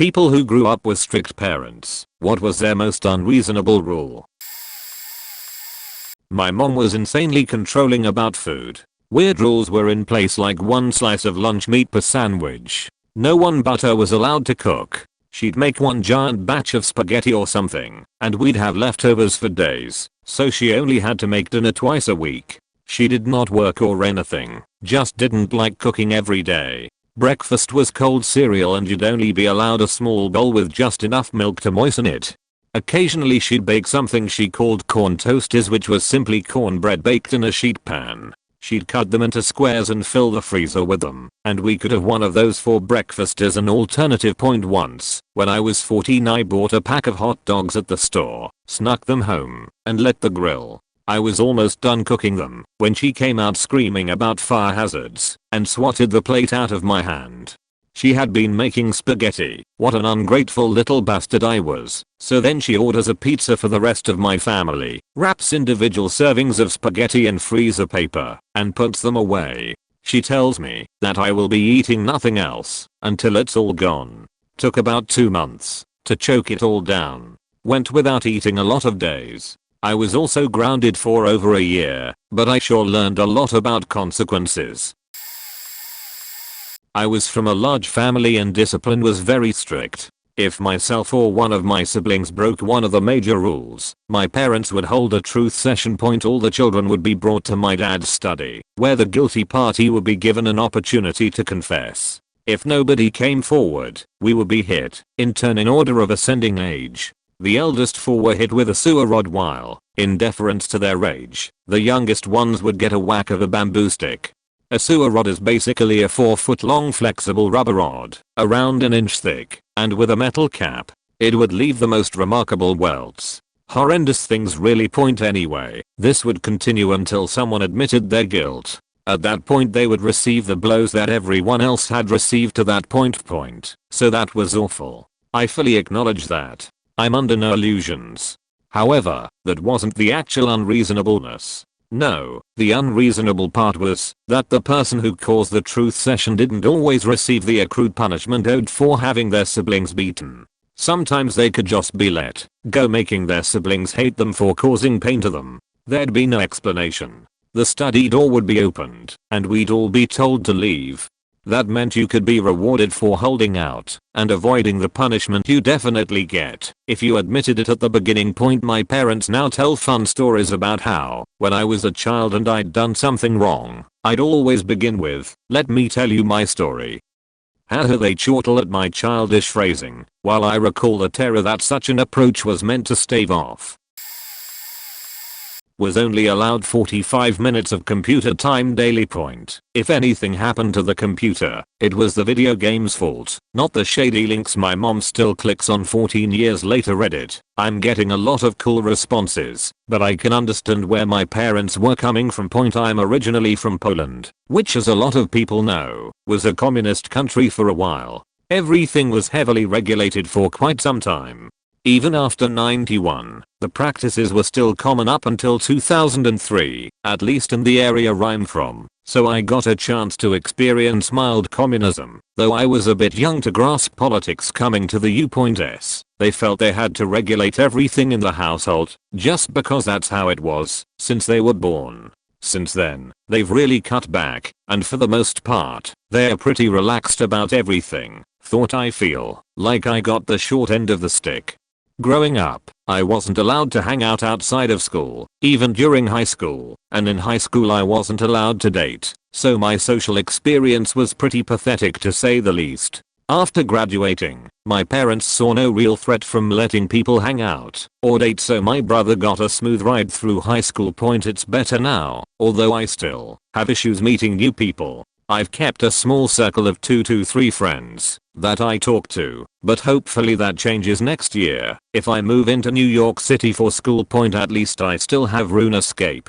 People who grew up with strict parents, what was their most unreasonable rule? My mom was insanely controlling about food. Weird rules were in place, like 1 slice of lunch meat per sandwich. No one but her was allowed to cook. She'd make 1 giant batch of spaghetti or something, and we'd have leftovers for days, so she only had to make dinner twice a week. She did not work or anything, just didn't like cooking every day. Breakfast was cold cereal and you'd only be allowed a small bowl with just enough milk to moisten it. Occasionally she'd bake something she called corn toasties, which was simply cornbread baked in a sheet pan. She'd cut them into squares and fill the freezer with them, and we could have one of those for breakfast as an alternative point. Once, when I was 14, I bought a pack of hot dogs at the store, snuck them home, and lit the grill. I was almost done cooking them when she came out screaming about fire hazards and swatted the plate out of my hand. She had been making spaghetti. What an ungrateful little bastard I was. So then she orders a pizza for the rest of my family, wraps individual servings of spaghetti in freezer paper, and puts them away. She tells me that I will be eating nothing else until it's all gone. Took about 2 months to choke it all down. Went without eating a lot of days. I was also grounded for over a year, but I sure learned a lot about consequences. I was from a large family and discipline was very strict. If myself or one of my siblings broke one of the major rules, my parents would hold a truth session. All the children would be brought to my dad's study, where the guilty party would be given an opportunity to confess. If nobody came forward, we would be hit, in turn in order of ascending age. The eldest 4 were hit with a sewer rod while, in deference to their age, the youngest ones would get a whack of a bamboo stick. A sewer rod is basically a 4-foot long flexible rubber rod, around an inch thick, and with a metal cap. It would leave the most remarkable welts. Horrendous things really. Anyway, this would continue until someone admitted their guilt. At that point they would receive the blows that everyone else had received to that point. So that was awful. I fully acknowledge that. I'm under no illusions. However, that wasn't the actual unreasonableness. No, the unreasonable part was that the person who caused the truth session didn't always receive the accrued punishment owed for having their siblings beaten. Sometimes they could just be let go, making their siblings hate them for causing pain to them. There'd be no explanation. The study door would be opened, and we'd all be told to leave. That meant you could be rewarded for holding out and avoiding the punishment you definitely get if you admitted it at the beginning. My parents now tell fun stories about how, when I was a child and I'd done something wrong, I'd always begin with, "Let me tell you my story." How they chortle at my childish phrasing, while I recall the terror that such an approach was meant to stave off. Was only allowed 45 minutes of computer time daily. If anything happened to the computer, it was the video game's fault, not the shady links my mom still clicks on 14 years later. Reddit. I'm getting a lot of cool responses, but I can understand where my parents were coming from. I'm originally from Poland, which, as a lot of people know, was a communist country for a while. Everything was heavily regulated for quite some time. Even after 91, the practices were still common up until 2003, at least in the area I'm from, so I got a chance to experience mild communism, though I was a bit young to grasp politics coming to the U.S. They felt they had to regulate everything in the household, just because that's how it was, since they were born. Since then, they've really cut back, and for the most part, they're pretty relaxed about everything. I feel like I got the short end of the stick. Growing up, I wasn't allowed to hang out outside of school, even during high school, and in high school I wasn't allowed to date, so my social experience was pretty pathetic to say the least. After graduating, my parents saw no real threat from letting people hang out or date, so my brother got a smooth ride through high school. It's better now, although I still have issues meeting new people. I've kept a small circle of 2 to 3 friends that I talk to, but hopefully that changes next year if I move into New York City for school. At least I still have RuneScape.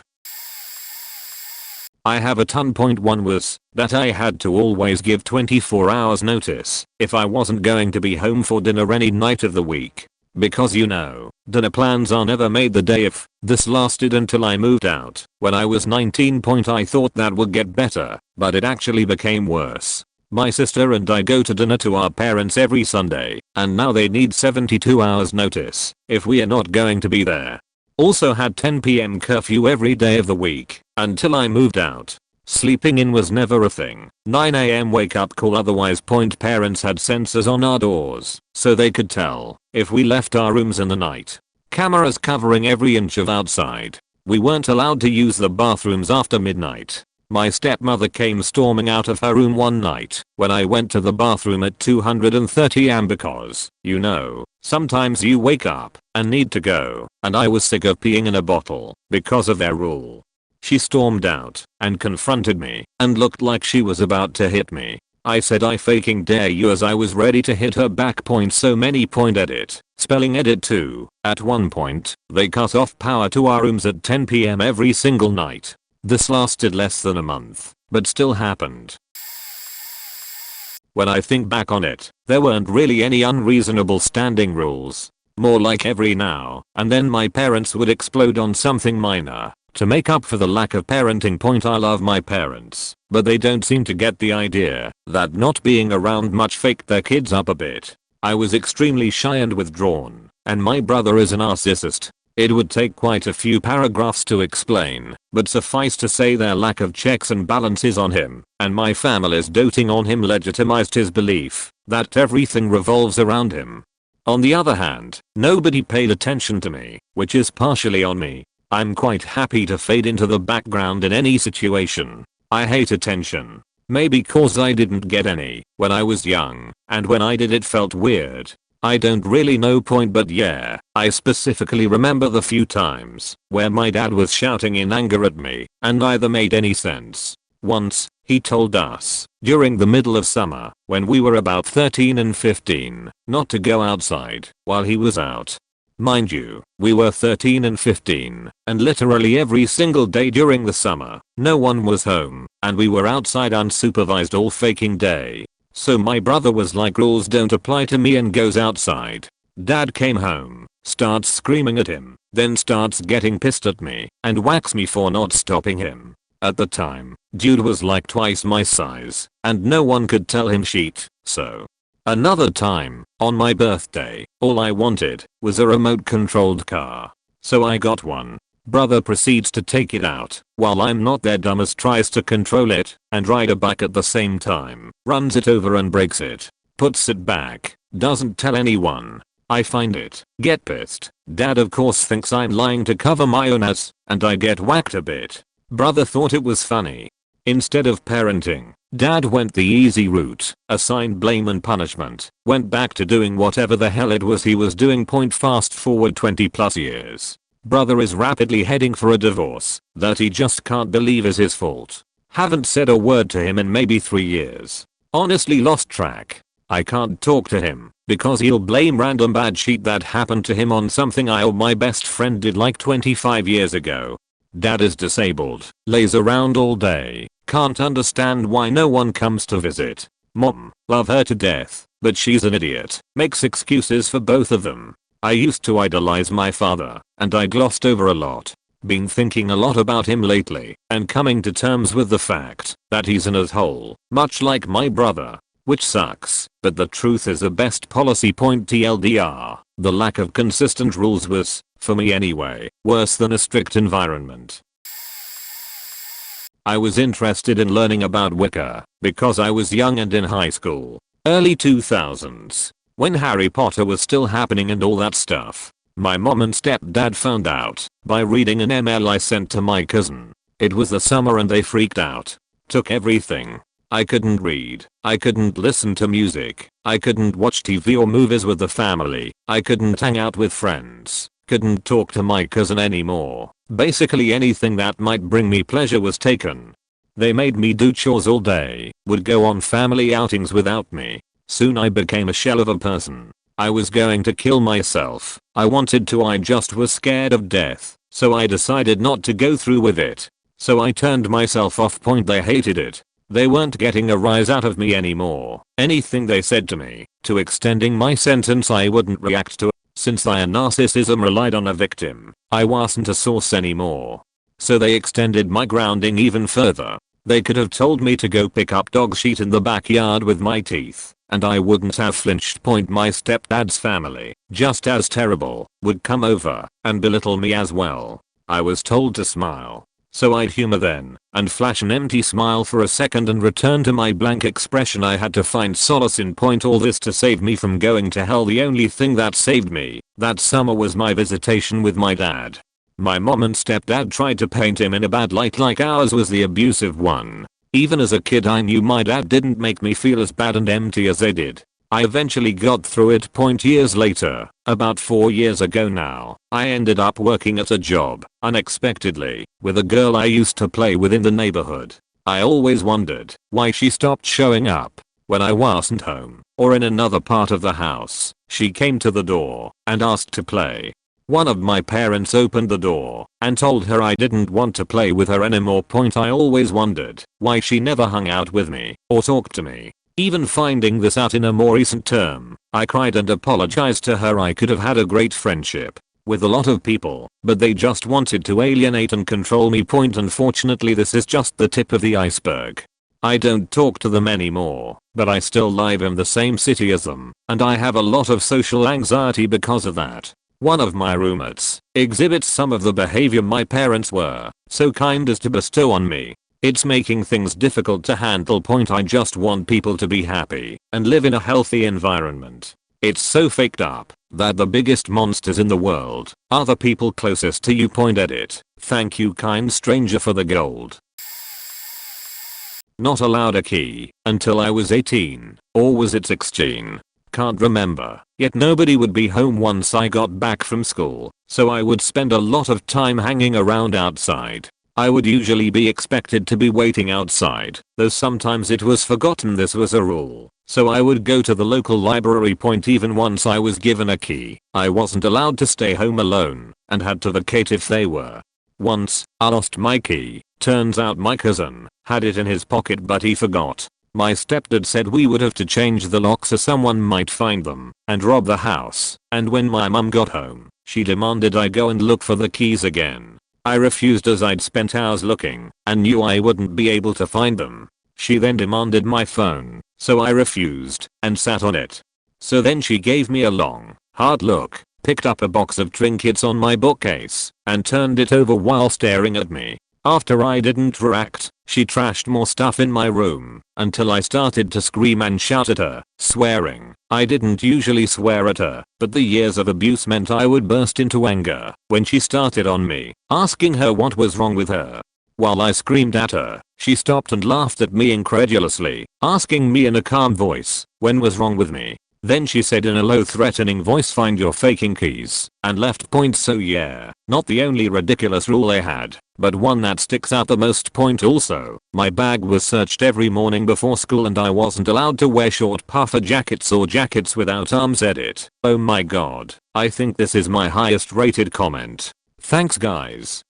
I have a ton. One was that I had to always give 24 hours notice if I wasn't going to be home for dinner any night of the week. Because dinner plans are never made the day of. This lasted until I moved out when I was 19. I thought that would get better, but it actually became worse. My sister and I go to dinner to our parents every Sunday, and now they need 72 hours notice if we are not going to be there. Also had 10 PM curfew every day of the week until I moved out. Sleeping in was never a thing. 9 AM wake up call, otherwise point. Parents had sensors on our doors so they could tell if we left our rooms in the night. Cameras covering every inch of outside. We weren't allowed to use the bathrooms after midnight. My stepmother came storming out of her room one night when I went to the bathroom at 2:30 am because, you know, sometimes you wake up and need to go, and I was sick of peeing in a bottle because of their rule. She stormed out and confronted me and looked like she was about to hit me. I said I fucking dare you, as I was ready to hit her back. So many edit, spelling edit too. At one point, they cut off power to our rooms at 10 PM every single night. This lasted less than a month, but still happened. When I think back on it, there weren't really any unreasonable standing rules. More like every now and then my parents would explode on something minor to make up for the lack of parenting. I love my parents, but they don't seem to get the idea that not being around much faked their kids up a bit. I was extremely shy and withdrawn, and my brother is a narcissist. It would take quite a few paragraphs to explain, but suffice to say their lack of checks and balances on him and my family's doting on him legitimized his belief that everything revolves around him. On the other hand, nobody paid attention to me, which is partially on me. I'm quite happy to fade into the background in any situation. I hate attention. Maybe cause I didn't get any when I was young, and when I did it felt weird. I don't really know but yeah, I specifically remember the few times where my dad was shouting in anger at me and neither made any sense. Once, he told us, during the middle of summer, when we were about 13 and 15, not to go outside while he was out. Mind you, we were 13 and 15, and literally every single day during the summer, no one was home, and we were outside unsupervised all faking day. So my brother was like, rules don't apply to me, and goes outside. Dad came home, starts screaming at him, then starts getting pissed at me, and whacks me for not stopping him. At the time, dude was like twice my size, and no one could tell him shit, so. Another time, on my birthday, all I wanted was a remote controlled car. So I got one. Brother proceeds to take it out while I'm not there. Dumbass tries to control it and ride a bike at the same time, runs it over and breaks it, puts it back, doesn't tell anyone. I find it, get pissed. Dad of course thinks I'm lying to cover my own ass, and I get whacked a bit. Brother thought it was funny. Instead of parenting, Dad went the easy route, assigned blame and punishment, went back to doing whatever the hell it was he was doing. Fast forward 20 plus years. Brother is rapidly heading for a divorce that he just can't believe is his fault. Haven't said a word to him in maybe 3 years. Honestly lost track. I can't talk to him because he'll blame random bad shit that happened to him on something I or my best friend did like 25 years ago. Dad is disabled, lays around all day, can't understand why no one comes to visit. Mom, love her to death, but she's an idiot, makes excuses for both of them. I used to idolize my father, and I glossed over a lot. Been thinking a lot about him lately, and coming to terms with the fact that he's an asshole, much like my brother. Which sucks, but the truth is the best policy. TLDR, the lack of consistent rules was, for me anyway, worse than a strict environment. I was interested in learning about Wicca because I was young and in high school, early 2000s. When Harry Potter was still happening and all that stuff. My mom and stepdad found out by reading an ML I sent to my cousin. It was the summer and they freaked out. Took everything. I couldn't read. I couldn't listen to music. I couldn't watch TV or movies with the family. I couldn't hang out with friends. Couldn't talk to my cousin anymore. Basically anything that might bring me pleasure was taken. They made me do chores all day, would go on family outings without me. Soon I became a shell of a person. I was going to kill myself. I wanted to, I just was scared of death, so I decided not to go through with it. So I turned myself off. They hated it. They weren't getting a rise out of me anymore. Anything they said to me, to extending my sentence I wouldn't react to. Since their narcissism relied on a victim, I wasn't a source anymore. So they extended my grounding even further. They could have told me to go pick up dog shit in the backyard with my teeth, and I wouldn't have flinched. My stepdad's family, just as terrible, would come over and belittle me as well. I was told to smile, so I'd humor then, and flash an empty smile for a second and return to my blank expression. I had to find solace in all this to save me from going to hell. The only thing that saved me that summer was my visitation with my dad. My mom and stepdad tried to paint him in a bad light, like ours was the abusive one. Even as a kid I knew my dad didn't make me feel as bad and empty as they did. I eventually got through it. Years later, about 4 years ago now, I ended up working at a job, unexpectedly, with a girl I used to play with in the neighborhood. I always wondered why she stopped showing up when I wasn't home or in another part of the house. She came to the door and asked to play. One of my parents opened the door and told her I didn't want to play with her anymore. I always wondered why she never hung out with me or talked to me. Even finding this out in a more recent term, I cried and apologized to her. I could have had a great friendship with a lot of people, but they just wanted to alienate and control me. Unfortunately, this is just the tip of the iceberg. I don't talk to them anymore, but I still live in the same city as them, and I have a lot of social anxiety because of that. One of my roommates exhibits some of the behavior my parents were so kind as to bestow on me. It's making things difficult to handle. I just want people to be happy and live in a healthy environment. It's so faked up that the biggest monsters in the world are the people closest to you. Edit. Thank you, kind stranger, for the gold. Not allowed a key until I was 18, or was it 16? Can't remember. Yet nobody would be home once I got back from school, so I would spend a lot of time hanging around outside. I would usually be expected to be waiting outside, though sometimes it was forgotten this was a rule, so I would go to the local library. Even once I was given a key, I wasn't allowed to stay home alone and had to vacate if they were. Once, I lost my key. Turns out my cousin had it in his pocket, but he forgot. My stepdad said we would have to change the lock so someone might find them and rob the house, and when my mum got home, she demanded I go and look for the keys again. I refused as I'd spent hours looking and knew I wouldn't be able to find them. She then demanded my phone, so I refused and sat on it. So then she gave me a long, hard look, picked up a box of trinkets on my bookcase, and turned it over while staring at me. After I didn't react, she trashed more stuff in my room until I started to scream and shout at her, swearing. I didn't usually swear at her, but the years of abuse meant I would burst into anger when she started on me, asking her what was wrong with her. While I screamed at her, she stopped and laughed at me incredulously, asking me in a calm voice, when was wrong with me. Then she said in a low threatening voice, find your faking keys, and left. So yeah, not the only ridiculous rule they had, but one that sticks out the most. Also, my bag was searched every morning before school and I wasn't allowed to wear short puffer jackets or jackets without arms. Edit. Oh my god, I think this is my highest rated comment. Thanks guys.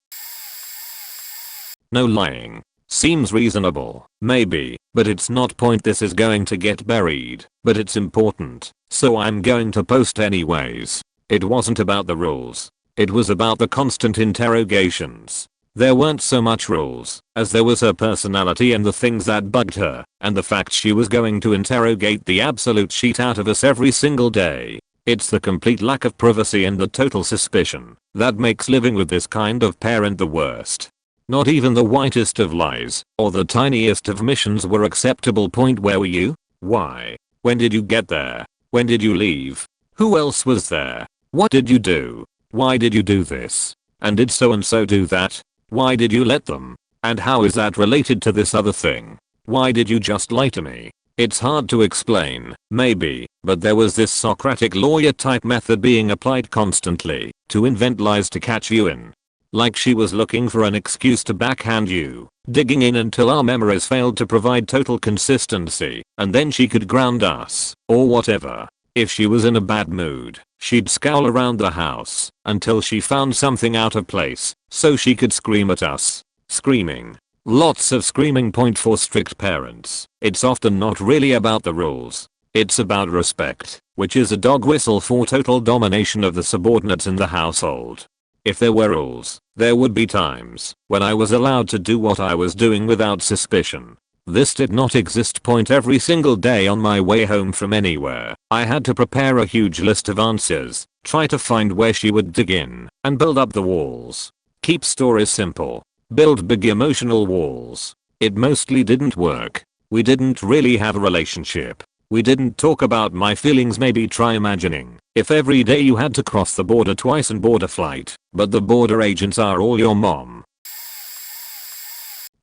No lying. Seems reasonable, maybe, but it's not. This is going to get buried, but it's important, so I'm going to post anyways. It wasn't about the rules. It was about the constant interrogations. There weren't so much rules as there was her personality and the things that bugged her, and the fact she was going to interrogate the absolute shit out of us every single day. It's the complete lack of privacy and the total suspicion that makes living with this kind of parent the worst. Not even the whitest of lies or the tiniest of missions were acceptable. Where were you? Why? When did you get there? When did you leave? Who else was there? What did you do? Why did you do this? And did so and so do that? Why did you let them? And how is that related to this other thing? Why did you just lie to me? It's hard to explain, maybe, but there was this Socratic lawyer type method being applied constantly to invent lies to catch you in. Like she was looking for an excuse to backhand you, digging in until our memories failed to provide total consistency, and then she could ground us, or whatever. If she was in a bad mood, she'd scowl around the house until she found something out of place, so she could scream at us. Screaming. Lots of screaming. For strict parents, it's often not really about the rules. It's about respect, which is a dog whistle for total domination of the subordinates in the household. If there were rules, there would be times when I was allowed to do what I was doing without suspicion. This did not exist. Every single day on my way home from anywhere, I had to prepare a huge list of answers, try to find where she would dig in, and build up the walls. Keep stories simple. Build big emotional walls. It mostly didn't work. We didn't really have a relationship. We didn't talk about my feelings. Maybe try imagining if every day you had to cross the border twice and board a flight, but the border agents are all your mom.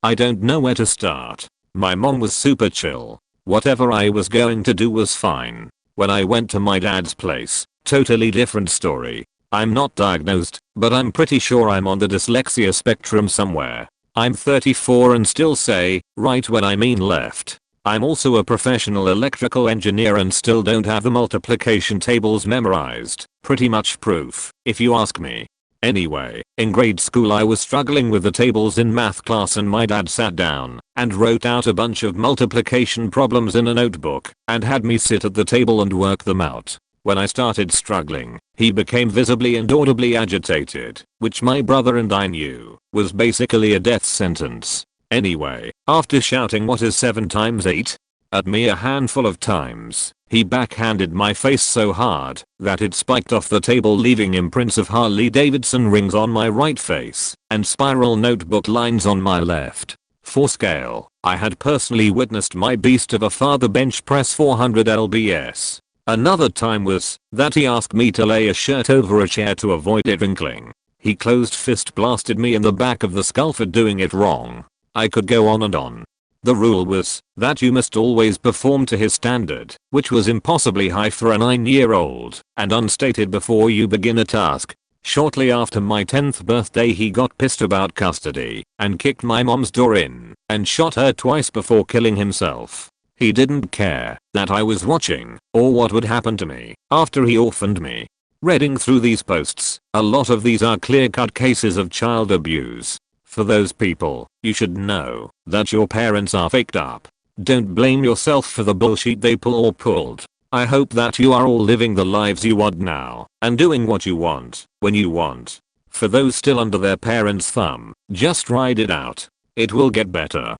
I don't know where to start. My mom was super chill. Whatever I was going to do was fine. When I went to my dad's place, totally different story. I'm not diagnosed, but I'm pretty sure I'm on the dyslexia spectrum somewhere. I'm 34 and still say right when I mean left. I'm also a professional electrical engineer and still don't have the multiplication tables memorized. Pretty much proof, if you ask me. Anyway, in grade school I was struggling with the tables in math class and my dad sat down and wrote out a bunch of multiplication problems in a notebook and had me sit at the table and work them out. When I started struggling, he became visibly and audibly agitated, which my brother and I knew was basically a death sentence. Anyway, after shouting what is 7 times 8? At me a handful of times, he backhanded my face so hard that it spiked off the table, leaving imprints of Harley Davidson rings on my right face and spiral notebook lines on my left. For scale, I had personally witnessed my beast of a father bench press 400 lbs. Another time was that he asked me to lay a shirt over a chair to avoid it wrinkling. He closed fist blasted me in the back of the skull for doing it wrong. I could go on and on. The rule was that you must always perform to his standard, which was impossibly high for a 9-year-old, and unstated before you begin a task. Shortly after my 10th birthday he got pissed about custody and kicked my mom's door in and shot her twice before killing himself. He didn't care that I was watching or what would happen to me after he orphaned me. Reading through these posts, a lot of these are clear-cut cases of child abuse. For those people, you should know that your parents are faked up. Don't blame yourself for the bullshit they pull or pulled. I hope that you are all living the lives you want now and doing what you want when you want. For those still under their parents' thumb, just ride it out. It will get better.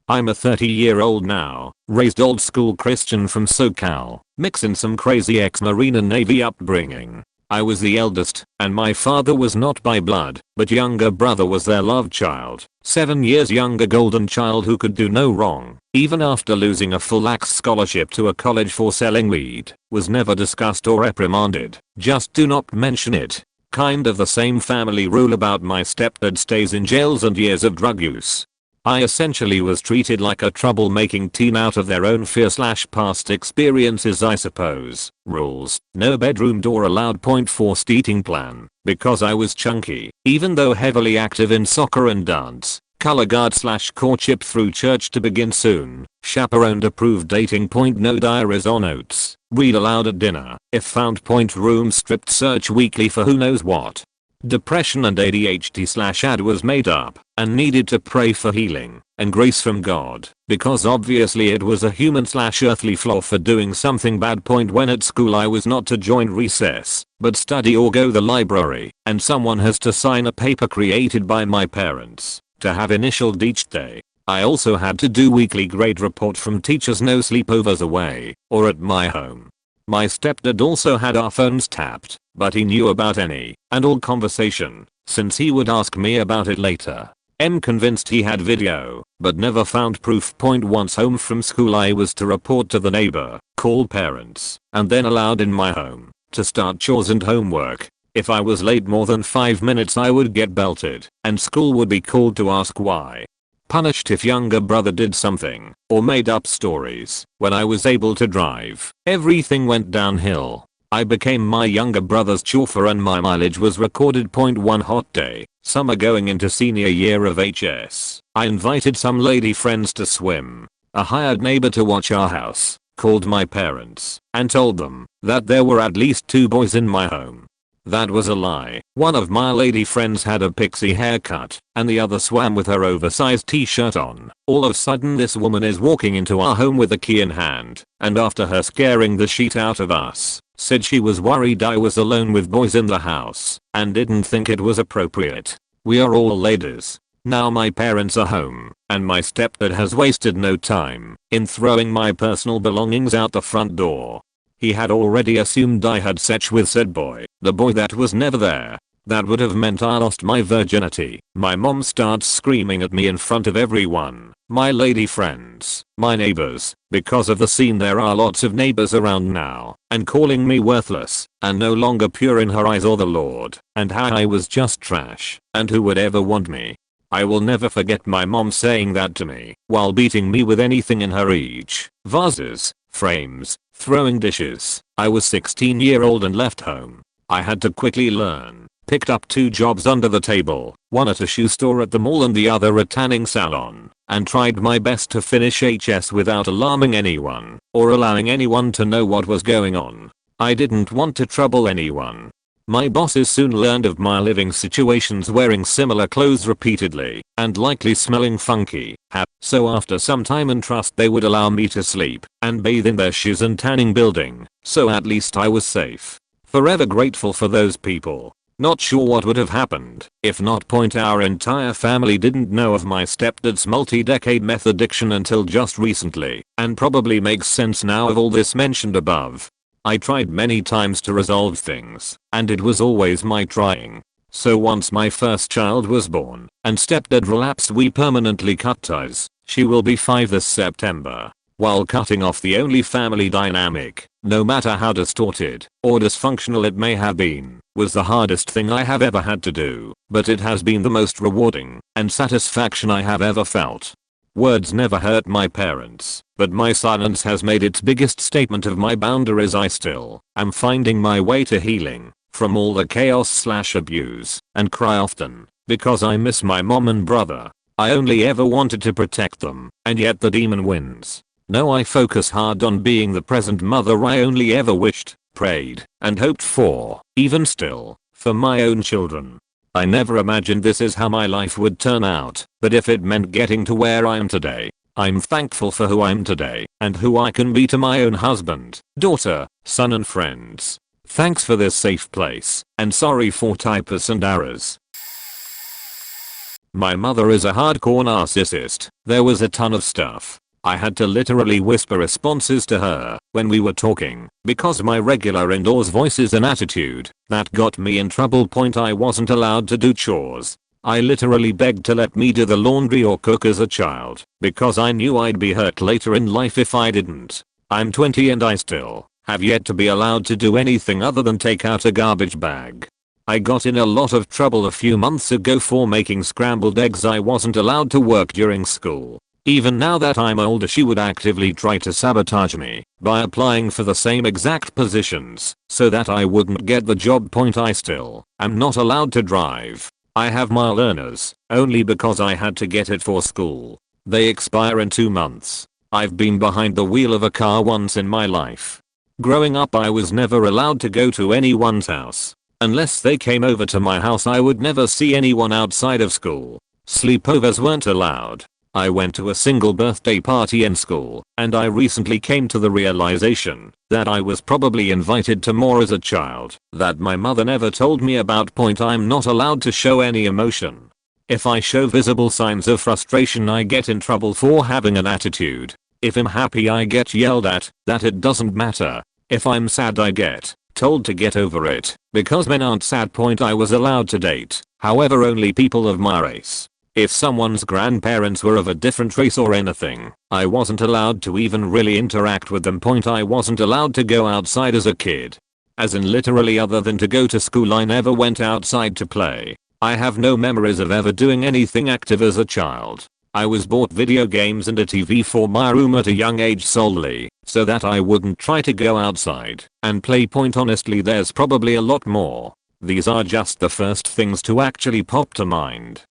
I'm a 30-year-old now, raised old school Christian from SoCal, mixing some crazy ex-Marine and Navy upbringing. I was the eldest, and my father was not by blood, but younger brother was their love child, 7 years younger golden child who could do no wrong, even after losing a full ACE scholarship to a college for selling weed, was never discussed or reprimanded, just do not mention it. Kind of the same family rule about my stepdad stays in jails and years of drug use. I essentially was treated like a troublemaking teen out of their own fear/past experiences I suppose. Rules: no bedroom door allowed. Forced eating plan, because I was chunky, even though heavily active in soccer and dance. Color guard/courtship through church to begin soon. Chaperoned approved dating. No diaries or notes. Read aloud at dinner. If found. Room stripped. Search weekly for who knows what. Depression and ADHD/AD was made up and needed to pray for healing and grace from God because obviously it was a human/earthly flaw for doing something bad. When at school I was not to join recess but study or go the library, and someone has to sign a paper created by my parents to have initialed each day. I also had to do weekly grade report from teachers. No sleepovers away or at my home. My stepdad also had our phones tapped, but he knew about any and all conversation, since he would ask me about it later. Convinced he had video, but never found proof. Once home from school I was to report to the neighbor, call parents, and then allowed in my home to start chores and homework. If I was late more than 5 minutes I would get belted, and school would be called to ask why. Punished if younger brother did something, or made up stories. When I was able to drive, everything went downhill. I became my younger brother's chauffeur and my mileage was recorded. One hot day, summer going into senior year of HS, I invited some lady friends to swim. A hired neighbor to watch our house, called my parents, and told them that there were at least 2 boys in my home. That was a lie. One of my lady friends had a pixie haircut, and the other swam with her oversized t-shirt on. All of a sudden this woman is walking into our home with a key in hand, and after her scaring the shit out of us, said she was worried I was alone with boys in the house, and didn't think it was appropriate. We are all ladies. Now my parents are home, and my stepdad has wasted no time in throwing my personal belongings out the front door. He had already assumed I had sex with said boy, the boy that was never there. That would have meant I lost my virginity. My mom starts screaming at me in front of everyone, my lady friends, my neighbors, because of the scene. There are lots of neighbors around now, and calling me worthless, and no longer pure in her eyes or the Lord, and how I was just trash, and who would ever want me. I will never forget my mom saying that to me, while beating me with anything in her reach, vases, frames, throwing dishes. I was 16-year-old and left home. I had to quickly learn. Picked up 2 jobs under the table, one at a shoe store at the mall and the other a tanning salon, and tried my best to finish HS without alarming anyone, or allowing anyone to know what was going on. I didn't want to trouble anyone. My bosses soon learned of my living situations, wearing similar clothes repeatedly, and likely smelling funky. So after some time and trust they would allow me to sleep, and bathe in their shoes and tanning building, so at least I was safe. Forever grateful for those people. Not sure what would have happened if not. Our entire family didn't know of my stepdad's multi-decade meth addiction until just recently, and probably makes sense now of all this mentioned above. I tried many times to resolve things, and it was always my trying. So once my first child was born, and stepdad relapsed, we permanently cut ties. She will be 5 this September. While cutting off the only family dynamic, no matter how distorted or dysfunctional it may have been, was the hardest thing I have ever had to do, but it has been the most rewarding and satisfaction I have ever felt. Words never hurt my parents, but my silence has made its biggest statement of my boundaries. I still am finding my way to healing from all the chaos/abuse, and cry often because I miss my mom and brother. I only ever wanted to protect them, and yet the demon wins. No, I focus hard on being the present mother I only ever wished, prayed, and hoped for, even still, for my own children. I never imagined this is how my life would turn out, but if it meant getting to where I am today, I'm thankful for who I am today, and who I can be to my own husband, daughter, son and friends. Thanks for this safe place, and sorry for typos and errors. My mother is a hardcore narcissist. There was a ton of stuff I had to literally whisper responses to her when we were talking, because my regular indoors voices and attitude that got me in trouble. I wasn't allowed to do chores. I literally begged to let me do the laundry or cook as a child, because I knew I'd be hurt later in life if I didn't. I'm 20 and I still have yet to be allowed to do anything other than take out a garbage bag. I got in a lot of trouble a few months ago for making scrambled eggs. I wasn't allowed to work during school. Even now that I'm older, she would actively try to sabotage me by applying for the same exact positions so that I wouldn't get the job. I still am not allowed to drive. I have my learners only because I had to get it for school. They expire in 2 months. I've been behind the wheel of a car once in my life. Growing up, I was never allowed to go to anyone's house. Unless they came over to my house, I would never see anyone outside of school. Sleepovers weren't allowed. I went to a single birthday party in school, and I recently came to the realization that I was probably invited to more as a child that my mother never told me about. I'm not allowed to show any emotion. If I show visible signs of frustration, I get in trouble for having an attitude. If I'm happy, I get yelled at that it doesn't matter. If I'm sad, I get told to get over it because men aren't sad. I was allowed to date, however, only people of my race. If someone's grandparents were of a different race or anything, I wasn't allowed to even really interact with them. I wasn't allowed to go outside as a kid. As in literally, other than to go to school, I never went outside to play. I have no memories of ever doing anything active as a child. I was bought video games and a TV for my room at a young age solely so that I wouldn't try to go outside and play. Honestly, there's probably a lot more. These are just the first things to actually pop to mind.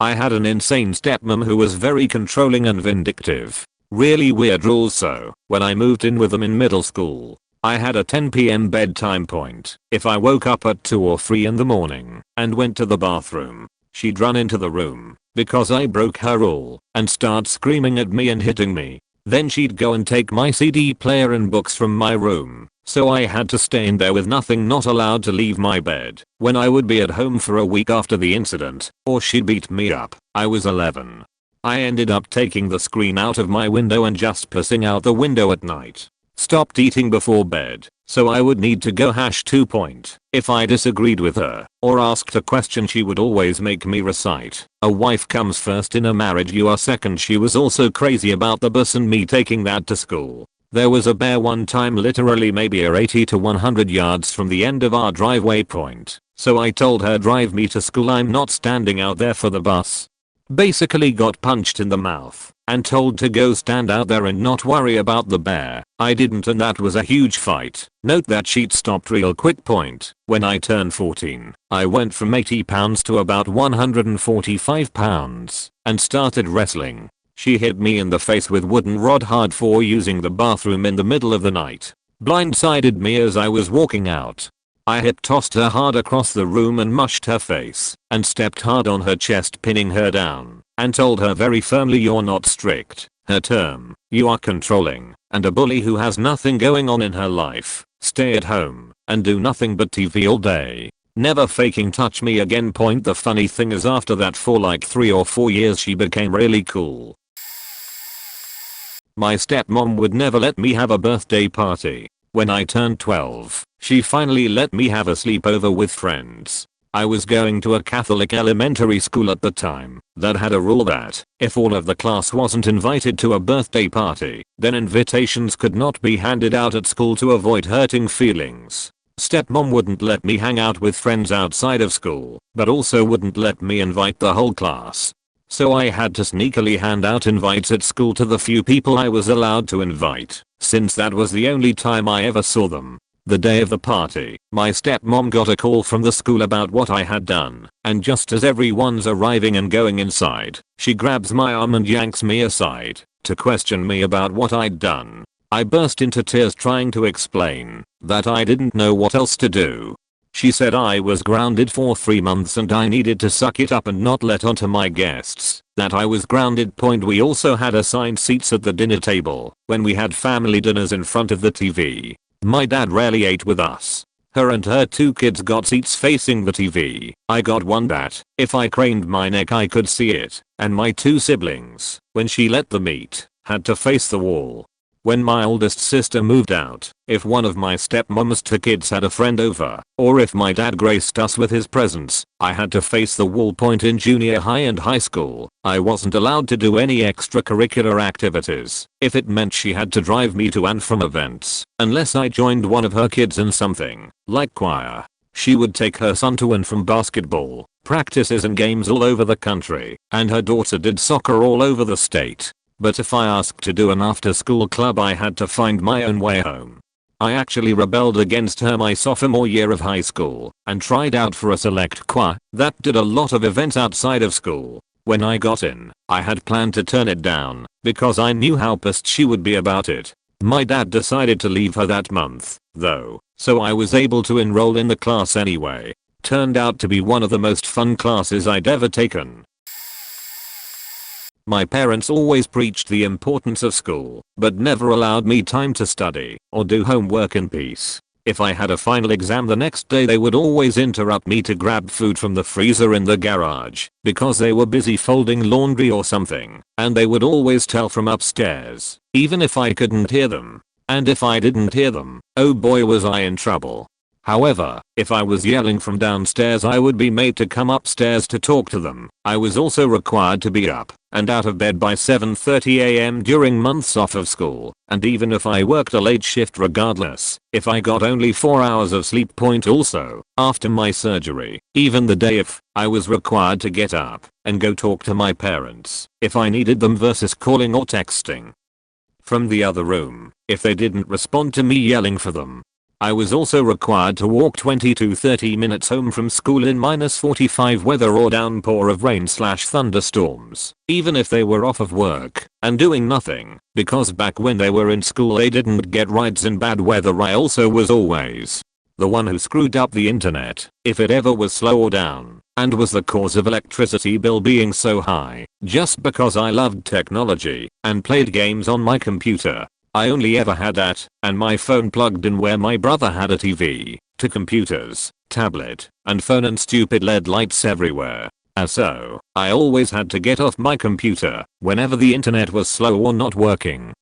I had an insane stepmom who was very controlling and vindictive. Really weird rules. So when I moved in with them in middle school, I had a 10 p.m. bedtime point. If I woke up at 2 or 3 in the morning and went to the bathroom, she'd run into the room because I broke her rule and start screaming at me and hitting me. Then she'd go and take my CD player and books from my room, so I had to stay in there with nothing, not allowed to leave my bed when I would be at home for a week after the incident, or she'd beat me up. I was 11. I ended up taking the screen out of my window and just pissing out the window at night. Stopped eating before bed, so I would need to go #2. If I disagreed with her or asked a question, she would always make me recite, "A wife comes first in a marriage, you are second." She was also crazy about the bus and me taking that to school. There was a bear one time, literally maybe 80 to 100 yards from the end of our driveway point, so I told her, "Drive me to school, I'm not standing out there for the bus." Basically got punched in the mouth and told to go stand out there and not worry about the bear. I didn't, and that was a huge fight. Note that she'd stopped real quick. When I turned 14, I went from 80 pounds to about 145 pounds and started wrestling. She hit me in the face with wooden rod hard for using the bathroom in the middle of the night. Blindsided me as I was walking out. I hip tossed her hard across the room and mushed her face and stepped hard on her chest, pinning her down, and told her very firmly, "You're not strict." Her term, "You are controlling and a bully who has nothing going on in her life. Stay at home and do nothing but TV all day. Never faking touch me again." The funny thing is, after that for like 3 or 4 years she became really cool. My stepmom would never let me have a birthday party. When I turned 12, she finally let me have a sleepover with friends. I was going to a Catholic elementary school at the time that had a rule that if all of the class wasn't invited to a birthday party, then invitations could not be handed out at school to avoid hurting feelings. Stepmom wouldn't let me hang out with friends outside of school, but also wouldn't let me invite the whole class. So I had to sneakily hand out invites at school to the few people I was allowed to invite, since that was the only time I ever saw them. The day of the party, my stepmom got a call from the school about what I had done, and just as everyone's arriving and going inside, she grabs my arm and yanks me aside to question me about what I'd done. I burst into tears trying to explain that I didn't know what else to do. She said I was grounded for 3 months and I needed to suck it up and not let on to my guests that I was grounded. We also had assigned seats at the dinner table when we had family dinners in front of the TV. My dad rarely ate with us. Her and her 2 kids got seats facing the TV. I got one that, if I craned my neck, I could see it, and my 2 siblings, when she let them eat, had to face the wall. When my oldest sister moved out, if one of my stepmom's 2 kids had a friend over, or if my dad graced us with his presence, I had to face the wall. In junior high and high school, I wasn't allowed to do any extracurricular activities if it meant she had to drive me to and from events, unless I joined one of her kids in something, like choir. She would take her son to and from basketball practices and games all over the country, and her daughter did soccer all over the state. But if I asked to do an after-school club, I had to find my own way home. I actually rebelled against her my sophomore year of high school and tried out for a select choir that did a lot of events outside of school. When I got in, I had planned to turn it down because I knew how pissed she would be about it. My dad decided to leave her that month, though, so I was able to enroll in the class anyway. Turned out to be one of the most fun classes I'd ever taken. My parents always preached the importance of school, but never allowed me time to study or do homework in peace. If I had a final exam the next day, they would always interrupt me to grab food from the freezer in the garage because they were busy folding laundry or something, and they would always tell from upstairs, even if I couldn't hear them. And if I didn't hear them, oh boy was I in trouble. However, if I was yelling from downstairs, I would be made to come upstairs to talk to them. I was also required to be up and out of bed by 7:30 am during months off of school, and even if I worked a late shift, regardless if I got only 4 hours of sleep. Also, after my surgery, even the day if, I was required to get up and go talk to my parents if I needed them versus calling or texting from the other room if they didn't respond to me yelling for them. I was also required to walk 20 to 30 minutes home from school in -45 weather or downpour of rain/thunderstorms, even if they were off of work and doing nothing, because back when they were in school they didn't get rides in bad weather. I also was always the one who screwed up the internet if it ever was slow or down, and was the cause of electricity bill being so high just because I loved technology and played games on my computer. I only ever had that and my phone plugged in where my brother had a TV, to computers, tablet, and phone and stupid LED lights everywhere. So, I always had to get off my computer whenever the internet was slow or not working.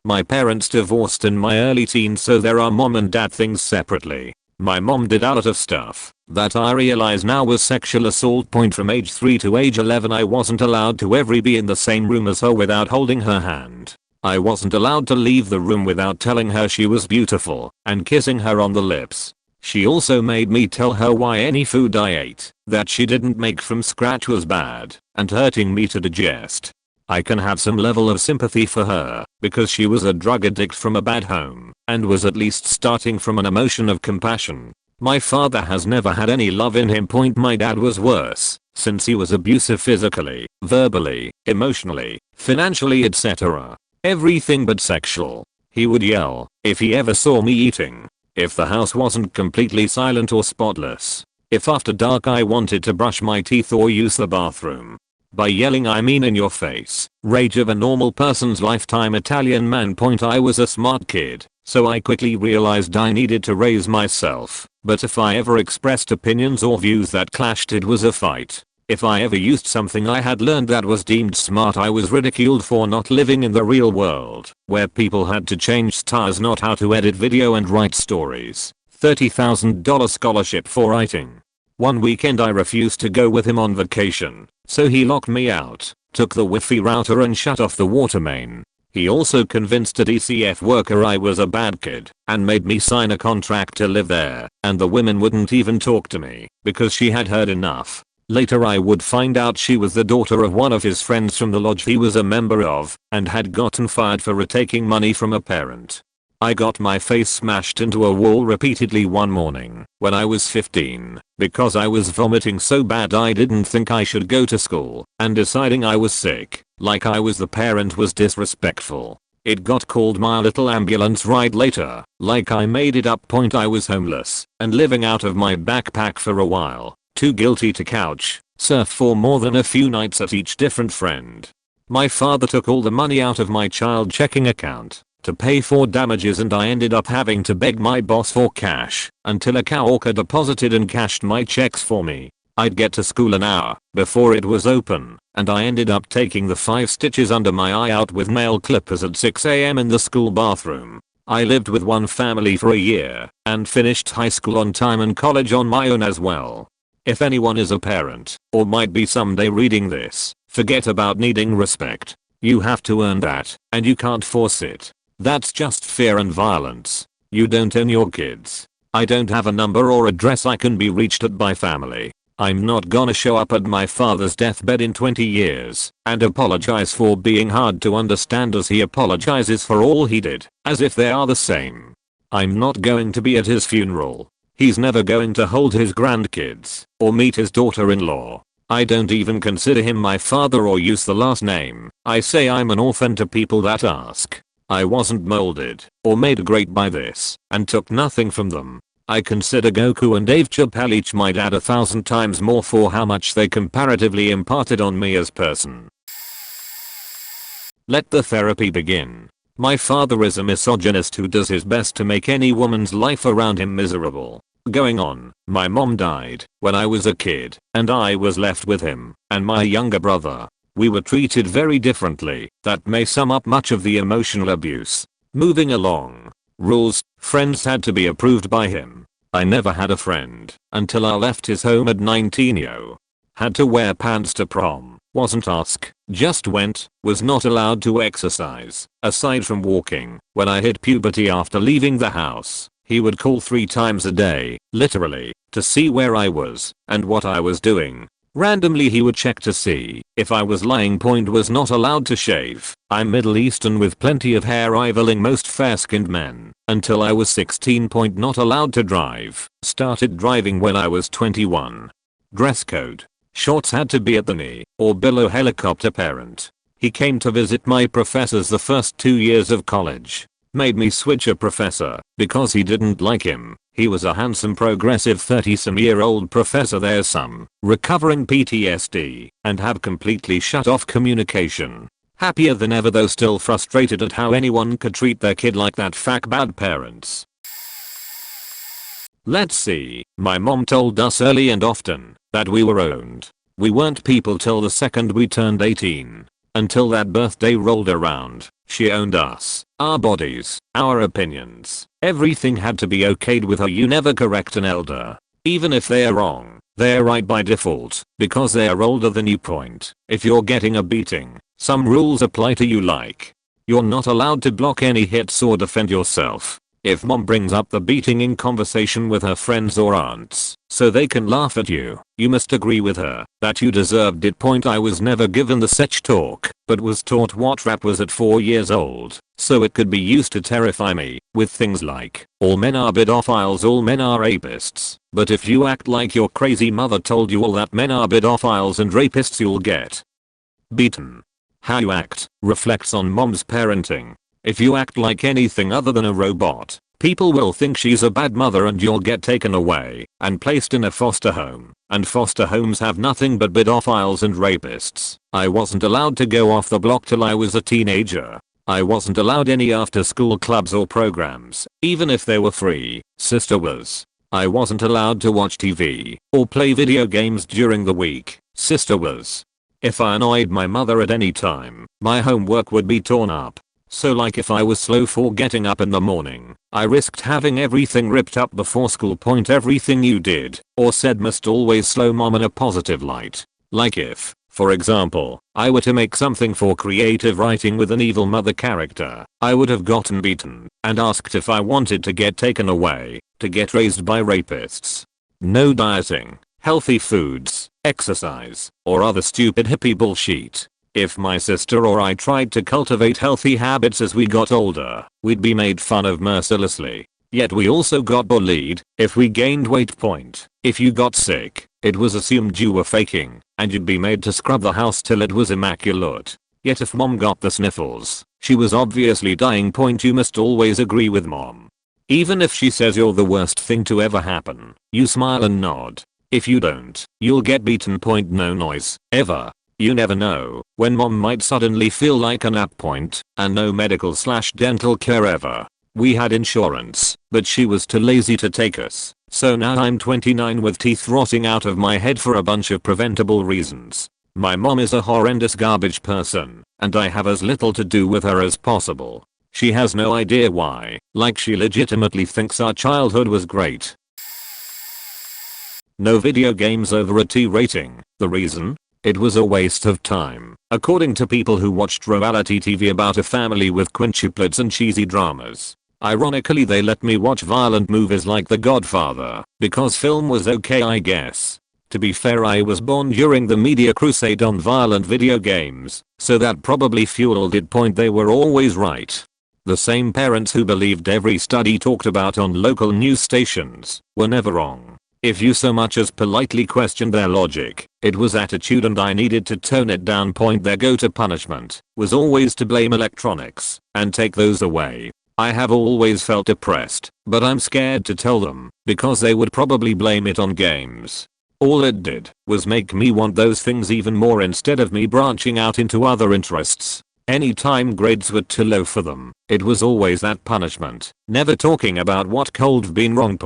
My parents divorced in my early teens, so there are mom and dad things separately. My mom did a lot of stuff that I realize now was sexual assault. From age 3 to age 11 I wasn't allowed to ever be in the same room as her without holding her hand. I wasn't allowed to leave the room without telling her she was beautiful and kissing her on the lips. She also made me tell her why any food I ate that she didn't make from scratch was bad and hurting me to digest. I can have some level of sympathy for her because she was a drug addict from a bad home and was at least starting from an emotion of compassion. My father has never had any love in him. My dad was worse, since he was abusive physically, verbally, emotionally, financially, etc. Everything but sexual. He would yell if he ever saw me eating, if the house wasn't completely silent or spotless, if after dark I wanted to brush my teeth or use the bathroom. By yelling I mean in your face, rage of a normal person's lifetime. Italian man. I was a smart kid, so I quickly realized I needed to raise myself, but if I ever expressed opinions or views that clashed it was a fight. If I ever used something I had learned that was deemed smart I was ridiculed for not living in the real world, where people had to change stars, not how to edit video and write stories. $30,000 scholarship for writing. One weekend I refused to go with him on vacation, so he locked me out, took the Wi-Fi router and shut off the water main. He also convinced a DCF worker I was a bad kid and made me sign a contract to live there, and the women wouldn't even talk to me because she had heard enough. Later I would find out she was the daughter of one of his friends from the lodge he was a member of and had gotten fired for retaking money from a parent. I got my face smashed into a wall repeatedly one morning when I was 15 because I was vomiting so bad I didn't think I should go to school, and deciding I was sick, like I was the parent, was disrespectful. It got called my little ambulance ride later, like I made it up. I was homeless and living out of my backpack for a while, too guilty to couch surf for more than a few nights at each different friend. My father took all the money out of my child checking account to pay for damages, and I ended up having to beg my boss for cash until a coworker deposited and cashed my checks for me. I'd get to school an hour before it was open, and I ended up taking the 5 stitches under my eye out with nail clippers at 6 AM in the school bathroom. I lived with one family for a year and finished high school on time and college on my own as well. If anyone is a parent, or might be someday reading this, forget about needing respect. You have to earn that, and you can't force it. That's just fear and violence. You don't own your kids. I don't have a number or address I can be reached at by family. I'm not gonna show up at my father's deathbed in 20 years and apologize for being hard to understand as he apologizes for all he did, as if they are the same. I'm not going to be at his funeral. He's never going to hold his grandkids or meet his daughter-in-law. I don't even consider him my father or use the last name. I say I'm an orphan to people that ask. I wasn't molded or made great by this and took nothing from them. I consider Goku and Dave Chappelle each my dad 1,000 times more for how much they comparatively imparted on me as person. Let the therapy begin. My father is a misogynist who does his best to make any woman's life around him miserable. Going on, my mom died when I was a kid and I was left with him and my younger brother. We were treated very differently. That may sum up much of the emotional abuse. Moving along. Rules. Friends had to be approved by him. I never had a friend until I left his home at 19. Had to wear pants to prom. Wasn't asked. Just went. Was not allowed to exercise. Aside from walking. When I hit puberty after leaving the house, he would call 3 times a day, literally, to see where I was and what I was doing. Randomly he would check to see if I was lying. Was not allowed to shave. I'm Middle Eastern with plenty of hair rivaling most fair-skinned men. Until I was 16. Not allowed to drive. Started driving when I was 21. Dress code. Shorts had to be at the knee or below. Helicopter parent. He came to visit my professors the first 2 years of college. Made me switch a professor because he didn't like him. He was a handsome progressive 30-some-year-old professor. There's some recovering PTSD and have completely shut off communication. Happier than ever though still frustrated at how anyone could treat their kid like that. Bad parents. Let's see. My mom told us early and often that we were owned. We weren't people till the second we turned 18. Until that birthday rolled around, she owned us, our bodies, our opinions. Everything had to be okayed with her. You never correct an elder. Even if they're wrong, they're right by default, because they're older than you. If you're getting a beating, some rules apply to you, like you're not allowed to block any hits or defend yourself. If mom brings up the beating in conversation with her friends or aunts so they can laugh at you, you must agree with her that you deserved it. I was never given the such talk, but was taught what rap was at 4 years old, so it could be used to terrify me with things like all men are pedophiles, all men are rapists. But if you act like your crazy mother told you all that men are pedophiles and rapists, you'll get beaten. How you act reflects on mom's parenting. If you act like anything other than a robot, people will think she's a bad mother and you'll get taken away and placed in a foster home. And foster homes have nothing but pedophiles and rapists. I wasn't allowed to go off the block till I was a teenager. I wasn't allowed any after school clubs or programs, even if they were free. Sister was. I wasn't allowed to watch TV or play video games during the week. Sister was. If I annoyed my mother at any time, my homework would be torn up. So like if I was slow for getting up in the morning, I risked having everything ripped up before school. Everything you did or said must always slow mom in a positive light. Like if, for example, I were to make something for creative writing with an evil mother character, I would have gotten beaten and asked if I wanted to get taken away to get raised by rapists. No dieting, healthy foods, exercise, or other stupid hippie bullshit. If my sister or I tried to cultivate healthy habits as we got older, we'd be made fun of mercilessly. Yet we also got bullied if we gained weight. If you got sick, it was assumed you were faking, and you'd be made to scrub the house till it was immaculate. Yet if mom got the sniffles, she was obviously dying. You must always agree with mom. Even if she says you're the worst thing to ever happen, you smile and nod. If you don't, you'll get beaten. No noise, ever. You never know when mom might suddenly feel like a nap. And no medical/dental care ever. We had insurance, but she was too lazy to take us. So now I'm 29 with teeth rotting out of my head for a bunch of preventable reasons. My mom is a horrendous garbage person, and I have as little to do with her as possible. She has no idea why, like she legitimately thinks our childhood was great. No video games over a T rating. The reason? It was a waste of time, according to people who watched reality TV about a family with quintuplets and cheesy dramas. Ironically, they let me watch violent movies like The Godfather, because film was okay, I guess. To be fair, I was born during the media crusade on violent video games, so that probably fueled it. They were always right. The same parents who believed every study talked about on local news stations were never wrong. If you so much as politely questioned their logic, it was attitude, and I needed to tone it down. Their go-to punishment was always to blame electronics and take those away. I have always felt depressed, but I'm scared to tell them because they would probably blame it on games. All it did was make me want those things even more instead of me branching out into other interests. Anytime grades were too low for them, it was always that punishment, never talking about what could've been wrong.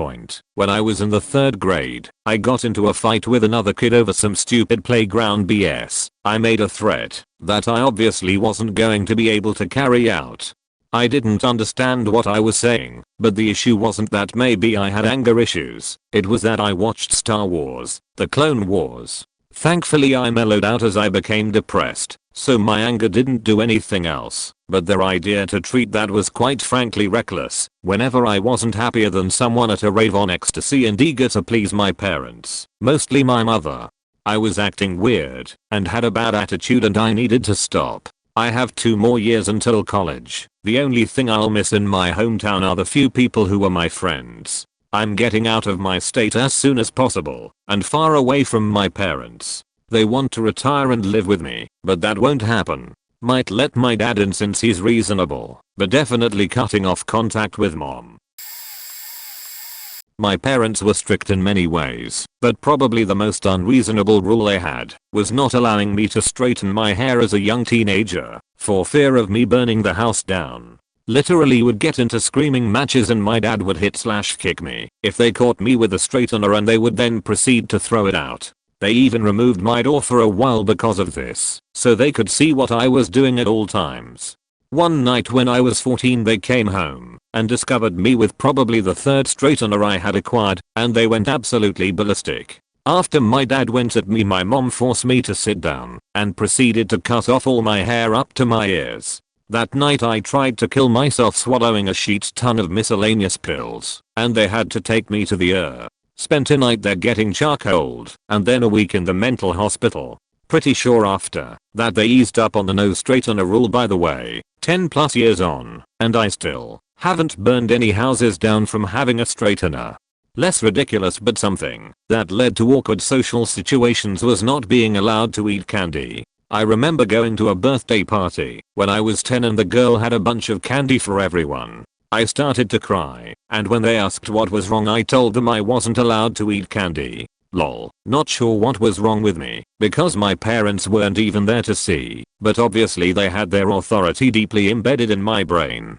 When I was in the 3rd grade, I got into a fight with another kid over some stupid playground BS. I made a threat that I obviously wasn't going to be able to carry out. I didn't understand what I was saying, but the issue wasn't that maybe I had anger issues, it was that I watched Star Wars, The Clone Wars. Thankfully I mellowed out as I became depressed, so my anger didn't do anything else, but their idea to treat that was quite frankly reckless. Whenever I wasn't happier than someone at a rave on ecstasy and eager to please my parents, mostly my mother, I was acting weird and had a bad attitude and I needed to stop. I have 2 more years until college. The only thing I'll miss in my hometown are the few people who were my friends. I'm getting out of my state as soon as possible and far away from my parents. They want to retire and live with me, but that won't happen. Might let my dad in since he's reasonable, but definitely cutting off contact with mom. My parents were strict in many ways, but probably the most unreasonable rule they had was not allowing me to straighten my hair as a young teenager for fear of me burning the house down. Literally would get into screaming matches and my dad would hit/kick me if they caught me with a straightener and they would then proceed to throw it out. They even removed my door for a while because of this, so they could see what I was doing at all times. One night when I was 14 they came home and discovered me with probably the 3rd straightener I had acquired, and they went absolutely ballistic. After my dad went at me, my mom forced me to sit down and proceeded to cut off all my hair up to my ears. That night I tried to kill myself swallowing a shit ton of miscellaneous pills, and they had to take me to the Spent a night there getting charcoaled, and then a week in the mental hospital. Pretty sure after that they eased up on the no straightener rule, by the way, 10+ years on, and I still haven't burned any houses down from having a straightener. Less ridiculous but something that led to awkward social situations was not being allowed to eat candy. I remember going to a birthday party when I was 10 and the girl had a bunch of candy for everyone. I started to cry, and when they asked what was wrong I told them I wasn't allowed to eat candy. Lol. Not sure what was wrong with me, because my parents weren't even there to see, but obviously they had their authority deeply embedded in my brain.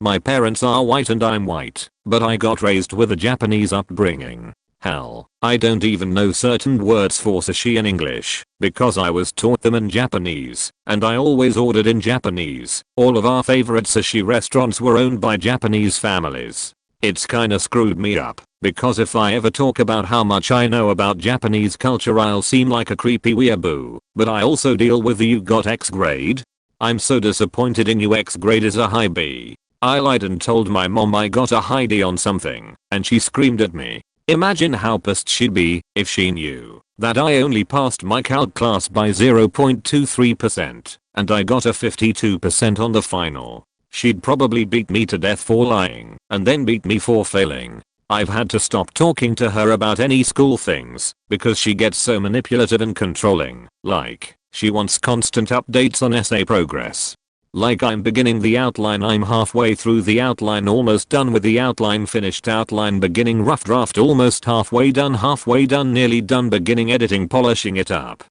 My parents are white and I'm white, but I got raised with a Japanese upbringing. Hell, I don't even know certain words for sushi in English, because I was taught them in Japanese, and I always ordered in Japanese. All of our favorite sushi restaurants were owned by Japanese families. It's kinda screwed me up, because if I ever talk about how much I know about Japanese culture I'll seem like a creepy weeaboo, but I also deal with the "you got X grade? I'm so disappointed in you, X grade is a high B." I lied and told my mom I got a high D on something, and she screamed at me. Imagine how pissed she'd be if she knew that I only passed my calc class by 0.23% and I got a 52% on the final. She'd probably beat me to death for lying and then beat me for failing. I've had to stop talking to her about any school things because she gets so manipulative and controlling. Like, she wants constant updates on essay progress. Like I'm beginning the outline, I'm halfway through the outline, almost done with the outline, finished outline, beginning rough draft, almost halfway done, nearly done, beginning editing, polishing it up,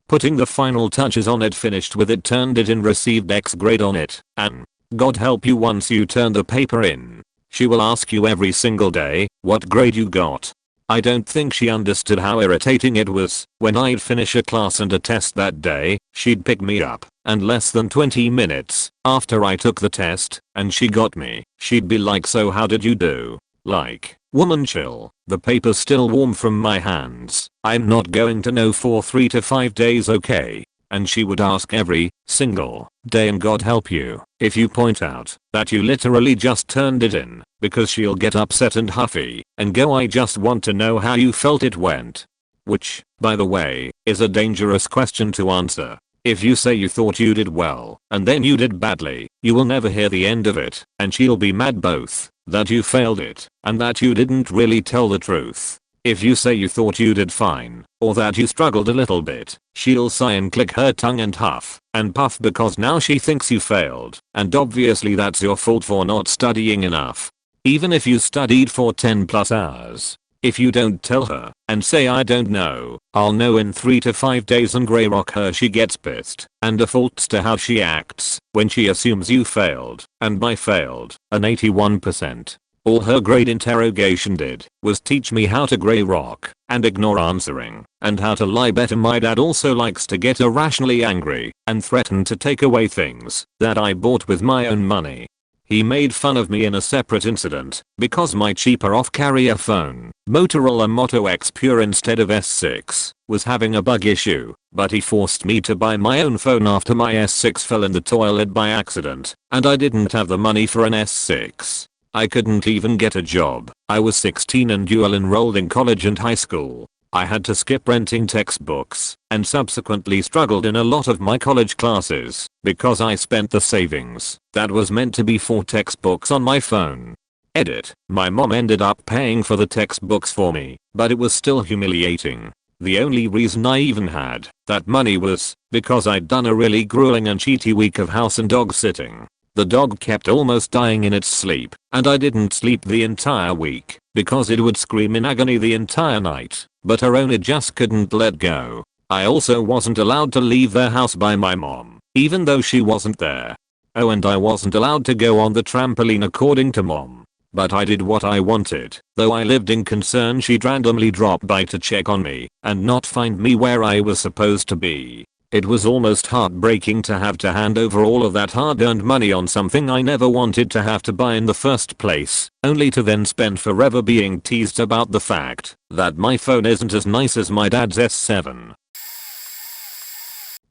putting the final touches on it, finished with it, turned it in, received X grade on it, and God help you once you turn the paper in, she will ask you every single day what grade you got. I don't think she understood how irritating it was when I'd finish a class and a test that day, she'd pick me up, and less than 20 minutes after I took the test and she got me, she'd be like, "So how did you do?" Like, woman chill, the paper's still warm from my hands, I'm not going to know for 3 to 5 days, okay? And she would ask every single day, and God help you if you point out that you literally just turned it in, because she'll get upset and huffy and go, "I just want to know how you felt it went." Which, by the way, is a dangerous question to answer. If you say you thought you did well and then you did badly, you will never hear the end of it, and she'll be mad both that you failed it and that you didn't really tell the truth. If you say you thought you did fine, or that you struggled a little bit, she'll sigh and click her tongue and huff and puff, because now she thinks you failed, and obviously that's your fault for not studying enough. Even if you studied for 10+ hours, if you don't tell her and say, "I don't know, I'll know in 3 to 5 days," and grey rock her, she gets pissed and defaults to how she acts when she assumes you failed, and by failed, an 81%. All her grade interrogation did was teach me how to grey rock and ignore answering, and how to lie better. My dad also likes to get irrationally angry and threaten to take away things that I bought with my own money. He made fun of me in a separate incident because my cheaper off-carrier phone, Motorola Moto X Pure instead of S6, was having a bug issue, but he forced me to buy my own phone after my S6 fell in the toilet by accident, and I didn't have the money for an S6. I couldn't even get a job. I was 16 and dual enrolled in college and high school. I had to skip renting textbooks and subsequently struggled in a lot of my college classes because I spent the savings that was meant to be for textbooks on my phone. Edit. My mom ended up paying for the textbooks for me, but it was still humiliating. The only reason I even had that money was because I'd done a really grueling and cheaty week of house and dog sitting. The dog kept almost dying in its sleep, and I didn't sleep the entire week because it would scream in agony the entire night, but her owner just couldn't let go. I also wasn't allowed to leave their house by my mom, even though she wasn't there. Oh, and I wasn't allowed to go on the trampoline according to mom. But I did what I wanted, though I lived in concern she'd randomly drop by to check on me and not find me where I was supposed to be. It was almost heartbreaking to have to hand over all of that hard-earned money on something I never wanted to have to buy in the first place, only to then spend forever being teased about the fact that my phone isn't as nice as my dad's S7.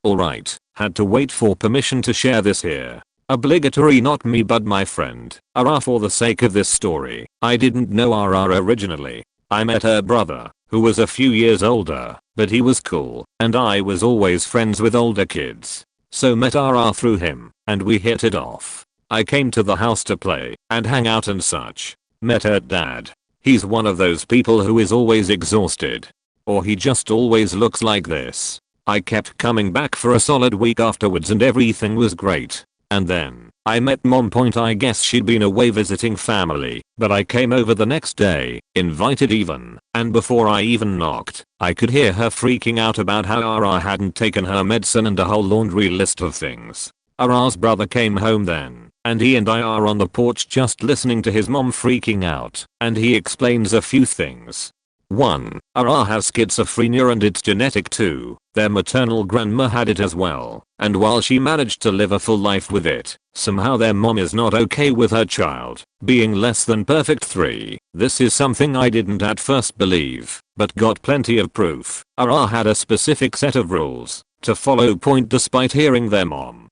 Alright, had to wait for permission to share this here. Obligatory, not me but my friend. For the sake of this story, I didn't know originally. I met her brother, who was a few years older, but he was cool, and I was always friends with older kids. So met through him, and we hit it off. I came to the house to play and hang out and such. Met her dad. He's one of those people who is always exhausted. Or he just always looks like this. I kept coming back for a solid week afterwards and everything was great. And then, I met mom. I guess she'd been away visiting family, but I came over the next day, invited even, and before I even knocked, I could hear her freaking out about how hadn't taken her medicine and a whole laundry list of things. R's brother came home then, and he and I are on the porch just listening to his mom freaking out, and he explains a few things. 1. has schizophrenia and it's genetic too. Their maternal grandma had it as well, and while she managed to live a full life with it, somehow their mom is not okay with her child being less than perfect. 3. This is something I didn't at first believe, but got plenty of proof. Had a specific set of rules to follow. Despite hearing their mom.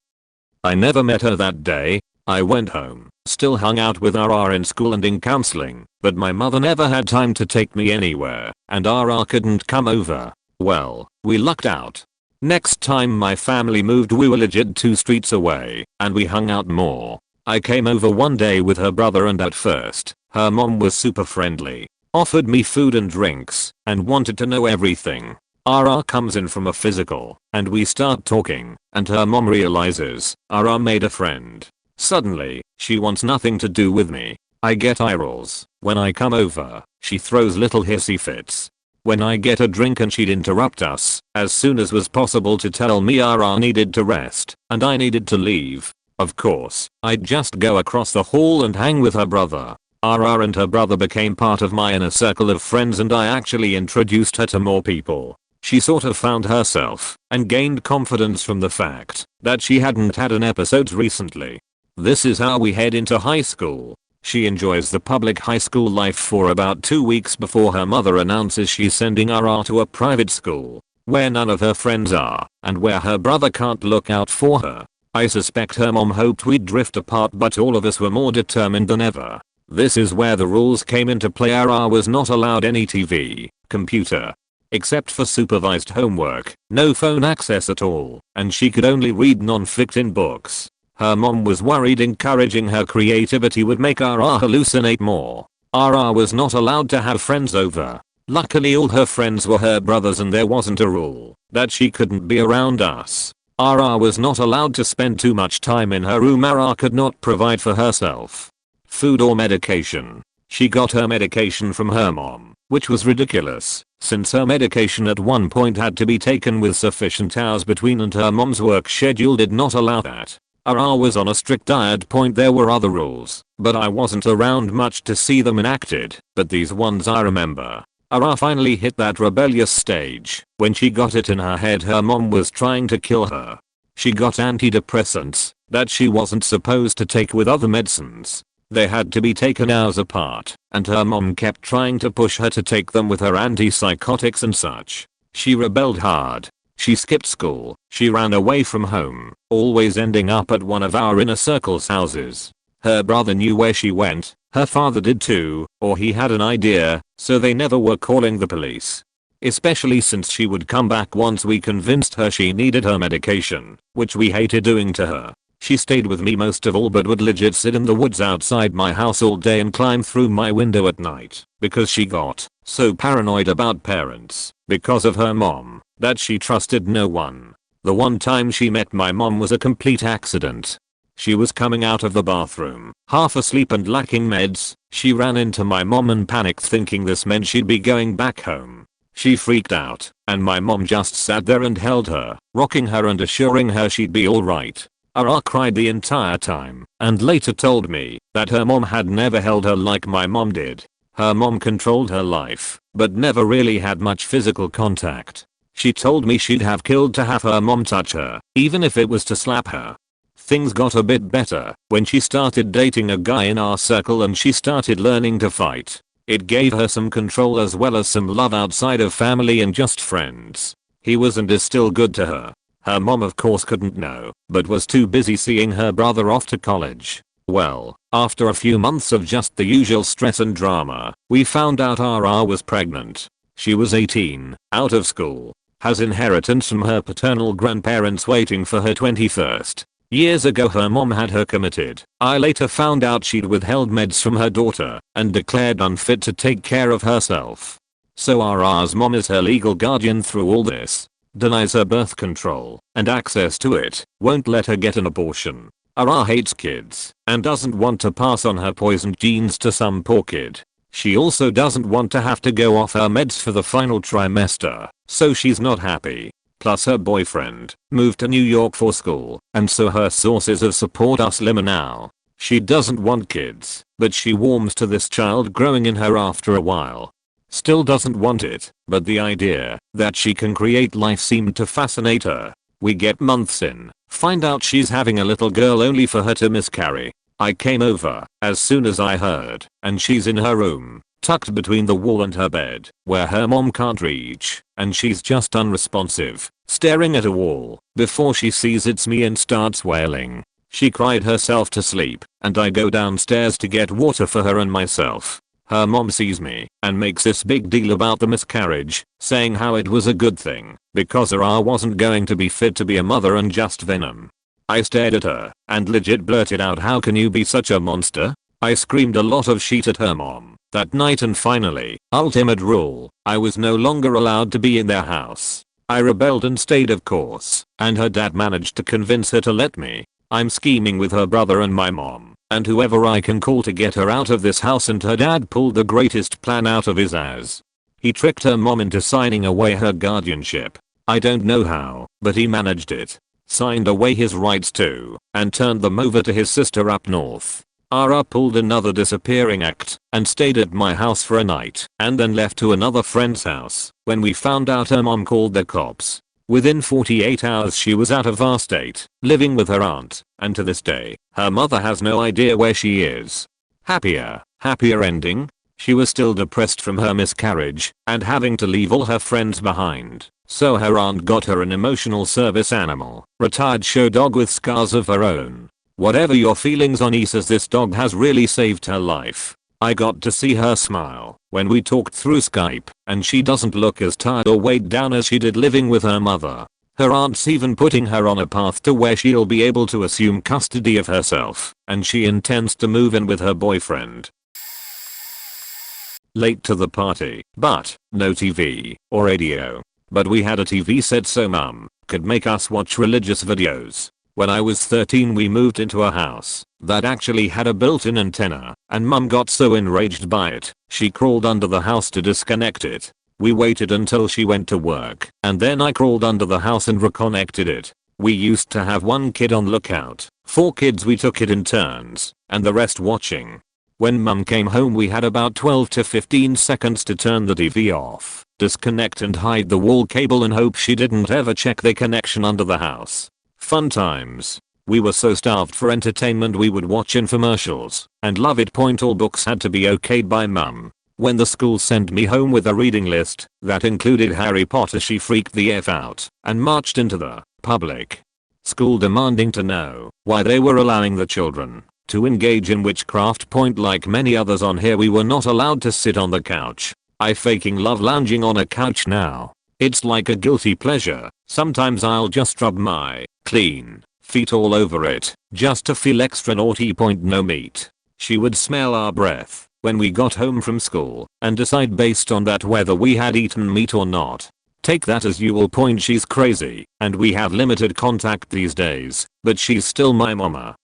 I never met her that day. I went home, still hung out with in school and in counseling, but my mother never had time to take me anywhere, and couldn't come over. Well, we lucked out. Next time my family moved we were legit 2 streets away, and we hung out more. I came over one day with her brother and at first, her mom was super friendly, offered me food and drinks, and wanted to know everything. Comes in from a physical, and we start talking, and her mom realizes made a friend. Suddenly, she wants nothing to do with me. I get eye rolls. When I come over, she throws little hissy fits. When I get a drink and she'd interrupt us as soon as was possible to tell me needed to rest and I needed to leave. Of course, I'd just go across the hall and hang with her brother. And her brother became part of my inner circle of friends and I actually introduced her to more people. She sort of found herself and gained confidence from the fact that she hadn't had an episode recently. This is how we head into high school. She enjoys the public high school life for about 2 weeks before her mother announces she's sending to a private school, where none of her friends are, and where her brother can't look out for her. I suspect her mom hoped we'd drift apart but all of us were more determined than ever. This is where the rules came into play. Was not allowed any TV, computer, except for supervised homework, no phone access at all, and she could only read non-fiction books. Her mom was worried encouraging her creativity would make hallucinate more. Was not allowed to have friends over. Luckily all her friends were her brothers and there wasn't a rule that she couldn't be around us. Was not allowed to spend too much time in her room. Could not provide for herself food or medication. She got her medication from her mom, which was ridiculous, since her medication at one point had to be taken with sufficient hours between and her mom's work schedule did not allow that. Was on a strict diet. There were other rules, but I wasn't around much to see them enacted, but these ones I remember. Finally hit that rebellious stage when she got it in her head her mom was trying to kill her. She got antidepressants that she wasn't supposed to take with other medicines. They had to be taken hours apart, and her mom kept trying to push her to take them with her antipsychotics and such. She rebelled hard. She skipped school, she ran away from home, always ending up at one of our inner circle's houses. Her brother knew where she went, her father did too, or he had an idea, so they never were calling the police. especially since she would come back once we convinced her she needed her medication, which we hated doing to her. She stayed with me most of all but would legit sit in the woods outside my house all day and climb through my window at night because she got so paranoid about parents because of her mom that she trusted no one. The one time she met my mom was a complete accident. She was coming out of the bathroom, half asleep and lacking meds. She ran into my mom and panicked thinking this meant she'd be going back home. She freaked out, and my mom just sat there and held her, rocking her and assuring her she'd be alright. Cried the entire time, and later told me that her mom had never held her like my mom did. Her mom controlled her life, but never really had much physical contact. She told me she'd have killed to have her mom touch her, even if it was to slap her. Things got a bit better when she started dating a guy in our circle and she started learning to fight. It gave her some control as well as some love outside of family and just friends. He was and is still good to her. Her mom of course couldn't know, but was too busy seeing her brother off to college. Well, after a few months of just the usual stress and drama, we found out RR was pregnant. She was 18, out of school, has inheritance from her paternal grandparents waiting for her 21st. Years ago her mom had her committed. I later found out she'd withheld meds from her daughter and declared unfit to take care of herself. So RR's mom is her legal guardian through all this. Denies her birth control and access to it, won't let her get an abortion. RR hates kids and doesn't want to pass on her poisoned genes to some poor kid. She also doesn't want to have to go off her meds for the final trimester, so she's not happy. Plus her boyfriend moved to New York for school, and so her sources of support are slimmer now. She doesn't want kids, but she warms to this child growing in her after a while. Still doesn't want it, but the idea that she can create life seemed to fascinate her. We get months in, find out she's having a little girl only for her to miscarry. I came over as soon as I heard, and she's in her room, tucked between the wall and her bed, where her mom can't reach, and she's just unresponsive, staring at a wall, before she sees it's me and starts wailing. She cried herself to sleep, and I go downstairs to get water for her and myself. Her mom sees me and makes this big deal about the miscarriage, saying how it was a good thing because RR wasn't going to be fit to be a mother and just venom. I stared at her and legit blurted out, "How can you be such a monster?" I screamed a lot of shit at her mom that night, and finally, ultimate rule, I was no longer allowed to be in their house. I rebelled and stayed of course, and her dad managed to convince her to let me. I'm scheming with her brother and my mom and whoever I can call to get her out of this house, and her dad pulled the greatest plan out of his ass. He tricked her mom into signing away her guardianship. I don't know how, but he managed it. Signed away his rights too, and turned them over to his sister up north. RR pulled another disappearing act and stayed at my house for a night and then left to another friend's house. When we found out, her mom called the cops. Within 48 hours she was out of our state, living with her aunt, and to this day, her mother has no idea where she is. Happier ending? She was still depressed from her miscarriage and having to leave all her friends behind, so her aunt got her an emotional service animal, retired show dog with scars of her own. Whatever your feelings on Issa's, this dog has really saved her life. I got to see her smile when we talked through Skype, and she doesn't look as tired or weighed down as she did living with her mother. Her aunt's even putting her on a path to where she'll be able to assume custody of herself, and she intends to move in with her boyfriend. Late to the party, but no TV or radio. But we had a TV set so mum could make us watch religious videos. When I was 13 we moved into a house that actually had a built-in antenna, and mum got so enraged by it, she crawled under the house to disconnect it. We waited until she went to work, and then I crawled under the house and reconnected it. We used to have one kid on lookout. 4 kids, we took it in turns, and the rest watching. When mum came home we had about 12 to 15 seconds to turn the TV off, disconnect and hide the wall cable and hope she didn't ever check the connection under the house. Fun times. We were so starved for entertainment we would watch infomercials and love it. Point all books had to be okayed by mum. When the school sent me home with a reading list that included Harry Potter, she freaked the F out and marched into the public school demanding to know why they were allowing the children to engage in witchcraft. Point like many others on here, we were not allowed to sit on the couch. I faking love lounging on a couch now. It's like a guilty pleasure. Sometimes I'll just rub my clean feet all over it just to feel extra naughty. No meat. She would smell our breath when we got home from school and decide based on that whether we had eaten meat or not. Take that as you will. She's crazy and we have limited contact these days, but she's still my mama.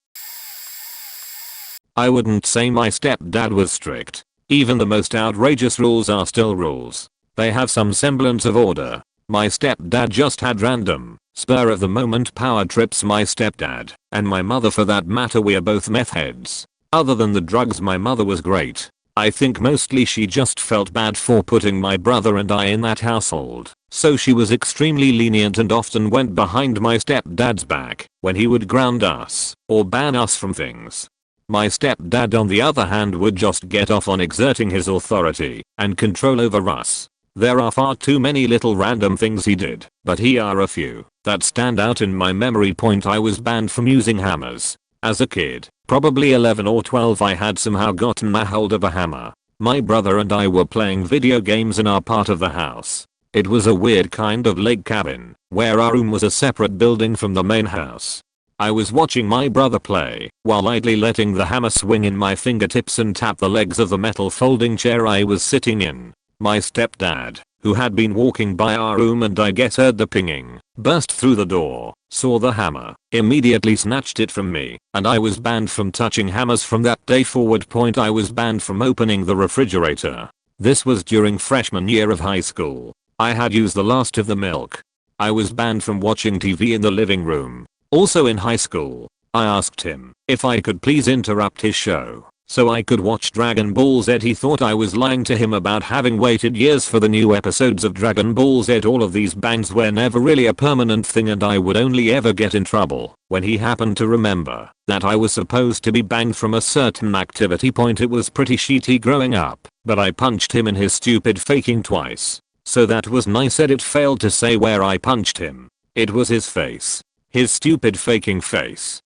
I wouldn't say my stepdad was strict. Even the most outrageous rules are still rules. They have some semblance of order. My stepdad just had random, spur of the moment power trips. My stepdad, and my mother for that matter, we are both meth heads. Other than the drugs, my mother was great. I think mostly she just felt bad for putting my brother and I in that household. So she was extremely lenient and often went behind my stepdad's back when he would ground us or ban us from things. My stepdad on the other hand would just get off on exerting his authority and control over us. There are far too many little random things he did, but here are a few that stand out in my memory. I was banned from using hammers. As a kid, probably 11 or 12, I had somehow gotten a hold of a hammer. My brother and I were playing video games in our part of the house. It was a weird kind of lake cabin, where our room was a separate building from the main house. I was watching my brother play while idly letting the hammer swing in my fingertips and tap the legs of the metal folding chair I was sitting in. My stepdad, who had been walking by our room and I guess heard the pinging, burst through the door, saw the hammer, immediately snatched it from me, and I was banned from touching hammers from that day forward. I was banned from opening the refrigerator. This was during freshman year of high school. I had used the last of the milk. I was banned from watching TV in the living room. Also in high school, I asked him if I could please interrupt his show so I could watch Dragon Ball Z. He thought I was lying to him about having waited years for the new episodes of Dragon Ball Z. All of these bangs were never really a permanent thing and I would only ever get in trouble when he happened to remember that I was supposed to be banned from a certain activity. It was pretty shitty growing up, but I punched him in his stupid faking twice. So that was nice. It failed to say where I punched him. It was his face. His stupid faking face.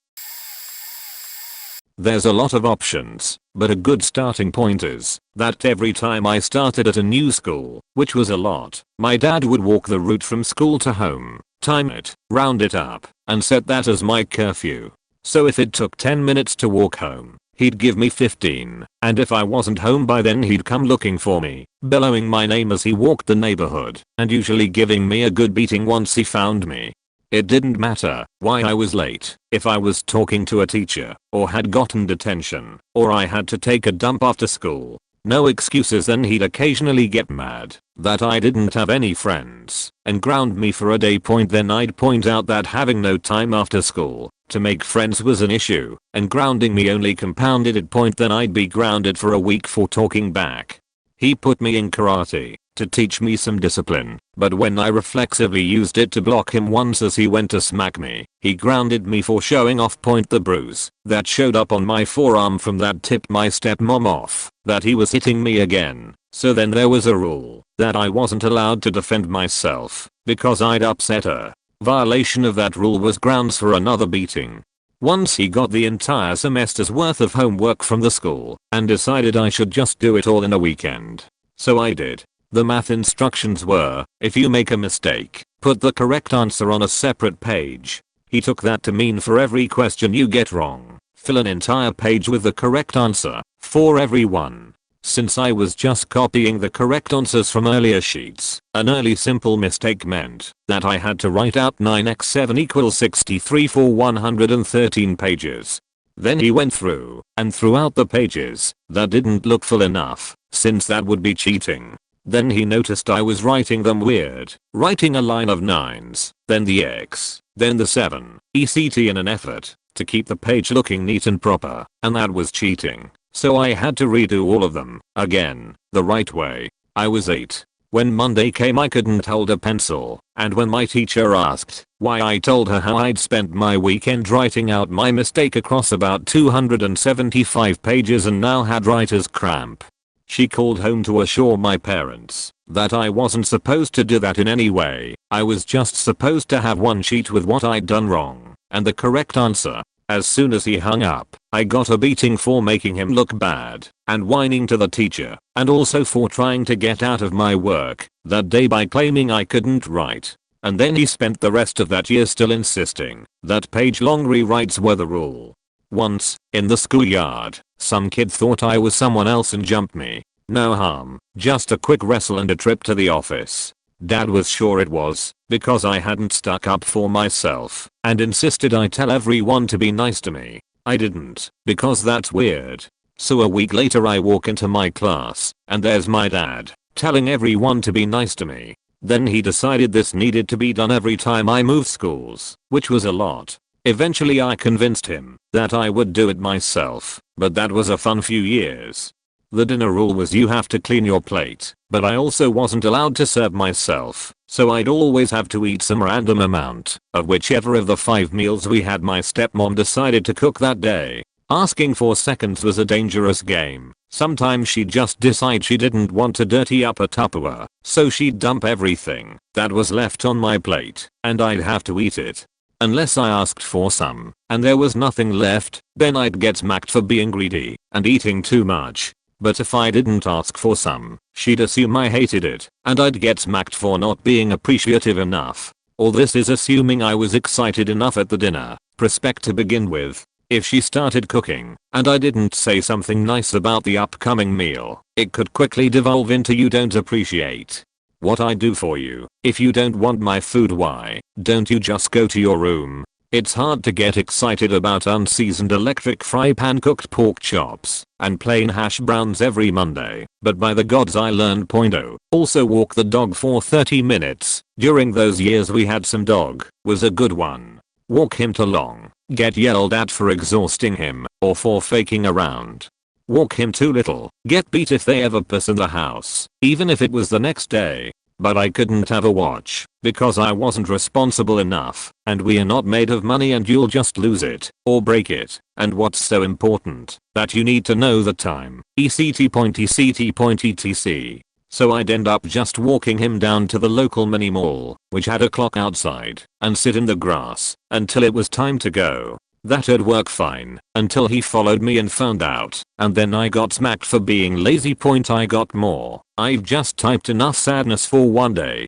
There's a lot of options, but a good starting point is that every time I started at a new school, which was a lot, my dad would walk the route from school to home, time it, round it up, and set that as my curfew. So if it took 10 minutes to walk home, he'd give me 15, and if I wasn't home by then he'd come looking for me, bellowing my name as he walked the neighborhood, and usually giving me a good beating once he found me. It didn't matter why I was late, if I was talking to a teacher, or had gotten detention, or I had to take a dump after school. No excuses. Then he'd occasionally get mad that I didn't have any friends and ground me for a day. Then I'd point out that having no time after school to make friends was an issue, and grounding me only compounded it. Then I'd be grounded for a week for talking back. He put me in karate to teach me some discipline, but when I reflexively used it to block him once as he went to smack me, he grounded me for showing off. The bruise that showed up on my forearm from that tipped my stepmom off that he was hitting me again. So then there was a rule that I wasn't allowed to defend myself because I'd upset her. Violation of that rule was grounds for another beating. Once he got the entire semester's worth of homework from the school and decided I should just do it all in a weekend. So I did. The math instructions were, if you make a mistake, put the correct answer on a separate page. He took that to mean for every question you get wrong, fill an entire page with the correct answer, for every one. Since I was just copying the correct answers from earlier sheets, an early simple mistake meant that I had to write out 9x7 = 63 for 113 pages. Then he went through and threw out the pages that didn't look full enough, since that would be cheating. Then he noticed I was writing them weird, writing a line of 9s, then the X, then the 7, etc. in an effort to keep the page looking neat and proper, and that was cheating. So I had to redo all of them, again, the right way. I was 8. When Monday came I couldn't hold a pencil, and when my teacher asked why, I told her how I'd spent my weekend writing out my mistake across about 275 pages and now had writer's cramp. She called home to assure my parents that I wasn't supposed to do that in any way. I was just supposed to have one sheet with what I'd done wrong and the correct answer. As soon as he hung up, I got a beating for making him look bad, and whining to the teacher, and also for trying to get out of my work that day by claiming I couldn't write. And then he spent the rest of that year still insisting that page-long rewrites were the rule. Once, in the schoolyard, some kid thought I was someone else and jumped me. No harm, just a quick wrestle and a trip to the office. Dad was sure it was because I hadn't stuck up for myself and insisted I tell everyone to be nice to me. I didn't, because that's weird. So a week later I walk into my class and there's my dad telling everyone to be nice to me. Then he decided this needed to be done every time I moved schools, which was a lot. Eventually I convinced him that I would do it myself, but that was a fun few years. The dinner rule was you have to clean your plate, but I also wasn't allowed to serve myself, so I'd always have to eat some random amount of whichever of the 5 meals we had my stepmom decided to cook that day. Asking for seconds was a dangerous game. Sometimes she'd just decide she didn't want to dirty up a Tupperware, so she'd dump everything that was left on my plate, and I'd have to eat it. Unless I asked for some, and there was nothing left, then I'd get smacked for being greedy and eating too much. But if I didn't ask for some, she'd assume I hated it, and I'd get smacked for not being appreciative enough. All this is assuming I was excited enough at the dinner prospect to begin with. If she started cooking, and I didn't say something nice about the upcoming meal, it could quickly devolve into you don't appreciate what I do for you. If you don't want my food, why don't you just go to your room? It's hard to get excited about unseasoned electric fry pan cooked pork chops and plain hash browns every Monday, but by the gods I learned .0. Also walk the dog for 30 minutes. During those years we had some dog, was a good one. Walk him too long, get yelled at for exhausting him or for faking around. Walk him too little, get beat if they ever piss in the house, even if it was the next day. But I couldn't have a watch because I wasn't responsible enough, and we are not made of money and you'll just lose it or break it. And what's so important that you need to know the time, etc. So I'd end up just walking him down to the local mini mall, which had a clock outside, and sit in the grass until it was time to go. That'd work fine until he followed me and found out, and then I got smacked for being lazy. I got more. I've just typed enough sadness for one day.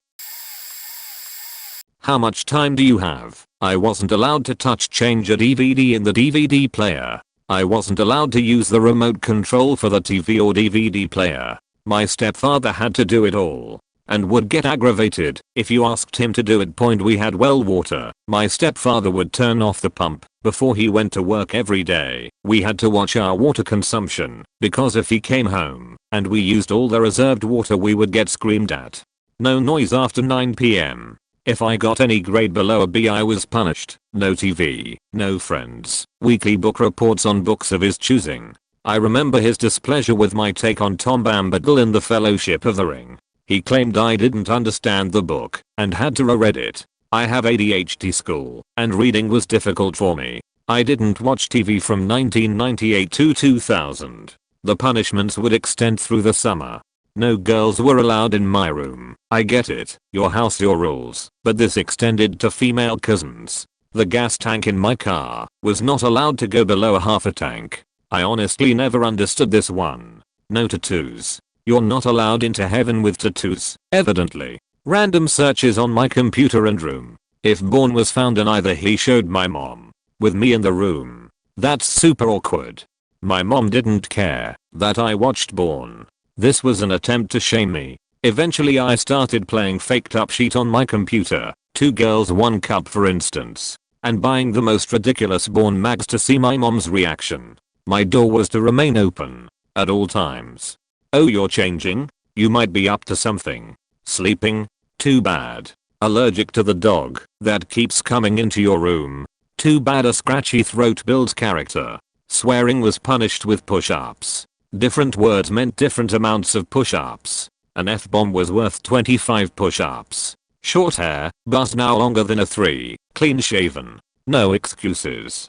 How much time do you have? I wasn't allowed to touch change a DVD in the DVD player. I wasn't allowed to use the remote control for the TV or DVD player. My stepfather had to do it all and would get aggravated if you asked him to do it. We had well water. My stepfather would turn off the pump before he went to work every day. We had to watch our water consumption because if he came home and we used all the reserved water we would get screamed at. No noise after 9 PM. If I got any grade below a B I was punished. No TV, no friends, weekly book reports on books of his choosing. I remember his displeasure with my take on Tom Bombadil in The Fellowship of the Ring. He claimed I didn't understand the book and had to reread it. I have ADHD school and reading was difficult for me. I didn't watch TV from 1998 to 2000. The punishments would extend through the summer. No girls were allowed in my room. I get it, your house your rules, but this extended to female cousins. The gas tank in my car was not allowed to go below a half a tank. I honestly never understood this one. No tattoos. You're not allowed into heaven with tattoos, evidently. Random searches on my computer and room. If Bourne was found and either he showed my mom with me in the room. That's super awkward. My mom didn't care that I watched Bourne. This was an attempt to shame me. Eventually I started playing faked up sheet on my computer, 2 Girls 1 Cup for instance, and buying the most ridiculous Bourne mags to see my mom's reaction. My door was to remain open at all times. Oh, you're changing? You might be up to something. Sleeping? Too bad. Allergic to the dog that keeps coming into your room? Too bad. A scratchy throat builds character. Swearing was punished with push-ups. Different words meant different amounts of push-ups. An F-bomb was worth 25 push-ups. Short hair, buzz now longer than a 3. Clean shaven. No excuses.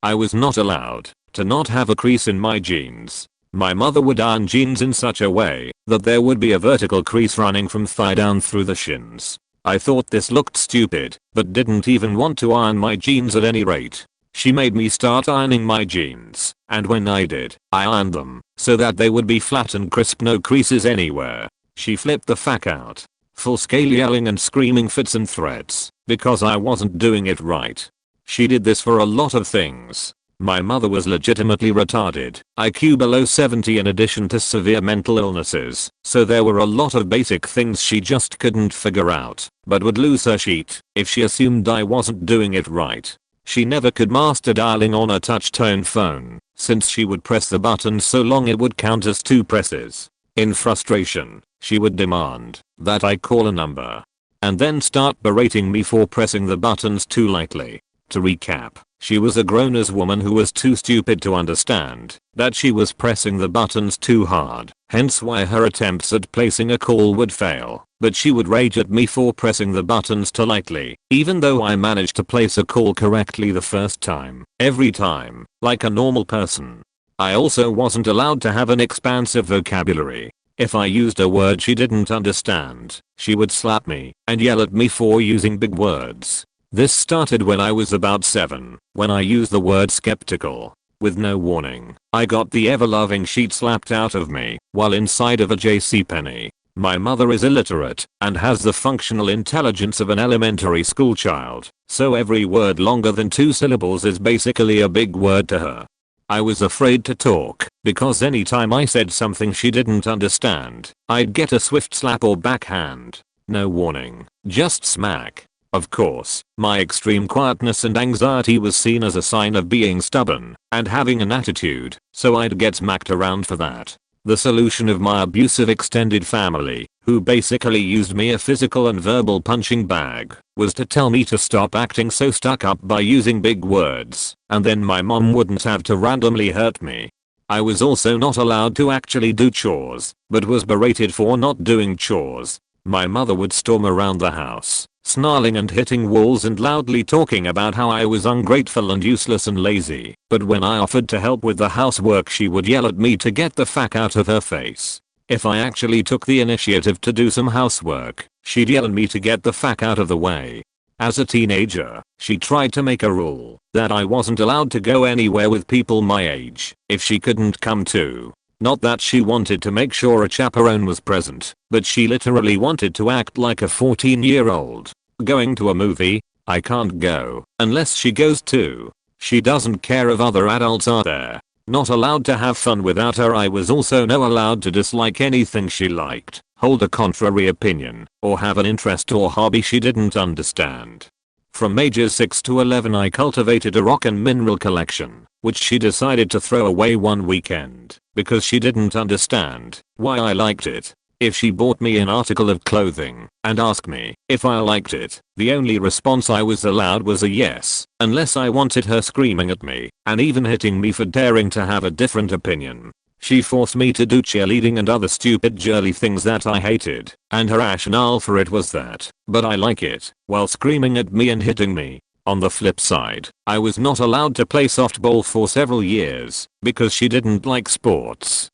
I was not allowed to not have a crease in my jeans. My mother would iron jeans in such a way that there would be a vertical crease running from thigh down through the shins. I thought this looked stupid, but didn't even want to iron my jeans at any rate. She made me start ironing my jeans, and when I did, I ironed them, so that they would be flat and crisp, no creases anywhere. She flipped the fuck out. Full scale yelling and screaming fits and threats, because I wasn't doing it right. She did this for a lot of things. My mother was legitimately retarded, IQ below 70 in addition to severe mental illnesses, so there were a lot of basic things she just couldn't figure out, but would lose her shit if she assumed I wasn't doing it right. She never could master dialing on a touch-tone phone, since she would press the button so long it would count as 2 presses. In frustration, she would demand that I call a number, and then start berating me for pressing the buttons too lightly. To recap, she was a grown-ass woman who was too stupid to understand that she was pressing the buttons too hard, hence why her attempts at placing a call would fail, but she would rage at me for pressing the buttons too lightly, even though I managed to place a call correctly the first time, every time, like a normal person. I also wasn't allowed to have an expansive vocabulary. If I used a word she didn't understand, she would slap me and yell at me for using big words. This started when I was about 7, when I used the word skeptical. With no warning, I got the ever-loving sheet slapped out of me while inside of a JCPenney. My mother is illiterate and has the functional intelligence of an elementary school child, so every word longer than 2 syllables is basically a big word to her. I was afraid to talk because anytime I said something she didn't understand, I'd get a swift slap or backhand. No warning, just smack. Of course, my extreme quietness and anxiety was seen as a sign of being stubborn and having an attitude, so I'd get smacked around for that. The solution of my abusive extended family, who basically used me a physical and verbal punching bag, was to tell me to stop acting so stuck up by using big words, and then my mom wouldn't have to randomly hurt me. I was also not allowed to actually do chores, but was berated for not doing chores. My mother would storm around the house, snarling and hitting walls and loudly talking about how I was ungrateful and useless and lazy, but when I offered to help with the housework she would yell at me to get the fuck out of her face. If I actually took the initiative to do some housework, she'd yell at me to get the fuck out of the way. As a teenager, she tried to make a rule that I wasn't allowed to go anywhere with people my age if she couldn't come too. Not that she wanted to make sure a chaperone was present, but she literally wanted to act like a 14-year-old. Going to a movie? I can't go unless she goes too. She doesn't care if other adults are there. Not allowed to have fun without her. I was also not allowed to dislike anything she liked, hold a contrary opinion, or have an interest or hobby she didn't understand. From ages 6 to 11 I cultivated a rock and mineral collection, which she decided to throw away one weekend, because she didn't understand why I liked it. If she bought me an article of clothing and asked me if I liked it, the only response I was allowed was a yes, unless I wanted her screaming at me and even hitting me for daring to have a different opinion. She forced me to do cheerleading and other stupid girly things that I hated, and her rationale for it was that, but I like it, while screaming at me and hitting me. On the flip side, I was not allowed to play softball for several years, because she didn't like sports.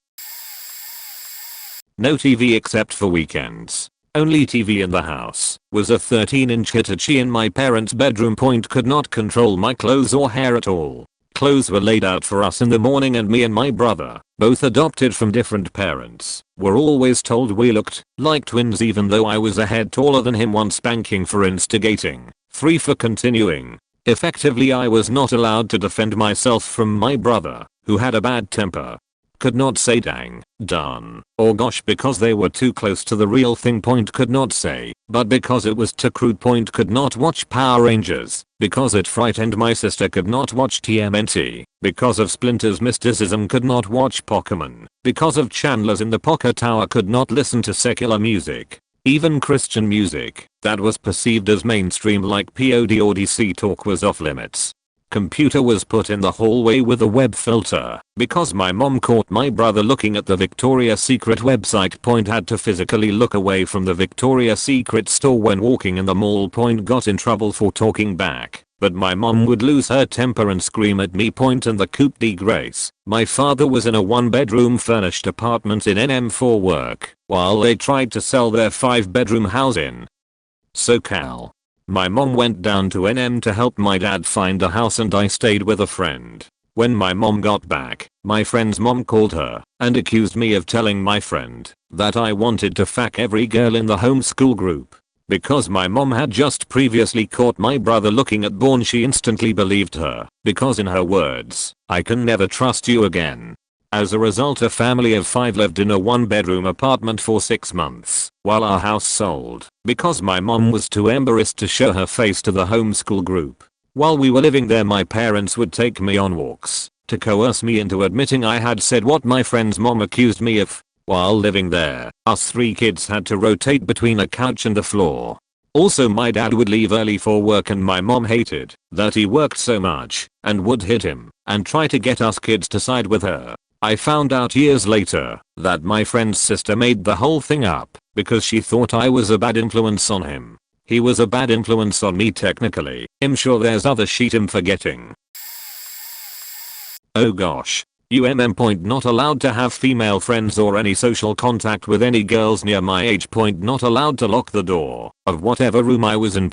No TV except for weekends. Only TV in the house was a 13-inch Hitachi in my parents' bedroom. Could not control my clothes or hair at all. Clothes were laid out for us in the morning, and me and my brother, both adopted from different parents, were always told we looked like twins, even though I was a head taller than him. One spanking for instigating, 3 for continuing. Effectively I was not allowed to defend myself from my brother, who had a bad temper. Could not say dang, darn, or gosh because they were too close to the real thing. Could not say, but because it was too crude. Could not watch Power Rangers, because it frightened my sister. Could not watch TMNT, because of Splinter's mysticism. Could not watch Pokemon, because of Chandler's in the Poker Tower. Could not listen to secular music, even Christian music, that was perceived as mainstream like POD or DC talk was off limits. Computer was put in the hallway with a web filter, because my mom caught my brother looking at the Victoria's Secret website. Had to physically look away from the Victoria's Secret store when walking in the mall. Got in trouble for talking back, but my mom would lose her temper and scream at me. And the coup de grace, my father was in a 1-bedroom furnished apartment in NM for work, while they tried to sell their 5-bedroom house in SoCal. My mom went down to NM to help my dad find a house and I stayed with a friend. When my mom got back, my friend's mom called her and accused me of telling my friend that I wanted to fuck every girl in the homeschool group. Because my mom had just previously caught my brother looking at porn, she instantly believed her, because in her words, "I can never trust you again." As a result, a family of 5 lived in a 1-bedroom apartment for 6 months while our house sold because my mom was too embarrassed to show her face to the homeschool group. While we were living there, my parents would take me on walks to coerce me into admitting I had said what my friend's mom accused me of. While living there, us 3 kids had to rotate between a couch and the floor. Also, my dad would leave early for work and my mom hated that he worked so much and would hit him and try to get us kids to side with her. I found out years later that my friend's sister made the whole thing up because she thought I was a bad influence on him. He was a bad influence on me technically. I'm sure there's other shit I'm forgetting. Oh gosh. Not allowed to have female friends or any social contact with any girls near my age. Not allowed to lock the door of whatever room I was in.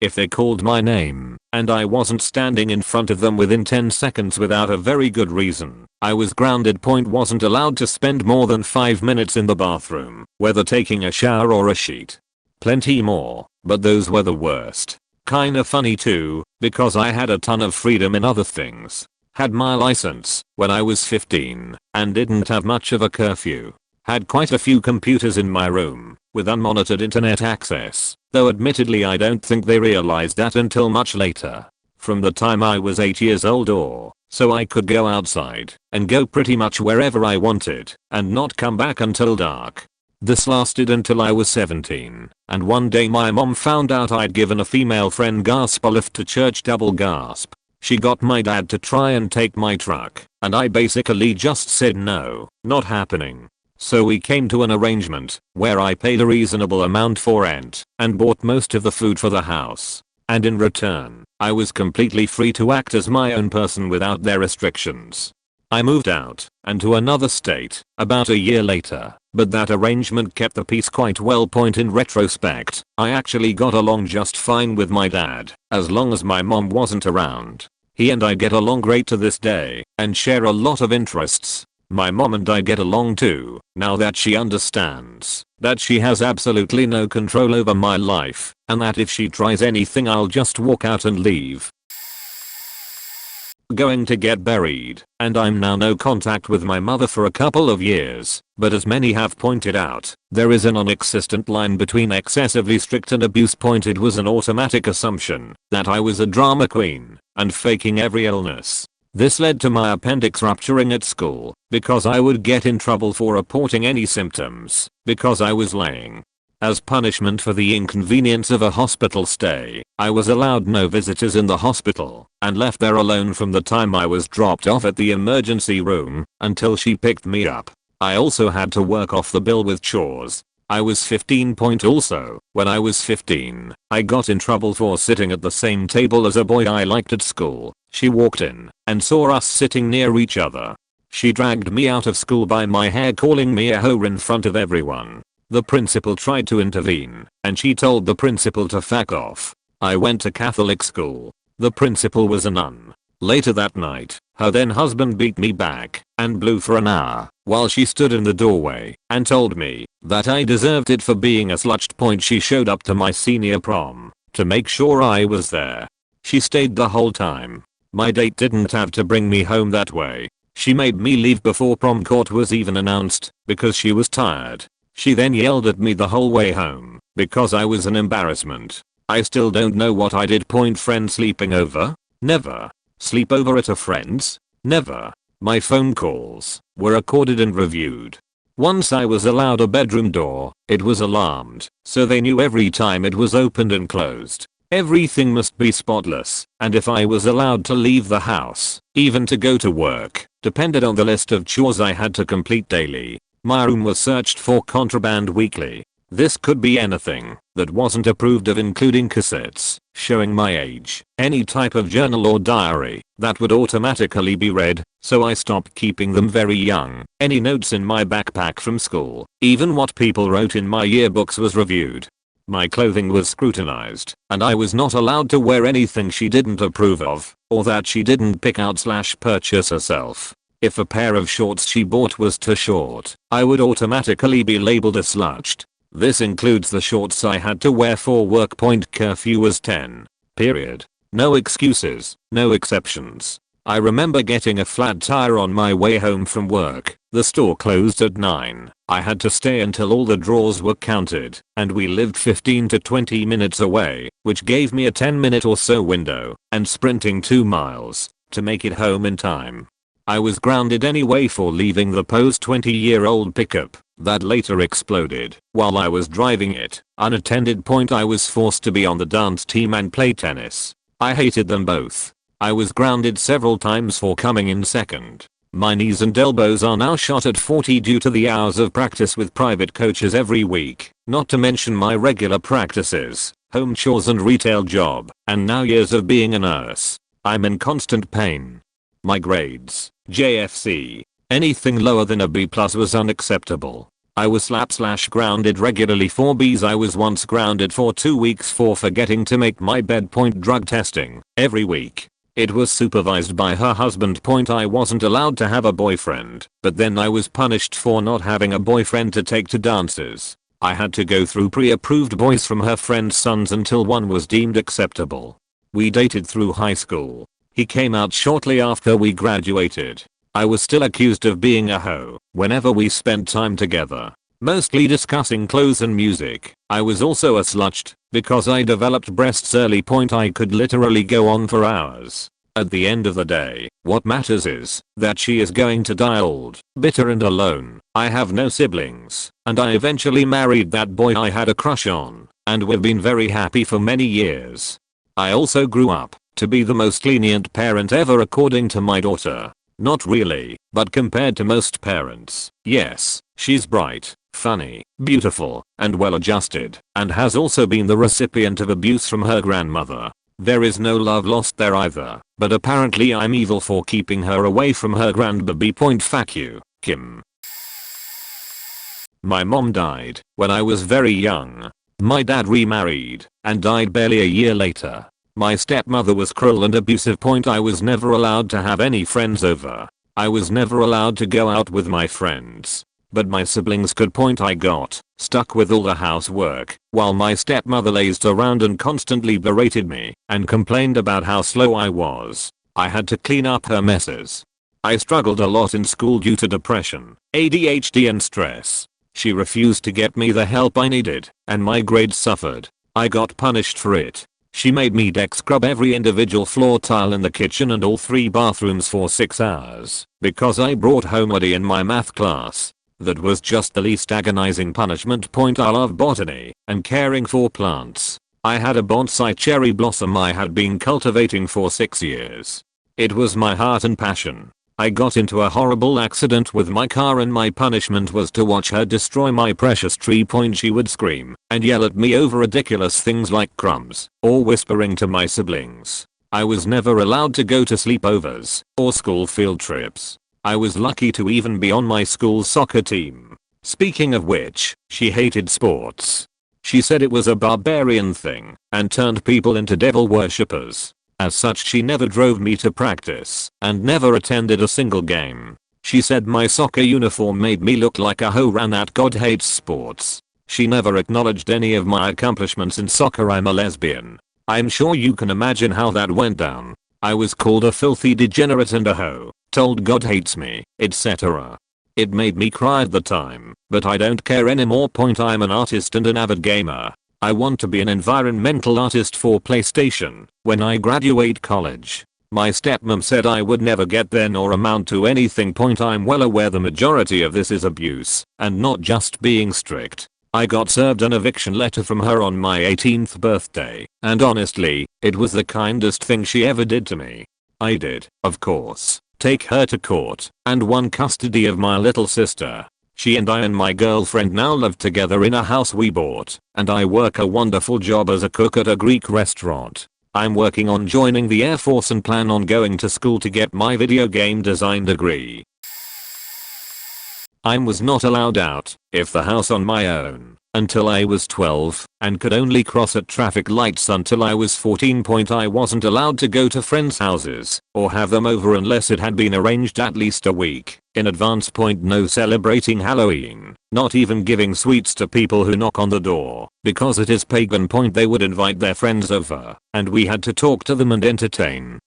If they called my name and I wasn't standing in front of them within 10 seconds without a very good reason, I was grounded. Wasn't allowed to spend more than 5 minutes in the bathroom, whether taking a shower or a sheet. Plenty more, but those were the worst. Kinda funny too, because I had a ton of freedom in other things. Had my license when I was 15 and didn't have much of a curfew. Had quite a few computers in my room with unmonitored internet access, though admittedly I don't think they realized that until much later. From the time I was 8 years old or so, I could go outside and go pretty much wherever I wanted and not come back until dark. This lasted until I was 17, and one day my mom found out I'd given a female friend a lift to church. Double gasp. She got my dad to try and take my truck, and I basically just said no, not happening. So we came to an arrangement where I paid a reasonable amount for rent and bought most of the food for the house. And in return, I was completely free to act as my own person without their restrictions. I moved out and to another state about a year later, but that arrangement kept the peace quite well. In retrospect, I actually got along just fine with my dad as long as my mom wasn't around. He and I get along great to this day and share a lot of interests. My mom and I get along too, now that she understands that she has absolutely no control over my life and that if she tries anything I'll just walk out and leave. Going to get buried, and I'm now no contact with my mother for a couple of years, but as many have pointed out, there is a non-existent line between excessively strict and abuse. It was an automatic assumption that I was a drama queen and faking every illness. This led to my appendix rupturing at school because I would get in trouble for reporting any symptoms because I was lying. As punishment for the inconvenience of a hospital stay, I was allowed no visitors in the hospital and left there alone from the time I was dropped off at the emergency room until she picked me up. I also had to work off the bill with chores. I was 15. Also, when I was 15, I got in trouble for sitting at the same table as a boy I liked at school. She walked in and saw us sitting near each other. She dragged me out of school by my hair, calling me a hoe in front of everyone. The principal tried to intervene and she told the principal to fuck off. I went to Catholic school. The principal was a nun. Later that night, her then husband beat me back and blew for an hour while she stood in the doorway and told me that I deserved it for being a slut. She showed up to my senior prom to make sure I was there. She stayed the whole time. My date didn't have to bring me home that way. She made me leave before prom court was even announced because she was tired. She then yelled at me the whole way home because I was an embarrassment. I still don't know what I did. Friend sleeping over? Never. Sleep over at a friend's? Never. My phone calls were recorded and reviewed. Once I was allowed a bedroom door, it was alarmed, so they knew every time it was opened and closed. Everything must be spotless, and if I was allowed to leave the house, even to go to work, depended on the list of chores I had to complete daily. My room was searched for contraband weekly. This could be anything that wasn't approved of, including cassettes showing my age, any type of journal or diary that would automatically be read, so I stopped keeping them very young. Any notes in my backpack from school, even what people wrote in my yearbooks was reviewed. My clothing was scrutinized, and I was not allowed to wear anything she didn't approve of, or that she didn't pick out/purchase herself. If a pair of shorts she bought was too short, I would automatically be labeled a slouched. This includes the shorts I had to wear for work. Curfew was 10. Period. No excuses, no exceptions. I remember getting a flat tire on my way home from work. The store closed at 9. I had to stay until all the drawers were counted, and we lived 15 to 20 minutes away, which gave me a 10-minute or so window, and sprinting 2 miles, to make it home in time. I was grounded anyway for leaving the post 20-year-old pickup that later exploded while I was driving it, unattended. I was forced to be on the dance team and play tennis. I hated them both. I was grounded several times for coming in second. My knees and elbows are now shot at 40 due to the hours of practice with private coaches every week, not to mention my regular practices, home chores and retail job, and now years of being a nurse. I'm in constant pain. My grades, JFC. Anything lower than a B+ was unacceptable. I was slap/grounded regularly for B's. I was once grounded for 2 weeks for forgetting to make my bed. Drug testing, every week. It was supervised by her husband. I wasn't allowed to have a boyfriend, but then I was punished for not having a boyfriend to take to dances. I had to go through pre-approved boys from her friends' sons until one was deemed acceptable. We dated through high school. He came out shortly after we graduated. I was still accused of being a hoe whenever we spent time together, mostly discussing clothes and music. I was also a slouched because I developed breasts early. I could literally go on for hours. At the end of the day, what matters is that she is going to die old, bitter and alone. I have no siblings, and I eventually married that boy I had a crush on, and we've been very happy for many years. I also grew up to be the most lenient parent ever according to my daughter. Not really, but compared to most parents, yes, she's bright, funny, beautiful, and well adjusted, and has also been the recipient of abuse from her grandmother. There is no love lost there either, but apparently I'm evil for keeping her away from her grandbaby. Fuck you, Kim. My mom died when I was very young. My dad remarried and died barely a year later. My stepmother was cruel and abusive. I was never allowed to have any friends over. I was never allowed to go out with my friends. But my siblings could. I got stuck with all the housework while my stepmother lazed around and constantly berated me and complained about how slow I was. I had to clean up her messes. I struggled a lot in school due to depression, ADHD and stress. She refused to get me the help I needed, and my grades suffered. I got punished for it. She made me deck scrub every individual floor tile in the kitchen and all 3 bathrooms for 6 hours because I brought home a D in my math class. That was just the least agonizing punishment. I love botany and caring for plants. I had a bonsai cherry blossom I had been cultivating for 6 years. It was my heart and passion. I got into a horrible accident with my car and my punishment was to watch her destroy my precious tree. She would scream and yell at me over ridiculous things like crumbs or whispering to my siblings. I was never allowed to go to sleepovers or school field trips. I was lucky to even be on my school soccer team. Speaking of which, she hated sports. She said it was a barbarian thing and turned people into devil worshippers. As such, she never drove me to practice and never attended a single game. She said my soccer uniform made me look like a hoe ran at God hates sports. She never acknowledged any of my accomplishments in soccer. I'm a lesbian. I'm sure you can imagine how that went down. I was called a filthy degenerate and a hoe, told God hates me, etc. It made me cry at the time, but I don't care anymore. I'm an artist and an avid gamer. I want to be an environmental artist for PlayStation when I graduate college. My stepmom said I would never get there nor amount to anything. I'm well aware the majority of this is abuse and not just being strict. I got served an eviction letter from her on my 18th birthday, and honestly, it was the kindest thing she ever did to me. I did, of course, take her to court and won custody of my little sister. She and I and my girlfriend now live together in a house we bought, and I work a wonderful job as a cook at a Greek restaurant. I'm working on joining the Air Force and plan on going to school to get my video game design degree. I was not allowed out if the house on my own until I was 12 and could only cross at traffic lights until I was 14. I wasn't allowed to go to friends' houses or have them over unless it had been arranged at least a week in advance. No celebrating Halloween, not even giving sweets to people who knock on the door because it is pagan. They would invite their friends over and we had to talk to them and entertain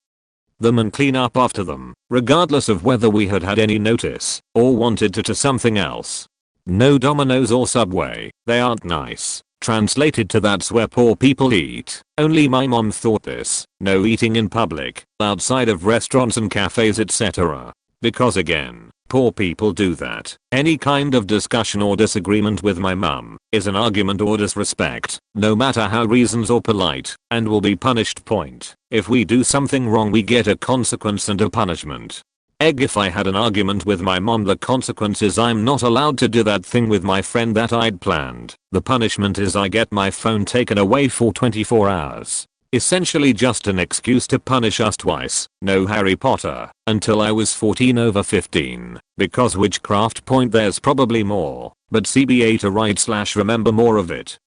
them and clean up after them, regardless of whether we had had any notice or wanted to something else. No Domino's or Subway, they aren't nice. Translated to that's where poor people eat. Only my mom thought this. No eating in public, outside of restaurants and cafes etc. Because again, poor people do that. Any kind of discussion or disagreement with my mum is an argument or disrespect, no matter how reasons or polite, and will be punished. If we do something wrong we get a consequence and a punishment. If I had an argument with my mom, the consequence is I'm not allowed to do that thing with my friend that I'd planned. The punishment is I get my phone taken away for 24 hours. Essentially just an excuse to punish us twice. No Harry Potter until I was 14 over 15 because witchcraft. There's probably more, but CBA to write / remember more of it.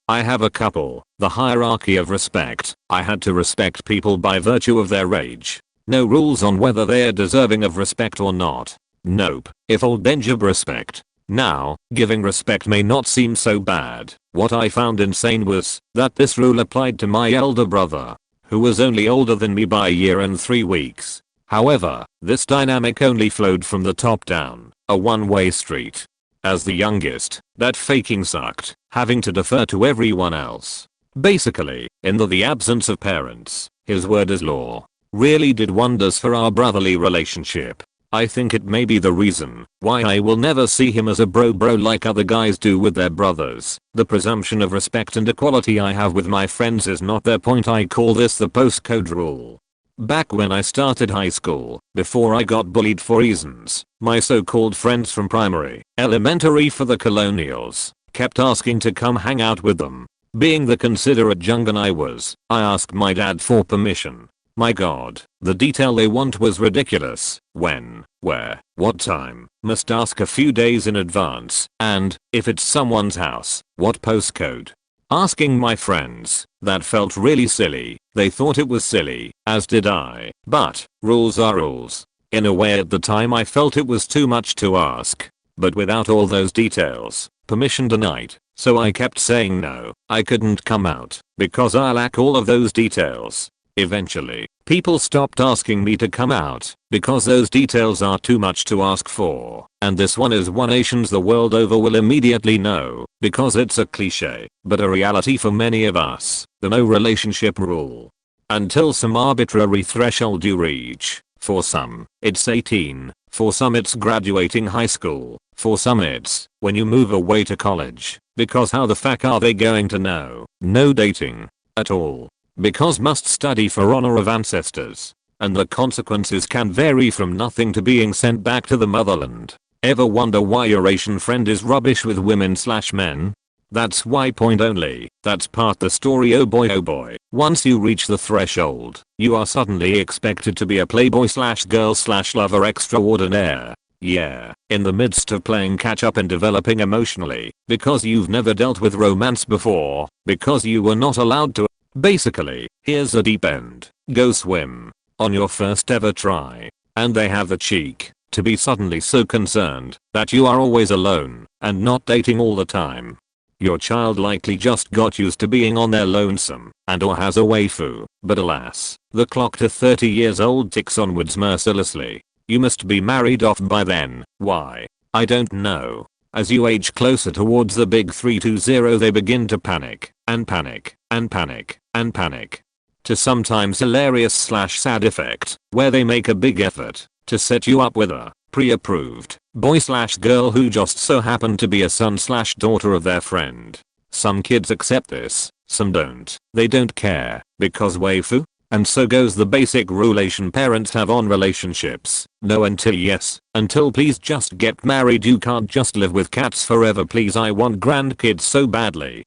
I have a couple. The hierarchy of respect. I had to respect people by virtue of their age. No rules on whether they're deserving of respect or not. Nope. If old then give respect. Now, giving respect may not seem so bad. What I found insane was that this rule applied to my elder brother, who was only older than me by a year and 3 weeks. However, this dynamic only flowed from the top down, a one-way street. As the youngest, that faking sucked, having to defer to everyone else. Basically, in the absence of parents, his word is law. Really did wonders for our brotherly relationship. I think it may be the reason why I will never see him as a bro like other guys do with their brothers. The presumption of respect and equality I have with my friends is not their point. I call this the postcode rule. Back when I started high school, before I got bullied for reasons, my so-called friends from primary, elementary for the colonials, kept asking to come hang out with them. Being the considerate jungan I was, I asked my dad for permission. My god, the detail they want was ridiculous. When, where, what time, must ask a few days in advance, and, if it's someone's house, what postcode. Asking my friends, that felt really silly. They thought it was silly, as did I, but rules are rules. In a way at the time I felt it was too much to ask, but without all those details, permission denied, so I kept saying no, I couldn't come out, because I lack all of those details. Eventually, people stopped asking me to come out, because those details are too much to ask for, and this one is one Asians the world over will immediately know, because it's a cliche, but a reality for many of us, the no relationship rule. Until some arbitrary threshold you reach. For some, it's 18, for some it's graduating high school, for some it's when you move away to college, because how the fuck are they going to know? No dating at all. Because must study for honor of ancestors. And the consequences can vary from nothing to being sent back to the motherland. Ever wonder why your Asian friend is rubbish with women/men? That's why point only. That's part the story. Oh boy. Once you reach the threshold, you are suddenly expected to be a playboy/girl/lover extraordinaire. Yeah, in the midst of playing catch up and developing emotionally, because you've never dealt with romance before, because you were not allowed to. Basically, here's a deep end. Go swim. On your first ever try. And they have the cheek to be suddenly so concerned that you are always alone and not dating all the time. Your child likely just got used to being on their lonesome and or has a waifu, but alas, the clock to 30 years old ticks onwards mercilessly. You must be married off by then. Why? I don't know. As you age closer towards the big 320 they begin to panic, and panic, and panic, and panic. To sometimes hilarious/sad effect, where they make a big effort to set you up with a pre-approved boy/girl who just so happened to be a son/daughter of their friend. Some kids accept this, some don't. They don't care, because waifu? And so goes the basic rule Asian parents have on relationships. No until yes, until please just get married. You can't just live with cats forever please. I want grandkids so badly.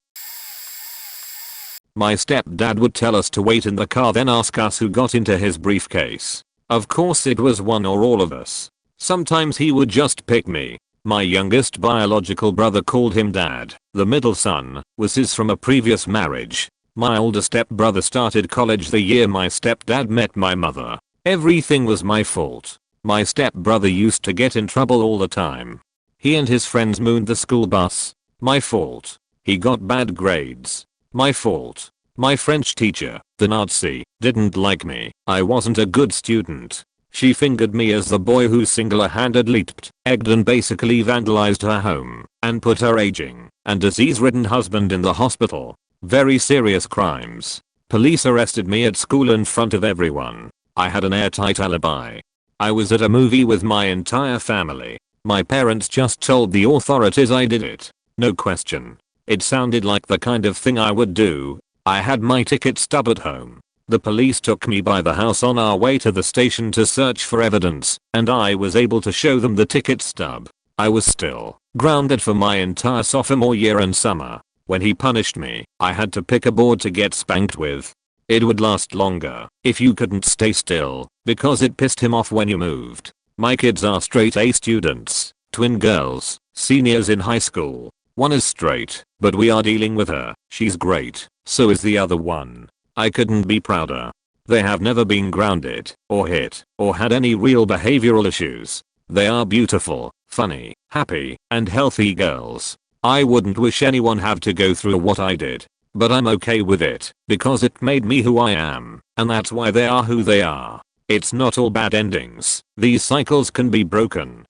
My stepdad would tell us to wait in the car then ask us who got into his briefcase. Of course it was one or all of us. Sometimes he would just pick me. My youngest biological brother called him dad. The middle son was his from a previous marriage. My older stepbrother started college the year my stepdad met my mother. Everything was my fault. My stepbrother used to get in trouble all the time. He and his friends mooned the school bus. My fault. He got bad grades. My fault. My French teacher, the Nazi, didn't like me. I wasn't a good student. She fingered me as the boy who single-handedly egged and basically vandalized her home and put her aging and disease-ridden husband in the hospital. Very serious crimes. Police arrested me at school in front of everyone. I had an airtight alibi. I was at a movie with my entire family. My parents just told the authorities I did it. No question. It sounded like the kind of thing I would do. I had my ticket stub at home. The police took me by the house on our way to the station to search for evidence, and I was able to show them the ticket stub. I was still grounded for my entire sophomore year and summer. When he punished me, I had to pick a board to get spanked with. It would last longer if you couldn't stay still, because it pissed him off when you moved. My kids are straight A students, twin girls, seniors in high school. One is straight, but we are dealing with her. She's great, so is the other one. I couldn't be prouder. They have never been grounded, or hit, or had any real behavioral issues. They are beautiful, funny, happy, and healthy girls. I wouldn't wish anyone have to go through what I did, but I'm okay with it, because it made me who I am, and that's why they are who they are. It's not all bad endings. These cycles can be broken.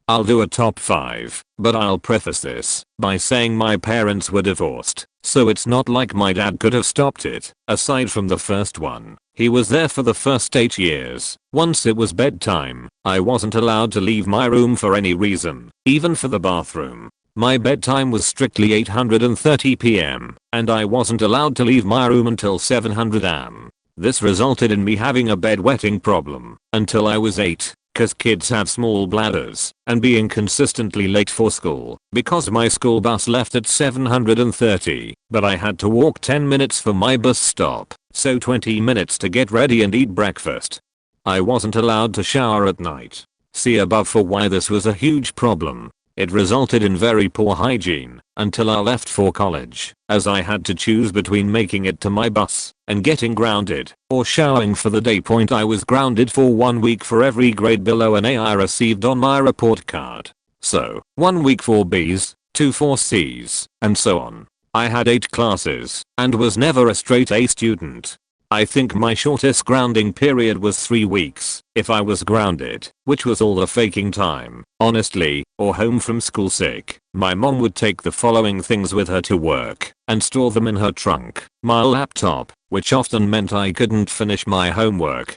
I'll do a top 5, but I'll preface this by saying my parents were divorced, so it's not like my dad could have stopped it. Aside from the first one, he was there for the first 8 years. Once it was bedtime, I wasn't allowed to leave my room for any reason, even for the bathroom. My bedtime was strictly 8:30 p.m., and I wasn't allowed to leave my room until 7:00 am. This resulted in me having a bedwetting problem until I was 8. Cause kids have small bladders, and being consistently late for school because my school bus left at 7:30, but I had to walk 10 minutes for my bus stop, so 20 minutes to get ready and eat breakfast. I wasn't allowed to shower at night. See above for why this was a huge problem. It resulted in very poor hygiene until I left for college, as I had to choose between making it to my bus and getting grounded, or showering for the day. I was grounded for 1 week for every grade below an A I received on my report card. So, 1 week for B's, 2 for C's, and so on. I had 8 classes, and was never a straight A student. I think my shortest grounding period was 3 weeks, if I was grounded, which was all the faking time, honestly, or home from school sick. My mom would take the following things with her to work, and store them in her trunk. My laptop, which often meant I couldn't finish my homework.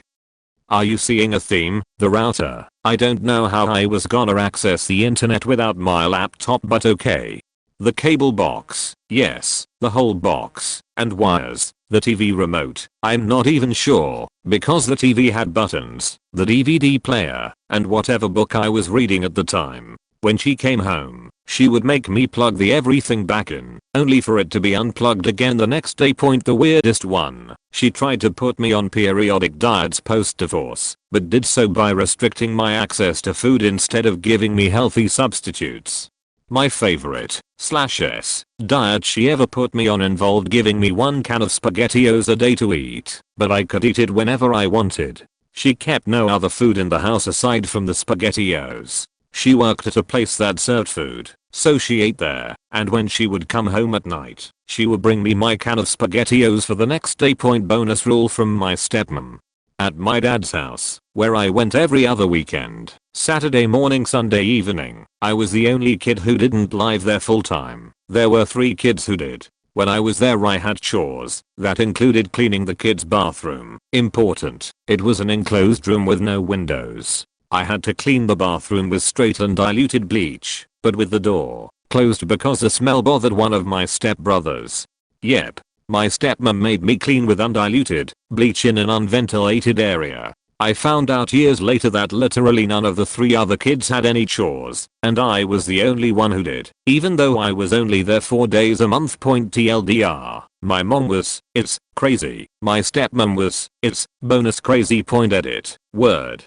Are you seeing a theme? The router. I don't know how I was gonna access the internet without my laptop, but okay. The cable box, yes, the whole box, and wires. The TV remote, I'm not even sure, because the TV had buttons, the DVD player, and whatever book I was reading at the time. When she came home, she would make me plug the everything back in, only for it to be unplugged again the next day. The weirdest one, she tried to put me on periodic diets post-divorce, but did so by restricting my access to food instead of giving me healthy substitutes. My favorite /s diet she ever put me on involved giving me 1 can of SpaghettiOs a day to eat, but I could eat it whenever I wanted. She kept no other food in the house aside from the SpaghettiOs. She worked at a place that served food, so she ate there, and when she would come home at night, she would bring me my can of SpaghettiOs for the next day. Bonus rule from my stepmom. At my dad's house, where I went every other weekend, Saturday morning, Sunday evening, I was the only kid who didn't live there full time. There were 3 kids who did. When I was there I had chores that included cleaning the kids' bathroom. Important, it was an enclosed room with no windows. I had to clean the bathroom with straight and diluted bleach, but with the door closed because the smell bothered one of my stepbrothers. Yep. My stepmom made me clean with undiluted bleach in an unventilated area. I found out years later that literally none of the 3 other kids had any chores, and I was the only one who did, even though I was only there 4 days a month. TLDR, my mom was, it's, crazy. My stepmom was, it's, bonus crazy. Edit, word.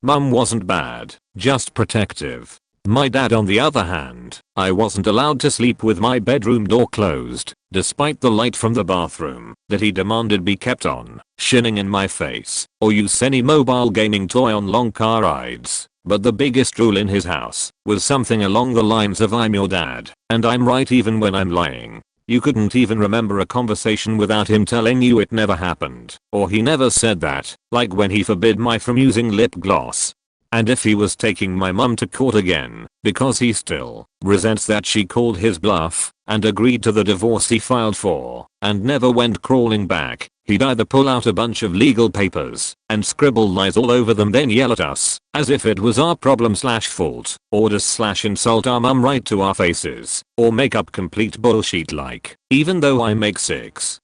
Mum wasn't bad, just protective. My dad on the other hand, I wasn't allowed to sleep with my bedroom door closed, despite the light from the bathroom that he demanded be kept on, shinning in my face, or use any mobile gaming toy on long car rides. But the biggest rule in his house was something along the lines of I'm your dad, and I'm right even when I'm lying. You couldn't even remember a conversation without him telling you it never happened, or he never said that, like when he forbid my from using lip gloss. And if he was taking my mum to court again, because he still resents that she called his bluff and agreed to the divorce he filed for and never went crawling back, he'd either pull out a bunch of legal papers and scribble lies all over them, then yell at us as if it was our problem/fault, or just/insult our mum right to our faces, or make up complete bullshit like, even though I make six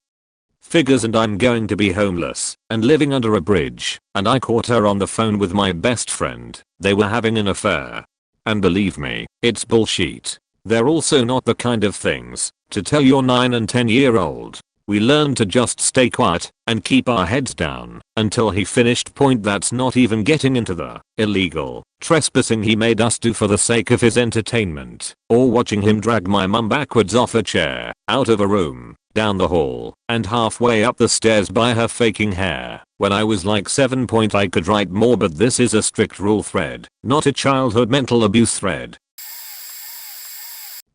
figures and I'm going to be homeless and living under a bridge, and I caught her on the phone with my best friend, they were having an affair. And believe me, it's bullshit. They're also not the kind of things to tell your 9 and 10-year-old. We learned to just stay quiet and keep our heads down until he finished. Point that's not even getting into the illegal trespassing he made us do for the sake of his entertainment, or watching him drag my mum backwards off a chair, out of a room, down the hall, and halfway up the stairs by her faking hair. When I was like 7. I could write more, but this is a strict rule thread, not a childhood mental abuse thread.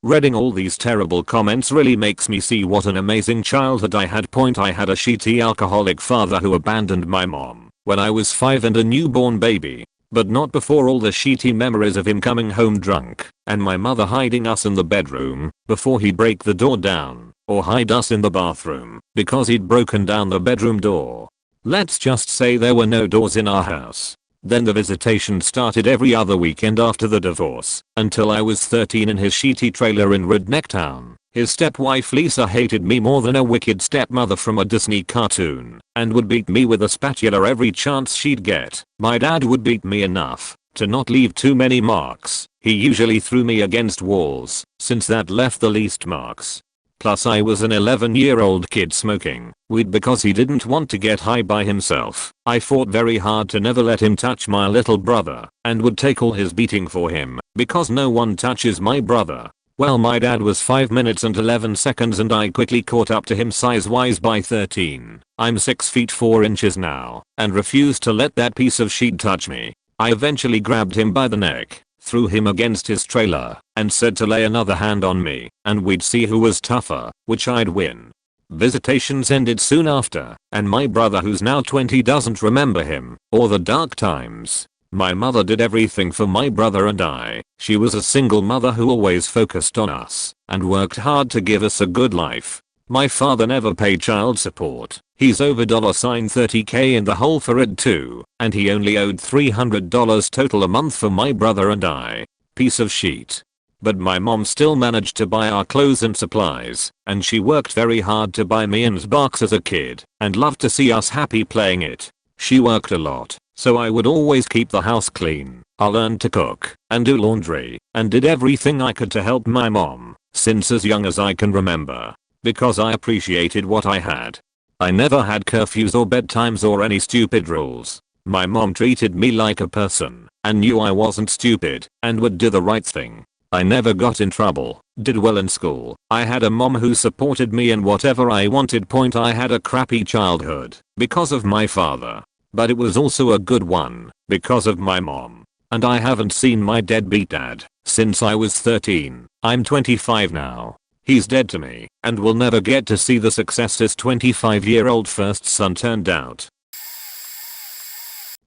Reading all these terrible comments really makes me see what an amazing childhood I had. I had a shitty alcoholic father who abandoned my mom when I was 5 and a newborn baby, but not before all the shitty memories of him coming home drunk and my mother hiding us in the bedroom before he'd break the door down, or hide us in the bathroom because he'd broken down the bedroom door. Let's just say there were no doors in our house. Then the visitation started every other weekend after the divorce, until I was 13 in his shitty trailer in Redneck Town. His stepwife Lisa hated me more than a wicked stepmother from a Disney cartoon, and would beat me with a spatula every chance she'd get. My dad would beat me enough to not leave too many marks. He usually threw me against walls, since that left the least marks. Plus I was an 11-year-old kid smoking weed because he didn't want to get high by himself. I fought very hard to never let him touch my little brother, and would take all his beating for him, because no one touches my brother. Well, my dad was 5 minutes and 11 seconds and I quickly caught up to him size-wise by 13. I'm 6 feet 4 inches now, and refused to let that piece of shit touch me. I eventually grabbed him by the neck, threw him against his trailer, and said to lay another hand on me, and we'd see who was tougher, which I'd win. Visitations ended soon after, and my brother, who's now 20, doesn't remember him, or the dark times. My mother did everything for my brother and I. She was a single mother who always focused on us, and worked hard to give us a good life. My father never paid child support. He's over $30k in the hole for it too, and he only owed $300 total a month for my brother and I. Piece of shit. But my mom still managed to buy our clothes and supplies, and she worked very hard to buy me Xbox as a kid, and loved to see us happy playing it. She worked a lot, so I would always keep the house clean. I learned to cook, and do laundry, and did everything I could to help my mom, since as young as I can remember, because I appreciated what I had. I never had curfews or bedtimes or any stupid rules. My mom treated me like a person, and knew I wasn't stupid, and would do the right thing. I never got in trouble, did well in school. I had a mom who supported me in whatever I wanted. I had a crappy childhood because of my father, but it was also a good one because of my mom. And I haven't seen my deadbeat dad since I was 13. I'm 25 now. He's dead to me, and will never get to see the success his 25-year-old first son turned out.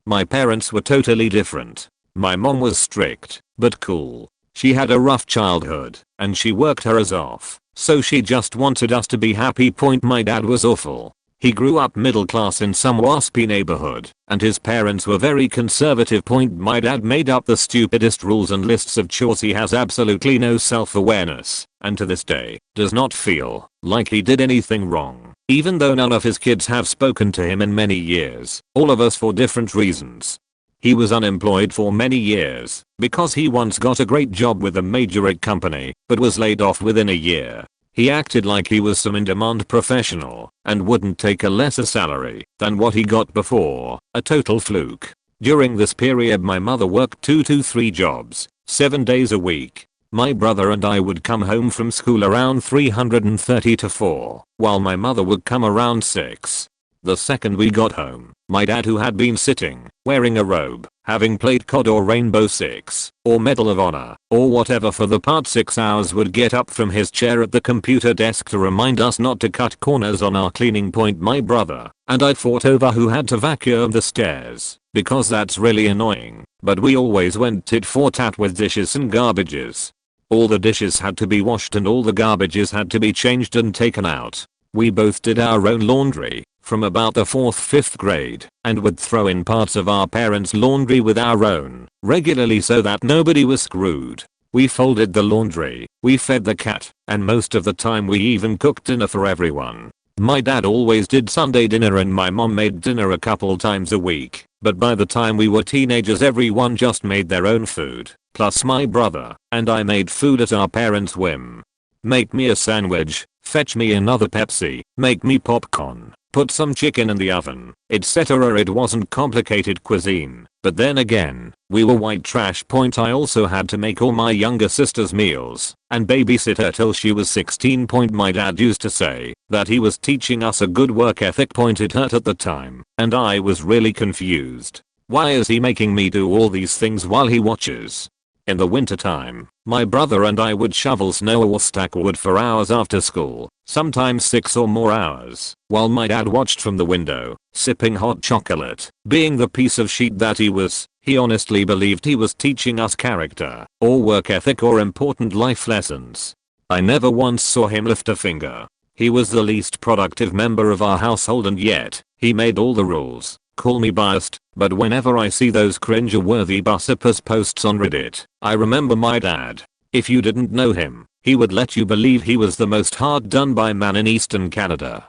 My parents were totally different. My mom was strict, but cool. She had a rough childhood, and she worked her ass off, so she just wanted us to be happy. My dad was awful. He grew up middle class in some waspy neighborhood, and his parents were very conservative. My dad made up the stupidest rules and lists of chores. He has absolutely no self-awareness, and to this day, does not feel like he did anything wrong, even though none of his kids have spoken to him in many years, all of us for different reasons. He was unemployed for many years because he once got a great job with a major egg company, but was laid off within a year. He acted like he was some in-demand professional and wouldn't take a lesser salary than what he got before, a total fluke. During this period my mother worked 2 to 3 jobs, 7 days a week. My brother and I would come home from school around 3:30 to 4, while my mother would come around 6. The second we got home, my dad, who had been sitting, wearing a robe, having played COD or Rainbow Six, or Medal of Honor, or whatever for the past 6 hours, would get up from his chair at the computer desk to remind us not to cut corners on our cleaning point. My brother and I fought over who had to vacuum the stairs, because that's really annoying, but we always went tit for tat with dishes and garbages. All the dishes had to be washed and all the garbages had to be changed and taken out. We both did our own laundry from about the 4th-5th grade, and would throw in parts of our parents' laundry with our own regularly so that nobody was screwed. We folded the laundry, we fed the cat, and most of the time we even cooked dinner for everyone. My dad always did Sunday dinner and my mom made dinner a couple times a week, but by the time we were teenagers everyone just made their own food, plus my brother and I made food at our parents' whim. Make me a sandwich, fetch me another Pepsi, make me popcorn, put some chicken in the oven, etc. It wasn't complicated cuisine, but then again, we were white trash. I also had to make all my younger sister's meals and babysit her till she was 16. My dad used to say that he was teaching us a good work ethic. It hurt at the time, and I was really confused. Why is he making me do all these things while he watches? In the wintertime, my brother and I would shovel snow or stack wood for hours after school, sometimes 6 or more hours, while my dad watched from the window, sipping hot chocolate. Being the piece of shit that he was, he honestly believed he was teaching us character, or work ethic, or important life lessons. I never once saw him lift a finger. He was the least productive member of our household, and yet, he made all the rules. Call me biased, but whenever I see those cringe-worthy Bussipus posts on Reddit, I remember my dad. If you didn't know him, he would let you believe he was the most hard-done-by man in Eastern Canada.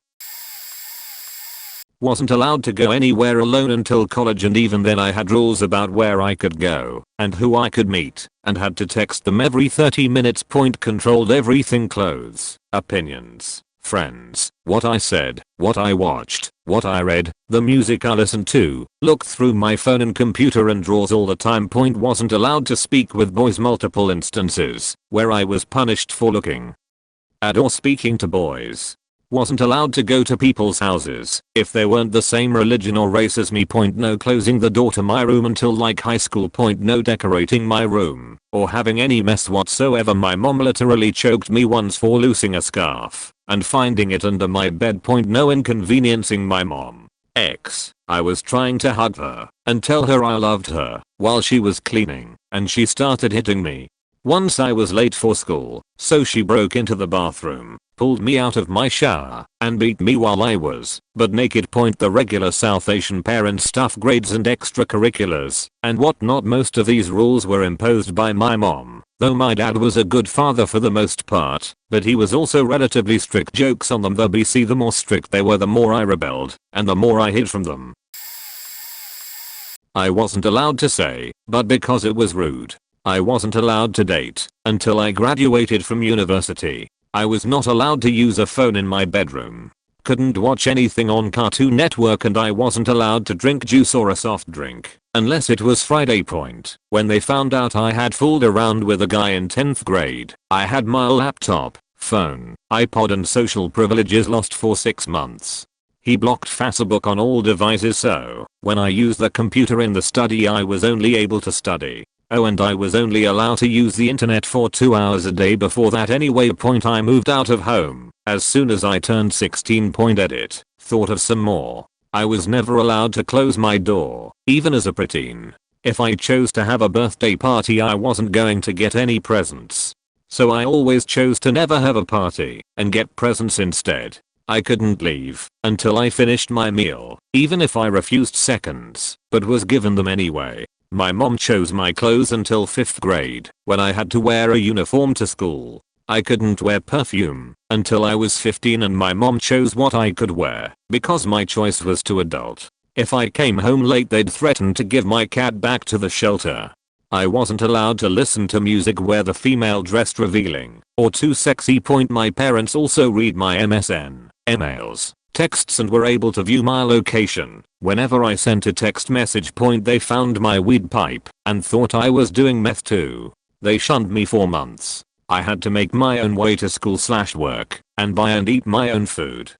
Wasn't allowed to go anywhere alone until college, and even then I had rules about where I could go and who I could meet, and had to text them every 30 minutes. Controlled everything: clothes, opinions, friends, what I said, what I watched, what I read, the music I listened to, looked through my phone and computer and drawers all the time. Wasn't allowed to speak with boys. Multiple instances where I was punished for looking at or speaking to boys. Wasn't allowed to go to people's houses if they weren't the same religion or race as me. No closing the door to my room until like high school. No decorating my room or having any mess whatsoever. My mom literally choked me once for losing a scarf and finding it under my bed. No inconveniencing my mom. I was trying to hug her and tell her I loved her while she was cleaning, and she started hitting me. Once I was late for school, so she broke into the bathroom, pulled me out of my shower, and beat me while I was but naked. The regular South Asian parent stuff, grades and extracurriculars and whatnot. Most of these rules were imposed by my mom, though my dad was a good father for the most part, but he was also relatively strict. Jokes on them: the BC, the more strict they were, the more I rebelled, and the more I hid from them. I wasn't allowed to say, but because it was rude. I wasn't allowed to date until I graduated from university. I was not allowed to use a phone in my bedroom. Couldn't watch anything on Cartoon Network, and I wasn't allowed to drink juice or a soft drink unless it was Friday. When they found out I had fooled around with a guy in 10th grade, I had my laptop, phone, iPod and social privileges lost for 6 months. He blocked Facebook on all devices, so when I used the computer in the study I was only able to study. Oh, and I was only allowed to use the internet for 2 hours a day before that anyway. I moved out of home as soon as I turned 16. Edit. Thought of some more. I was never allowed to close my door, even as a preteen. If I chose to have a birthday party I wasn't going to get any presents. So I always chose to never have a party and get presents instead. I couldn't leave until I finished my meal, even if I refused seconds, but was given them anyway. My mom chose my clothes until 5th grade, when I had to wear a uniform to school. I couldn't wear perfume until I was 15, and my mom chose what I could wear because my choice was too adult. If I came home late they'd threaten to give my cat back to the shelter. I wasn't allowed to listen to music where the female dressed revealing or too sexy. My parents also read my MSN emails texts and were able to view my location. Whenever I sent a text message they found my weed pipe and thought I was doing meth too. They shunned me for months. I had to make my own way to school/work and buy and eat my own food.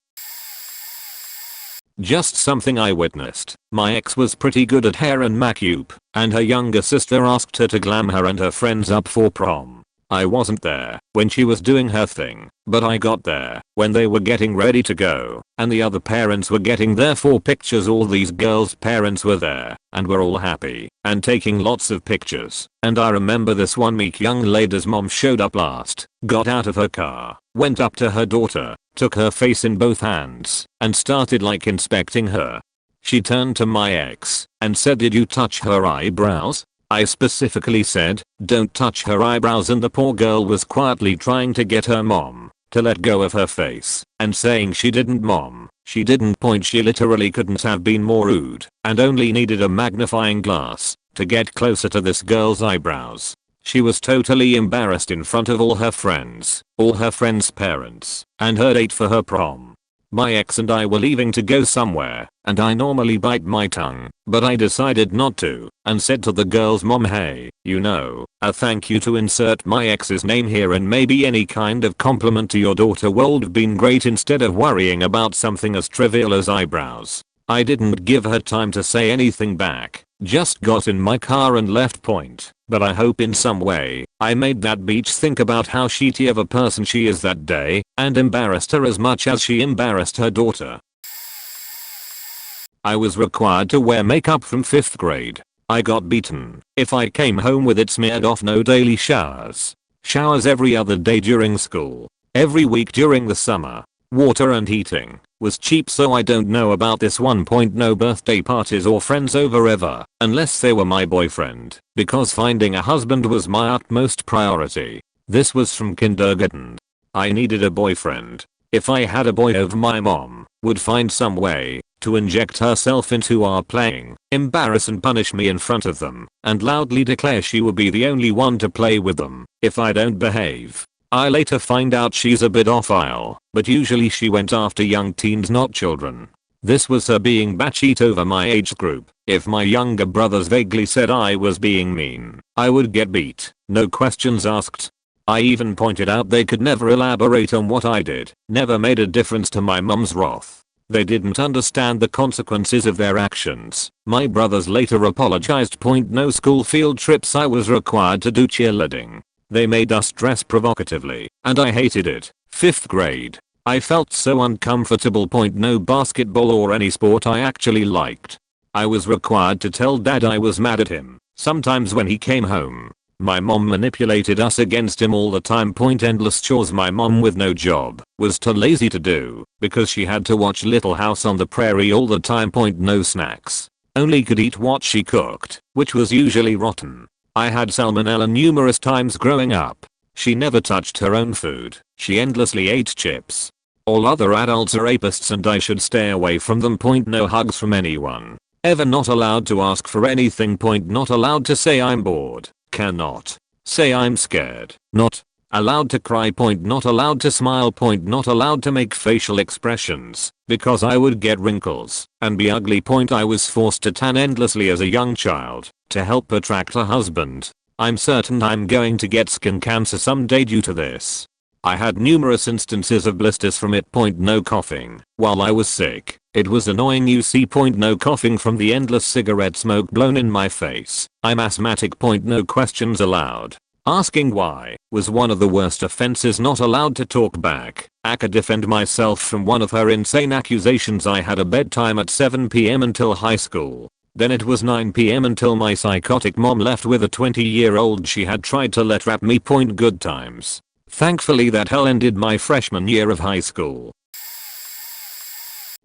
Just something I witnessed. My ex was pretty good at hair and makeup, and her younger sister asked her to glam her and her friends up for prom. I wasn't there when she was doing her thing, but I got there when they were getting ready to go, and the other parents were getting there for pictures. All these girls' parents were there, and were all happy, and taking lots of pictures. And I remember this one meek young lady's mom showed up last, got out of her car, went up to her daughter, took her face in both hands, and started inspecting her. She turned to my ex, and said, "Did you touch her eyebrows?" I specifically said, "Don't touch her eyebrows," and the poor girl was quietly trying to get her mom to let go of her face, and saying she didn't. Mom, she didn't point. She literally couldn't have been more rude, and only needed a magnifying glass to get closer to this girl's eyebrows. She was totally embarrassed in front of all her friends' parents, and her date for her prom. My ex and I were leaving to go somewhere, and I normally bite my tongue, but I decided not to, and said to the girl's mom, "Hey, a thank you to insert my ex's name here, and maybe any kind of compliment to your daughter would have been great instead of worrying about something as trivial as eyebrows." I didn't give her time to say anything back, just got in my car and left. But I hope in some way I made that bitch think about how shitty of a person she is that day, and embarrassed her as much as she embarrassed her daughter. I was required to wear makeup from 5th grade. I got beaten if I came home with it smeared off. No daily showers. Showers every other day during school. Every week during the summer. Water and heating was cheap, so I don't know about this one. No birthday parties or friends over ever, unless they were my boyfriend, because finding a husband was my utmost priority. This was from kindergarten. I needed a boyfriend. If I had a boy, my mom would find some way to inject herself into our playing, embarrass and punish me in front of them, and loudly declare she would be the only one to play with them if I don't behave. I later find out she's a bit off aisle, but usually she went after young teens, not children. This was her being batshit over my age group. If my younger brothers vaguely said I was being mean, I would get beat, no questions asked. I even pointed out they could never elaborate on what I did. Never made a difference to my mom's wrath. They didn't understand the consequences of their actions. My brothers later apologized. No school field trips. I was required to do cheerleading. They made us dress provocatively, and I hated it. 5th grade. I felt so uncomfortable. No basketball or any sport I actually liked. I was required to tell dad I was mad at him. Sometimes when he came home, my mom manipulated us against him all the time. Endless chores. My mom, with no job, was too lazy to do because she had to watch Little House on the Prairie all the time. No snacks. Only could eat what she cooked, which was usually rotten. I had salmonella numerous times growing up. She never touched her own food. She endlessly ate chips. All other adults are rapists and I should stay away from them. No hugs from anyone. Ever. Not allowed to ask for anything. Not allowed to say I'm bored. Cannot say I'm scared. Not allowed to cry. Not allowed to smile. Not allowed to make facial expressions because I would get wrinkles and be ugly. I was forced to tan endlessly as a young child to help attract a husband. I'm certain I'm going to get skin cancer someday due to this. I had numerous instances of blisters from it. No coughing while I was sick. It was annoying. No coughing from the endless cigarette smoke blown in my face. I'm asthmatic. No questions allowed. Asking why was one of the worst offenses. Not allowed to talk back. I could defend myself from one of her insane accusations. I had a bedtime at 7 p.m. until high school. Then it was 9 p.m. until my psychotic mom left with a 20-year-old she had tried to let rap me. Good times. Thankfully that hell ended my freshman year of high school.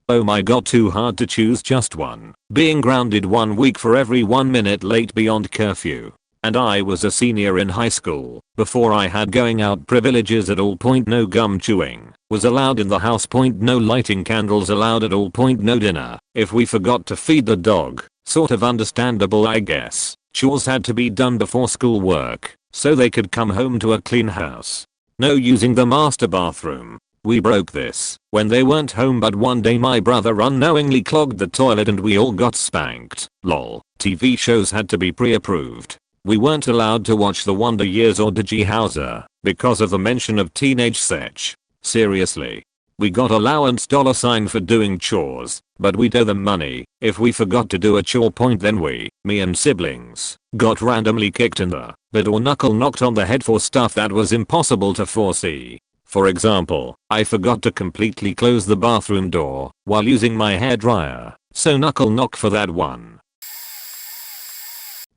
Oh my god, too hard to choose just one. Being grounded 1 week for every 1 minute late beyond curfew. And I was a senior in high school. Before I had going out privileges at all. No gum chewing was allowed in the house. No lighting candles allowed at all. No dinner if we forgot to feed the dog. Sort of understandable, I guess. Chores had to be done before schoolwork so they could come home to a clean house. No using the master bathroom. We broke this when they weren't home, but one day my brother unknowingly clogged the toilet and we all got spanked. Lol. TV shows had to be pre-approved. We weren't allowed to watch The Wonder Years or Digi Hauser because of the mention of teenage sex. Seriously. We got allowance $sign for doing chores, but we'd owe them money if we forgot to do a chore. Then me and siblings, got randomly kicked in the butt or knuckle knocked on the head for stuff that was impossible to foresee. For example, I forgot to completely close the bathroom door while using my hairdryer, so knuckle knock for that one.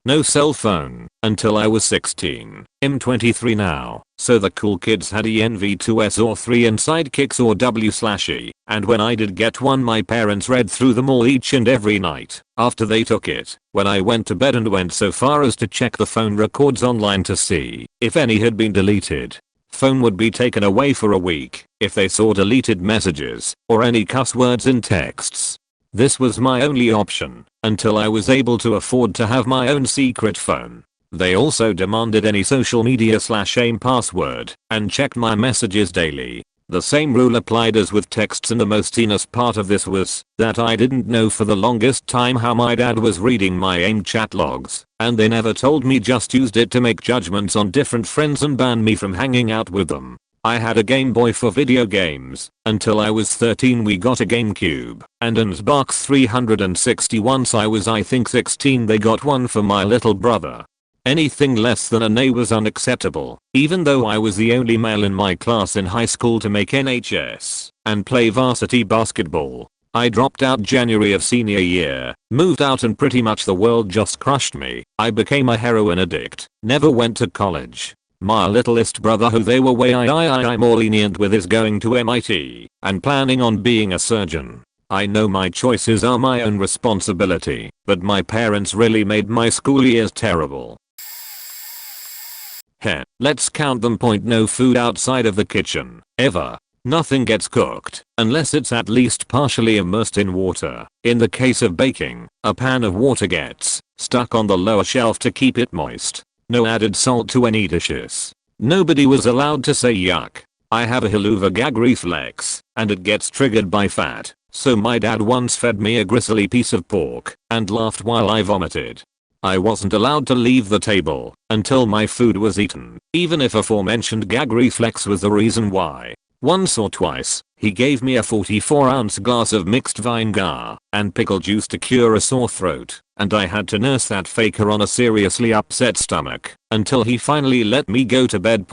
No cell phone until I was 16. I'm 23 now, so the cool kids had ENV2S or 3 and sidekicks or W/E, and when I did get one my parents read through them all each and every night after they took it when I went to bed, and went so far as to check the phone records online to see if any had been deleted. Phone would be taken away for a week if they saw deleted messages or any cuss words in texts. This was my only option until I was able to afford to have my own secret phone. They also demanded any social media/AIM password and checked my messages daily. The same rule applied as with texts, and the most heinous part of this was that I didn't know for the longest time how my dad was reading my AIM chat logs, and they never told me, just used it to make judgments on different friends and ban me from hanging out with them. I had a Game Boy for video games until I was 13. We got a GameCube and an Xbox 360 once I was, I think, 16. They got one for my little brother. Anything less than an A was unacceptable, even though I was the only male in my class in high school to make NHS and play varsity basketball. I dropped out January of senior year, moved out, and pretty much the world just crushed me. I became a heroin addict, never went to college. My littlest brother, who they were way more lenient with, is going to MIT and planning on being a surgeon. I know my choices are my own responsibility, but my parents really made my school years terrible. Let's count them. No food outside of the kitchen, ever. Nothing gets cooked unless it's at least partially immersed in water. In the case of baking, a pan of water gets stuck on the lower shelf to keep it moist. No added salt to any dishes. Nobody was allowed to say yuck. I have a Hilluva gag reflex, and it gets triggered by fat, so my dad once fed me a gristly piece of pork and laughed while I vomited. I wasn't allowed to leave the table until my food was eaten, even if aforementioned gag reflex was the reason why. Once or twice, he gave me a 44-ounce glass of mixed vinegar and pickle juice to cure a sore throat, and I had to nurse that faker on a seriously upset stomach until he finally let me go to bed.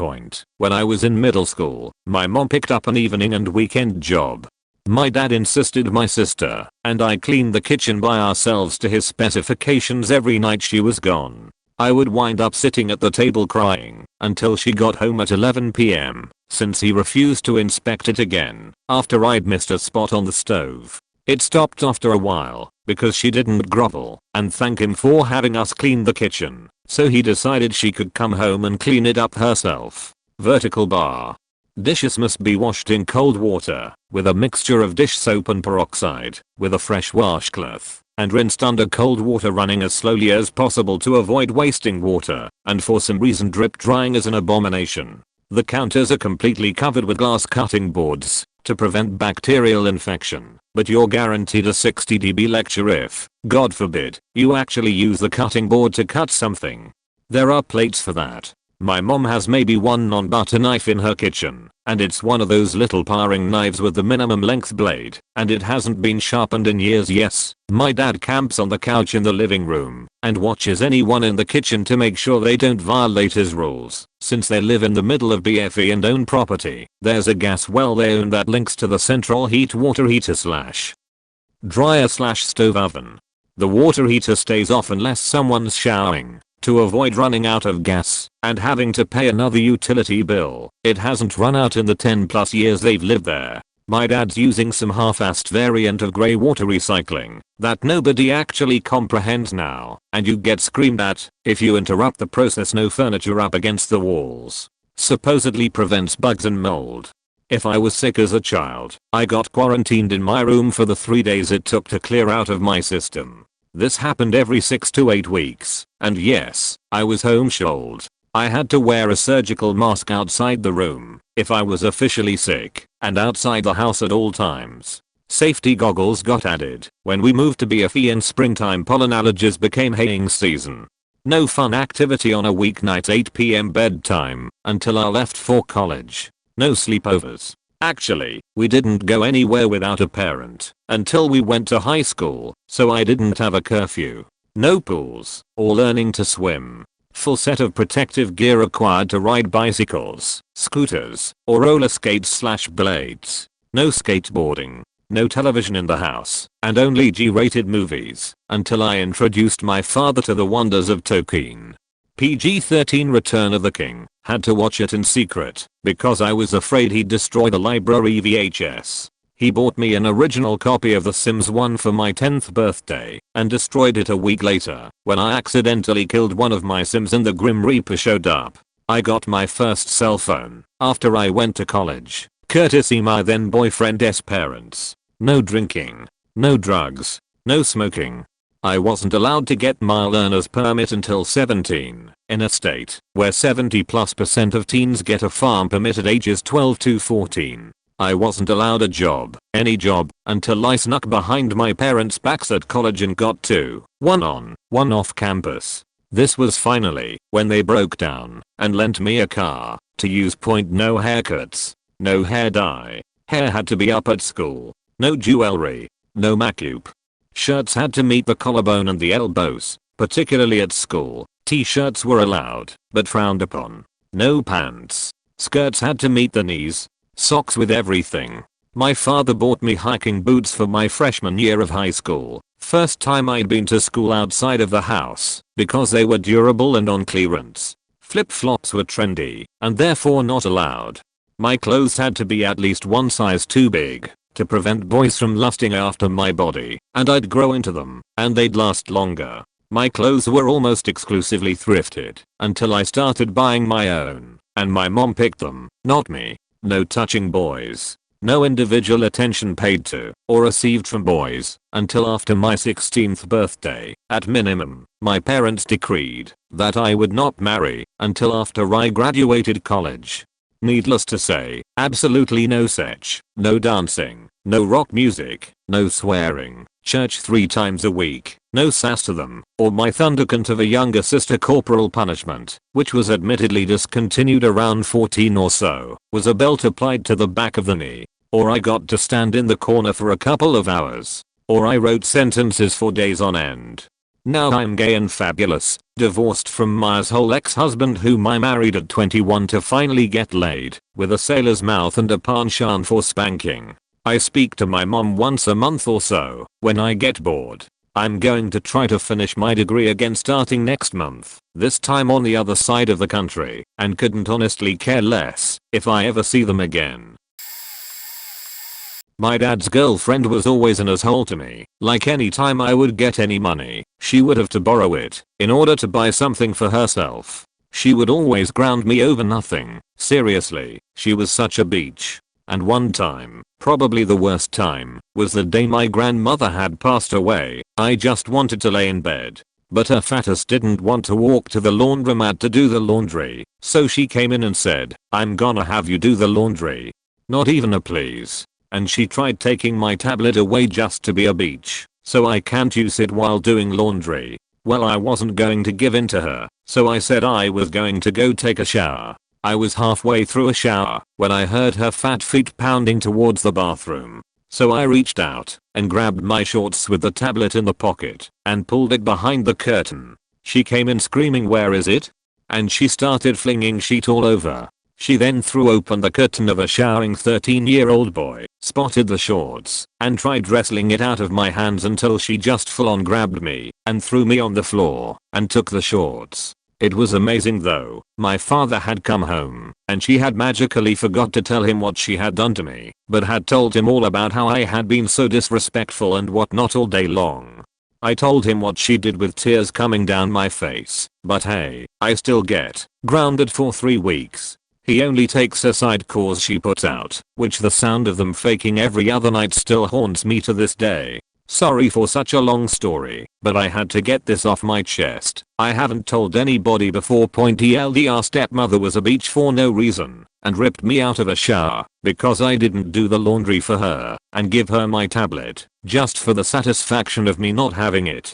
When I was in middle school, my mom picked up an evening and weekend job. My dad insisted my sister and I cleaned the kitchen by ourselves to his specifications every night she was gone. I would wind up sitting at the table crying until she got home at 11 p.m. since he refused to inspect it again after I'd missed a spot on the stove. It stopped after a while because she didn't grovel and thank him for having us clean the kitchen, so he decided she could come home and clean it up herself. Vertical bar. Dishes must be washed in cold water with a mixture of dish soap and peroxide with a fresh washcloth, and rinsed under cold water running as slowly as possible to avoid wasting water, and for some reason drip drying is an abomination. The counters are completely covered with glass cutting boards to prevent bacterial infection, but you're guaranteed a 60 dB lecture if, God forbid, you actually use the cutting board to cut something. There are plates for that. My mom has maybe one non-butter knife in her kitchen, and it's one of those little paring knives with the minimum length blade, and it hasn't been sharpened in years. Yes, my dad camps on the couch in the living room and watches anyone in the kitchen to make sure they don't violate his rules. Since they live in the middle of BFE and own property, there's a gas well they own that links to the central heat water heater / dryer / stove oven. The water heater stays off unless someone's showering, to avoid running out of gas and having to pay another utility bill. It hasn't run out in the 10+ years they've lived there. My dad's using some half-assed variant of grey water recycling that nobody actually comprehends now, and you get screamed at if you interrupt the process. No furniture up against the walls. Supposedly prevents bugs and mold. If I was sick as a child, I got quarantined in my room for the 3 days it took to clear out of my system. This happened every 6 to 8 weeks, and yes, I was homeschooled. I had to wear a surgical mask outside the room if I was officially sick and outside the house at all times. Safety goggles got added when we moved to BFE and springtime pollen allergies became haying season. No fun activity on a weeknight 8 PM bedtime until I left for college. No sleepovers. Actually, we didn't go anywhere without a parent until we went to high school, so I didn't have a curfew. No pools or learning to swim. Full set of protective gear required to ride bicycles, scooters, or roller skates/blades. No skateboarding. No television in the house, and only G-rated movies, until I introduced my father to the wonders of Tolkien. PG-13 Return of the King, had to watch it in secret, because I was afraid he'd destroy the library VHS. He bought me an original copy of The Sims 1 for my 10th birthday, and destroyed it a week later, when I accidentally killed one of my Sims and the Grim Reaper showed up. I got my first cell phone, after I went to college, courtesy my then boyfriend's parents. No drinking. No drugs. No smoking. I wasn't allowed to get my learner's permit until 17, in a state where 70+% of teens get a farm permit at ages 12 to 14. I wasn't allowed a job, any job, until I snuck behind my parents' backs at college and got 2, 1 on, 1 off campus. This was finally when they broke down and lent me a car to use. No haircuts. No hair dye. Hair had to be up at school. No jewelry. No makeup. Shirts had to meet the collarbone and the elbows, particularly at school. T-shirts were allowed, but frowned upon. No pants. Skirts had to meet the knees. Socks with everything. My father bought me hiking boots for my freshman year of high school. First time I'd been to school outside of the house, because they were durable and on clearance. Flip-flops were trendy, and therefore not allowed. My clothes had to be at least one size too big to prevent boys from lusting after my body, and I'd grow into them, and they'd last longer. My clothes were almost exclusively thrifted, until I started buying my own, and my mom picked them, not me. No touching boys. No individual attention paid to, or received from boys, until after my 16th birthday. At minimum, my parents decreed that I would not marry until after I graduated college. Needless to say, absolutely no sex, no dancing, no rock music, no swearing, church 3 times a week, no sass to them, or my thundercunt of a younger sister. Corporal punishment, which was admittedly discontinued around 14 or so, was a belt applied to the back of the knee, or I got to stand in the corner for a couple of hours, or I wrote sentences for days on end. Now I'm gay and fabulous, divorced from my asshole ex-husband whom I married at 21 to finally get laid, with a sailor's mouth and a penchant for spanking. I speak to my mom once a month or so, when I get bored. I'm going to try to finish my degree again starting next month, this time on the other side of the country, and couldn't honestly care less if I ever see them again. My dad's girlfriend was always an asshole to me. Like any time I would get any money, she would have to borrow it in order to buy something for herself. She would always ground me over nothing. Seriously, she was such a bitch. And one time, probably the worst time, was the day my grandmother had passed away. I just wanted to lay in bed. But her fattest didn't want to walk to the laundromat to do the laundry, so she came in and said, "I'm gonna have you do the laundry." Not even a please. And she tried taking my tablet away just to be a bitch, so I can't use it while doing laundry. Well, I wasn't going to give in to her, so I said I was going to go take a shower. I was halfway through a shower when I heard her fat feet pounding towards the bathroom. So I reached out and grabbed my shorts with the tablet in the pocket and pulled it behind the curtain. She came in screaming, "Where is it?" And she started flinging sheet all over. She then threw open the curtain of a showering 13-year-old boy, spotted the shorts, and tried wrestling it out of my hands until she just full on grabbed me and threw me on the floor and took the shorts. It was amazing though. My father had come home and she had magically forgot to tell him what she had done to me, but had told him all about how I had been so disrespectful and whatnot all day long. I told him what she did with tears coming down my face, but hey, I still get grounded for 3 weeks. He only takes her side calls she puts out, which the sound of them faking every other night still haunts me to this day. Sorry for such a long story, but I had to get this off my chest. I haven't told anybody before. TLDR stepmother was a bitch for no reason and ripped me out of a shower because I didn't do the laundry for her and give her my tablet just for the satisfaction of me not having it.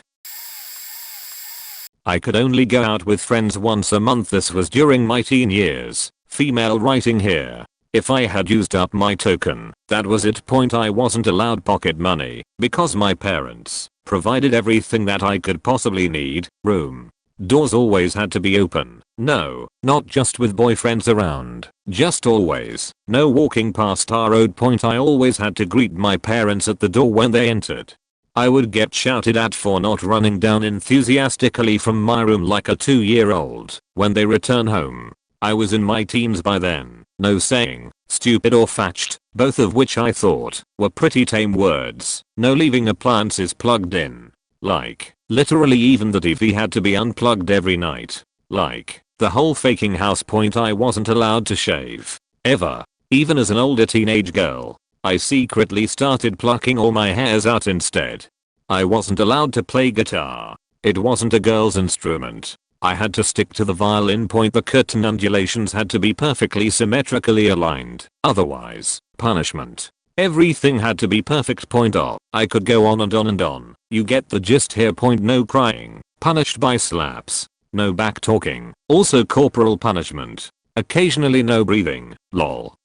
I could only go out with friends once a month. This was during my teen years. Female writing here. If I had used up my token, that was it. I wasn't allowed pocket money because my parents provided everything that I could possibly need. Room. Doors always had to be open. No, not just with boyfriends around. Just always. No walking past our road. I always had to greet my parents at the door when they entered. I would get shouted at for not running down enthusiastically from my room like a 2-year-old when they return home. I was in my teens by then. No saying stupid or fetched, both of which I thought were pretty tame words. No leaving appliances plugged in. Like, literally even the TV had to be unplugged every night. Like, the whole faking house. I wasn't allowed to shave. Ever. Even as an older teenage girl. I secretly started plucking all my hairs out instead. I wasn't allowed to play guitar. It wasn't a girl's instrument. I had to stick to the violin. The curtain undulations had to be perfectly symmetrically aligned. Otherwise, punishment. Everything had to be perfect. I could go on and on and on. You get the gist here. No crying. Punished by slaps. No back talking. Also corporal punishment. Occasionally no breathing. Lol.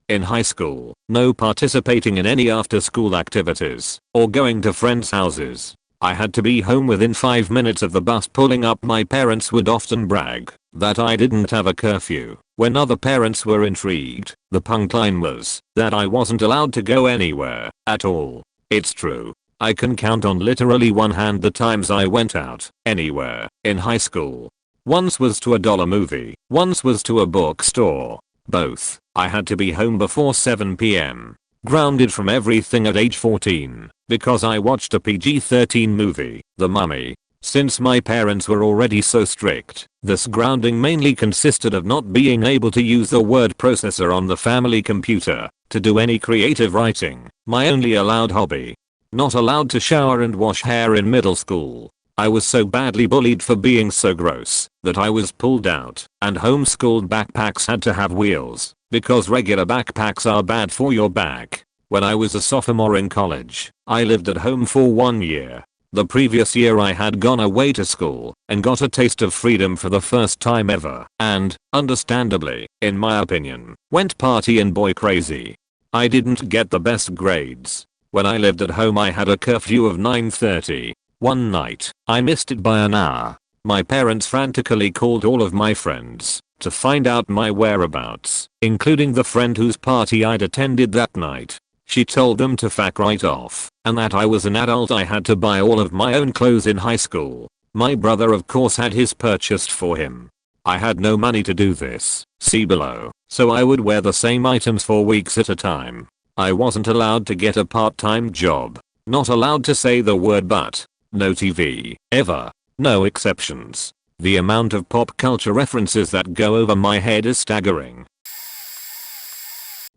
In high school, no participating in any after-school activities or going to friends' houses. I had to be home within 5 minutes of the bus pulling up. My parents would often brag that I didn't have a curfew. When other parents were intrigued, the punchline was that I wasn't allowed to go anywhere at all. It's true. I can count on literally one hand the times I went out anywhere in high school. Once was to a dollar movie, once was to a bookstore. Both. I had to be home before 7 p.m. Grounded from everything at age 14 because I watched a PG-13 movie, The Mummy. Since my parents were already so strict, this grounding mainly consisted of not being able to use the word processor on the family computer to do any creative writing, my only allowed hobby. Not allowed to shower and wash hair in middle school. I was so badly bullied for being so gross that I was pulled out and homeschooled. Backpacks had to have wheels because regular backpacks are bad for your back. When I was a sophomore in college, I lived at home for 1 year. The previous year I had gone away to school and got a taste of freedom for the first time ever and, understandably, in my opinion, went party and boy crazy. I didn't get the best grades. When I lived at home I had a curfew of 9:30. One night, I missed it by an hour. My parents frantically called all of my friends to find out my whereabouts, including the friend whose party I'd attended that night. She told them to fuck right off, and that I was an adult. I had to buy all of my own clothes in high school. My brother of course had his purchased for him. I had no money to do this, see below, so I would wear the same items for weeks at a time. I wasn't allowed to get a part-time job. Not allowed to say the word but. No TV, ever. No exceptions. The amount of pop culture references that go over my head is staggering.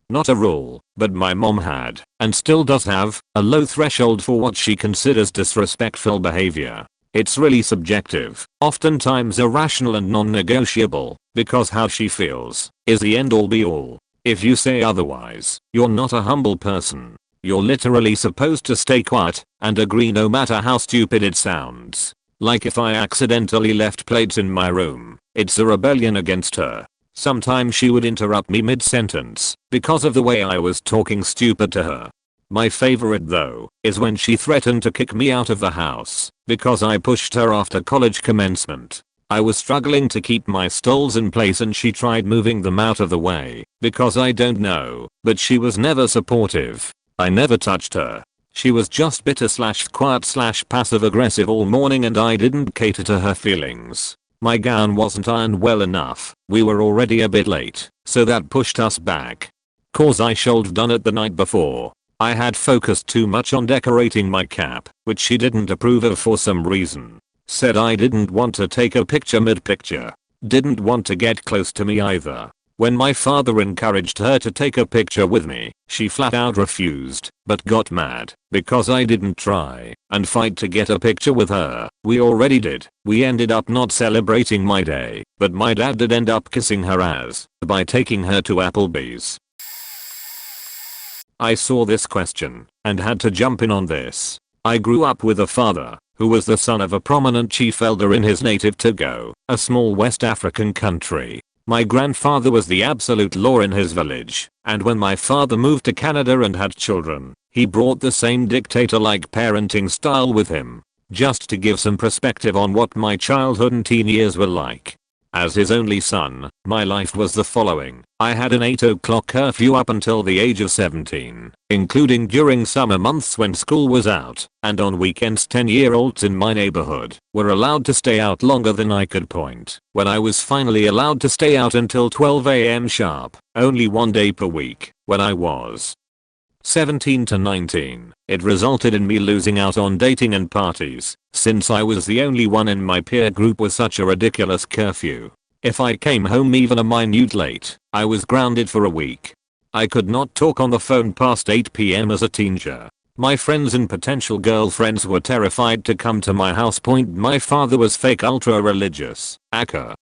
Not a rule, but my mom had, and still does have, a low threshold for what she considers disrespectful behavior. It's really subjective, oftentimes irrational and non-negotiable, because how she feels is the end-all be-all. If you say otherwise, you're not a humble person. You're literally supposed to stay quiet and agree no matter how stupid it sounds. Like if I accidentally left plates in my room, it's a rebellion against her. Sometimes she would interrupt me mid-sentence because of the way I was talking stupid to her. My favorite though is when she threatened to kick me out of the house because I pushed her after college commencement. I was struggling to keep my stools in place and she tried moving them out of the way because I don't know, but she was never supportive. I never touched her. She was just bitter/quiet/passive aggressive all morning and I didn't cater to her feelings. My gown wasn't ironed well enough. We were already a bit late, so that pushed us back. Cause I should've done it the night before. I had focused too much on decorating my cap, which she didn't approve of for some reason. Said I didn't want to take a picture mid-picture. Didn't want to get close to me either. When my father encouraged her to take a picture with me, she flat out refused, but got mad because I didn't try and fight to get a picture with her. We already did. We ended up not celebrating my day, but my dad did end up kissing her ass by taking her to Applebee's. I saw this question and had to jump in on this. I grew up with a father who was the son of a prominent chief elder in his native Togo, a small West African country. My grandfather was the absolute law in his village, and when my father moved to Canada and had children, he brought the same dictator-like parenting style with him. Just to give some perspective on what my childhood and teen years were like. As his only son, my life was the following. I had an 8 o'clock curfew up until the age of 17, including during summer months when school was out, and on weekends 10-year-olds in my neighborhood were allowed to stay out longer than I could point. When I was finally allowed to stay out until 12 AM sharp, only one day per week, when I was 17 to 19, it resulted in me losing out on dating and parties, since I was the only one in my peer group with such a ridiculous curfew. If I came home even a minute late, I was grounded for a week. I could not talk on the phone past 8 PM as a teenager. My friends and potential girlfriends were terrified to come to my house. My father was fake ultra religious.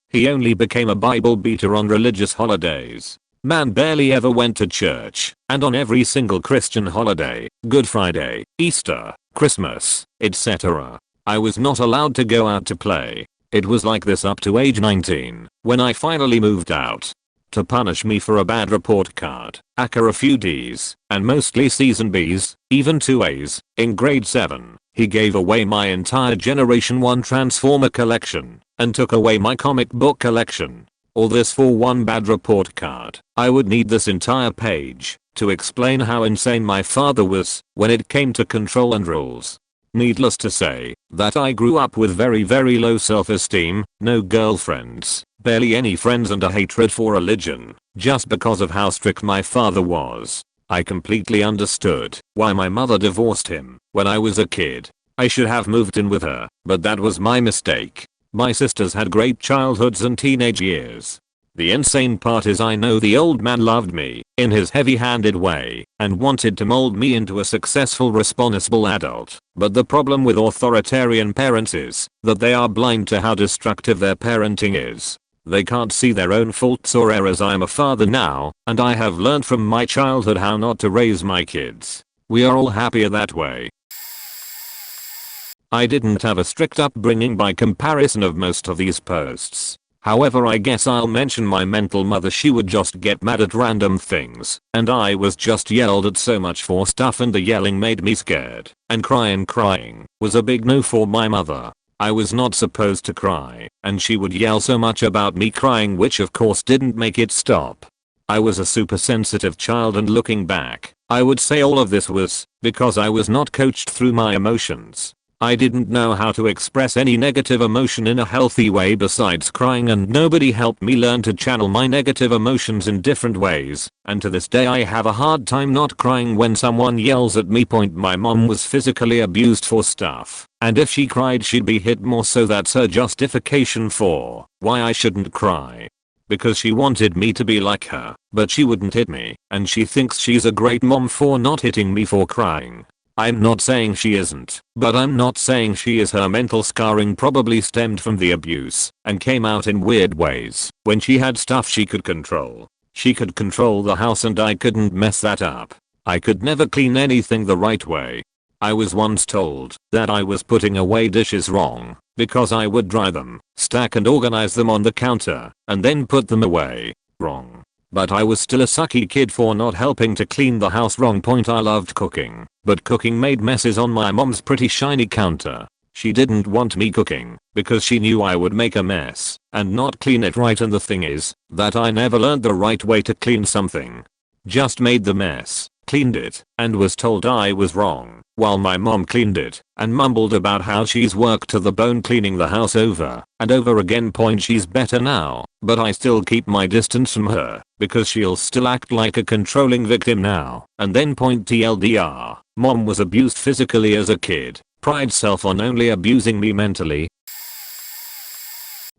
He only became a Bible beater on religious holidays. Man barely ever went to church, and on every single Christian holiday, Good Friday, Easter, Christmas, etc., I was not allowed to go out to play. It was like this up to age 19, when I finally moved out. To punish me for a bad report card, a few D's, and mostly C's and B's, even 2 A's, in grade 7, he gave away my entire Generation 1 Transformer collection, and took away my comic book collection. All this for one bad report card. I would need this entire page to explain how insane my father was when it came to control and rules. Needless to say, that I grew up with very low self-esteem, no girlfriends, barely any friends, and a hatred for religion, just because of how strict my father was. I completely understood why my mother divorced him when I was a kid. I should have moved in with her, but that was my mistake. My sisters had great childhoods and teenage years. The insane part is I know the old man loved me in his heavy-handed way and wanted to mold me into a successful responsible adult. But the problem with authoritarian parents is that they are blind to how destructive their parenting is. They can't see their own faults or errors. I am a father now, and I have learned from my childhood how not to raise my kids. We are all happier that way. I didn't have a strict upbringing by comparison of most of these posts. However, I guess I'll mention my mental mother. She would just get mad at random things, and I was just yelled at so much for stuff, and the yelling made me scared. And crying was a big no for my mother. I was not supposed to cry, and she would yell so much about me crying, which of course didn't make it stop. I was a super sensitive child, and looking back, I would say all of this was because I was not coached through my emotions. I didn't know how to express any negative emotion in a healthy way besides crying, and nobody helped me learn to channel my negative emotions in different ways, and to this day I have a hard time not crying when someone yells at me. My mom was physically abused for stuff, and if she cried she'd be hit more, so that's her justification for why I shouldn't cry. Because she wanted me to be like her, but she wouldn't hit me, and she thinks she's a great mom for not hitting me for crying. I'm not saying she isn't, but I'm not saying she is. Her mental scarring probably stemmed from the abuse and came out in weird ways when she had stuff she could control. She could control the house, and I couldn't mess that up. I could never clean anything the right way. I was once told that I was putting away dishes wrong because I would dry them, stack and organize them on the counter, and then put them away wrong. But I was still a sucky kid for not helping to clean the house wrong. I loved cooking, but cooking made messes on my mom's pretty shiny counter. She didn't want me cooking because she knew I would make a mess and not clean it right, and the thing is that I never learned the right way to clean something. Just made the mess, cleaned it, and was told I was wrong, while my mom cleaned it and mumbled about how she's worked to the bone cleaning the house over and over again. She's better now, but I still keep my distance from her because she'll still act like a controlling victim now. And then TLDR, mom was abused physically as a kid, prides self on only abusing me mentally.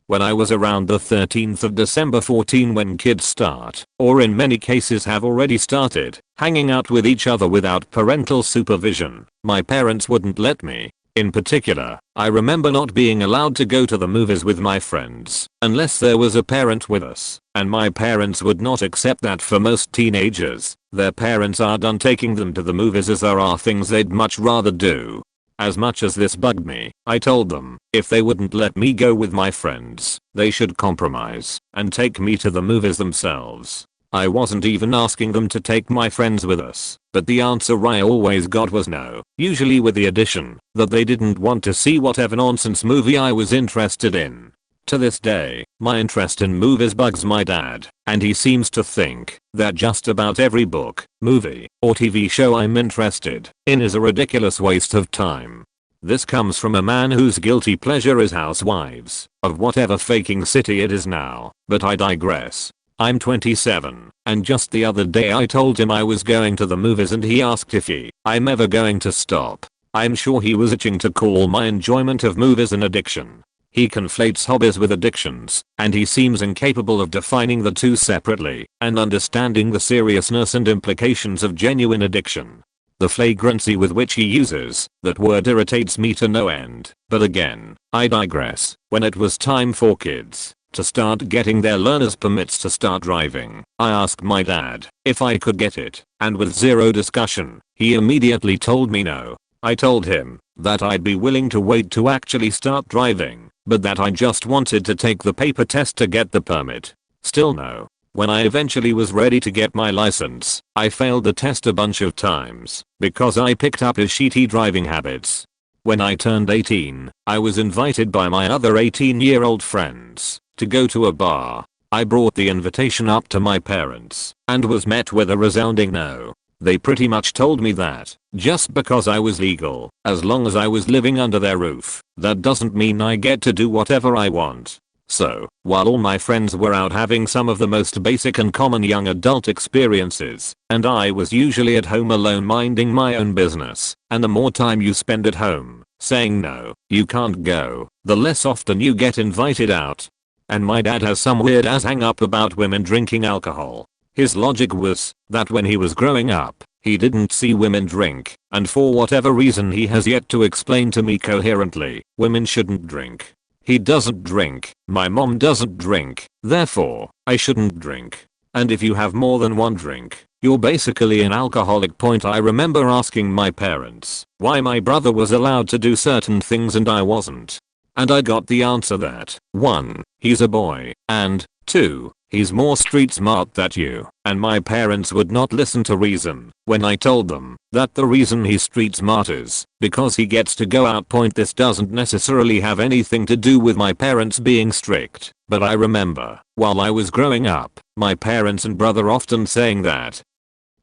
When I was around the 13th of December 14 when kids start, or in many cases have already started, hanging out with each other without parental supervision, my parents wouldn't let me. In particular, I remember not being allowed to go to the movies with my friends unless there was a parent with us, and my parents would not accept that. For most teenagers, their parents are done taking them to the movies as there are things they'd much rather do. As much as this bugged me, I told them if they wouldn't let me go with my friends, they should compromise and take me to the movies themselves. I wasn't even asking them to take my friends with us, but the answer I always got was no, usually with the addition that they didn't want to see whatever nonsense movie I was interested in. To this day, my interest in movies bugs my dad, and he seems to think that just about every book, movie, or TV show I'm interested in is a ridiculous waste of time. This comes from a man whose guilty pleasure is Housewives, of whatever faking city it is now, but I digress. I'm 27, and just the other day I told him I was going to the movies and he asked if I'm ever going to stop. I'm sure he was itching to call my enjoyment of movies an addiction. He conflates hobbies with addictions, and he seems incapable of defining the two separately and understanding the seriousness and implications of genuine addiction. The flagrancy with which he uses that word irritates me to no end, but again, I digress. When it was time for kids to start getting their learner's permits to start driving, I asked my dad if I could get it, and with zero discussion, he immediately told me no. I told him that I'd be willing to wait to actually start driving, but that I just wanted to take the paper test to get the permit. Still no. When I eventually was ready to get my license, I failed the test a bunch of times because I picked up his shitty driving habits. When I turned 18, I was invited by my other 18-year-old friends to go to a bar. I brought the invitation up to my parents and was met with a resounding no. They pretty much told me that just because I was legal, as long as I was living under their roof, that doesn't mean I get to do whatever I want. So, while all my friends were out having some of the most basic and common young adult experiences, and I was usually at home alone minding my own business, and the more time you spend at home, saying no, you can't go, the less often you get invited out. And my dad has some weird ass hang up about women drinking alcohol. His logic was that when he was growing up, he didn't see women drink, and for whatever reason he has yet to explain to me coherently, women shouldn't drink. He doesn't drink, my mom doesn't drink, therefore, I shouldn't drink. And if you have more than one drink, you're basically an alcoholic. I remember asking my parents why my brother was allowed to do certain things and I wasn't. And I got the answer that 1. He's a boy, and 2. He's more street smart than you, and my parents would not listen to reason when I told them that the reason he's street smart is because he gets to go out. This doesn't necessarily have anything to do with my parents being strict, but I remember while I was growing up, my parents and brother often saying that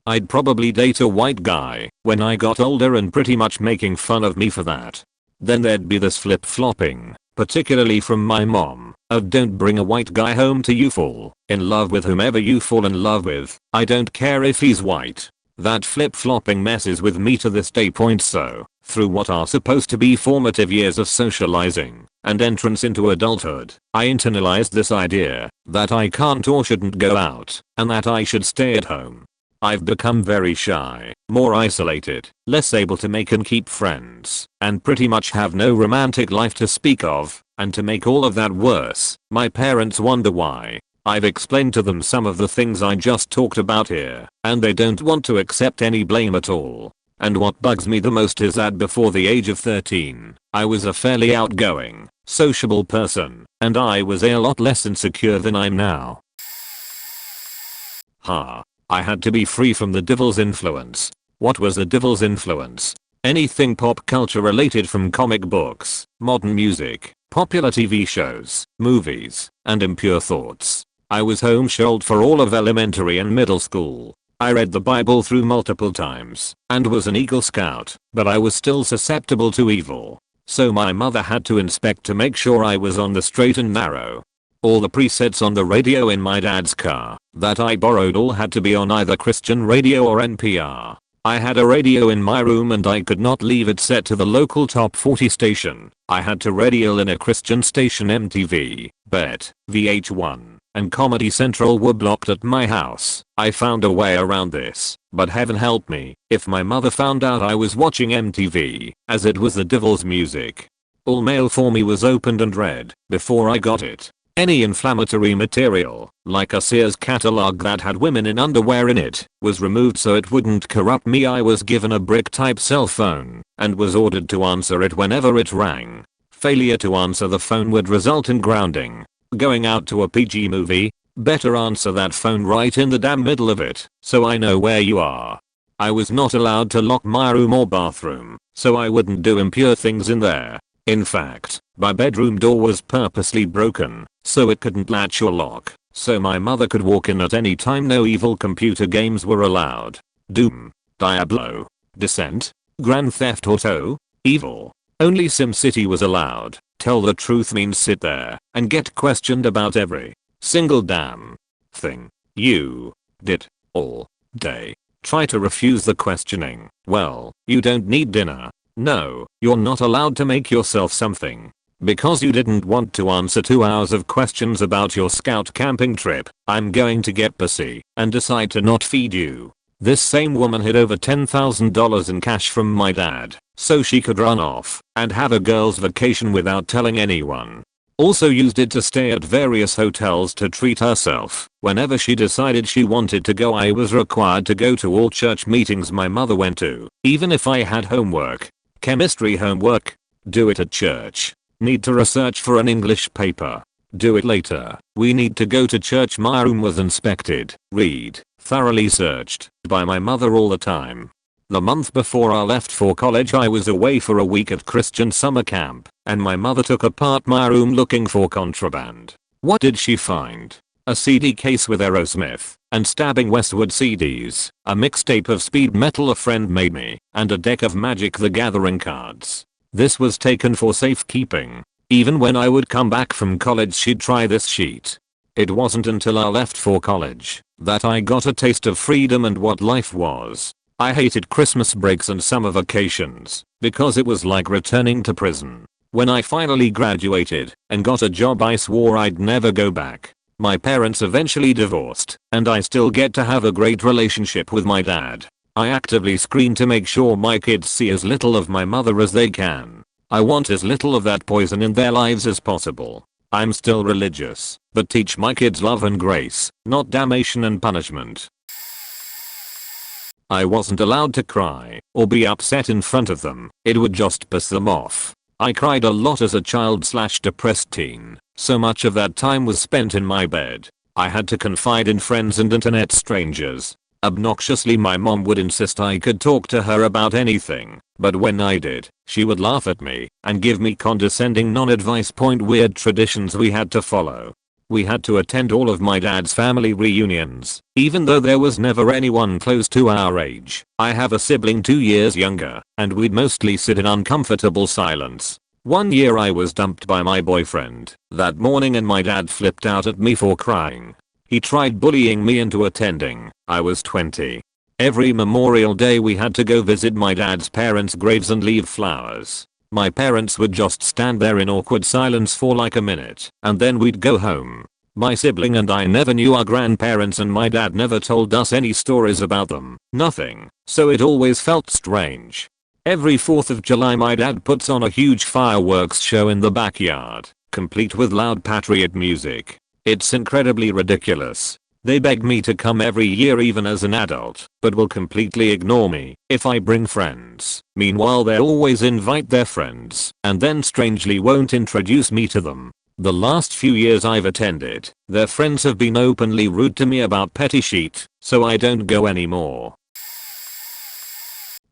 I'd probably date a white guy when I got older and pretty much making fun of me for that. Then there'd be this flip-flopping, particularly from my mom, of don't bring a white guy home to you, fall in love with whomever you fall in love with, I don't care if he's white. That flip-flopping messes with me to this day. So, through what are supposed to be formative years of socializing and entrance into adulthood, I internalized this idea that I can't or shouldn't go out, and that I should stay at home. I've become very shy, more isolated, less able to make and keep friends, and pretty much have no romantic life to speak of, and to make all of that worse, my parents wonder why. I've explained to them some of the things I just talked about here, and they don't want to accept any blame at all. And what bugs me the most is that before the age of 13, I was a fairly outgoing, sociable person, and I was a lot less insecure than I'm now. I had to be free from the devil's influence. What was the devil's influence? Anything pop culture related, from comic books, modern music, popular TV shows, movies, and impure thoughts. I was homeschooled for all of elementary and middle school. I read the Bible through multiple times and was an Eagle Scout, but I was still susceptible to evil. So my mother had to inspect to make sure I was on the straight and narrow. All the presets on the radio in my dad's car that I borrowed all had to be on either Christian radio or NPR. I had a radio in my room and I could not leave it set to the local top 40 station. I had to radio in a Christian station. MTV, BET, VH1, and Comedy Central were blocked at my house. I found a way around this, but heaven help me if my mother found out I was watching MTV, as it was the devil's music. All mail for me was opened and read before I got it. Any inflammatory material, like a Sears catalog that had women in underwear in it, was removed so it wouldn't corrupt me. I was given a brick-type cell phone and was ordered to answer it whenever it rang. Failure to answer the phone would result in grounding. Going out to a PG movie? Better answer that phone right in the damn middle of it, so I know where you are. I was not allowed to lock my room or bathroom, so I wouldn't do impure things in there. In fact, my bedroom door was purposely broken, so it couldn't latch or lock, so my mother could walk in at any time. No evil computer games were allowed. Doom, Diablo, Descent, Grand Theft Auto, Evil. Only SimCity was allowed. Tell the truth means sit there and get questioned about every single damn thing you did all day. Try to refuse the questioning. Well, you don't need dinner. No, you're not allowed to make yourself something. Because you didn't want to answer 2 hours of questions about your scout camping trip, I'm going to get pissy and decide to not feed you. This same woman hid over $10,000 in cash from my dad, so she could run off and have a girl's vacation without telling anyone. Also used it to stay at various hotels to treat herself. Whenever she decided she wanted to go, I was required to go to all church meetings my mother went to, even if I had homework. Chemistry homework? Do it at church. Need to research for an English paper? Do it later. We need to go to church. My room was inspected, thoroughly searched by my mother all the time. The month before I left for college, I was away for a week at Christian summer camp, and my mother took apart my room looking for contraband. What did she find? A CD case with Aerosmith and Stabbing Westward CDs, a mixtape of speed metal a friend made me, and a deck of Magic the Gathering cards. This was taken for safekeeping. Even when I would come back from college, she'd try this sheet. It wasn't until I left for college that I got a taste of freedom and what life was. I hated Christmas breaks and summer vacations because it was like returning to prison. When I finally graduated and got a job, I swore I'd never go back. My parents eventually divorced, and I still get to have a great relationship with my dad. I actively screen to make sure my kids see as little of my mother as they can. I want as little of that poison in their lives as possible. I'm still religious, but teach my kids love and grace, not damnation and punishment. I wasn't allowed to cry or be upset in front of them. It would just piss them off. I cried a lot as a child/depressed teen. So much of that time was spent in my bed. I had to confide in friends and internet strangers. Obnoxiously, my mom would insist I could talk to her about anything, but when I did, she would laugh at me and give me condescending non-advice. Weird traditions we had to follow. We had to attend all of my dad's family reunions, even though there was never anyone close to our age. I have a sibling 2 years younger, and we'd mostly sit in uncomfortable silence. One year I was dumped by my boyfriend that morning and my dad flipped out at me for crying. He tried bullying me into attending. I was 20. Every Memorial Day we had to go visit my dad's parents' graves and leave flowers. My parents would just stand there in awkward silence for like a minute, and then we'd go home. My sibling and I never knew our grandparents, and my dad never told us any stories about them. Nothing. So it always felt strange. Every 4th of July my dad puts on a huge fireworks show in the backyard, complete with loud patriot music. It's incredibly ridiculous. They beg me to come every year even as an adult, but will completely ignore me if I bring friends. Meanwhile they always invite their friends and then strangely won't introduce me to them. The last few years I've attended, their friends have been openly rude to me about petty shit, so I don't go anymore.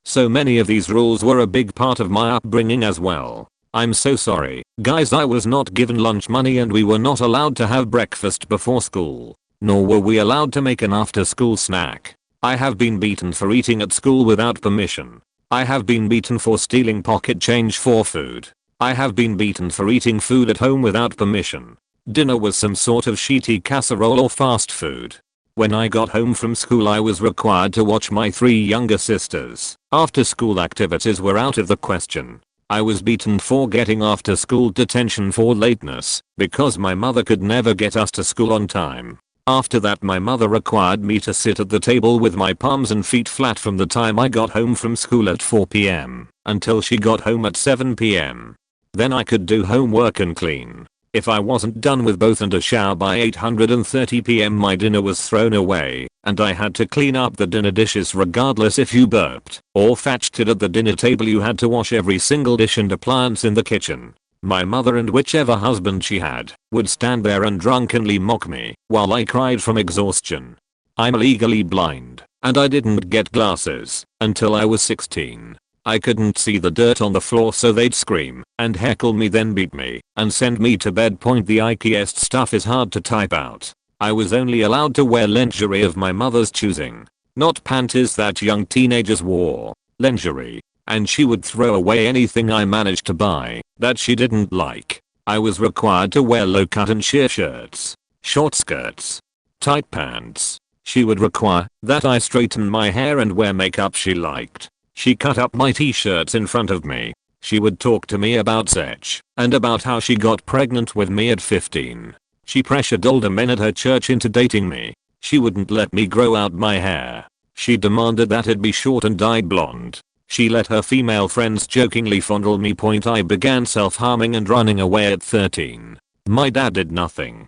So many of these rules were a big part of my upbringing as well. I'm so sorry, guys. I was not given lunch money and we were not allowed to have breakfast before school. Nor were we allowed to make an after-school snack. I have been beaten for eating at school without permission. I have been beaten for stealing pocket change for food. I have been beaten for eating food at home without permission. Dinner was some sort of shitty casserole or fast food. When I got home from school I was required to watch my 3 younger sisters. After school activities were out of the question. I was beaten for getting after school detention for lateness because my mother could never get us to school on time. After that my mother required me to sit at the table with my palms and feet flat from the time I got home from school at 4 p.m. until she got home at 7 p.m. Then I could do homework and clean. If I wasn't done with both and a shower by 8:30 p.m. my dinner was thrown away and I had to clean up the dinner dishes regardless if you burped or fetched it at the dinner table. You had to wash every single dish and appliance in the kitchen. My mother and whichever husband she had would stand there and drunkenly mock me while I cried from exhaustion. I'm legally blind and I didn't get glasses until I was 16. I couldn't see the dirt on the floor so they'd scream and heckle me then beat me and send me to bed. The ickiest stuff is hard to type out. I was only allowed to wear lingerie of my mother's choosing. Not panties that young teenagers wore. Lingerie. And she would throw away anything I managed to buy that she didn't like. I was required to wear low cut and sheer shirts, short skirts, tight pants. She would require that I straighten my hair and wear makeup she liked. She cut up my t-shirts in front of me. She would talk to me about sex and about how she got pregnant with me at 15. She pressured older men at her church into dating me. She wouldn't let me grow out my hair. She demanded that it be short and dyed blonde. She let her female friends jokingly fondle me. I began self-harming and running away at 13. My dad did nothing.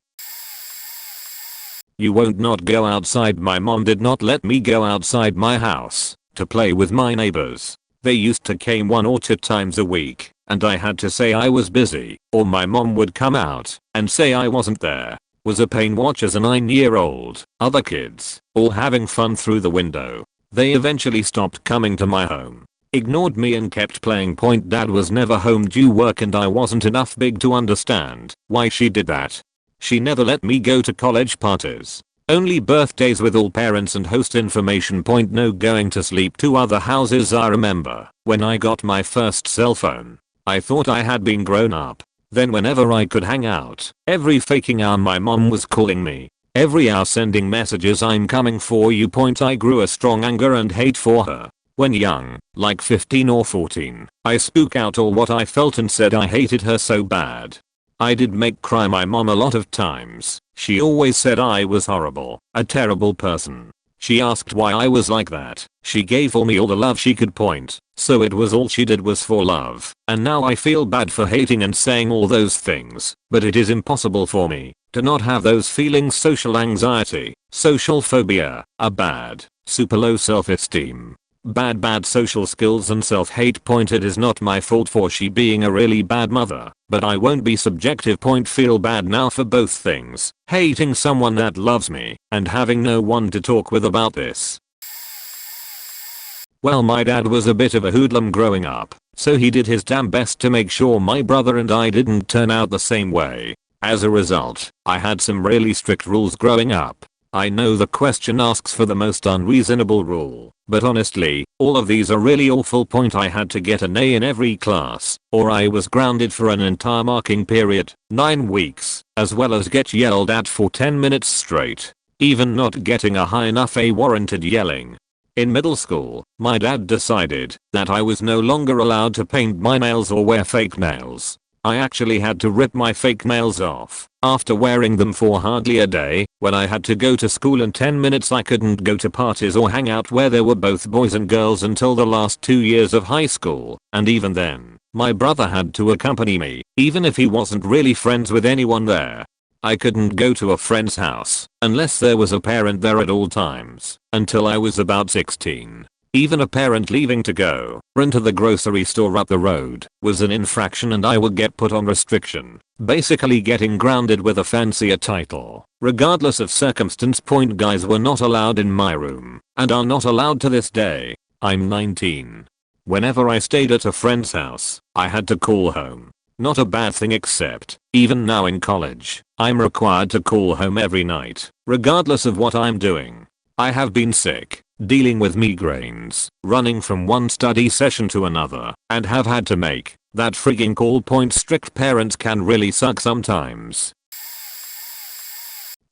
You won't not go outside. My mom did not let me go outside my house to play with my neighbors. They used to came 1 or 2 times a week and I had to say I was busy or my mom would come out and say I wasn't there. Was a pain. Watch as a 9-year-old, other kids, all having fun through the window. They eventually stopped coming to my home, ignored me and kept playing. Dad was never home due work and I wasn't enough big to understand why she did that. She never let me go to college parties. Only birthdays with all parents and host information. No going to sleep to other houses. I remember when I got my first cell phone, I thought I had been grown up. Then whenever I could hang out, every faking hour my mom was calling me. Every hour sending messages, I'm coming for you. I grew a strong anger and hate for her. When young, like 15 or 14, I spoke out all what I felt and said I hated her so bad. I did make cry my mom a lot of times. She always said I was horrible, a terrible person. She asked why I was like that. She gave me all the love she could so it was all she did was for love. And now I feel bad for hating and saying all those things, but it is impossible for me to not have those feelings. Social anxiety, social phobia, a bad, super low self-esteem. Bad social skills and self-hate. It is not my fault for she being a really bad mother, but I won't be subjective. Feel bad now for both things, hating someone that loves me and having no one to talk with about this. Well, my dad was a bit of a hoodlum growing up, so he did his damn best to make sure my brother and I didn't turn out the same way. As a result, I had some really strict rules growing up. I know the question asks for the most unreasonable rule, but honestly, all of these are really awful. I had to get an A in every class, or I was grounded for an entire marking period, 9 weeks, as well as get yelled at for 10 minutes straight. Even not getting a high enough A warranted yelling. In middle school, my dad decided that I was no longer allowed to paint my nails or wear fake nails. I actually had to rip my fake nails off after wearing them for hardly a day. When I had to go to school in 10 minutes, I couldn't go to parties or hang out where there were both boys and girls until the last 2 years of high school, and even then, my brother had to accompany me, even if he wasn't really friends with anyone there. I couldn't go to a friend's house unless there was a parent there at all times until I was about 16. Even a parent leaving to go run to the grocery store up the road was an infraction and I would get put on restriction, basically getting grounded with a fancier title. Regardless of circumstance. Guys were not allowed in my room and are not allowed to this day. I'm 19. Whenever I stayed at a friend's house, I had to call home. Not a bad thing, except, even now in college, I'm required to call home every night, regardless of what I'm doing. I have been sick, dealing with migraines, running from one study session to another, and have had to make that frigging call. Strict parents can really suck sometimes.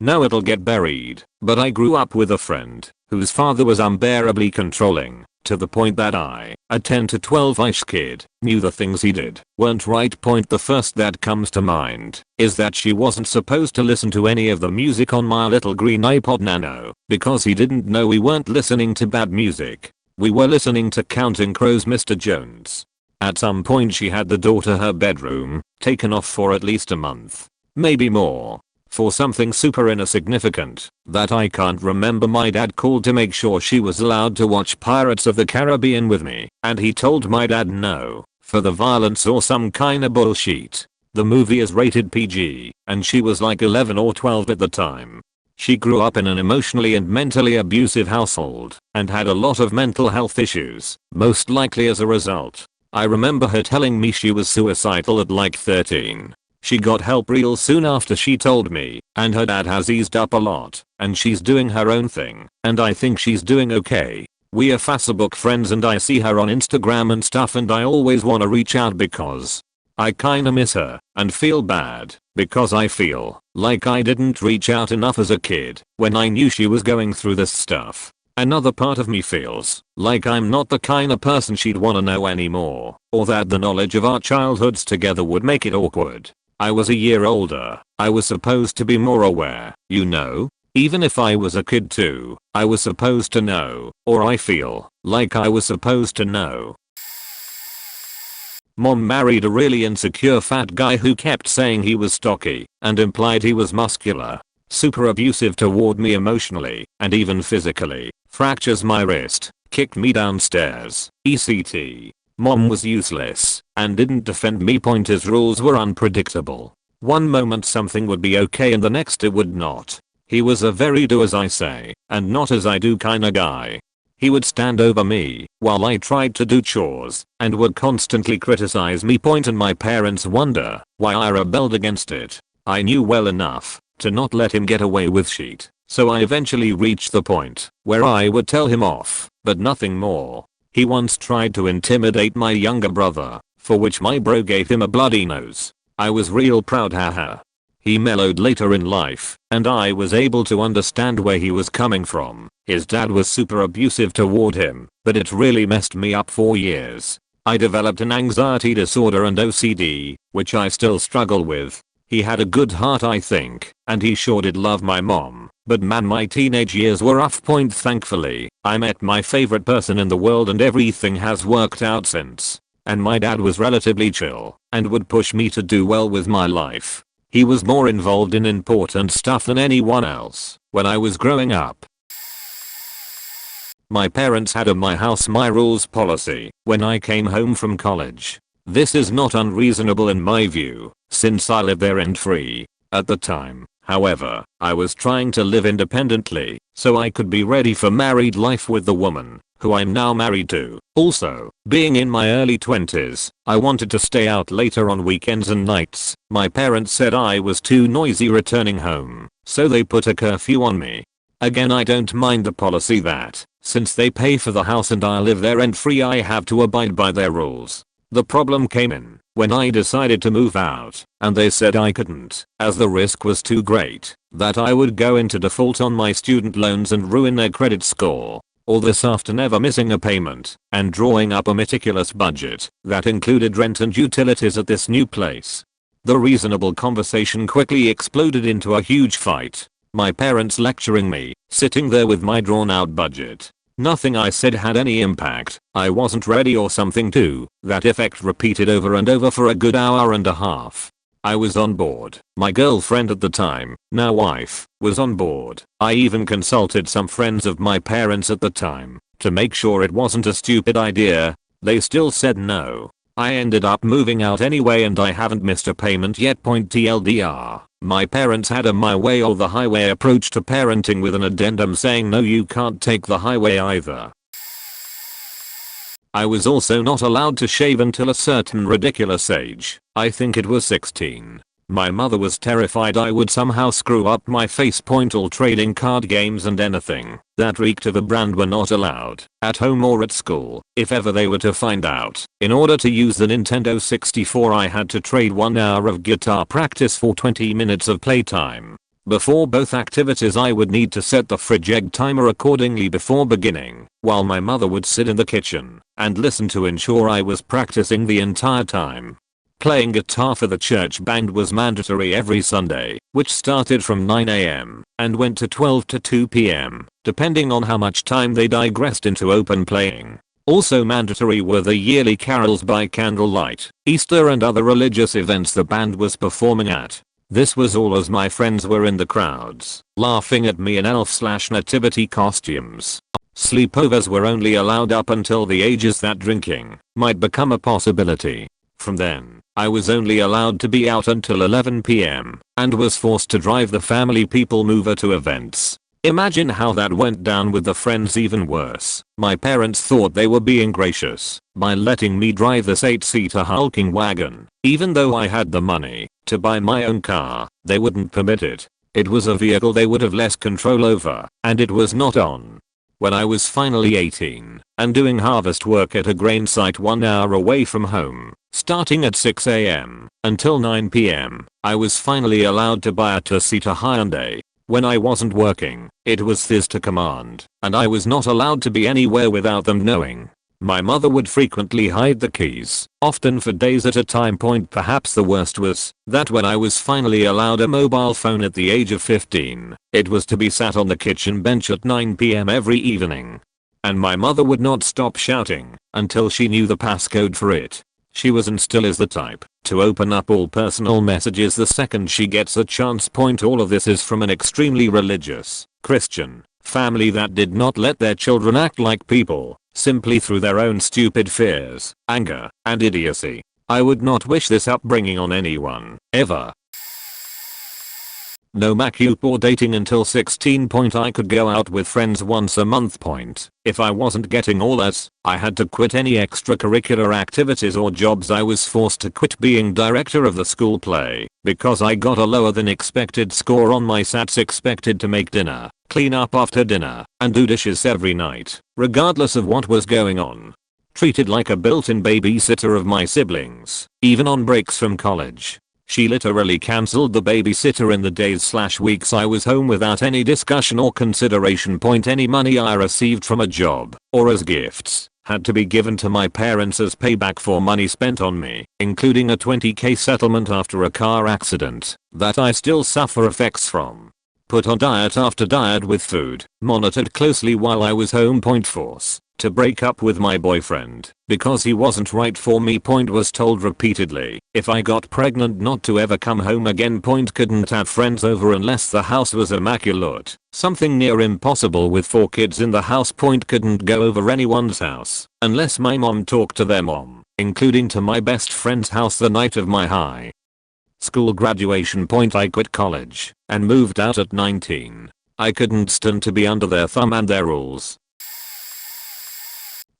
No, it'll get buried, but I grew up with a friend whose father was unbearably controlling, to the point that I, a 10 to 12-ish kid, knew the things he did weren't right. Point the first that comes to mind is that she wasn't supposed to listen to any of the music on my little green iPod Nano because he didn't know we weren't listening to bad music. We were listening to Counting Crows' Mr. Jones. At some point she had the door to her bedroom taken off for at least a month, maybe more, for something super insignificant that I can't remember. My dad called to make sure she was allowed to watch Pirates of the Caribbean with me, and he told my dad no, for the violence or some kinda bullshit. The movie is rated PG, and she was like 11 or 12 at the time. She grew up in an emotionally and mentally abusive household and had a lot of mental health issues, most likely as a result. I remember her telling me she was suicidal at like 13. She got help real soon after, she told me, and her dad has eased up a lot, and she's doing her own thing, and I think she's doing okay. We are Facebook friends and I see her on Instagram and stuff, and I always wanna reach out because I kinda miss her and feel bad because I feel like I didn't reach out enough as a kid when I knew she was going through this stuff. Another part of me feels like I'm not the kinda person she'd wanna know anymore, or that the knowledge of our childhoods together would make it awkward. I was a year older. I was supposed to be more aware, you know? Even if I was a kid too, I was supposed to know, or I feel like I was supposed to know. Mom married a really insecure fat guy who kept saying he was stocky and implied he was muscular. Super abusive toward me emotionally and even physically. Fractures my wrist, kicked me downstairs, etc. Mom was useless and didn't defend me. His rules were unpredictable. One moment something would be okay and the next it would not. He was a very do as I say and not as I do kinda guy. He would stand over me while I tried to do chores and would constantly criticize me. And my parents wonder why I rebelled against it. I knew well enough to not let him get away with shit, so I eventually reached the point where I would tell him off, but nothing more. He once tried to intimidate my younger brother, for which my bro gave him a bloody nose. I was real proud, haha. He mellowed later in life, and I was able to understand where he was coming from. His dad was super abusive toward him, but it really messed me up for years. I developed an anxiety disorder and OCD, which I still struggle with. He had a good heart, I think, and he sure did love my mom, but man, my teenage years were rough. Thankfully, I met my favorite person in the world and everything has worked out since. And my dad was relatively chill and would push me to do well with my life. He was more involved in important stuff than anyone else when I was growing up. My parents had a my house my rules policy when I came home from college. This is not unreasonable in my view, since I lived there rent-free. At the time, however, I was trying to live independently so I could be ready for married life with the woman who I'm now married to. Also, being in my early 20s, I wanted to stay out later on weekends and nights. My parents said I was too noisy returning home, so they put a curfew on me. Again, I don't mind the policy that, since they pay for the house and I live there rent-free, I have to abide by their rules. The problem came in when I decided to move out, and they said I couldn't, as the risk was too great, that I would go into default on my student loans and ruin their credit score. All this after never missing a payment and drawing up a meticulous budget that included rent and utilities at this new place. The reasonable conversation quickly exploded into a huge fight. My parents lecturing me, sitting there with my drawn out budget. Nothing I said had any impact. I wasn't ready or something to that effect repeated over and over for a good hour and a half. I was on board. My girlfriend at the time, now wife, was on board. I even consulted some friends of my parents at the time to make sure it wasn't a stupid idea. They still said no. I ended up moving out anyway and I haven't missed a payment yet. TLDR. My parents had a my way or the highway approach to parenting with an addendum saying no, you can't take the highway either. I was also not allowed to shave until a certain ridiculous age. I think it was 16. My mother was terrified I would somehow screw up my face. All trading card games and anything that reeked of a brand were not allowed at home or at school. If ever they were to find out, in order to use the Nintendo 64 I had to trade 1 hour of guitar practice for 20 minutes of playtime. Before both activities I would need to set the fridge egg timer accordingly before beginning, while my mother would sit in the kitchen and listen to ensure I was practicing the entire time. Playing guitar for the church band was mandatory every Sunday, which started from 9 AM and went to 12 to 2 PM, depending on how much time they digressed into open playing. Also mandatory were the yearly carols by candlelight, Easter and other religious events the band was performing at. This was all as my friends were in the crowds, laughing at me in elf/nativity costumes. Sleepovers were only allowed up until the ages that drinking might become a possibility. From then, I was only allowed to be out until 11 PM and was forced to drive the family people mover to events. Imagine how that went down with the friends. Even worse, my parents thought they were being gracious by letting me drive this 8-seater hulking wagon. Even though I had the money to buy my own car, they wouldn't permit it. It was a vehicle they would have less control over, and it was not on. When I was finally 18 and doing harvest work at a grain site 1 hour away from home, starting at 6 AM until 9 PM, I was finally allowed to buy a 2-seater Hyundai. When I wasn't working, it was theirs to command, and I was not allowed to be anywhere without them knowing. My mother would frequently hide the keys, often for days at a time. Perhaps the worst was that when I was finally allowed a mobile phone at the age of 15, it was to be sat on the kitchen bench at 9 PM every evening. And my mother would not stop shouting until she knew the passcode for it. She was and still is the type to open up all personal messages the second she gets a chance. All of this is from an extremely religious, Christian family that did not let their children act like people, simply through their own stupid fears, anger, and idiocy. I would not wish this upbringing on anyone, ever. No MacUp or dating until 16. I could go out with friends once a month. If I wasn't getting all that, I had to quit any extracurricular activities or jobs. I was forced to quit being director of the school play because I got a lower than expected score on my SATs. Expected to make dinner, clean up after dinner, and do dishes every night, regardless of what was going on. Treated like a built-in babysitter of my siblings, even on breaks from college. She literally cancelled the babysitter in the days/weeks I was home without any discussion or consideration. Any money I received from a job or as gifts had to be given to my parents as payback for money spent on me, including a $20K settlement after a car accident that I still suffer effects from. Put on diet after diet with food monitored closely while I was home. Force to break up with my boyfriend because he wasn't right for me. Was told repeatedly if I got pregnant not to ever come home again. Couldn't have friends over unless the house was immaculate, something near impossible with 4 kids in the house. Couldn't go over anyone's house unless my mom talked to their mom, including to my best friend's house the night of my high school graduation. I quit college and moved out at 19. I couldn't stand to be under their thumb and their rules.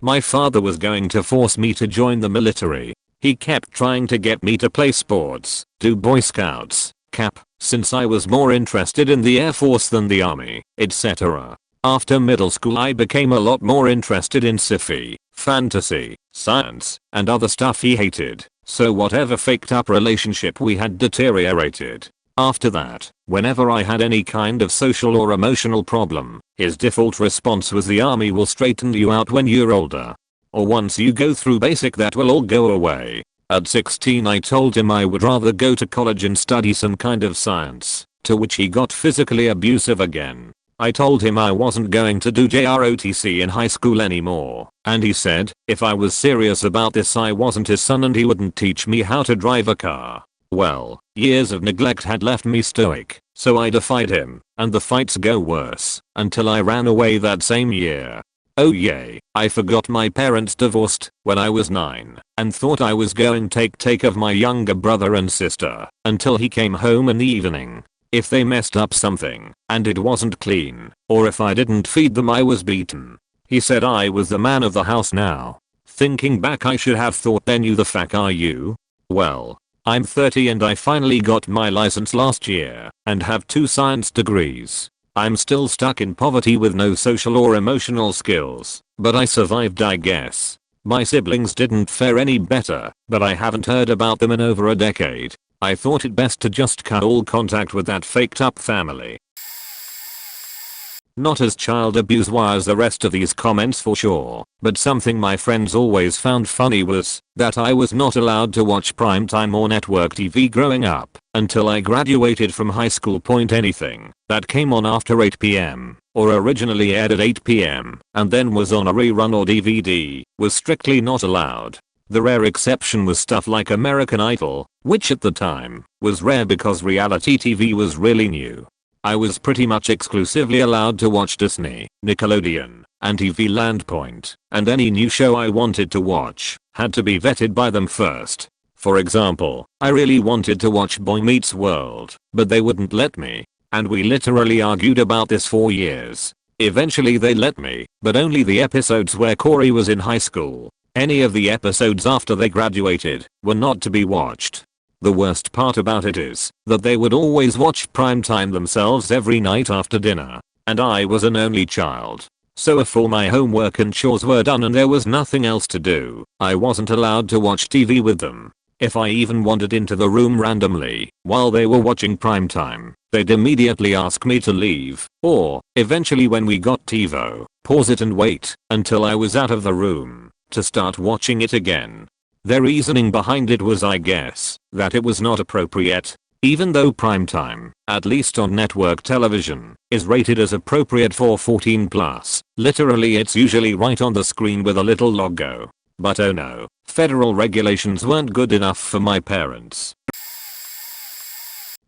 My father was going to force me to join the military. He kept trying to get me to play sports, do Boy Scouts, CAP, since I was more interested in the Air Force than the Army, etc. After middle school I became a lot more interested in sci-fi, fantasy, science, and other stuff he hated, so whatever faked up relationship we had deteriorated. After that, whenever I had any kind of social or emotional problem, his default response was the army will straighten you out when you're older. Or once you go through basic that will all go away. At 16 I told him I would rather go to college and study some kind of science, to which he got physically abusive again. I told him I wasn't going to do JROTC in high school anymore, and he said if I was serious about this I wasn't his son and he wouldn't teach me how to drive a car. Well, years of neglect had left me stoic, so I defied him, and the fights go worse, until I ran away that same year. Oh yay, I forgot my parents divorced when I was 9, and thought I was going take of my younger brother and sister, until he came home in the evening. If they messed up something, and it wasn't clean, or if I didn't feed them I was beaten. He said I was the man of the house now. Thinking back I should have thought then you the fuck are you? Well, I'm 30 and I finally got my license last year and have 2 science degrees. I'm still stuck in poverty with no social or emotional skills, but I survived I guess. My siblings didn't fare any better, but I haven't heard about them in over a decade. I thought it best to just cut all contact with that faked up family. Not as child abuse as the rest of these comments for sure, but something my friends always found funny was that I was not allowed to watch primetime or network TV growing up until I graduated from high school. Anything that came on after 8 p.m. or originally aired at 8 p.m. and then was on a rerun or DVD was strictly not allowed. The rare exception was stuff like American Idol, which at the time was rare because reality TV was really new. I was pretty much exclusively allowed to watch Disney, Nickelodeon, and TV Land Point, and any new show I wanted to watch had to be vetted by them first. For example, I really wanted to watch Boy Meets World, but they wouldn't let me, and we literally argued about this for years. Eventually they let me, but only the episodes where Corey was in high school. Any of the episodes after they graduated were not to be watched. The worst part about it is that they would always watch primetime themselves every night after dinner, and I was an only child. So if all my homework and chores were done and there was nothing else to do, I wasn't allowed to watch TV with them. If I even wandered into the room randomly while they were watching primetime, they'd immediately ask me to leave, or, eventually when we got TiVo, pause it and wait until I was out of the room to start watching it again. Their reasoning behind it was, I guess, that it was not appropriate, even though primetime, at least on network television, is rated as appropriate for 14+. Literally it's usually right on the screen with a little logo. But oh no, federal regulations weren't good enough for my parents.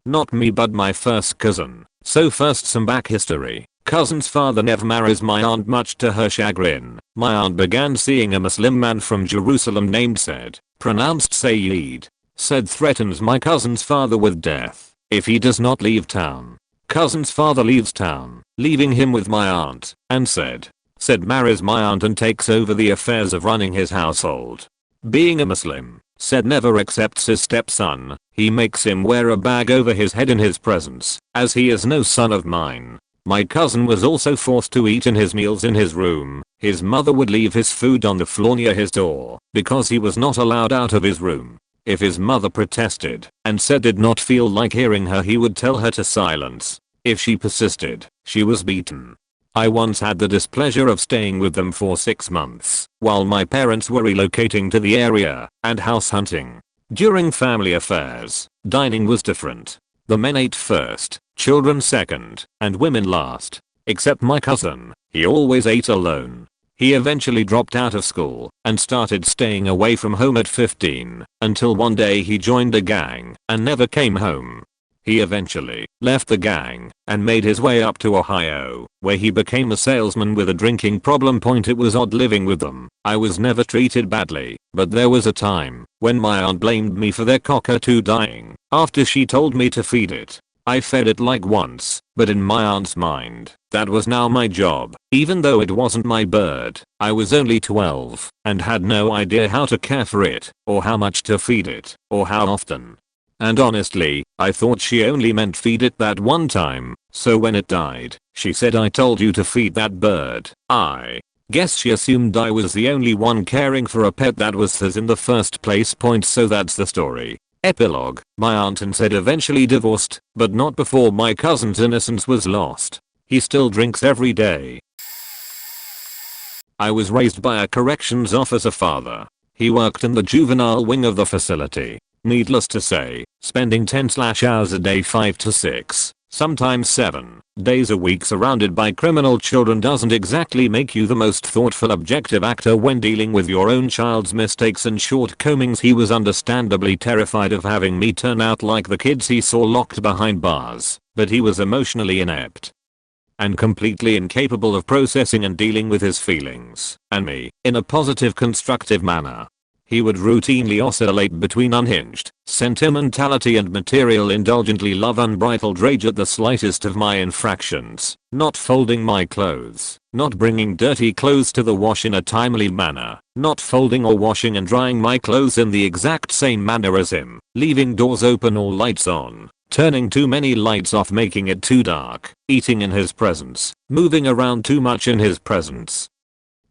Not me but my first cousin. So first some back history. Cousin's father never marries my aunt, much to her chagrin. My aunt began seeing a Muslim man from Jerusalem named Said, pronounced Sayyid. Said threatens my cousin's father with death if he does not leave town. Cousin's father leaves town, leaving him with my aunt, and Said marries my aunt and takes over the affairs of running his household. Being a Muslim, Said never accepts his stepson. He makes him wear a bag over his head in his presence, as he is no son of mine. My cousin was also forced to eat in his meals in his room. His mother would leave his food on the floor near his door because he was not allowed out of his room. If his mother protested and Said did not feel like hearing her, he would tell her to silence. If she persisted, she was beaten. I once had the displeasure of staying with them for 6 months while my parents were relocating to the area and house hunting. During family affairs, dining was different. The men ate first, children second, and women last. Except my cousin, he always ate alone. He eventually dropped out of school and started staying away from home at 15 until one day he joined a gang and never came home. He eventually left the gang and made his way up to Ohio, where he became a salesman with a drinking problem. It was odd living with them. I was never treated badly, but there was a time when my aunt blamed me for their cockatoo dying after she told me to feed it. I fed it like once, but in my aunt's mind, that was now my job, even though it wasn't my bird. I was only 12 and had no idea how to care for it, or how much to feed it, or how often. And honestly, I thought she only meant feed it that one time, so when it died, she said, "I told you to feed that bird." I guess she assumed I was the only one caring for a pet that was hers in the first place. So that's the story. Epilogue. My aunt and Said eventually divorced, but not before my cousin's innocence was lost. He still drinks every day. I was raised by a corrections officer father. He worked in the juvenile wing of the facility. Needless to say, spending 10-hours a day 5 to 6, sometimes 7 days a week surrounded by criminal children doesn't exactly make you the most thoughtful objective actor when dealing with your own child's mistakes and shortcomings. He was understandably terrified of having me turn out like the kids he saw locked behind bars, but he was emotionally inept and completely incapable of processing and dealing with his feelings and me in a positive, constructive manner. He would routinely oscillate between unhinged sentimentality and material indulgently love unbridled rage at the slightest of my infractions, not folding my clothes, not bringing dirty clothes to the wash in a timely manner, not folding or washing and drying my clothes in the exact same manner as him, leaving doors open or lights on, turning too many lights off, making it too dark, eating in his presence, moving around too much in his presence,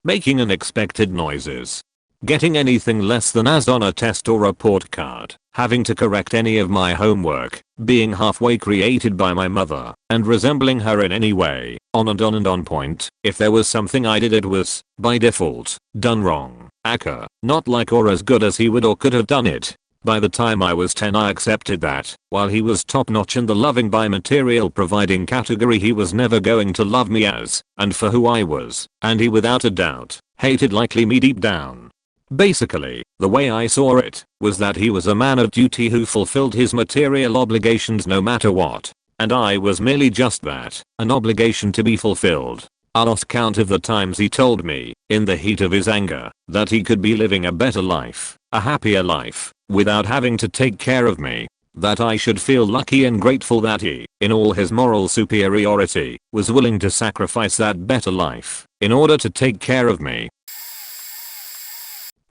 making unexpected noises, getting anything less than A's on a test or report card, having to correct any of my homework, being halfway created by my mother, and resembling her in any way, on and on and on point. If there was something I did it was, by default, done wrong. Aka, not like or as good as he would or could have done it. By the time I was 10 I accepted that, while he was top notch in the loving by material providing category, he was never going to love me as, and for who I was, and he without a doubt, hated likely me deep down. Basically, the way I saw it, was that he was a man of duty who fulfilled his material obligations no matter what. And I was merely just that, an obligation to be fulfilled. I lost count of the times he told me, in the heat of his anger, that he could be living a better life, a happier life, without having to take care of me. That I should feel lucky and grateful that he, in all his moral superiority, was willing to sacrifice that better life, in order to take care of me.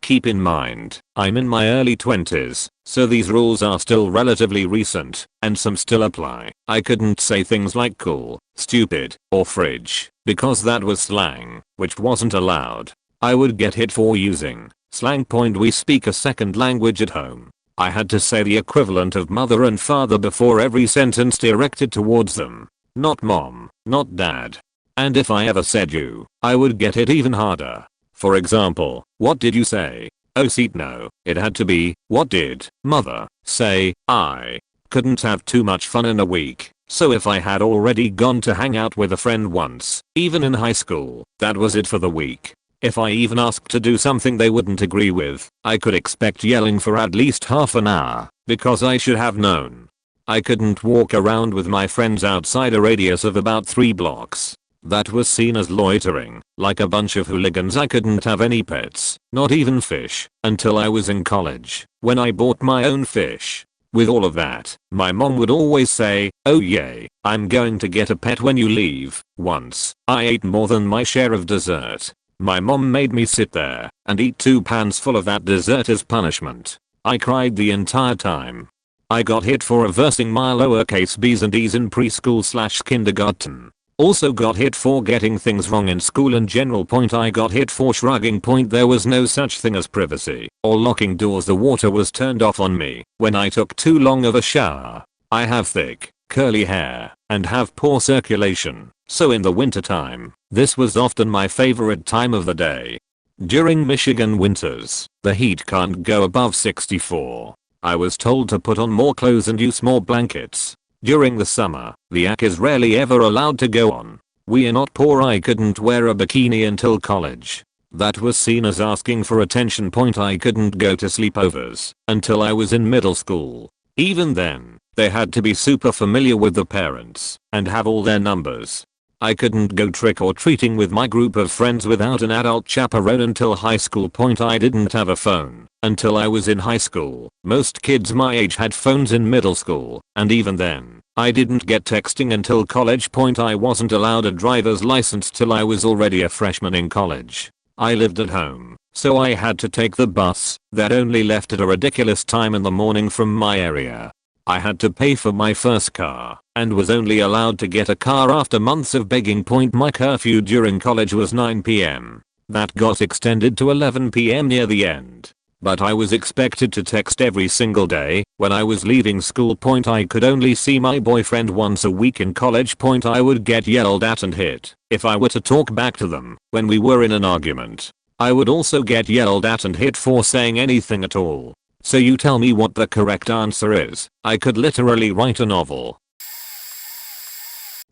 Keep in mind, I'm in my early 20s, so these rules are still relatively recent, and some still apply. I couldn't say things like cool, stupid, or fridge, because that was slang, which wasn't allowed. I would get hit for using slang. We speak a second language at home. I had to say the equivalent of mother and father before every sentence directed towards them. Not mom, not dad. And if I ever said you, I would get hit even harder. For example, what did you say? Oh seat no, it had to be, what did mother say? I couldn't have too much fun in a week, so if I had already gone to hang out with a friend once, even in high school, that was it for the week. If I even asked to do something they wouldn't agree with, I could expect yelling for at least half an hour, because I should have known. I couldn't walk around with my friends outside a radius of about 3 blocks. That was seen as loitering, like a bunch of hooligans. I couldn't have any pets, not even fish, until I was in college, when I bought my own fish. With all of that, my mom would always say, oh yay, I'm going to get a pet when you leave. Once, I ate more than my share of dessert. My mom made me sit there and eat 2 pans full of that dessert as punishment. I cried the entire time. I got hit for reversing my lowercase b's and e's in preschool/kindergarten. Also got hit for getting things wrong in school in general. I got hit for shrugging. There was no such thing as privacy or locking doors. The water was turned off on me when I took too long of a shower. I have thick, curly hair and have poor circulation, so in the winter time, this was often my favorite time of the day. During Michigan winters, the heat can't go above 64. I was told to put on more clothes and use more blankets. During the summer, the AC is rarely ever allowed to go on. We are not poor. I couldn't wear a bikini until college. That was seen as asking for attention. I couldn't go to sleepovers until I was in middle school. Even then, they had to be super familiar with the parents and have all their numbers. I couldn't go trick or treating with my group of friends without an adult chaperone until high school. I didn't have a phone until I was in high school. Most kids my age had phones in middle school, and even then, I didn't get texting until college. I wasn't allowed a driver's license till I was already a freshman in college. I lived at home, so I had to take the bus that only left at a ridiculous time in the morning from my area. I had to pay for my first car and was only allowed to get a car after months of begging. My curfew during college was 9 p.m. That got extended to 11 p.m. near the end. But I was expected to text every single day when I was leaving school. I could only see my boyfriend once a week in college. I would get yelled at and hit if I were to talk back to them when we were in an argument. I would also get yelled at and hit for saying anything at all. So you tell me what the correct answer is. I could literally write a novel.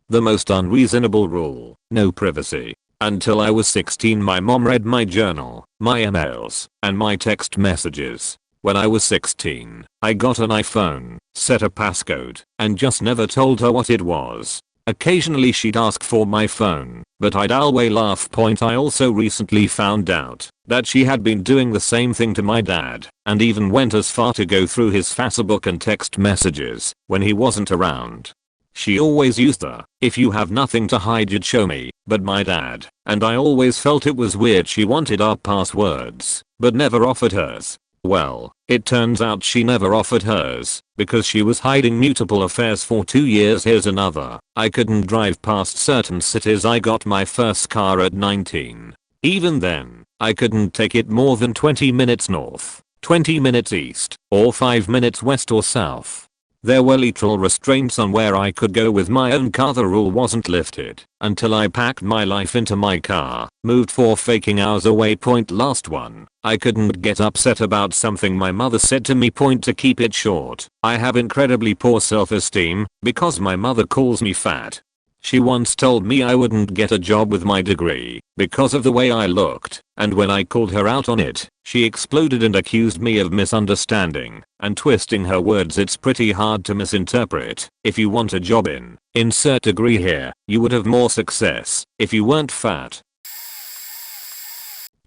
The most unreasonable rule: no privacy. Until I was 16, my mom read my journal, my emails, and my text messages. When I was 16, I got an iPhone, set a passcode, and just never told her what it was. Occasionally she'd ask for my phone, but I'd always laugh. I also recently found out that she had been doing the same thing to my dad, and even went as far to go through his Facebook and text messages when he wasn't around. She always used the "if you have nothing to hide you'd show me," but my dad, and I always felt it was weird. She wanted our passwords, but never offered hers. Well, it turns out she never offered hers because she was hiding multiple affairs for 2 years. Here's another: I couldn't drive past certain cities. I got my first car at 19. Even then, I couldn't take it more than 20 minutes north. 20 minutes east, or 5 minutes west or south. There were literal restraints on where I could go with my own car. The rule wasn't lifted until I packed my life into my car, moved 4 faking hours away. Last one. I couldn't get upset about something my mother said to me. To keep it short, I have incredibly poor self-esteem because my mother calls me fat. She once told me I wouldn't get a job with my degree because of the way I looked, and when I called her out on it, she exploded and accused me of misunderstanding and twisting her words. It's pretty hard to misinterpret. If you want a job in insert degree here, you would have more success if you weren't fat.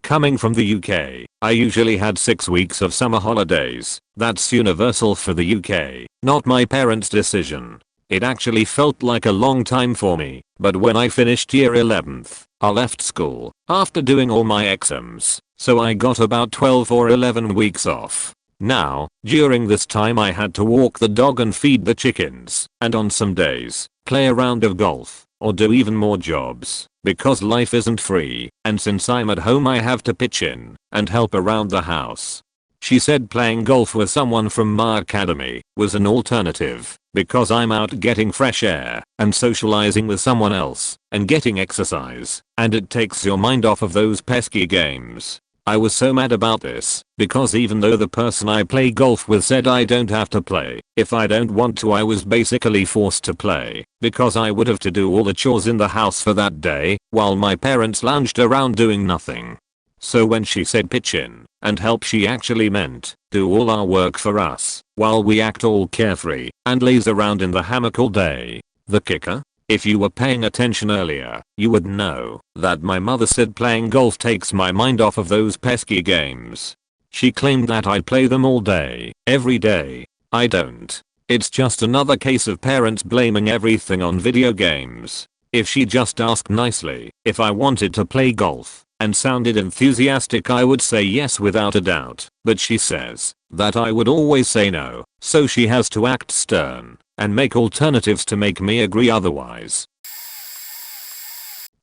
Coming from the UK, I usually had 6 weeks of summer holidays. That's universal for the UK, not my parents' decision. It actually felt like a long time for me, but when I finished year 11th, I left school after doing all my exams, so I got about 12 or 11 weeks off. Now, during this time I had to walk the dog and feed the chickens, and on some days, play a round of golf, or do even more jobs, because life isn't free, and since I'm at home I have to pitch in and help around the house. She said playing golf with someone from my academy was an alternative because I'm out getting fresh air and socializing with someone else and getting exercise, and it takes your mind off of those pesky games. I was so mad about this because even though the person I play golf with said I don't have to play if I don't want to, I was basically forced to play because I would have to do all the chores in the house for that day while my parents lounged around doing nothing. So when she said pitch in and help, she actually meant do all our work for us while we act all carefree and laze around in the hammock all day. The kicker? If you were paying attention earlier, you would know that my mother said playing golf takes my mind off of those pesky games. She claimed that I'd play them all day, every day. I don't. It's just another case of parents blaming everything on video games. If she just asked nicely if I wanted to play golf and sounded enthusiastic, I would say yes without a doubt, but she says that I would always say no, so she has to act stern and make alternatives to make me agree otherwise.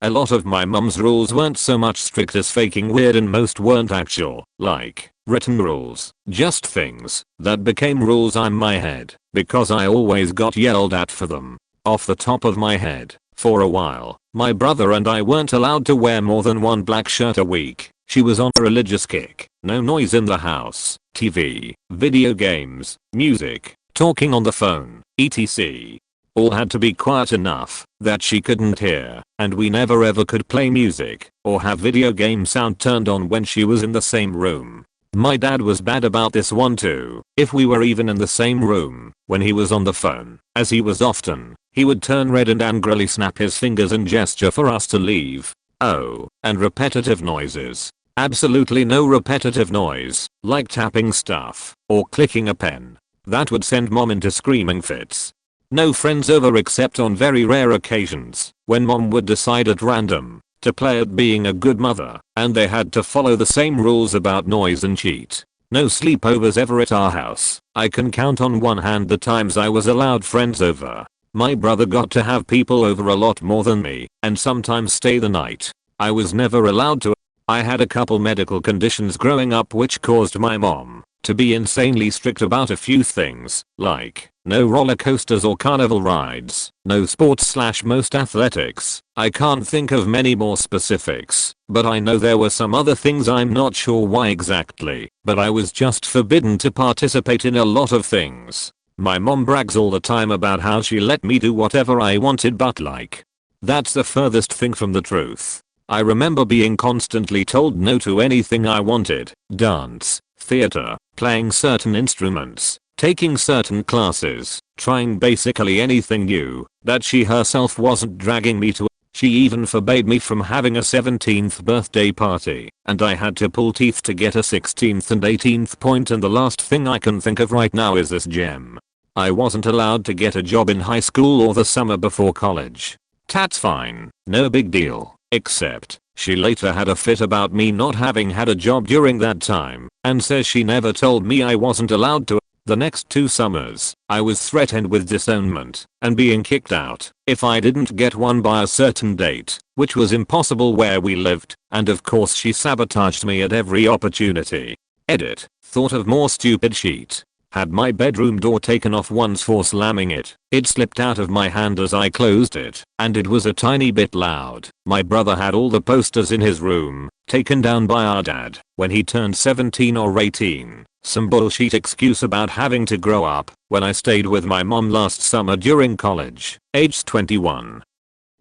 A lot of my mum's rules weren't so much strict as faking weird, and most weren't actual, like, written rules, just things that became rules in my head because I always got yelled at for them. Off the top of my head, for a while, my brother and I weren't allowed to wear more than one black shirt a week. She was on a religious kick. No noise in the house, TV, video games, music, talking on the phone, etc. All had to be quiet enough that she couldn't hear, and we never ever could play music or have video game sound turned on when she was in the same room. My dad was bad about this one too. If we were even in the same room when he was on the phone, as he was often, he would turn red and angrily snap his fingers and gesture for us to leave. Oh, and repetitive noises. Absolutely no repetitive noise, like tapping stuff or clicking a pen. That would send mom into screaming fits. No friends over except on very rare occasions when mom would decide at random to play at being a good mother, and they had to follow the same rules about noise and cheat. No sleepovers ever at our house. I can count on one hand the times I was allowed friends over. My brother got to have people over a lot more than me, and sometimes stay the night. I was never allowed to. I had a couple medical conditions growing up which caused my mom to be insanely strict about a few things, like no roller coasters or carnival rides, no sports/most athletics. I can't think of many more specifics, but I know there were some other things. I'm not sure why exactly, but I was just forbidden to participate in a lot of things. My mom brags all the time about how she let me do whatever I wanted, but like, that's the furthest thing from the truth. I remember being constantly told no to anything I wanted: dance, theater, playing certain instruments, taking certain classes, trying basically anything new that she herself wasn't dragging me to. She even forbade me from having a 17th birthday party, and I had to pull teeth to get a 16th and 18th point, and the last thing I can think of right now is this gem. I wasn't allowed to get a job in high school or the summer before college. That's fine, no big deal, except she later had a fit about me not having had a job during that time, and says she never told me I wasn't allowed to. The next 2 summers, I was threatened with disownment and being kicked out if I didn't get one by a certain date, which was impossible where we lived, and of course she sabotaged me at every opportunity. Edit. Thought of more stupid sheet. Had my bedroom door taken off once for slamming it. It slipped out of my hand as I closed it, and it was a tiny bit loud. My brother had all the posters in his room, taken down by our dad, when he turned 17 or 18. Some bullshit excuse about having to grow up, when I stayed with my mom last summer during college, aged 21.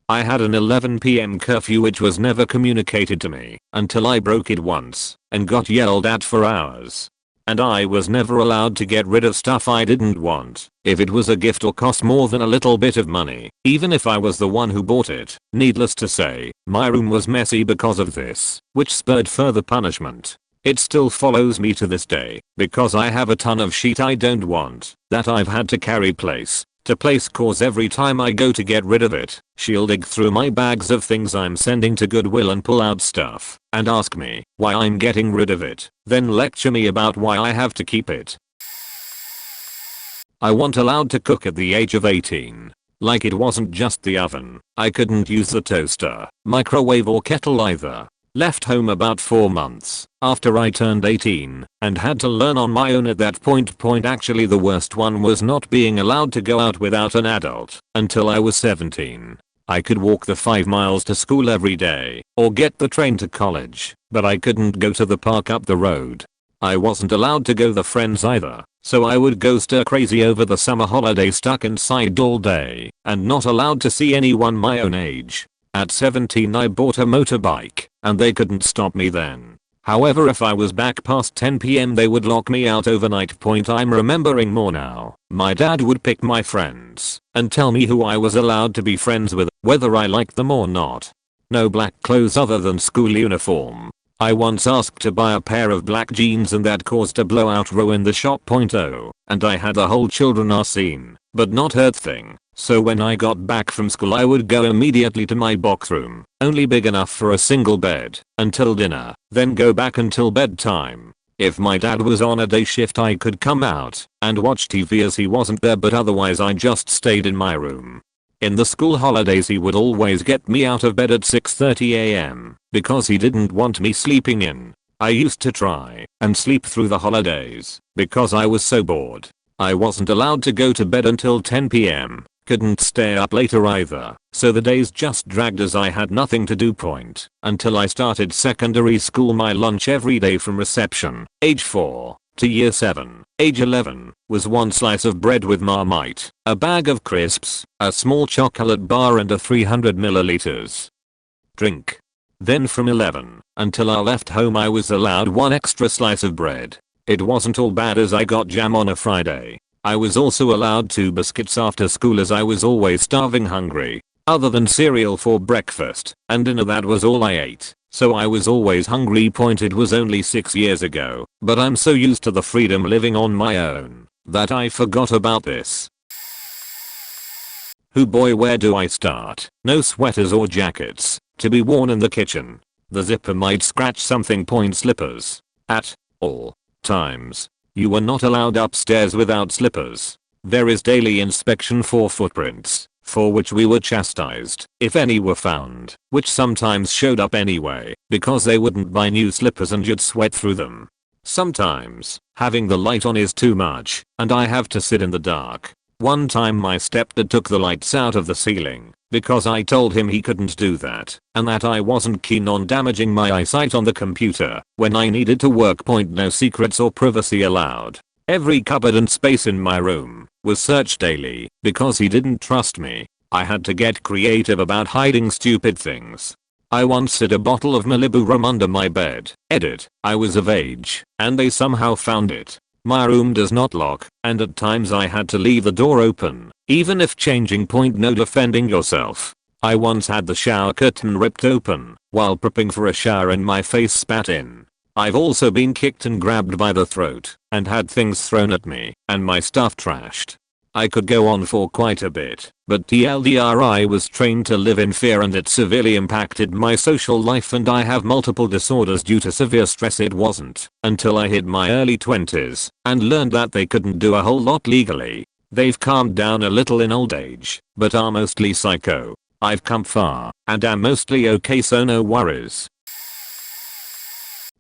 I had an 11 PM curfew which was never communicated to me, until I broke it once, and got yelled at for hours. And I was never allowed to get rid of stuff I didn't want, if it was a gift or cost more than a little bit of money, even if I was the one who bought it. Needless to say, my room was messy because of this, which spurred further punishment. It still follows me to this day, because I have a ton of shit I don't want, that I've had to carry place to place cause every time I go to get rid of it, she'll dig through my bags of things I'm sending to Goodwill and pull out stuff, and ask me why I'm getting rid of it, then lecture me about why I have to keep it. I wasn't allowed to cook at the age of 18. Like it wasn't just the oven, I couldn't use the toaster, microwave or kettle either. Left home about 4 months after I turned 18 and had to learn on my own at that point. Actually the worst one was not being allowed to go out without an adult until I was 17. I could walk the 5 miles to school every day or get the train to college, but I couldn't go to the park up the road. I wasn't allowed to go with friends either, so I would go stir crazy over the summer holiday stuck inside all day and not allowed to see anyone my own age. At 17 I bought a motorbike, and they couldn't stop me then. However, if I was back past 10 PM they would lock me out overnight. I'm remembering more now. My dad would pick my friends and tell me who I was allowed to be friends with, whether I liked them or not. No black clothes other than school uniform. I once asked to buy a pair of black jeans and that caused a blowout row in the shop. And I had the whole children are seen, but not heard thing. So when I got back from school I would go immediately to my box room, only big enough for a single bed, until dinner, then go back until bedtime. If my dad was on a day shift I could come out and watch TV as he wasn't there, but otherwise I just stayed in my room. In the school holidays he would always get me out of bed at 6:30 AM because he didn't want me sleeping in. I used to try and sleep through the holidays because I was so bored. I wasn't allowed to go to bed until 10 PM. Couldn't stay up later either, so the days just dragged as I had nothing to do. Until I started secondary school, my lunch every day from reception, age 4, to year 7, age 11, was one slice of bread with Marmite, a bag of crisps, a small chocolate bar and a 300 milliliters drink. Then from 11 until I left home I was allowed one extra slice of bread. It wasn't all bad as I got jam on a Friday. I was also allowed 2 biscuits after school as I was always starving hungry. Other than cereal for breakfast and dinner that was all I ate, so I was always hungry. It was only 6 years ago, but I'm so used to the freedom living on my own that I forgot about this. Oh boy, where do I start? No sweaters or jackets to be worn in the kitchen. The zipper might scratch something. Slippers. At all times. You were not allowed upstairs without slippers. There is daily inspection for footprints, for which we were chastised if any were found, which sometimes showed up anyway because they wouldn't buy new slippers and you'd sweat through them. Sometimes having the light on is too much and I have to sit in the dark. One time my stepdad took the lights out of the ceiling because I told him he couldn't do that and that I wasn't keen on damaging my eyesight on the computer when I needed to work. No secrets or privacy allowed. Every cupboard and space in my room was searched daily because he didn't trust me. I had to get creative about hiding stupid things. I once hid a bottle of Malibu rum under my bed. Edit. I was of age and they somehow found it. My room does not lock, and at times I had to leave the door open, even if changing. No defending yourself. I once had the shower curtain ripped open while prepping for a shower and my face spat in. I've also been kicked and grabbed by the throat and had things thrown at me and my stuff trashed. I could go on for quite a bit, but TLDR I was trained to live in fear and it severely impacted my social life and I have multiple disorders due to severe stress. It wasn't until I hit my early 20s and learned that they couldn't do a whole lot legally. They've calmed down a little in old age, but are mostly psycho. I've come far and am mostly okay, so no worries.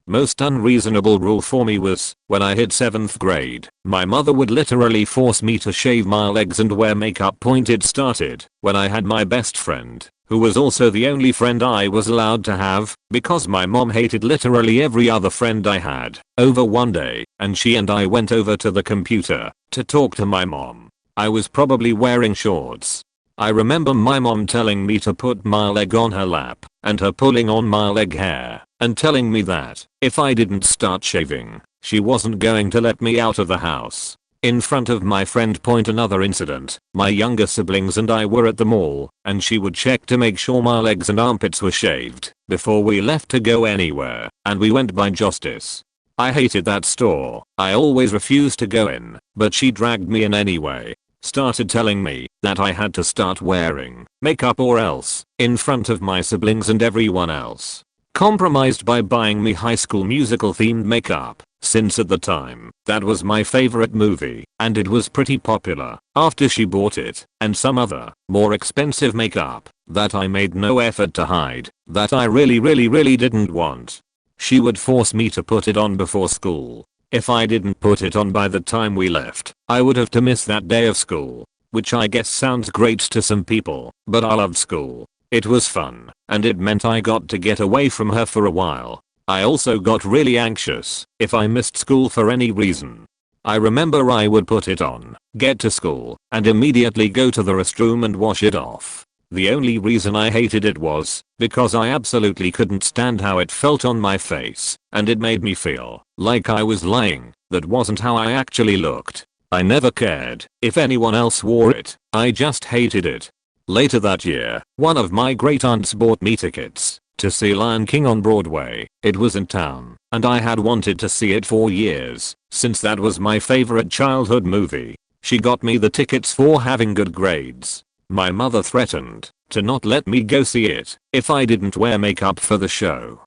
Most unreasonable rule for me was, when I hit 7th grade, my mother would literally force me to shave my legs and wear makeup. It started when I had my best friend, who was also the only friend I was allowed to have, because my mom hated literally every other friend I had, over one day, and she and I went over to the computer to talk to my mom. I was probably wearing shorts. I remember my mom telling me to put my leg on her lap, and her pulling on my leg hair, and telling me that, if I didn't start shaving, she wasn't going to let me out of the house. In front of my friend. Another incident, my younger siblings and I were at the mall, and she would check to make sure my legs and armpits were shaved before we left to go anywhere, and we went by Justice. I hated that store. I always refused to go in, but she dragged me in anyway. Started telling me that I had to start wearing makeup or else, in front of my siblings and everyone else. Compromised by buying me High School Musical themed makeup, since at the time, that was my favorite movie, and it was pretty popular. After she bought it, and some other, more expensive makeup, that I made no effort to hide, that I really didn't want. She would force me to put it on before school. If I didn't put it on by the time we left, I would have to miss that day of school. Which I guess sounds great to some people, but I loved school. It was fun, and it meant I got to get away from her for a while. I also got really anxious if I missed school for any reason. I remember I would put it on, get to school, and immediately go to the restroom and wash it off. The only reason I hated it was because I absolutely couldn't stand how it felt on my face, and it made me feel like I was lying. That wasn't how I actually looked. I never cared if anyone else wore it, I just hated it. Later that year, one of my great aunts bought me tickets to see Lion King on Broadway. It was in town, and I had wanted to see it for years, since that was my favorite childhood movie. She got me the tickets for having good grades. My mother threatened to not let me go see it if I didn't wear makeup for the show.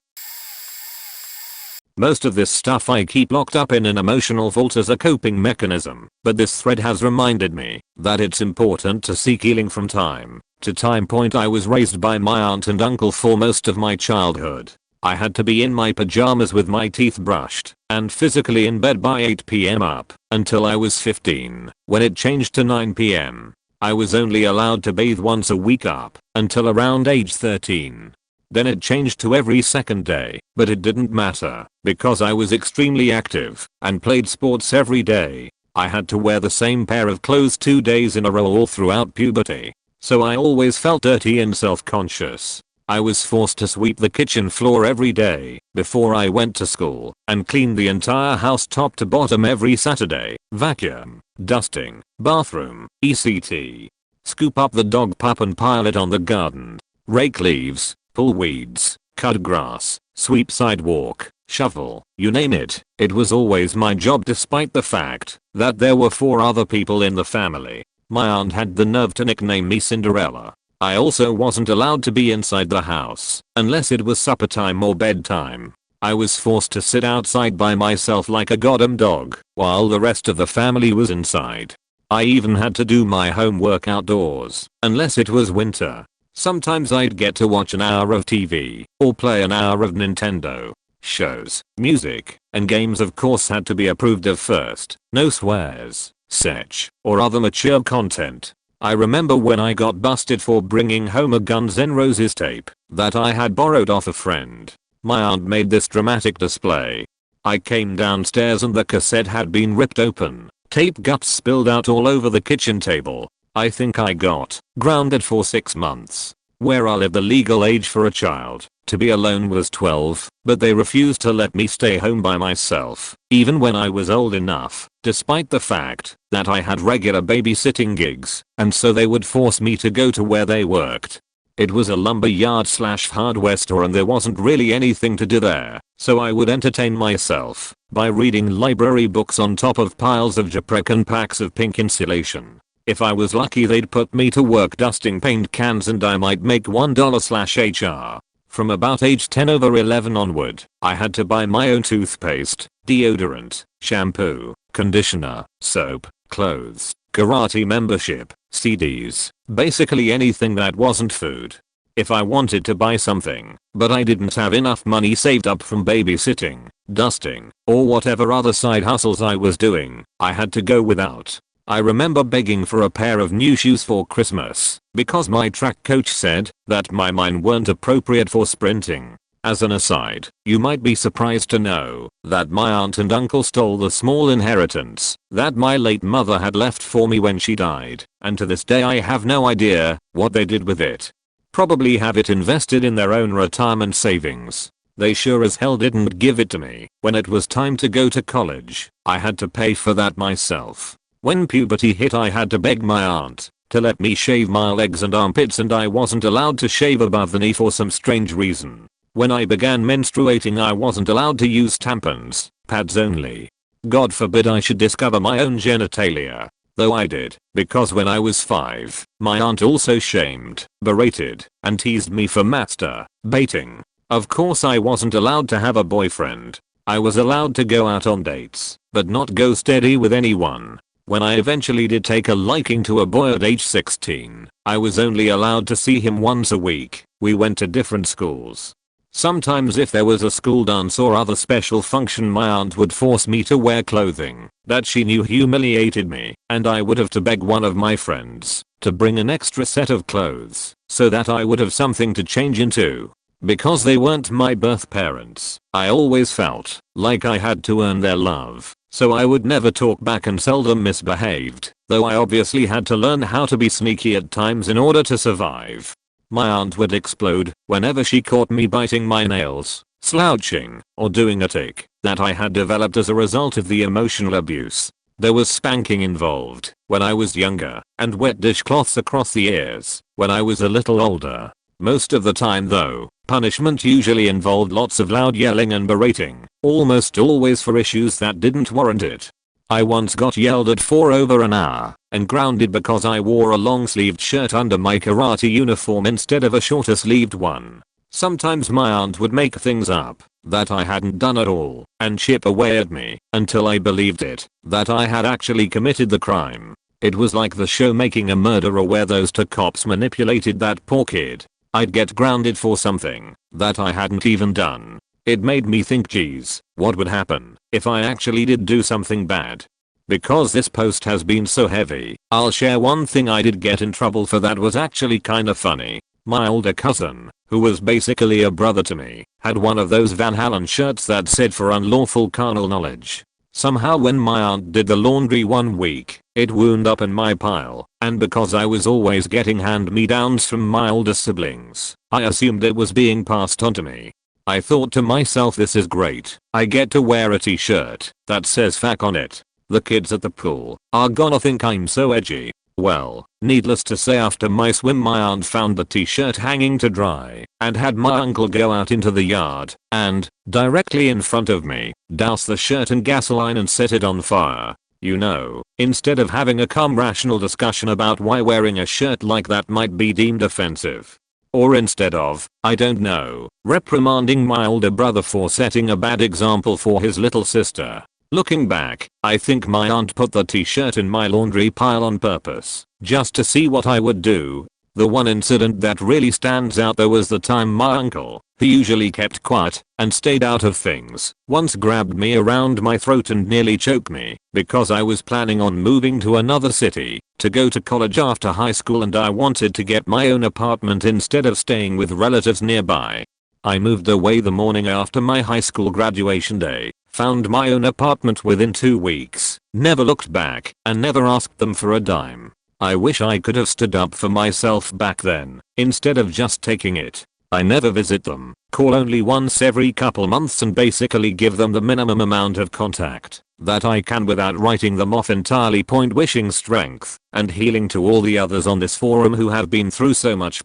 Most of this stuff I keep locked up in an emotional vault as a coping mechanism, but this thread has reminded me that it's important to seek healing from time to time. I was raised by my aunt and uncle for most of my childhood. I had to be in my pajamas with my teeth brushed and physically in bed by 8 PM up until I was 15, when it changed to 9 PM. I was only allowed to bathe once a week up until around age 13. Then it changed to every second day, but it didn't matter because I was extremely active and played sports every day. I had to wear the same pair of clothes 2 days in a row all throughout puberty, so I always felt dirty and self-conscious. I was forced to sweep the kitchen floor every day before I went to school and clean the entire house top to bottom every Saturday, vacuum, dusting, bathroom, etc. Scoop up the dog poop and pile it on the garden. Rake leaves, pull weeds, cut grass, sweep sidewalk, shovel, you name it. It was always my job despite the fact that there were 4 other people in the family. My aunt had the nerve to nickname me Cinderella. I also wasn't allowed to be inside the house unless it was supper time or bedtime. I was forced to sit outside by myself like a goddamn dog while the rest of the family was inside. I even had to do my homework outdoors unless it was winter. Sometimes I'd get to watch an hour of TV or play an hour of Nintendo. Shows, music, and games of course had to be approved of first. No swears, sex, or other mature content. I remember when I got busted for bringing home a Guns N' Roses tape that I had borrowed off a friend. My aunt made this dramatic display. I came downstairs and the cassette had been ripped open. Tape guts spilled out all over the kitchen table. I think I got grounded for 6 months. Where I lived, the legal age for a child to be alone was 12, but they refused to let me stay home by myself, even when I was old enough, despite the fact that I had regular babysitting gigs, and so they would force me to go to where they worked. It was a lumberyard/hardware store and there wasn't really anything to do there, so I would entertain myself by reading library books on top of piles of Japrec and packs of pink insulation. If I was lucky they'd put me to work dusting paint cans and I might make $1/HR. From about age 10 over 11 onward, I had to buy my own toothpaste, deodorant, shampoo, conditioner, soap, clothes, karate membership, CDs, basically anything that wasn't food. if I wanted to buy something, but I didn't have enough money saved up from babysitting, dusting, or whatever other side hustles I was doing, I had to go without. I remember begging for a pair of new shoes for Christmas because my track coach said that mine weren't appropriate for sprinting. As an aside, you might be surprised to know that my aunt and uncle stole the small inheritance that my late mother had left for me when she died, and to this day I have no idea what they did with it. Probably have it invested in their own retirement savings. They sure as hell didn't give it to me when it was time to go to college. I had to pay for that myself. When puberty hit, I had to beg my aunt to let me shave my legs and armpits, and I wasn't allowed to shave above the knee for some strange reason. When I began menstruating, I wasn't allowed to use tampons, pads only. God forbid I should discover my own genitalia. Though I did, because when I was 5, my aunt also shamed, berated, and teased me for masturbating. Of course I wasn't allowed to have a boyfriend. I was allowed to go out on dates, but not go steady with anyone. When I eventually did take a liking to a boy at age 16, I was only allowed to see him once a week. We went to different schools. Sometimes if there was a school dance or other special function, my aunt would force me to wear clothing that she knew humiliated me, and I would have to beg one of my friends to bring an extra set of clothes so that I would have something to change into. Because they weren't my birth parents, I always felt like I had to earn their love, so I would never talk back and seldom misbehaved, though I obviously had to learn how to be sneaky at times in order to survive. My aunt would explode whenever she caught me biting my nails, slouching, or doing a tic that I had developed as a result of the emotional abuse. There was spanking involved when I was younger, and wet dishcloths across the ears when I was a little older. Most of the time though, punishment usually involved lots of loud yelling and berating, almost always for issues that didn't warrant it. I once got yelled at for over an hour and grounded because I wore a long-sleeved shirt under my karate uniform instead of a shorter-sleeved one. Sometimes my aunt would make things up that I hadn't done at all and chip away at me until I believed it, that I had actually committed the crime. It was like the show Making a Murderer, where those two cops manipulated that poor kid. I'd get grounded for something that I hadn't even done. It made me think, geez, what would happen if I actually did do something bad? Because this post has been so heavy, I'll share one thing I did get in trouble for that was actually kinda funny. My older cousin, who was basically a brother to me, had one of those Van Halen shirts that said for unlawful carnal knowledge. Somehow when my aunt did the laundry one week, it wound up in my pile, and because I was always getting hand-me-downs from my older siblings, I assumed it was being passed on to me. I thought to myself, this is great, I get to wear a t-shirt that says fuck on it. The kids at the pool are gonna think I'm so edgy. Well, needless to say, after my swim my aunt found the t-shirt hanging to dry and had my uncle go out into the yard and, directly in front of me, douse the shirt in gasoline and set it on fire. You know, instead of having a calm rational discussion about why wearing a shirt like that might be deemed offensive. Or instead of, I don't know, reprimanding my older brother for setting a bad example for his little sister. Looking back, I think my aunt put the t-shirt in my laundry pile on purpose, just to see what I would do. The one incident that really stands out though was the time my uncle, who usually kept quiet and stayed out of things, once grabbed me around my throat and nearly choked me because I was planning on moving to another city to go to college after high school, and I wanted to get my own apartment instead of staying with relatives nearby. I moved away the morning after my high school graduation day, found my own apartment within 2 weeks, never looked back, and never asked them for a dime. I wish I could have stood up for myself back then, instead of just taking it. I never visit them, call only once every couple months, and basically give them the minimum amount of contact that I can without writing them off entirely. Point wishing strength and healing to all the others on this forum who have been through so much.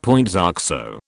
So.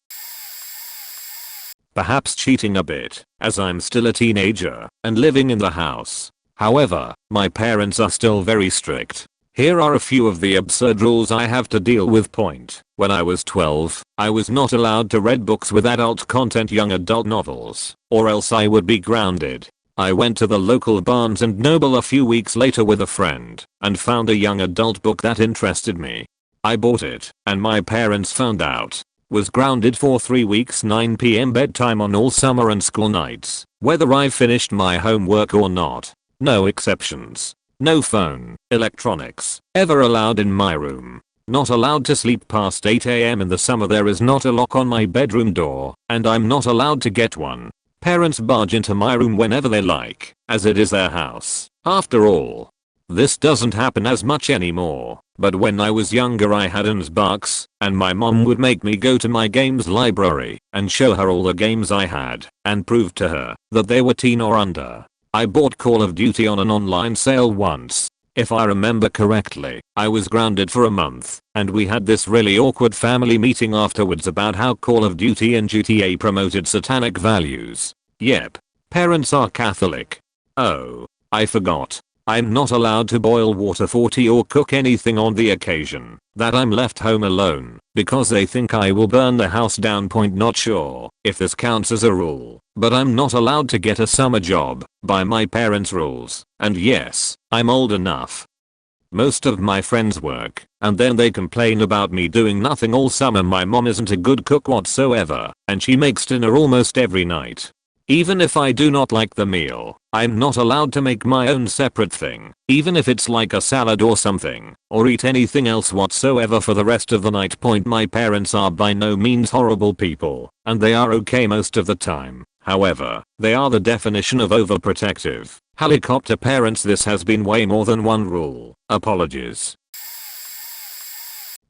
Perhaps cheating a bit, as I'm still a teenager and living in the house. However, my parents are still very strict. Here are a few of the absurd rules I have to deal with. Point. When I was 12, I was not allowed to read books with adult content, young adult novels, or else I would be grounded. I went to the local Barnes and Noble a few weeks later with a friend and found a young adult book that interested me. I bought it, and my parents found out. Was grounded for 3 weeks 9 p.m. bedtime on all summer and school nights, whether I finished my homework or not. No exceptions. No phone, electronics, ever allowed in my room. Not allowed to sleep past 8 a.m. in the summer. There is not a lock on my bedroom door, and I'm not allowed to get one. Parents barge into my room whenever they like, as it is their house, after all. This doesn't happen as much anymore, but when I was younger I had Xbox, and my mom would make me go to my games library and show her all the games I had, and prove to her that they were teen or under. I bought Call of Duty on an online sale once. If I remember correctly, I was grounded for a month, and we had this really awkward family meeting afterwards about how Call of Duty and GTA promoted satanic values. Yep. Parents are Catholic. Oh, I forgot. I'm not allowed to boil water for tea or cook anything on the occasion that I'm left home alone, because they think I will burn the house down. Not sure if this counts as a rule, but I'm not allowed to get a summer job by my parents' rules, and yes, I'm old enough. Most of my friends work, and then they complain about me doing nothing all summer. My mom isn't a good cook whatsoever, and she makes dinner almost every night. Even if I do not like the meal, I'm not allowed to make my own separate thing, even if it's like a salad or something, or eat anything else whatsoever for the rest of the night. My parents are by no means horrible people, and they are okay most of the time. However, they are the definition of overprotective. Helicopter parents. This has been way more than one rule. Apologies.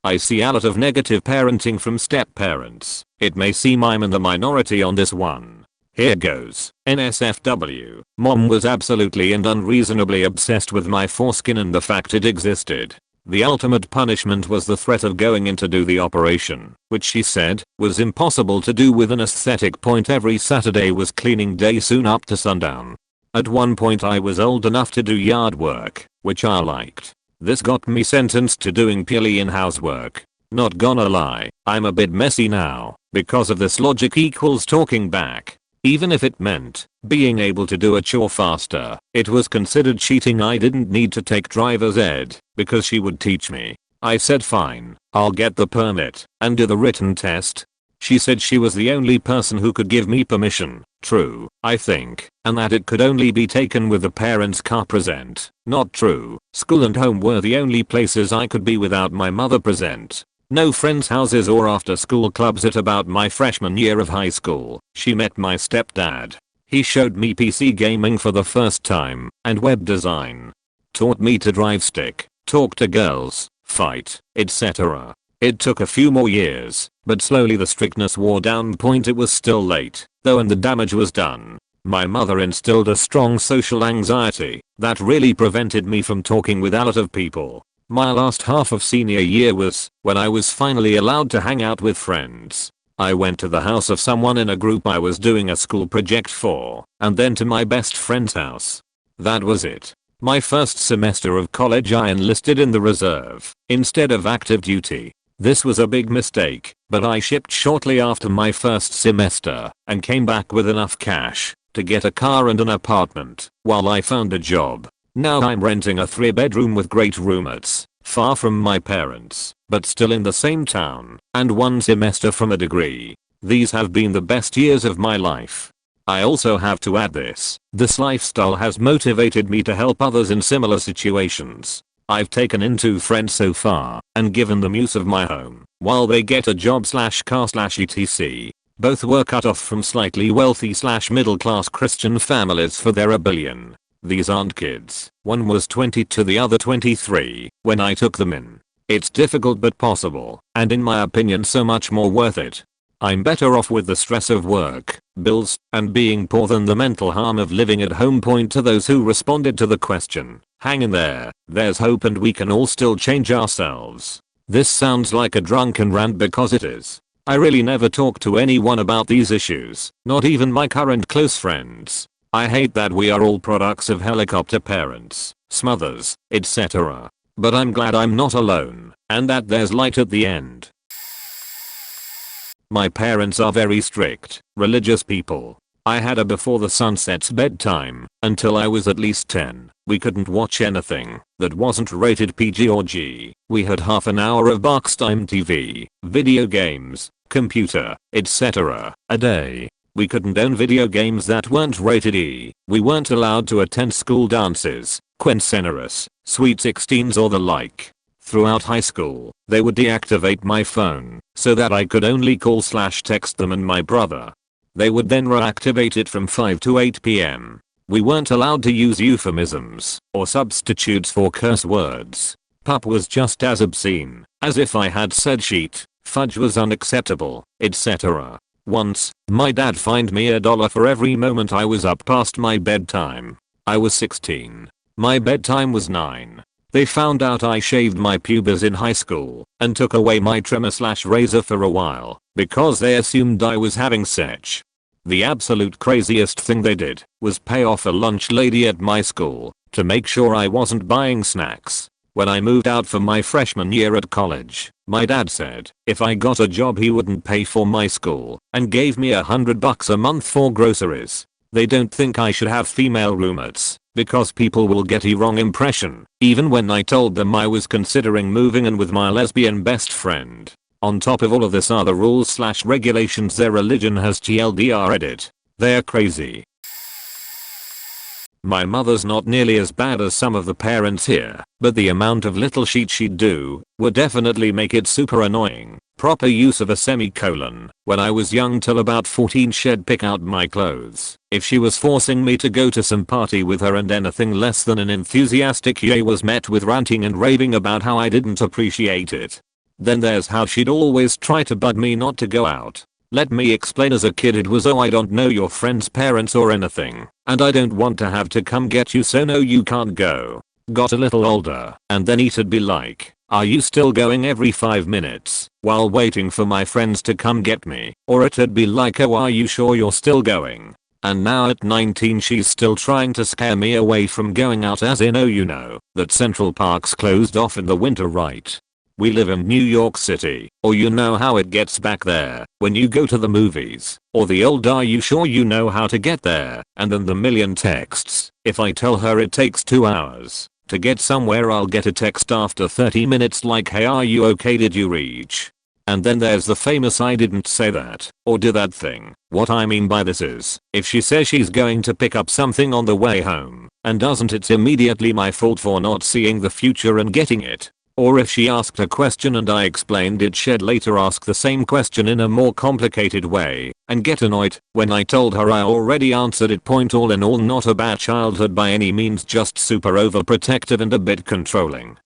I see a lot of negative parenting from step parents. It may seem I'm in the minority on this one. Here goes. NSFW. Mom was absolutely and unreasonably obsessed with my foreskin and the fact it existed. The ultimate punishment was the threat of going in to do the operation, which she said was impossible to do with an aesthetic. Every Saturday was cleaning day soon up to sundown. At one point I was old enough to do yard work, which I liked. This got me sentenced to doing purely in-house work. Not gonna lie, I'm a bit messy now, because of this. Logic equals talking back. Even if it meant being able to do a chore faster, it was considered cheating. I didn't need to take driver's ed because she would teach me. I said fine, I'll get the permit and do the written test. She said she was the only person who could give me permission. True, I think, and that it could only be taken with the parents' car present. Not true. School and home were the only places I could be without my mother present. No friends' houses or after school clubs. At about my freshman year of high school, she met my stepdad. He showed me PC gaming for the first time, and web design. Taught me to drive stick, talk to girls, fight, etc. It took a few more years, but slowly the strictness wore down. It was still late, though, and the damage was done. My mother instilled a strong social anxiety that really prevented me from talking with a lot of people. My last half of senior year was when I was finally allowed to hang out with friends. I went to the house of someone in a group I was doing a school project for, and then to my best friend's house. That was it. My first semester of college I enlisted in the reserve instead of active duty. This was a big mistake, but I shipped shortly after my first semester and came back with enough cash to get a car and an apartment while I found a job. Now I'm renting a 3-bedroom with great roommates, far from my parents, but still in the same town, and 1 semester from a degree. These have been the best years of my life. I also have to add this lifestyle has motivated me to help others in similar situations. I've taken in 2 friends so far and given them use of my home while they get a job/car/etc. Both were cut off from slightly wealthy/middle class Christian families for their rebellion. These aren't kids. One was 22, the other 23 when I took them in. It's difficult but possible, and in my opinion so much more worth it. I'm better off with the stress of work, bills, and being poor than the mental harm of living at home. To those who responded to the question, hang in there, there's hope and we can all still change ourselves. This sounds like a drunken rant because it is. I really never talk to anyone about these issues, not even my current close friends. I hate that we are all products of helicopter parents, smothers, etc. But I'm glad I'm not alone, and that there's light at the end. My parents are very strict, religious people. I had a before the sun sets bedtime. Until I was at least 10, we couldn't watch anything that wasn't rated PG or G. We had half an hour of box time TV, video games, computer, etc. a day. We couldn't own video games that weren't rated E. We weren't allowed to attend school dances, quinceañeras, sweet 16s or the like. Throughout high school, they would deactivate my phone so that I could only call/text them and my brother. They would then reactivate it from 5 to 8 p.m. We weren't allowed to use euphemisms or substitutes for curse words. Pup was just as obscene as if I had said sheet. Fudge was unacceptable, etc. Once, my dad fined me $1 for every moment I was up past my bedtime. I was 16. My bedtime was 9. They found out I shaved my pubes in high school and took away my trimmer/razor for a while because they assumed I was having sex. The absolute craziest thing they did was pay off a lunch lady at my school to make sure I wasn't buying snacks. When I moved out for my freshman year at college, my dad said if I got a job he wouldn't pay for my school and gave me $100 a month for groceries. They don't think I should have female roommates because people will get a wrong impression, even when I told them I was considering moving in with my lesbian best friend. On top of all of this are the rules/regulations their religion has TLDR edit. They're crazy. My mother's not nearly as bad as some of the parents here, but the amount of little shit she'd do would definitely make it super annoying. Proper use of a semicolon. When I was young till about 14 she'd pick out my clothes if she was forcing me to go to some party with her, and anything less than an enthusiastic yay was met with ranting and raving about how I didn't appreciate it. Then there's how she'd always try to bug me not to go out. Let me explain, as a kid it was, oh, I don't know your friend's parents or anything, and I don't want to have to come get you, so no, you can't go. Got a little older, and then it'd be like, are you still going, every 5 minutes while waiting for my friends to come get me? Or it'd be like, oh, are you sure you're still going? And now at 19 she's still trying to scare me away from going out, as in, oh, you know that Central Park's closed off in the winter, right? We live in New York City, or you know how it gets back there when you go to the movies, or the old are you sure you know how to get there, and then the million texts. If I tell her it takes 2 hours to get somewhere, I'll get a text after 30 minutes like, hey, are you okay, did you reach? And then there's the famous I didn't say that or do that thing. What I mean by this is, if she says she's going to pick up something on the way home and doesn't, it's immediately my fault for not seeing the future and getting it. Or if she asked a question and I explained it, she'd later ask the same question in a more complicated way and get annoyed when I told her I already answered it. Point all in all, not a bad childhood by any means, just super overprotective and a bit controlling.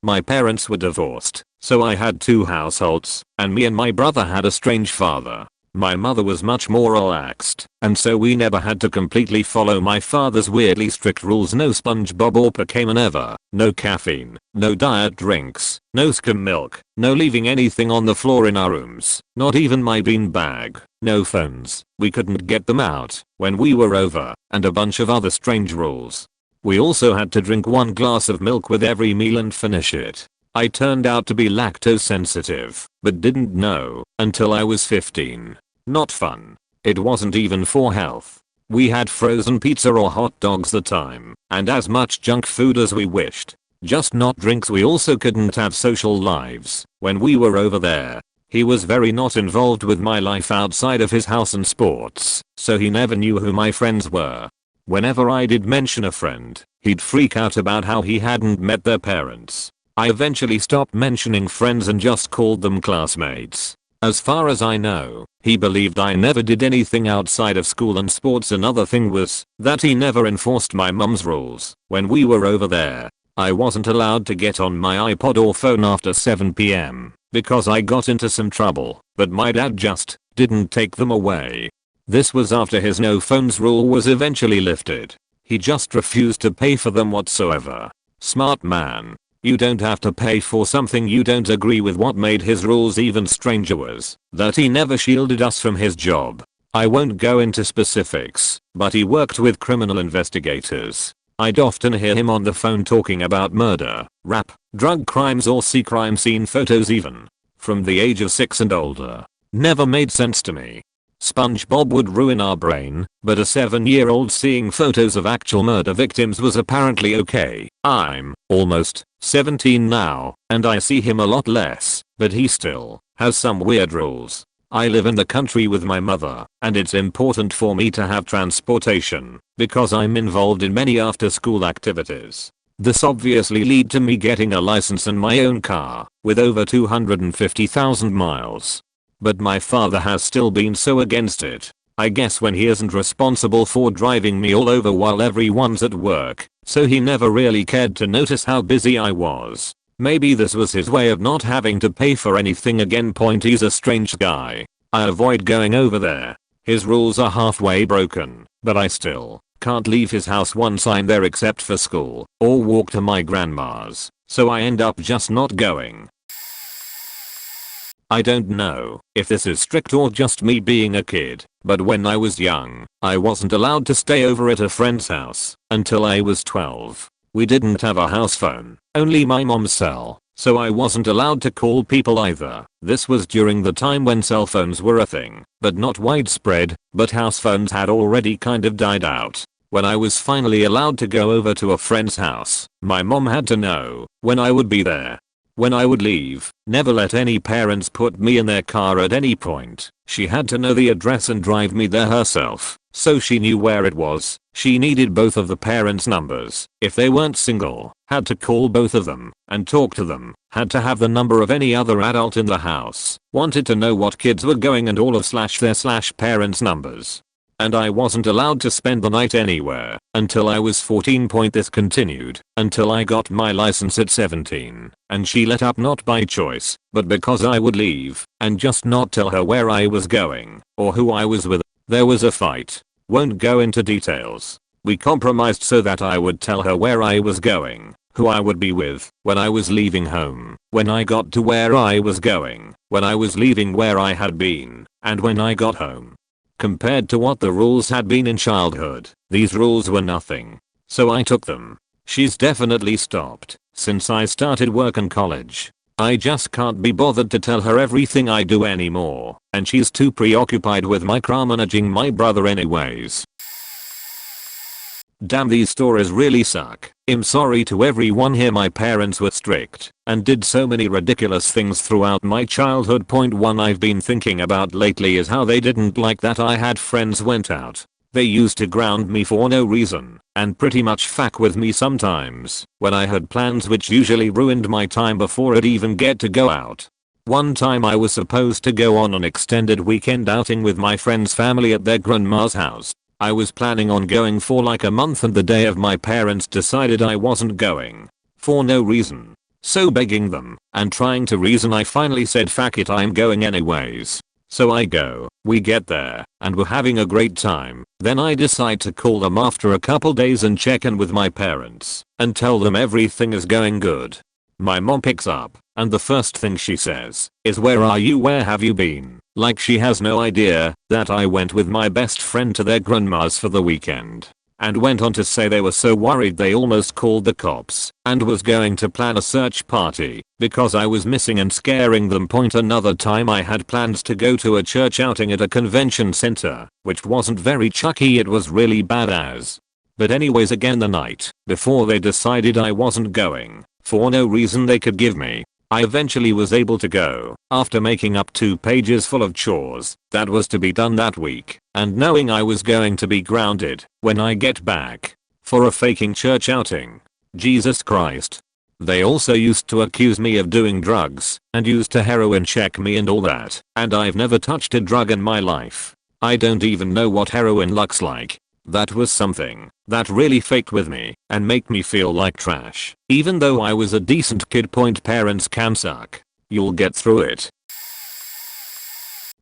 My parents were divorced, so I had 2 households, and me and my brother had a strange father. My mother was much more relaxed, and so we never had to completely follow my father's weirdly strict rules. No SpongeBob or Pokemon ever, no caffeine, no diet drinks, no skim milk, no leaving anything on the floor in our rooms, not even my bean bag, no phones, we couldn't get them out when we were over, and a bunch of other strange rules. We also had to drink 1 glass of milk with every meal and finish it. I turned out to be lactose sensitive, but didn't know until I was 15. Not fun. It wasn't even for health. We had frozen pizza or hot dogs the time, and as much junk food as we wished. Just not drinks. We also couldn't have social lives when we were over there. He was very not involved with my life outside of his house and sports, so he never knew who my friends were. Whenever I did mention a friend, he'd freak out about how he hadn't met their parents. I eventually stopped mentioning friends and just called them classmates. As far as I know, he believed I never did anything outside of school and sports. Another thing was that he never enforced my mum's rules when we were over there. I wasn't allowed to get on my iPod or phone after 7 p.m. because I got into some trouble, but my dad just didn't take them away. This was after his no phones rule was eventually lifted. He just refused to pay for them whatsoever. Smart man. You don't have to pay for something you don't agree with. What made his rules even stranger was that he never shielded us from his job. I won't go into specifics, but he worked with criminal investigators. I'd often hear him on the phone talking about murder, rap, drug crimes, or see crime scene photos even from the age of 6 and older. Never made sense to me. SpongeBob would ruin our brain, but a 7-year-old seeing photos of actual murder victims was apparently okay. I'm almost 17 now, and I see him a lot less, but he still has some weird rules. I live in the country with my mother, and it's important for me to have transportation, because I'm involved in many after-school activities. This obviously lead to me getting a license and my own car, with over 250,000 miles. But my father has still been so against it. I guess when he isn't responsible for driving me all over while everyone's at work, so he never really cared to notice how busy I was. Maybe this was his way of not having to pay for anything again. He's a strange guy. I avoid going over there. His rules are halfway broken, but I still can't leave his house once I'm there except for school or walk to my grandma's, so I end up just not going. I don't know if this is strict or just me being a kid, but when I was young, I wasn't allowed to stay over at a friend's house until I was 12. We didn't have a house phone, only my mom's cell, so I wasn't allowed to call people either. This was during the time when cell phones were a thing, but not widespread, but house phones had already kind of died out. When I was finally allowed to go over to a friend's house, my mom had to know when I would be there. When I would leave, never let any parents put me in their car at any point. She had to know the address and drive me there herself, so she knew where it was. She needed both of the parents' numbers. If they weren't single, had to call both of them and talk to them. Had to have the number of any other adult in the house. Wanted to know what kids were going and all of their parents' numbers. And I wasn't allowed to spend the night anywhere until I was 14. This continued until I got my license at 17, and she let up not by choice, but because I would leave and just not tell her where I was going or who I was with. There was a fight. Won't go into details. We compromised so that I would tell her where I was going, who I would be with, when I was leaving home, when I got to where I was going, when I was leaving where I had been, and when I got home. Compared to what the rules had been in childhood, these rules were nothing. So I took them. She's definitely stopped since I started work and college. I just can't be bothered to tell her everything I do anymore, and she's too preoccupied with micromanaging my brother anyways. Damn, these stories really suck. I'm sorry to everyone here. My parents were strict and did so many ridiculous things throughout my childhood. One I've been thinking about lately is how they didn't like that I had friends went out. They used to ground me for no reason and pretty much fuck with me sometimes when I had plans, which usually ruined my time before I'd even get to go out. One time I was supposed to go on an extended weekend outing with my friend's family at their grandma's house. I was planning on going for like a month, and the day of my parents decided I wasn't going. For no reason. So begging them and trying to reason, I finally said fuck it, I'm going anyways. So I go. We get there and we're having a great time. Then I decide to call them after a couple days and check in with my parents and tell them everything is going good. My mom picks up and the first thing she says is, "Where are you? Where have you been?" Like she has no idea that I went with my best friend to their grandma's for the weekend. And went on to say they were so worried they almost called the cops and was going to plan a search party because I was missing and scaring them. Another time I had plans to go to a church outing at a convention center, which wasn't very chucky, it was really badass. But anyways, again the night before they decided I wasn't going, for no reason they could give me, I eventually was able to go after making up 2 pages full of chores that was to be done that week and knowing I was going to be grounded when I get back for a faking church outing. Jesus Christ. They also used to accuse me of doing drugs and used to heroin check me and all that, and I've never touched a drug in my life. I don't even know what heroin looks like. That was something that really faked with me and make me feel like trash. Even though I was a decent kid. Parents can suck. You'll get through it.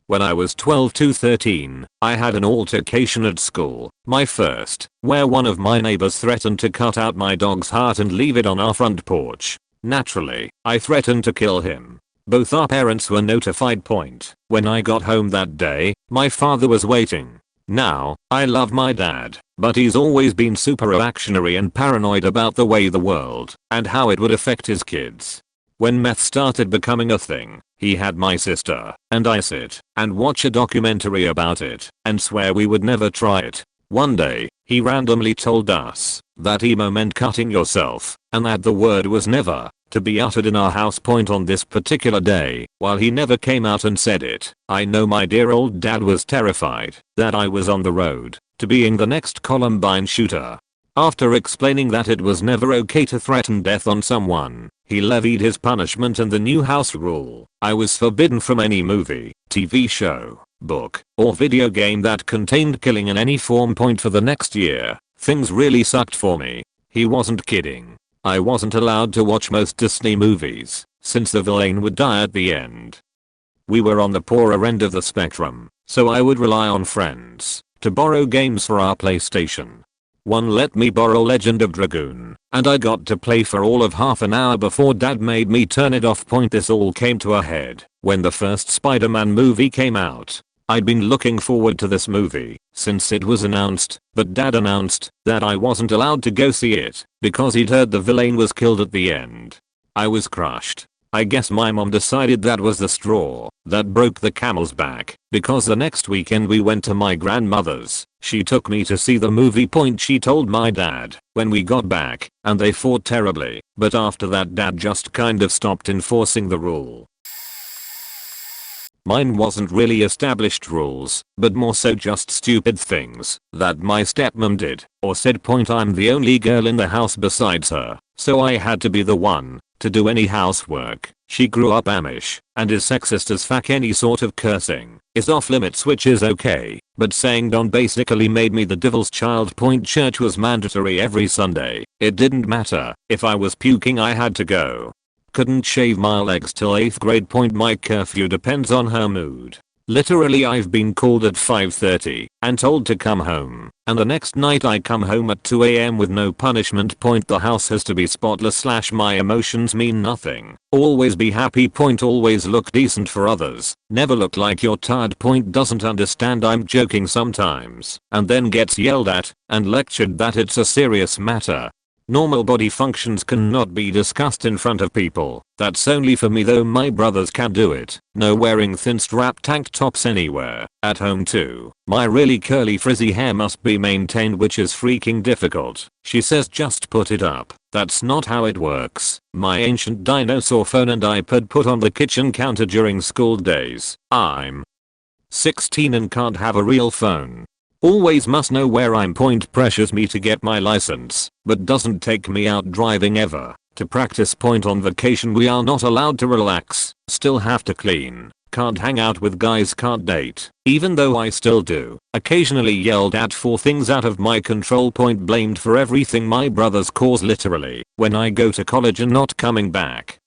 When I was 12 to 13, I had an altercation at school, my first, where one of my neighbors threatened to cut out my dog's heart and leave it on our front porch. Naturally, I threatened to kill him. Both our parents were notified. When I got home that day, my father was waiting. Now, I love my dad, but he's always been super reactionary and paranoid about the way the world and how it would affect his kids. When meth started becoming a thing, He had my sister and I sit and watch a documentary about it and swear we would never try it. One day, he randomly told us that emo meant cutting yourself and that the word was never to be uttered in our house. On this particular day, while he never came out and said it, I know my dear old dad was terrified that I was on the road to being the next Columbine shooter. After explaining that it was never okay to threaten death on someone, he levied his punishment and the new house rule. I was forbidden from any movie, TV show, book, or video game that contained killing in any form. For the next year, things really sucked for me. He wasn't kidding. I wasn't allowed to watch most Disney movies, since the villain would die at the end. We were on the poorer end of the spectrum, so I would rely on friends to borrow games for our PlayStation. One let me borrow Legend of Dragoon, and I got to play for all of half an hour before dad made me turn it off. This all came to a head when the first Spider-Man movie came out. I'd been looking forward to this movie since it was announced, but dad announced that I wasn't allowed to go see it because he'd heard the villain was killed at the end. I was crushed. I guess my mom decided that was the straw that broke the camel's back, because the next weekend we went to my grandmother's. She took me to see the movie. She told my dad when we got back, and they fought terribly, but after that dad just kind of stopped enforcing the rule. Mine wasn't really established rules, but more so just stupid things that my stepmom did or said. I'm the only girl in the house besides her, so I had to be the one to do any housework. She grew up Amish and is sexist as fuck. Any sort of cursing is off limits, which is okay, but saying don basically made me the devil's child. Church was mandatory every Sunday. It didn't matter if I was puking, I had to go. Couldn't shave my legs till 8th grade. My curfew depends on her mood. Literally, I've been called at 5:30 and told to come home, and the next night I come home at 2 AM with no punishment. The house has to be spotless / my emotions mean nothing. Always be happy. Always look decent for others. Never look like you're tired. Doesn't understand I'm joking sometimes and then gets yelled at and lectured that it's a serious matter. Normal body functions cannot be discussed in front of people. That's only for me, though my brothers can do it. No wearing thin strap tank tops anywhere. At home too. My really curly frizzy hair must be maintained, which is freaking difficult. She says just put it up. That's not how it works. My ancient dinosaur phone and iPad put on the kitchen counter during school days. I'm 16 and can't have a real phone. Always must know where I'm. Pressures me to get my license, but doesn't take me out driving ever to practice. On vacation we are not allowed to relax, still have to clean, can't hang out with guys, can't date, even though I still do. Occasionally yelled at for things out of my control. Blamed for everything my brothers cause, literally, when I go to college and not coming back.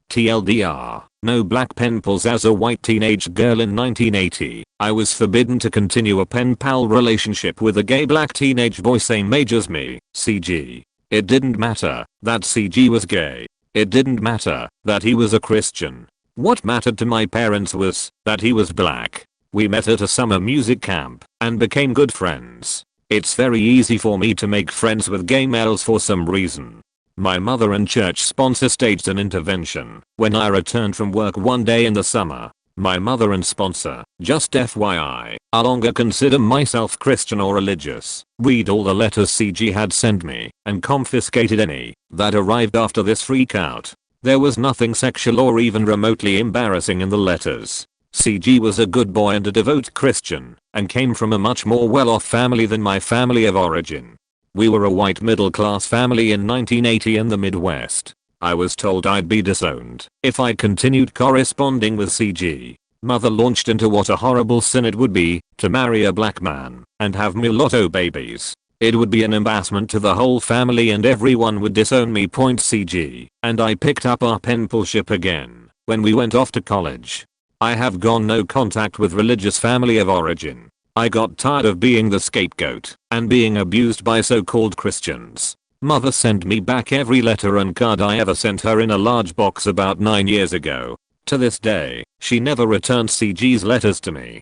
TLDR, no black pen pals. As a white teenage girl in 1980, I was forbidden to continue a pen pal relationship with a gay black teenage boy same age as me, CG. It didn't matter that CG was gay. It didn't matter that he was a Christian. What mattered to my parents was that he was black. We met at a summer music camp and became good friends. It's very easy for me to make friends with gay males for some reason. My mother and church sponsor staged an intervention when I returned from work one day in the summer. My mother and sponsor, just FYI, I longer consider myself Christian or religious. Read all the letters CG had sent me and confiscated any that arrived after this freak out. There was nothing sexual or even remotely embarrassing in the letters. CG was a good boy and a devout Christian and came from a much more well-off family than my family of origin. We were a white middle-class family in 1980 in the Midwest. I was told I'd be disowned if I continued corresponding with CG. Mother launched into what a horrible sin it would be to marry a black man and have mulatto babies. It would be an embarrassment to the whole family and everyone would disown me. CG. And I picked up our pen pal ship again when we went off to college. I have gone no contact with religious family of origin. I got tired of being the scapegoat and being abused by so-called Christians. Mother sent me back every letter and card I ever sent her in a large box about 9 years ago. To this day, she never returned CG's letters to me.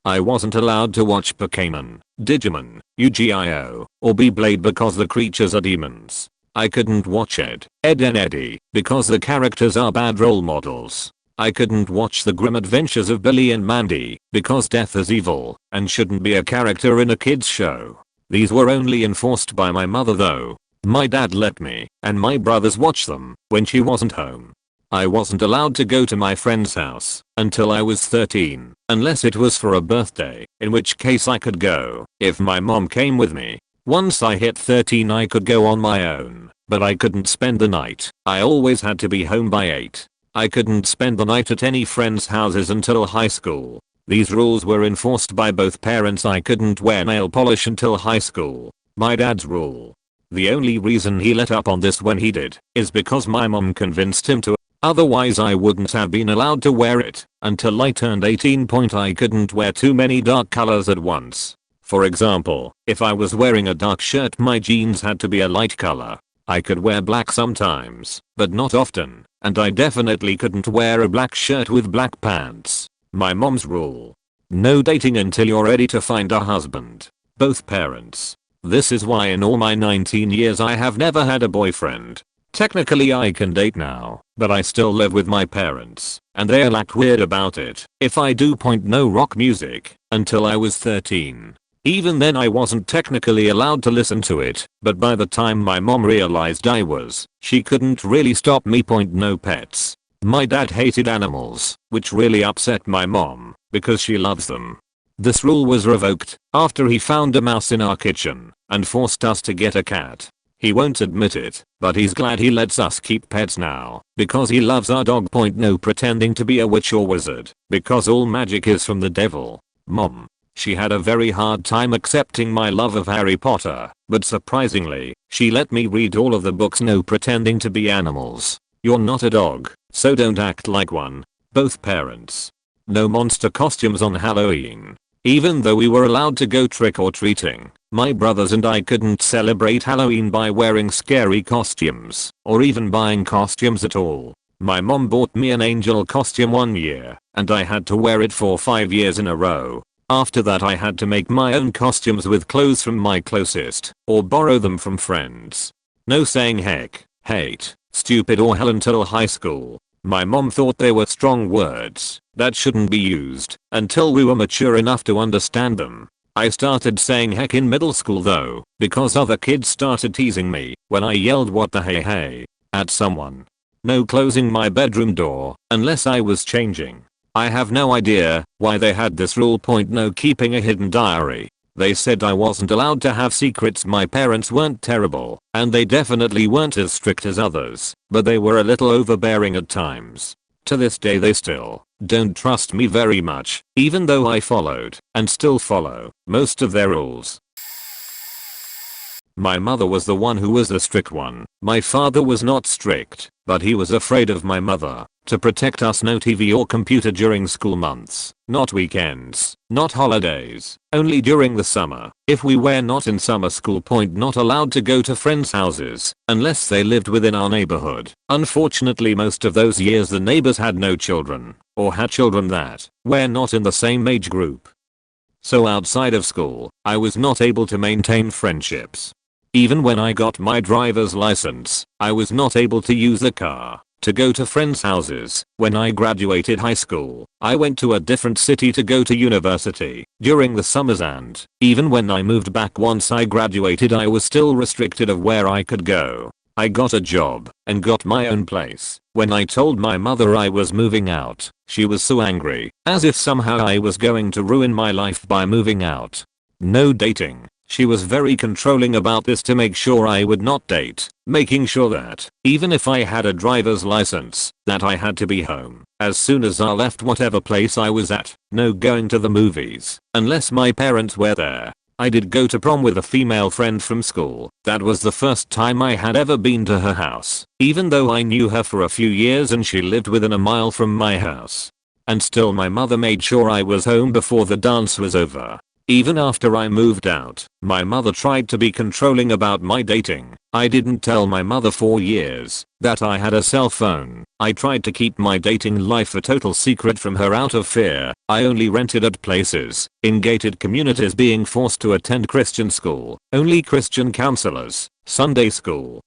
I wasn't allowed to watch Pokémon, Digimon, Yu-Gi-Oh, or Beyblade because the creatures are demons. I couldn't watch Ed and Eddie because the characters are bad role models. I couldn't watch The Grim Adventures of Billy and Mandy because death is evil and shouldn't be a character in a kids show. These were only enforced by my mother though. My dad let me and my brothers watch them when she wasn't home. I wasn't allowed to go to my friend's house until I was 13 unless it was for a birthday, in which case I could go if my mom came with me. Once I hit 13 I could go on my own, but I couldn't spend the night. I always had to be home by 8. I couldn't spend the night at any friends' houses until high school. These rules were enforced by both parents. I couldn't wear nail polish until high school. My dad's rule. The only reason he let up on this when he did is because my mom convinced him to. Otherwise I wouldn't have been allowed to wear it until I turned 18. I couldn't wear too many dark colors at once. For example, if I was wearing a dark shirt my jeans had to be a light color. I could wear black sometimes, but not often, and I definitely couldn't wear a black shirt with black pants. My mom's rule. No dating until you're ready to find a husband. Both parents. This is why in all my 19 years I have never had a boyfriend. Technically I can date now, but I still live with my parents, and they'll act weird about it if I do. No rock music until I was 13. Even then I wasn't technically allowed to listen to it, but by the time my mom realized I was, she couldn't really stop me. No pets. My dad hated animals, which really upset my mom, because she loves them. This rule was revoked after he found a mouse in our kitchen and forced us to get a cat. He won't admit it, but he's glad he lets us keep pets now, because he loves our dog. No pretending to be a witch or wizard, because all magic is from the devil. Mom. She had a very hard time accepting my love of Harry Potter, but surprisingly, she let me read all of the books. No pretending to be animals. You're not a dog, so don't act like one. Both parents. No monster costumes on Halloween. Even though we were allowed to go trick-or-treating, my brothers and I couldn't celebrate Halloween by wearing scary costumes, or even buying costumes at all. My mom bought me an angel costume one year, and I had to wear it for 5 years in a row. After that I had to make my own costumes with clothes from my closest, or borrow them from friends. No saying heck, hate, stupid or hell until high school. My mom thought they were strong words that shouldn't be used until we were mature enough to understand them. I started saying heck in middle school though, because other kids started teasing me when I yelled what the hey at someone. No closing my bedroom door unless I was changing. I have no idea why they had this rule. No keeping a hidden diary. They said I wasn't allowed to have secrets. My parents weren't terrible, and they definitely weren't as strict as others, but they were a little overbearing at times. To this day they still don't trust me very much, even though I followed, and still follow, most of their rules. My mother was the one who was the strict one. My father was not strict, but he was afraid of my mother. To protect us, no TV or computer during school months, not weekends, not holidays, only during the summer. If we were not in summer school, not allowed to go to friends' houses unless they lived within our neighborhood. Unfortunately most of those years the neighbors had no children, or had children that were not in the same age group. So outside of school, I was not able to maintain friendships. Even when I got my driver's license, I was not able to use the car to go to friends' houses. When I graduated high school, I went to a different city to go to university during the summers, and even when I moved back once I graduated I was still restricted of where I could go. I got a job and got my own place. When I told my mother I was moving out, she was so angry, as if somehow I was going to ruin my life by moving out. No dating. She was very controlling about this to make sure I would not date, making sure that, even if I had a driver's license, that I had to be home as soon as I left whatever place I was at. No going to the movies unless my parents were there. I did go to prom with a female friend from school. That was the first time I had ever been to her house, even though I knew her for a few years and she lived within a mile from my house. And still my mother made sure I was home before the dance was over. Even after I moved out, my mother tried to be controlling about my dating. I didn't tell my mother for years that I had a cell phone. I tried to keep my dating life a total secret from her out of fear. I only rented at places, in gated communities, being forced to attend Christian school, only Christian counselors, Sunday school.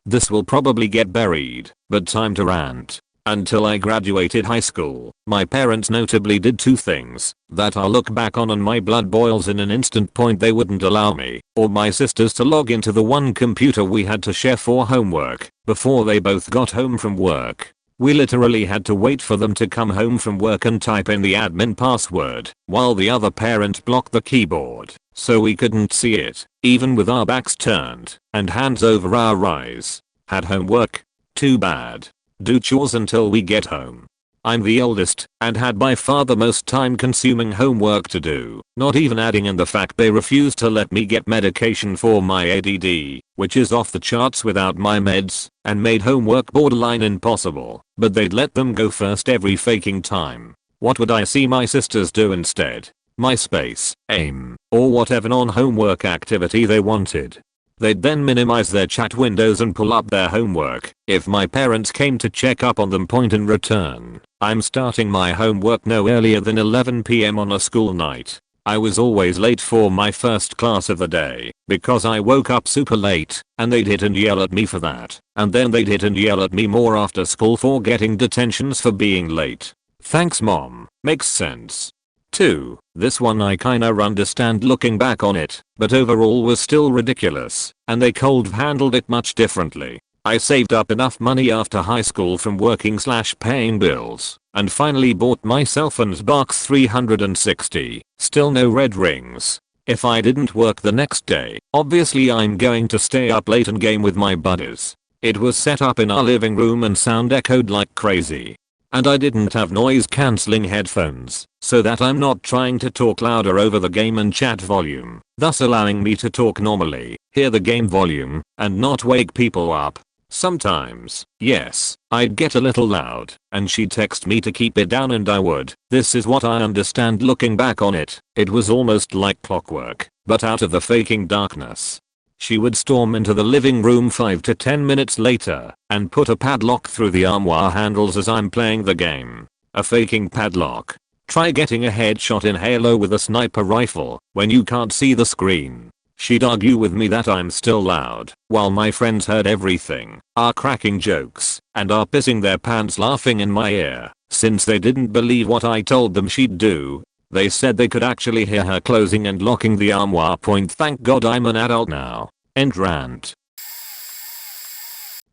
This will probably get buried, but time to rant. Until I graduated high school, my parents notably did two things that I look back on and my blood boils in an instant. Point, they wouldn't allow me or my sisters to log into the one computer we had to share for homework before they both got home from work. We literally had to wait for them to come home from work and type in the admin password while the other parent blocked the keyboard so we couldn't see it, even with our backs turned and hands over our eyes. Had homework? Too bad. Do chores until we get home. I'm the oldest and had by far the most time consuming homework to do, not even adding in the fact they refused to let me get medication for my ADD, which is off the charts without my meds, and made homework borderline impossible, but they'd let them go first every faking time. What would I see my sisters do instead? MySpace, AIM, or whatever non-homework activity they wanted. They'd then minimize their chat windows and pull up their homework if my parents came to check up on them. Point in return, I'm starting my homework no earlier than 11 PM on a school night. I was always late for my first class of the day because I woke up super late, and they'd hit and yell at me for that, and then they'd hit and yell at me more after school for getting detentions for being late. Thanks mom, makes sense. 2. This one I kinda understand looking back on it, but overall was still ridiculous, and they could've handled it much differently. I saved up enough money after high school from working/paying bills, and finally bought myself an Xbox 360, still no red rings. If I didn't work the next day, obviously I'm going to stay up late and game with my buddies. It was set up in our living room and sound echoed like crazy. And I didn't have noise cancelling headphones, so that I'm not trying to talk louder over the game and chat volume, thus allowing me to talk normally, hear the game volume, and not wake people up. Sometimes, yes, I'd get a little loud, and she'd text me to keep it down and I would. This is what I understand looking back on it. It was almost like clockwork, but out of the faking darkness. She would storm into the living room 5 to 10 minutes later and put a padlock through the armoire handles as I'm playing the game. A faking padlock. Try getting a headshot in Halo with a sniper rifle when you can't see the screen. She'd argue with me that I'm still loud, while my friends heard everything, are cracking jokes, and are pissing their pants laughing in my ear, since they didn't believe what I told them she'd do. They said they could actually hear her closing and locking the armoire. Point, thank God I'm an adult now. End rant.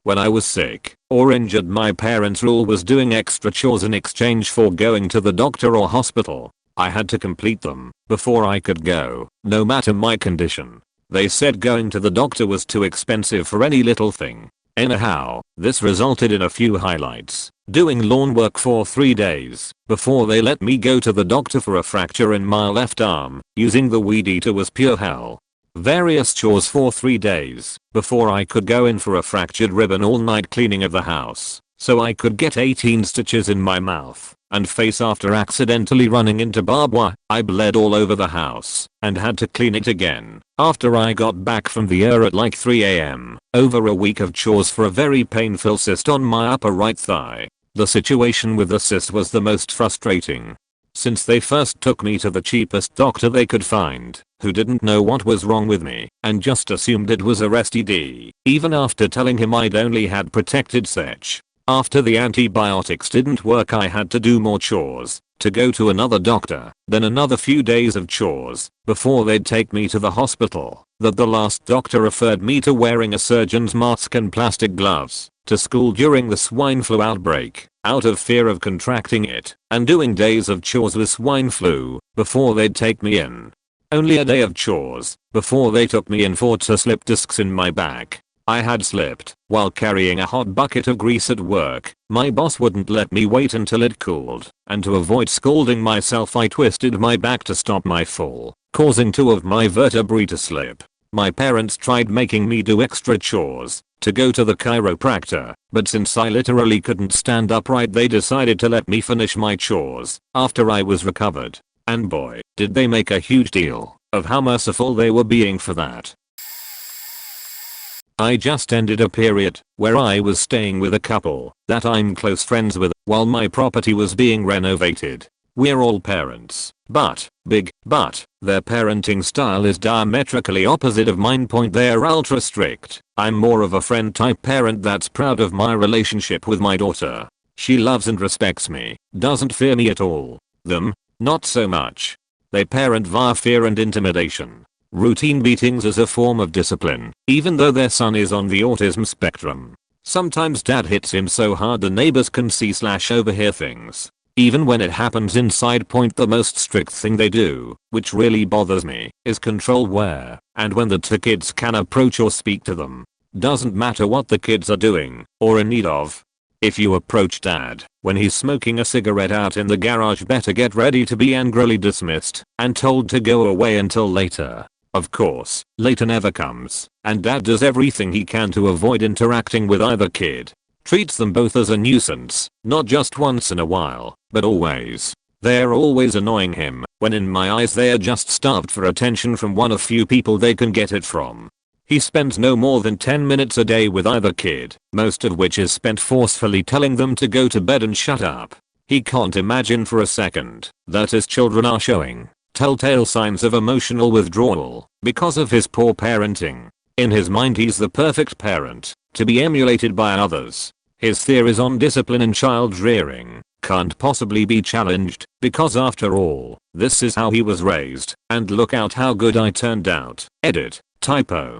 When I was sick or injured, my parents' rule was doing extra chores in exchange for going to the doctor or hospital. I had to complete them before I could go, no matter my condition. They said going to the doctor was too expensive for any little thing. Anyhow, this resulted in a few highlights. Doing lawn work for 3 days before they let me go to the doctor for a fracture in my left arm. Using the weed eater was pure hell. Various chores for 3 days before I could go in for a fractured rib and all night cleaning of the house so I could get 18 stitches in my mouth and face after accidentally running into barbed wire. I bled all over the house and had to clean it again after I got back from the ER at like 3 AM. Over a week of chores for a very painful cyst on my upper right thigh. The situation with the cyst was the most frustrating. Since they first took me to the cheapest doctor they could find, who didn't know what was wrong with me and just assumed it was a STD, even after telling him I'd only had protected SEH. After the antibiotics didn't work, I had to do more chores, to go to another doctor, then another few days of chores before they'd take me to the hospital. The last doctor referred me to wearing a surgeon's mask and plastic gloves to school during the swine flu outbreak, out of fear of contracting it, and doing days of chores with swine flu before they'd take me in. Only a day of chores before they took me in for 2 slip discs in my back. I had slipped while carrying a hot bucket of grease at work. My boss wouldn't let me wait until it cooled, and to avoid scalding myself I twisted my back to stop my fall, causing 2 of my vertebrae to slip. My parents tried making me do extra chores to go to the chiropractor, but since I literally couldn't stand upright they decided to let me finish my chores after I was recovered. And boy, did they make a huge deal of how merciful they were being for that. I just ended a period where I was staying with a couple that I'm close friends with while my property was being renovated. We're all parents, but, big but, their parenting style is diametrically opposite of mine. They're ultra strict. I'm more of a friend type parent that's proud of my relationship with my daughter. She loves and respects me, doesn't fear me at all. Them? Not so much. They parent via fear and intimidation. Routine beatings as a form of discipline, even though their son is on the autism spectrum. Sometimes dad hits him so hard the neighbors can see/overhear things. Even when it happens inside. The most strict thing they do, which really bothers me, is control where and when the two kids can approach or speak to them. Doesn't matter what the kids are doing or in need of. If you approach dad when he's smoking a cigarette out in the garage, better get ready to be angrily dismissed and told to go away until later. Of course, later never comes, and dad does everything he can to avoid interacting with either kid. Treats them both as a nuisance, not just once in a while, but always. They're always annoying him, when in my eyes they're just starved for attention from one of few people they can get it from. He spends no more than 10 minutes a day with either kid, most of which is spent forcefully telling them to go to bed and shut up. He can't imagine for a second that his children are showing telltale signs of emotional withdrawal because of his poor parenting. In his mind he's the perfect parent, to be emulated by others. His theories on discipline and child rearing can't possibly be challenged, because after all, this is how he was raised, and look out how good I turned out. Edit. Typo.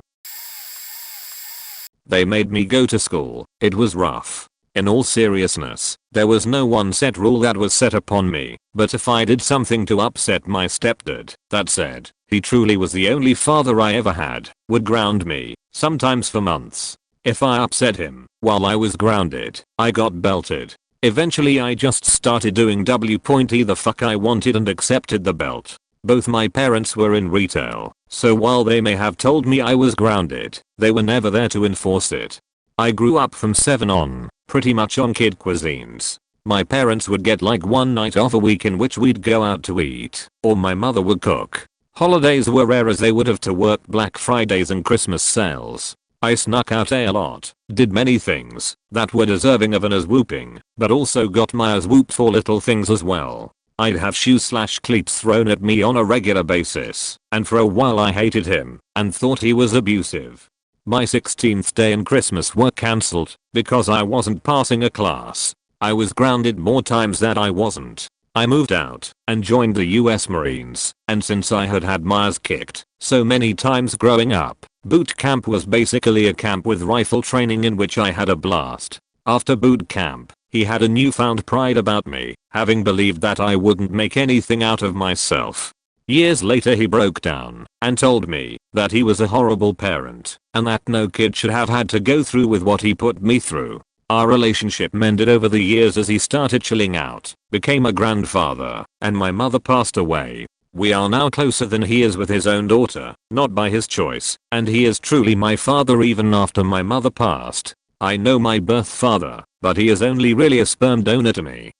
They made me go to school. It was rough. In all seriousness, there was no one set rule that was set upon me, but if I did something to upset my stepdad, that said, he truly was the only father I ever had, would ground me, sometimes for months. If I upset him while I was grounded, I got belted. Eventually I just started doing W.E the fuck I wanted and accepted the belt. Both my parents were in retail, so while they may have told me I was grounded, they were never there to enforce it. I grew up from 7 on, pretty much on kid cuisines. My parents would get like one night off a week in which we'd go out to eat, or my mother would cook. Holidays were rare as they would have to work Black Fridays and Christmas sales. I snuck out a lot, did many things that were deserving of an as whooping, but also got my as whooped for little things as well. I'd have shoes/cleats thrown at me on a regular basis, and for a while I hated him and thought he was abusive. My 16th day and Christmas were cancelled because I wasn't passing a class. I was grounded more times than I wasn't. I moved out and joined the US Marines, and since I had had my ass kicked so many times growing up, boot camp was basically a camp with rifle training in which I had a blast. After boot camp, he had a newfound pride about me, having believed that I wouldn't make anything out of myself. Years later he broke down and told me that he was a horrible parent and that no kid should have had to go through with what he put me through. Our relationship mended over the years as he started chilling out, became a grandfather, and my mother passed away. We are now closer than he is with his own daughter, not by his choice, and he is truly my father even after my mother passed. I know my birth father, but he is only really a sperm donor to me.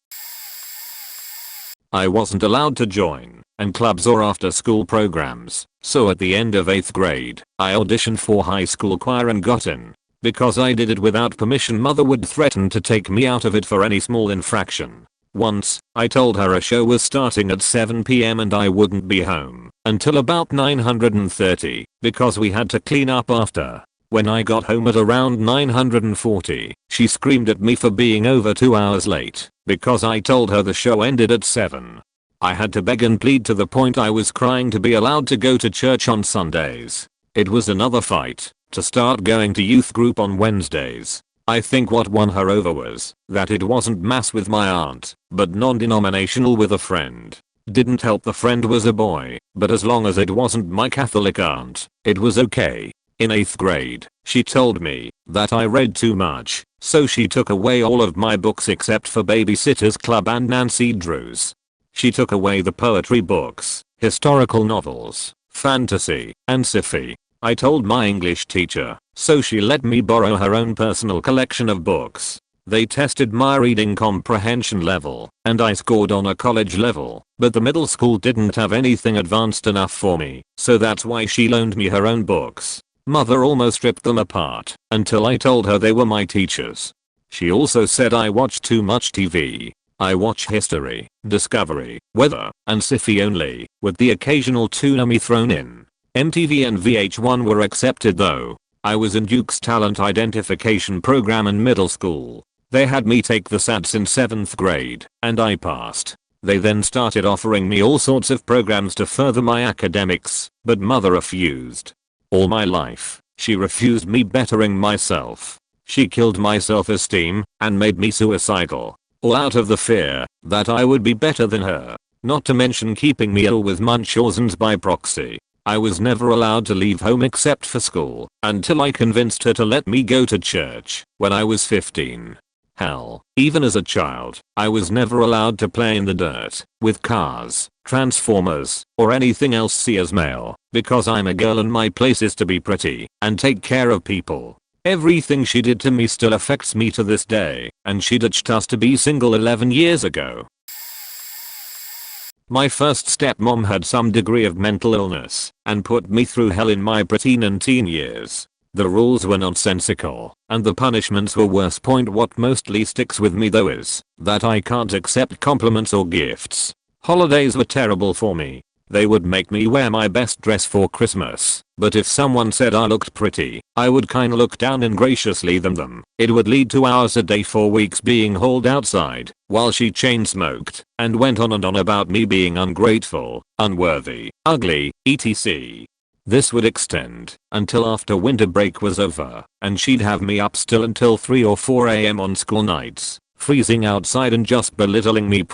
I wasn't allowed to join and clubs or after school programs, so at the end of 8th grade, I auditioned for high school choir and got in. Because I did it without permission, mother would threaten to take me out of it for any small infraction. Once, I told her a show was starting at 7 PM and I wouldn't be home until about 9:30 because we had to clean up after. When I got home at around 9:40, she screamed at me for being over 2 hours late because I told her the show ended at 7. I had to beg and plead to the point I was crying to be allowed to go to church on Sundays. It was another fight to start going to youth group on Wednesdays. I think what won her over was that it wasn't mass with my aunt, but non-denominational with a friend. Didn't help the friend was a boy, but as long as it wasn't my Catholic aunt, it was okay. In 8th grade, she told me that I read too much, so she took away all of my books except for Babysitter's Club and Nancy Drew's. She took away the poetry books, historical novels, fantasy, and sci-fi. I told my English teacher, so she let me borrow her own personal collection of books. They tested my reading comprehension level, and I scored on a college level, but the middle school didn't have anything advanced enough for me, so that's why she loaned me her own books. Mother almost ripped them apart until I told her they were my teachers. She also said I watched too much TV. I watch History, Discovery, Weather, and Sci-Fi only, with the occasional Toonami thrown in. MTV and VH1 were accepted though. I was in Duke's talent identification program in middle school. They had me take the SATs in 7th grade, and I passed. They then started offering me all sorts of programs to further my academics, but mother refused. All my life, she refused me bettering myself. She killed my self-esteem and made me suicidal. All out of the fear that I would be better than her. Not to mention keeping me ill with Munchausen's by proxy. I was never allowed to leave home except for school until I convinced her to let me go to church when I was 15. Hell, even as a child, I was never allowed to play in the dirt with cars, transformers, or anything else see as male because I'm a girl and my place is to be pretty and take care of people. Everything she did to me still affects me to this day, and she ditched us to be single 11 years ago. My first stepmom had some degree of mental illness and put me through hell in my preteen and teen years. The rules were nonsensical, and the punishments were worse. What mostly sticks with me though is that I can't accept compliments or gifts. Holidays were terrible for me. They would make me wear my best dress for Christmas, but if someone said I looked pretty, I would kinda look down and graciously them. It would lead to hours a day for weeks being hauled outside while she chain smoked and went on and on about me being ungrateful, unworthy, ugly, etc. This would extend until after winter break was over, and she'd have me up still until 3 or 4 AM on school nights, freezing outside and just belittling me.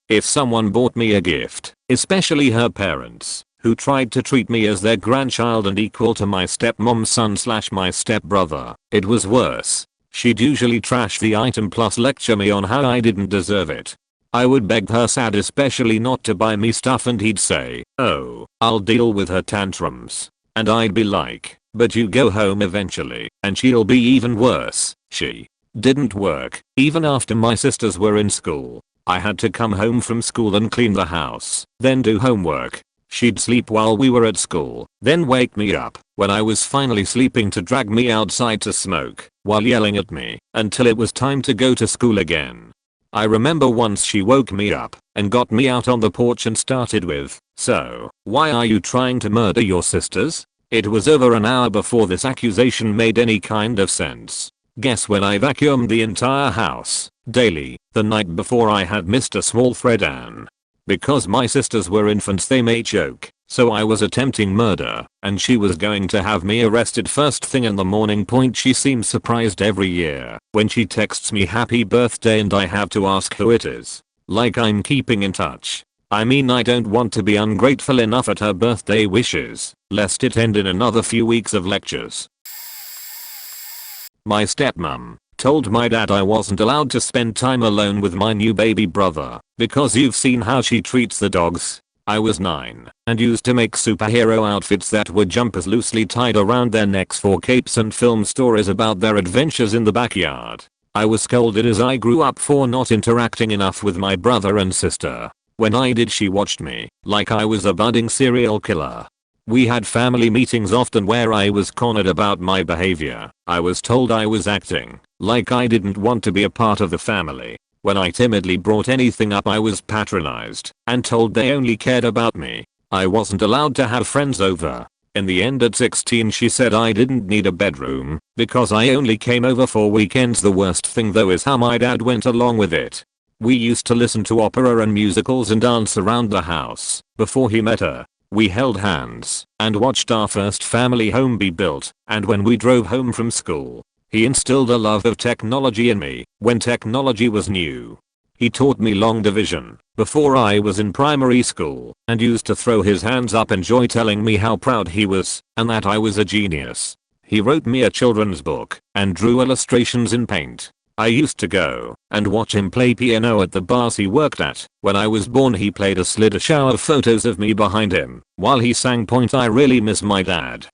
If someone bought me a gift, especially her parents, who tried to treat me as their grandchild and equal to my stepmom's son/my stepbrother, it was worse. She'd usually trash the item plus lecture me on how I didn't deserve it. I would beg her sad especially not to buy me stuff and he'd say, "Oh, I'll deal with her tantrums." And I'd be like, "But you go home eventually and she'll be even worse." She didn't work even after my sisters were in school. I had to come home from school and clean the house, then do homework. She'd sleep while we were at school, then wake me up when I was finally sleeping to drag me outside to smoke while yelling at me until it was time to go to school again. I remember once she woke me up and got me out on the porch and started with, "So, why are you trying to murder your sisters?" It was over an hour before this accusation made any kind of sense. Guess when I vacuumed the entire house, daily, the night before I had missed a small thread and because my sisters were infants they may choke, so I was attempting murder, and she was going to have me arrested first thing in the morning. She seems surprised every year when she texts me happy birthday and I have to ask who it is. Like I'm keeping in touch. I mean I don't want to be ungrateful enough at her birthday wishes, lest it end in another few weeks of lectures. My stepmom told my dad I wasn't allowed to spend time alone with my new baby brother because you've seen how she treats the dogs. I was 9 and used to make superhero outfits that were jumpers loosely tied around their necks for capes and film stories about their adventures in the backyard. I was scolded as I grew up for not interacting enough with my brother and sister. When I did she watched me like I was a budding serial killer. We had family meetings often where I was cornered about my behavior. I was told I was acting like I didn't want to be a part of the family. When I timidly brought anything up I was patronized and told they only cared about me. I wasn't allowed to have friends over. In the end at 16 she said I didn't need a bedroom because I only came over for weekends. The worst thing though is how my dad went along with it. We used to listen to opera and musicals and dance around the house before he met her. We held hands and watched our first family home be built, and when we drove home from school, he instilled a love of technology in me when technology was new. He taught me long division before I was in primary school and used to throw his hands up and joy telling me how proud he was and that I was a genius. He wrote me a children's book and drew illustrations in paint. I used to go and watch him play piano at the bars he worked at. When I was born he played a slid a shower of photos of me behind him while he sang. I really miss my dad.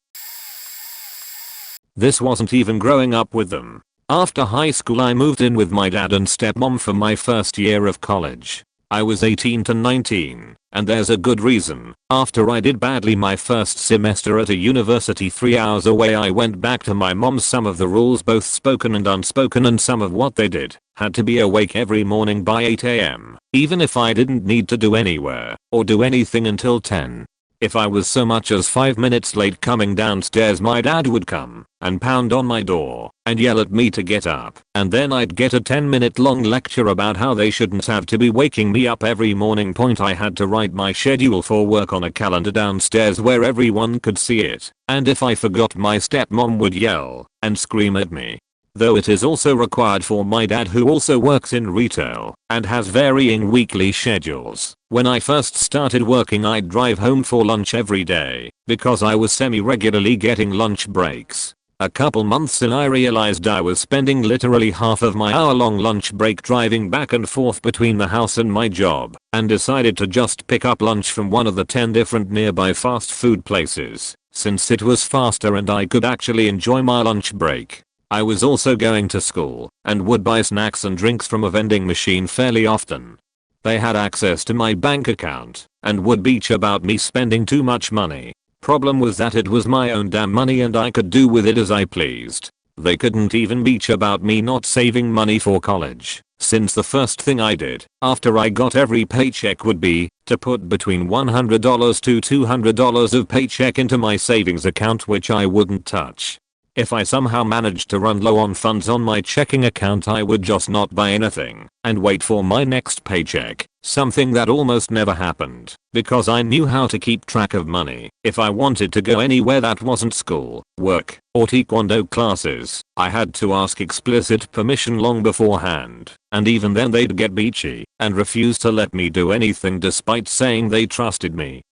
This wasn't even growing up with them. After high school I moved in with my dad and stepmom for my first year of college. I was 18 to 19, and there's a good reason. After I did badly my first semester at a university 3 hours away, I went back to my mom. Some of the rules, both spoken and unspoken, and some of what they did, had to be awake every morning by 8 am, even if I didn't need to do anywhere or do anything until 10. If I was so much as 5 minutes late coming downstairs, my dad would come and pound on my door and yell at me to get up, and then I'd get a 10-minute long lecture about how they shouldn't have to be waking me up every morning. I had to write my schedule for work on a calendar downstairs where everyone could see it, and if I forgot, my stepmom would yell and scream at me. Though it is also required for my dad, who also works in retail and has varying weekly schedules. When I first started working, I'd drive home for lunch every day because I was semi-regularly getting lunch breaks. A couple months in, I realized I was spending literally half of my hour-long lunch break driving back and forth between the house and my job, and decided to just pick up lunch from one of the 10 different nearby fast food places, since it was faster and I could actually enjoy my lunch break. I was also going to school and would buy snacks and drinks from a vending machine fairly often. They had access to my bank account and would bitch about me spending too much money. Problem was that it was my own damn money and I could do with it as I pleased. They couldn't even bitch about me not saving money for college, since the first thing I did after I got every paycheck would be to put between $100 to $200 of paycheck into my savings account, which I wouldn't touch. If I somehow managed to run low on funds on my checking account, I would just not buy anything and wait for my next paycheck, something that almost never happened because I knew how to keep track of money. If I wanted to go anywhere that wasn't school, work, or taekwondo classes, I had to ask explicit permission long beforehand, and even then they'd get beachy and refuse to let me do anything despite saying they trusted me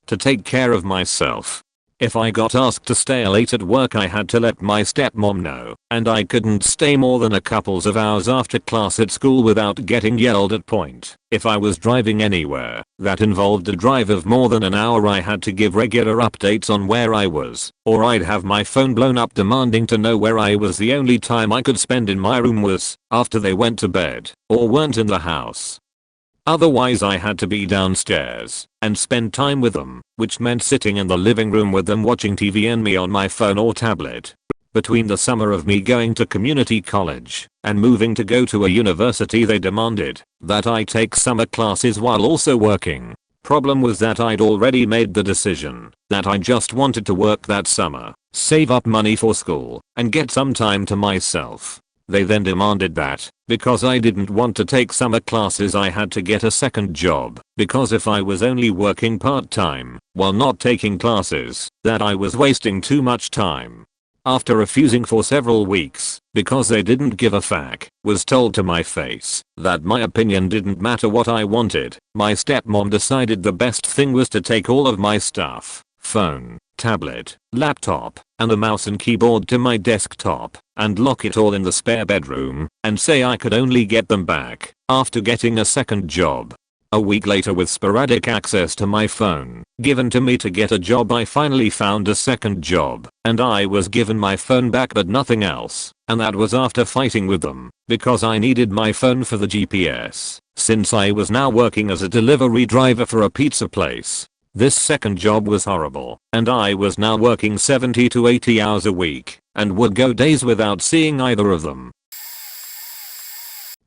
to take care of myself. If I got asked to stay late at work, I had to let my stepmom know, and I couldn't stay more than a couple of hours after class at school without getting yelled at. If I was driving anywhere that involved a drive of more than an hour, I had to give regular updates on where I was, or I'd have my phone blown up demanding to know where I was. The only time I could spend in my room was after they went to bed or weren't in the house. Otherwise I had to be downstairs and spend time with them, which meant sitting in the living room with them watching TV and me on my phone or tablet. Between the summer of me going to community college and moving to go to a university, they demanded that I take summer classes while also working. Problem was that I'd already made the decision that I just wanted to work that summer, save up money for school, and get some time to myself. They then demanded that, because I didn't want to take summer classes, I had to get a second job, because if I was only working part-time while not taking classes, that I was wasting too much time. After refusing for several weeks, because they didn't give a fuck, was told to my face that my opinion didn't matter what I wanted, my stepmom decided the best thing was to take all of my stuff, phone, tablet, laptop, and a mouse and keyboard to my desktop, and lock it all in the spare bedroom, and say I could only get them back after getting a second job. A week later, with sporadic access to my phone given to me to get a job, I finally found a second job, and I was given my phone back but nothing else, and that was after fighting with them, because I needed my phone for the GPS, since I was now working as a delivery driver for a pizza place. This second job was horrible, and I was now working 70 to 80 hours a week, and would go days without seeing either of them.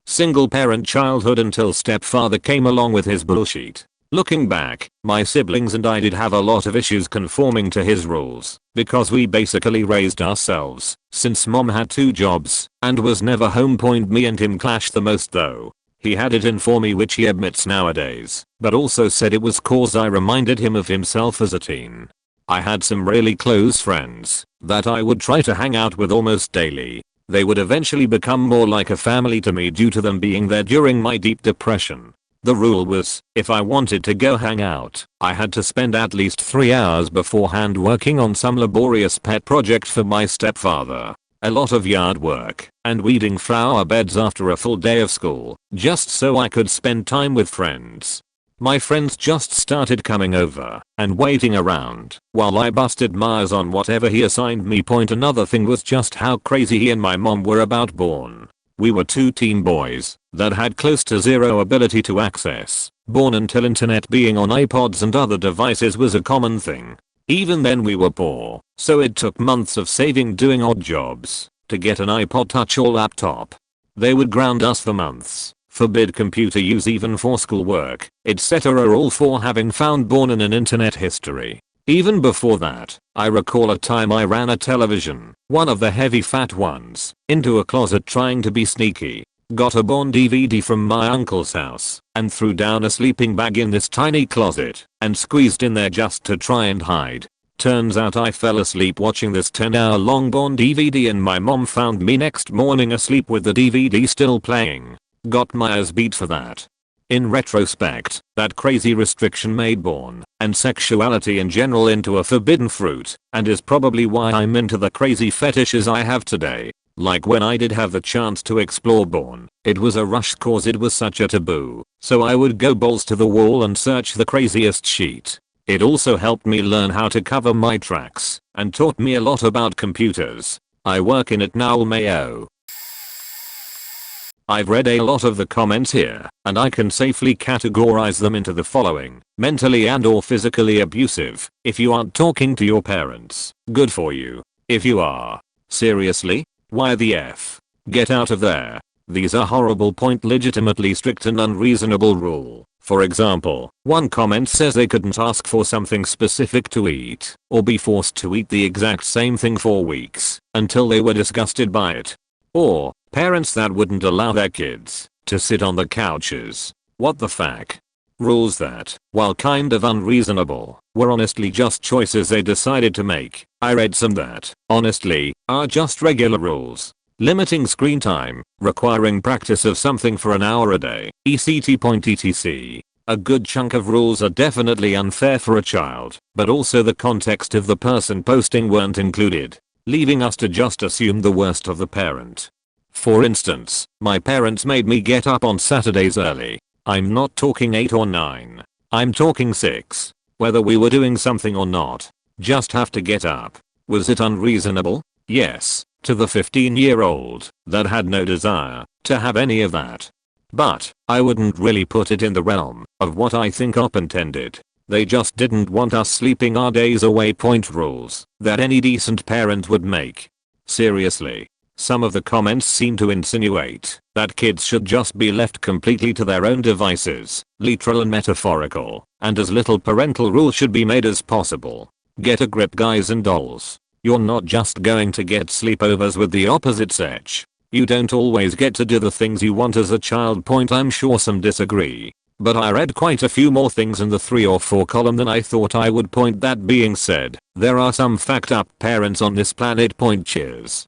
Single parent childhood until stepfather came along with his bullshit. Looking back, my siblings and I did have a lot of issues conforming to his rules, because we basically raised ourselves, since mom had 2 jobs, and was never home. Me and him clashed the most though. He had it in for me, which he admits nowadays, but also said it was cause I reminded him of himself as a teen. I had some really close friends that I would try to hang out with almost daily. They would eventually become more like a family to me due to them being there during my deep depression. The rule was, if I wanted to go hang out, I had to spend at least 3 hours beforehand working on some laborious pet project for my stepfather. A lot of yard work and weeding flower beds after a full day of school, just so I could spend time with friends. My friends just started coming over and waiting around while I busted Myers on whatever he assigned me. Another thing was just how crazy he and my mom were about born We were two teen boys that had close to zero ability to access, born until internet being on iPods and other devices was a common thing. Even then we were poor, so it took months of saving doing odd jobs to get an iPod Touch or laptop. They would ground us for months, forbid computer use even for schoolwork, etc. all for having found born in an internet history. Even before that, I recall a time I ran a television, one of the heavy fat ones, into a closet trying to be sneaky. Got a Bourne DVD from my uncle's house and threw down a sleeping bag in this tiny closet and squeezed in there just to try and hide. Turns out I fell asleep watching this 10-hour long Bourne DVD and my mom found me next morning asleep with the DVD still playing. Got my ass beat for that. In retrospect, that crazy restriction made Bourne and sexuality in general into a forbidden fruit and is probably why I'm into the crazy fetishes I have today. Like when I did have the chance to explore Bourne, it was a rush cause it was such a taboo, so I would go balls to the wall and search the craziest shit. It also helped me learn how to cover my tracks and taught me a lot about computers. I work in it now Mayo. I've read a lot of the comments here, and I can safely categorize them into the following: mentally and or physically abusive. If you aren't talking to your parents, good for you. If you are, seriously? Why the F? Get out of there. These are horrible point legitimately strict and unreasonable rule. For example, one comment says they couldn't ask for something specific to eat or be forced to eat the exact same thing for weeks until they were disgusted by it. Or, parents that wouldn't allow their kids to sit on the couches. What the fuck? Rules that, while kind of unreasonable, were honestly just choices they decided to make. I read some that, honestly, are just regular rules. Limiting screen time, requiring practice of something for an hour a day, etc. A good chunk of rules are definitely unfair for a child, but also the context of the person posting weren't included, leaving us to just assume the worst of the parent. For instance, my parents made me get up on Saturdays early. I'm not talking 8 or 9. I'm talking 6. Whether we were doing something or not. Just have to get up. Was it unreasonable? Yes, to the 15-year-old that had no desire to have any of that. But I wouldn't really put it in the realm of what I think op intended. They just didn't want us sleeping our days away point rules that any decent parent would make. Seriously. Some of the comments seem to insinuate that kids should just be left completely to their own devices, literal and metaphorical, and as little parental rule should be made as possible. Get a grip, guys and dolls. You're not just going to get sleepovers with the opposite sex. You don't always get to do the things you want as a child. I'm sure some disagree, but I read quite a few more things in the 3 or 4 column than I thought I would. That being said, there are some fucked up parents on this planet. Cheers.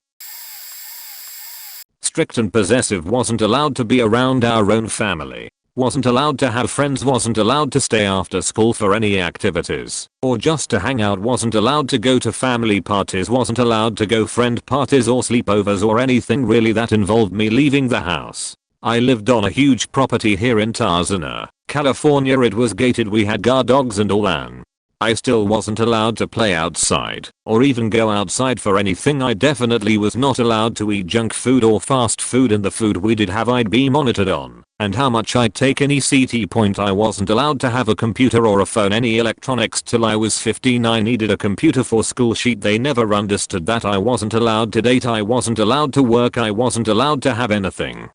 Strict and possessive, wasn't allowed to be around our own family, wasn't allowed to have friends, wasn't allowed to stay after school for any activities, or just to hang out, wasn't allowed to go to family parties, wasn't allowed to go friend parties or sleepovers or anything really that involved me leaving the house. I lived on a huge property here in Tarzana, California. It was gated, we had guard dogs and all that. I still wasn't allowed to play outside or even go outside for anything. I definitely was not allowed to eat junk food or fast food, and the food we did have I'd be monitored on and how much I'd take any CT. I wasn't allowed to have a computer or a phone, any electronics, till I was 15. I needed a computer for school shit. They never understood that. I wasn't allowed to date, I wasn't allowed to work, I wasn't allowed to have anything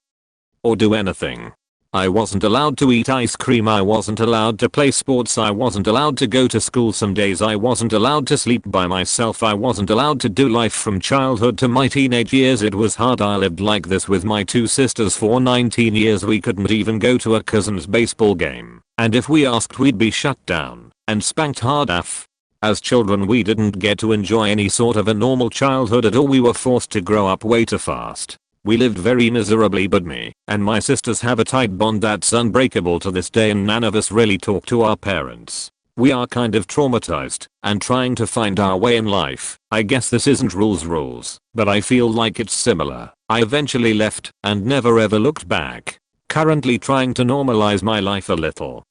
or do anything. I wasn't allowed to eat ice cream, I wasn't allowed to play sports, I wasn't allowed to go to school some days, I wasn't allowed to sleep by myself, I wasn't allowed to do life from childhood to my teenage years. It was hard. I lived like this with my 2 sisters for 19 years. We couldn't even go to a cousin's baseball game, and if we asked we'd be shut down and spanked hard af. As children we didn't get to enjoy any sort of a normal childhood at all. We were forced to grow up way too fast. We lived very miserably, but me and my sisters have a tight bond that's unbreakable to this day, and none of us really talk to our parents. We are kind of traumatized and trying to find our way in life. I guess this isn't rules, but I feel like it's similar. I eventually left and never ever looked back. Currently trying to normalize my life a little.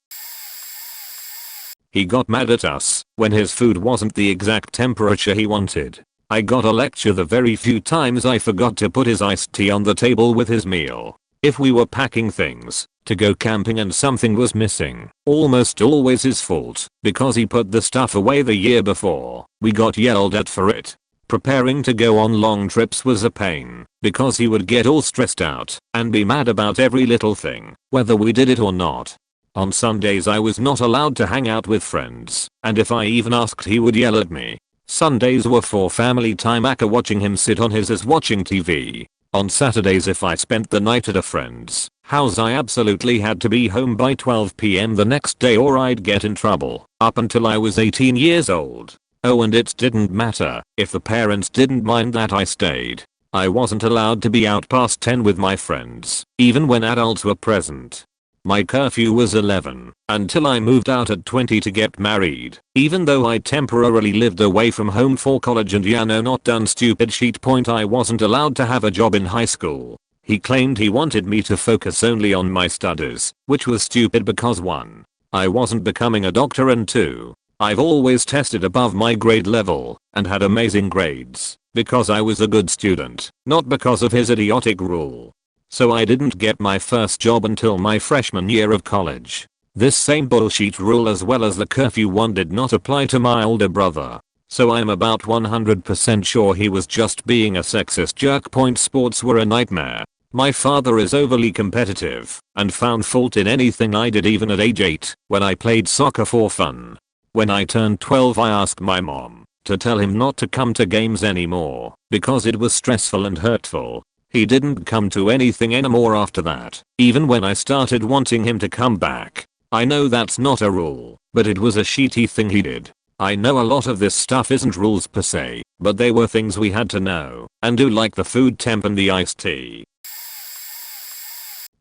He got mad at us when his food wasn't the exact temperature he wanted. I got a lecture the very few times I forgot to put his iced tea on the table with his meal. If we were packing things to go camping and something was missing, almost always his fault because he put the stuff away the year before. We got yelled at for it. Preparing to go on long trips was a pain because he would get all stressed out and be mad about every little thing, whether we did it or not. On Sundays I was not allowed to hang out with friends, and if I even asked he would yell at me. Sundays were for family time, aka watching him sit on his ass watching TV. On Saturdays if I spent the night at a friend's house I absolutely had to be home by 12 PM the next day or I'd get in trouble, up until I was 18 years old. Oh, and it didn't matter if the parents didn't mind that I stayed. I wasn't allowed to be out past 10 with my friends, even when adults were present. My curfew was 11 until I moved out at 20 to get married, even though I temporarily lived away from home for college and not done stupid shit. I wasn't allowed to have a job in high school. He claimed he wanted me to focus only on my studies, which was stupid because 1. I wasn't becoming a doctor and 2. I've always tested above my grade level and had amazing grades because I was a good student, not because of his idiotic rule. So I didn't get my first job until my freshman year of college. This same bullshit rule as well as the curfew one did not apply to my older brother. So I'm about 100% sure he was just being a sexist jerk. Sports were a nightmare. My father is overly competitive and found fault in anything I did even at age 8 when I played soccer for fun. When I turned 12 I asked my mom to tell him not to come to games anymore because it was stressful and hurtful. He didn't come to anything anymore after that, even when I started wanting him to come back. I know that's not a rule, but it was a shitty thing he did. I know a lot of this stuff isn't rules per se, but they were things we had to know and do, like the food temp and the iced tea.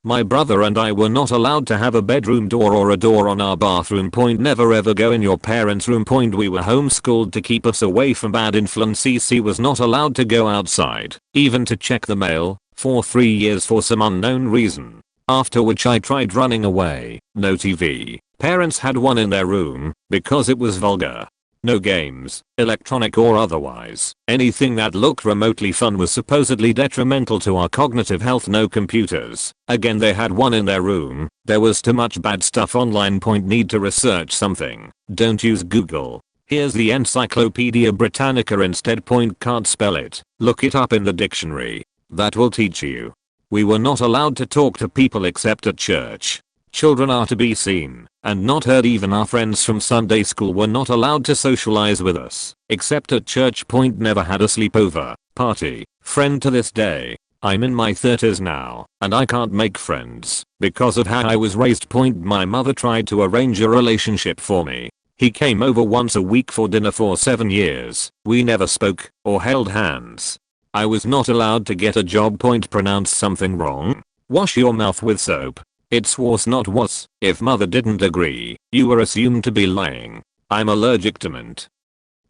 My brother and I were not allowed to have a bedroom door or a door on our bathroom. Never ever go in your parents' room. We were homeschooled to keep us away from bad influence. CC was not allowed to go outside, even to check the mail, for 3 years for some unknown reason. After which I tried running away. No TV. Parents had one in their room because it was vulgar. No games, electronic or otherwise. Anything that looked remotely fun was supposedly detrimental to our cognitive health. No computers. Again, they had one in their room. There was too much bad stuff online. Need to research something. Don't use Google. Here's the Encyclopedia Britannica instead. Can't spell it. Look it up in the dictionary. That will teach you. We were not allowed to talk to people except at church. Children are to be seen and not heard. Even our friends from Sunday school were not allowed to socialize with us except at church. Never had a sleepover party friend to this day. I'm in my 30s now and I can't make friends because of how I was raised. My mother tried to arrange a relationship for me. He came over once a week for dinner for 7 years. We never spoke or held hands. I was not allowed to get a job. Pronounce something wrong? Wash your mouth with soap. It's was not was. If mother didn't agree, you were assumed to be lying. I'm allergic to mint.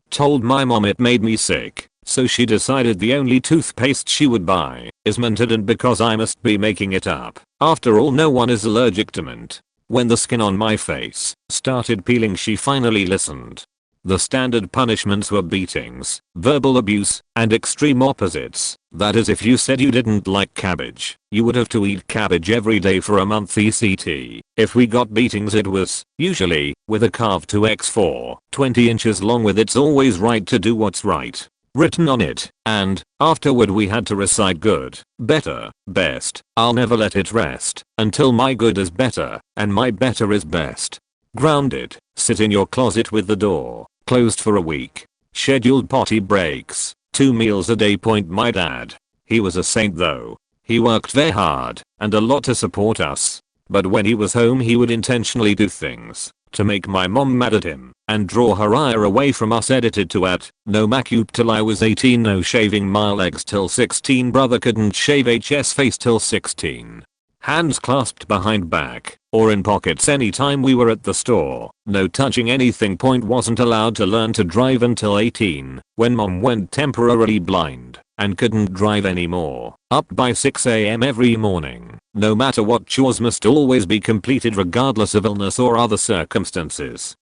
Told my mom it made me sick, so she decided the only toothpaste she would buy is minted, and because I must be making it up. After all, no one is allergic to mint. When the skin on my face started peeling, she finally listened. The standard punishments were beatings, verbal abuse, and extreme opposites. That is, if you said you didn't like cabbage, you would have to eat cabbage every day for a month. ECT. If we got beatings, it was, usually, with a carved 2x4, 20 inches long with "It's always right to do what's right" written on it, and, afterward we had to recite good, better, best, I'll never let it rest, until my good is better, and my better is best. Grounded, sit in your closet with the door closed for a week. Scheduled potty breaks, 2 meals a day. My dad. He was a saint though. He worked very hard and a lot to support us. But when he was home he would intentionally do things to make my mom mad at him and draw her ire away from us. Edited to at no macup till I was 18, no shaving my legs till 16, brother couldn't shave HS face till 16. Hands clasped behind back or in pockets anytime we were at the store. No touching anything. Wasn't allowed to learn to drive until 18 when mom went temporarily blind and couldn't drive anymore. Up by 6 AM every morning. No matter what, chores must always be completed regardless of illness or other circumstances.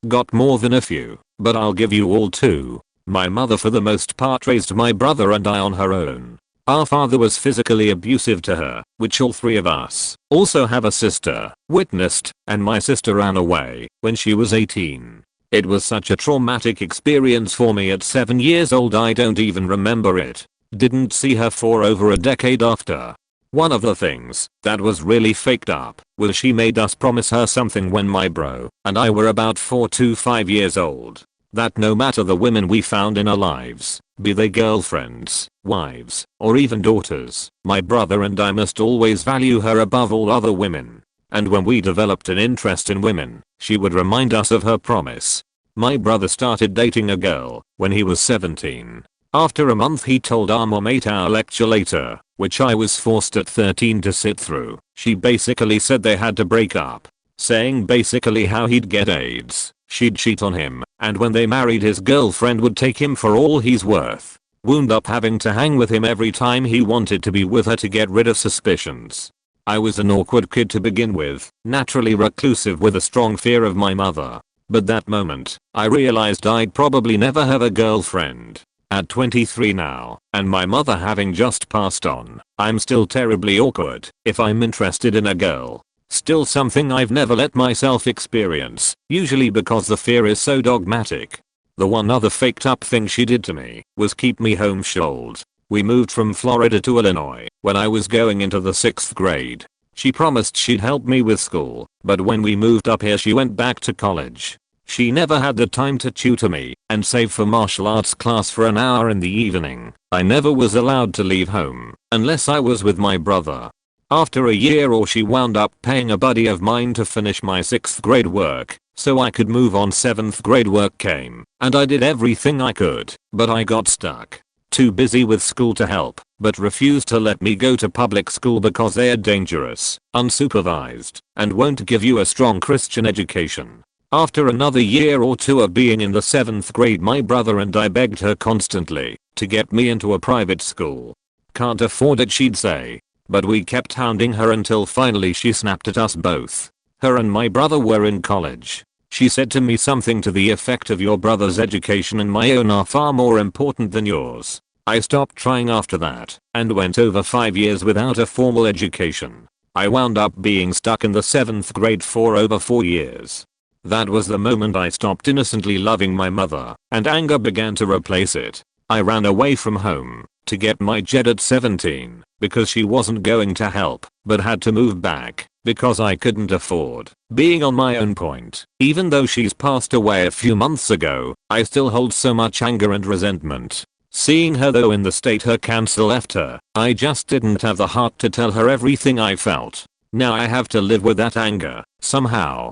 Got more than a few, but I'll give you all 2. My mother for the most part raised my brother and I on her own. Our father was physically abusive to her, which all three of us also have a sister witnessed, and my sister ran away when she was 18. It was such a traumatic experience for me at 7 years old I don't even remember it. Didn't see her for over a decade after. One of the things that was really faked up was she made us promise her something when my bro and I were about 4 to 5 years old. That no matter the women we found in our lives, be they girlfriends, wives, or even daughters, my brother and I must always value her above all other women. And when we developed an interest in women, she would remind us of her promise. My brother started dating a girl when he was 17. After a month he told our mom 8-hour lecture later, which I was forced at 13 to sit through. She basically said they had to break up, saying basically how he'd get AIDS, she'd cheat on him, and when they married his girlfriend would take him for all he's worth. Wound up having to hang with him every time he wanted to be with her to get rid of suspicions. I was an awkward kid to begin with, naturally reclusive with a strong fear of my mother. But that moment, I realized I'd probably never have a girlfriend. At 23 now, and my mother having just passed on, I'm still terribly awkward if I'm interested in a girl. Still something I've never let myself experience, usually because the fear is so dogmatic. The one other faked up thing she did to me was keep me homeschooled. We moved from Florida to Illinois when I was going into the 6th grade. She promised she'd help me with school, but when we moved up here she went back to college. She never had the time to tutor me and save for martial arts class for an hour in the evening. I never was allowed to leave home unless I was with my brother. After a year or she wound up paying a buddy of mine to finish my 6th grade work so I could move on. 7th grade work came and I did everything I could, but I got stuck. Too busy with school to help, but refused to let me go to public school because they are dangerous, unsupervised, and won't give you a strong Christian education. After another year or two of being in the 7th grade my brother and I begged her constantly to get me into a private school. Can't afford it she'd say. But we kept hounding her until finally she snapped at us both. Her and my brother were in college. She said to me something to the effect of your brother's education and my own are far more important than yours. I stopped trying after that and went over 5 years without a formal education. I wound up being stuck in the 7th grade for over 4 years. That was the moment I stopped innocently loving my mother and anger began to replace it. I ran away from home to get my JED at 17 because she wasn't going to help, but had to move back because I couldn't afford being on my own point. Even though she's passed away a few months ago, I still hold so much anger and resentment. Seeing her though in the state her cancer left her, I just didn't have the heart to tell her everything I felt. Now I have to live with that anger, somehow.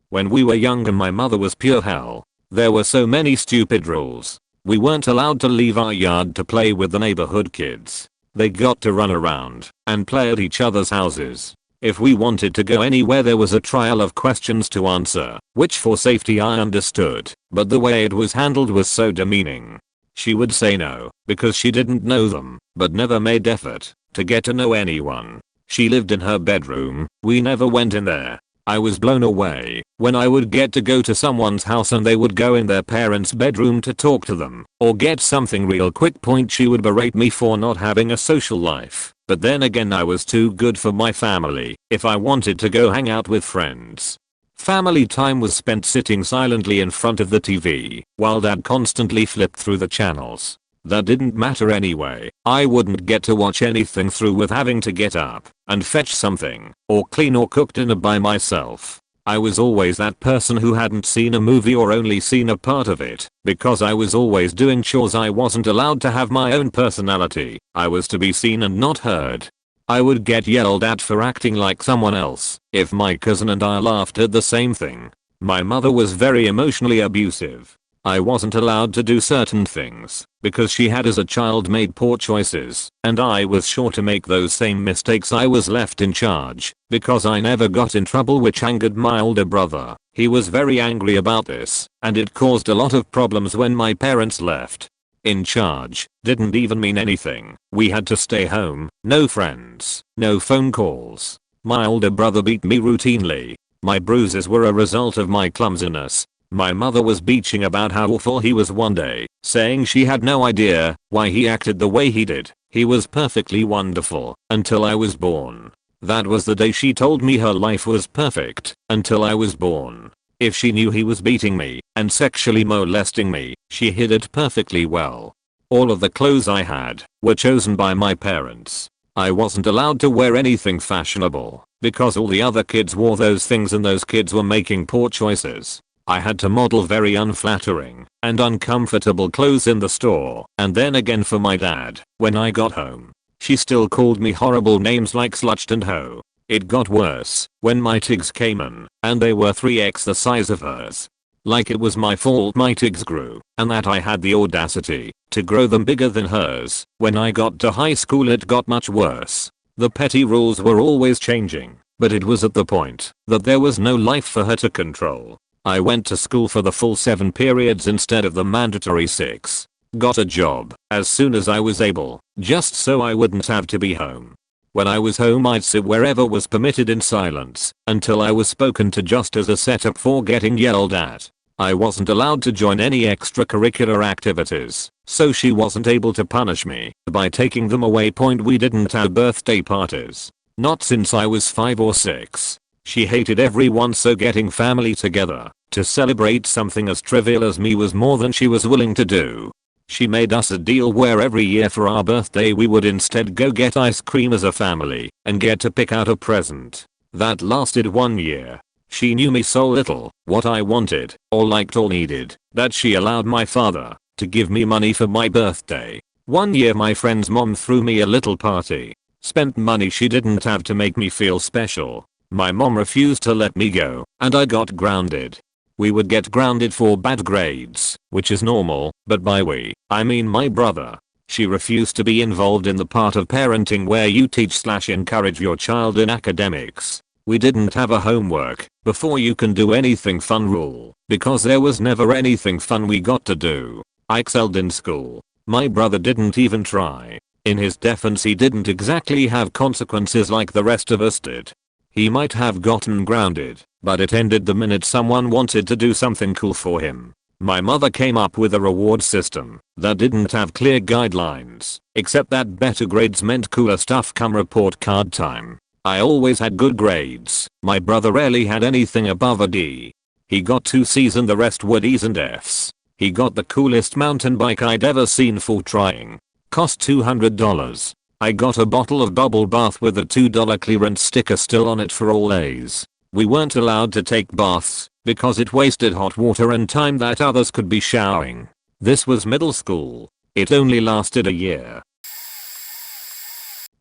When we were younger my mother was pure hell. There were so many stupid rules. We weren't allowed to leave our yard to play with the neighborhood kids. They got to run around and play at each other's houses. If we wanted to go anywhere there was a trial of questions to answer, which for safety I understood, but the way it was handled was so demeaning. She would say no because she didn't know them, but never made effort to get to know anyone. She lived in her bedroom, we never went in there. I was blown away when I would get to go to someone's house and they would go in their parents' bedroom to talk to them or get something real quick. She would berate me for not having a social life, but then again I was too good for my family if I wanted to go hang out with friends. Family time was spent sitting silently in front of the TV while dad constantly flipped through the channels. That didn't matter anyway. I wouldn't get to watch anything through with having to get up and fetch something or clean or cook dinner by myself. I was always that person who hadn't seen a movie or only seen a part of it because I was always doing chores. I wasn't allowed to have my own personality. I was to be seen and not heard. I would get yelled at for acting like someone else if my cousin and I laughed at the same thing. My mother was very emotionally abusive. I wasn't allowed to do certain things because she had as a child made poor choices and I was sure to make those same mistakes. I was left in charge because I never got in trouble, which angered my older brother. He was very angry about this and it caused a lot of problems when my parents left. In charge didn't even mean anything. We had to stay home, no friends, no phone calls. My older brother beat me routinely. My bruises were a result of my clumsiness. My mother was bitching about how awful he was one day, saying she had no idea why he acted the way he did. He was perfectly wonderful until I was born. That was the day she told me her life was perfect until I was born. If she knew he was beating me and sexually molesting me, she hid it perfectly well. All of the clothes I had were chosen by my parents. I wasn't allowed to wear anything fashionable because all the other kids wore those things and those kids were making poor choices. I had to model very unflattering and uncomfortable clothes in the store and then again for my dad when I got home. She still called me horrible names like slut and hoe. It got worse when my tigs came in and they were 3x the size of hers. Like it was my fault my tigs grew and that I had the audacity to grow them bigger than hers. When I got to high school it got much worse. The petty rules were always changing, but it was at the point that there was no life for her to control. I went to school for the full 7 periods instead of the mandatory 6. Got a job as soon as I was able, just so I wouldn't have to be home. When I was home I'd sit wherever was permitted in silence until I was spoken to, just as a setup for getting yelled at. I wasn't allowed to join any extracurricular activities, so she wasn't able to punish me by taking them away. We didn't have birthday parties. Not since I was 5 or 6. She hated everyone, so getting family together to celebrate something as trivial as me was more than she was willing to do. She made us a deal where every year for our birthday we would instead go get ice cream as a family and get to pick out a present. That lasted 1 year. She knew me so little, what I wanted, or liked or needed, that she allowed my father to give me money for my birthday. 1 year my friend's mom threw me a little party. Spent money she didn't have to make me feel special. My mom refused to let me go, and I got grounded. We would get grounded for bad grades, which is normal, but by we, I mean my brother. She refused to be involved in the part of parenting where you teach/encourage your child in academics. We didn't have a homework before you can do anything fun rule, because there was never anything fun we got to do. I excelled in school. My brother didn't even try. In his defense, he didn't exactly have consequences like the rest of us did. He might have gotten grounded, but it ended the minute someone wanted to do something cool for him. My mother came up with a reward system that didn't have clear guidelines, except that better grades meant cooler stuff come report card time. I always had good grades. My brother rarely had anything above a D. He got 2 C's and the rest were D's and F's. He got the coolest mountain bike I'd ever seen for trying. Cost $200. I got a bottle of bubble bath with a $2 clearance sticker still on it for all A's. We weren't allowed to take baths because it wasted hot water and time that others could be showering. This was middle school. It only lasted a year.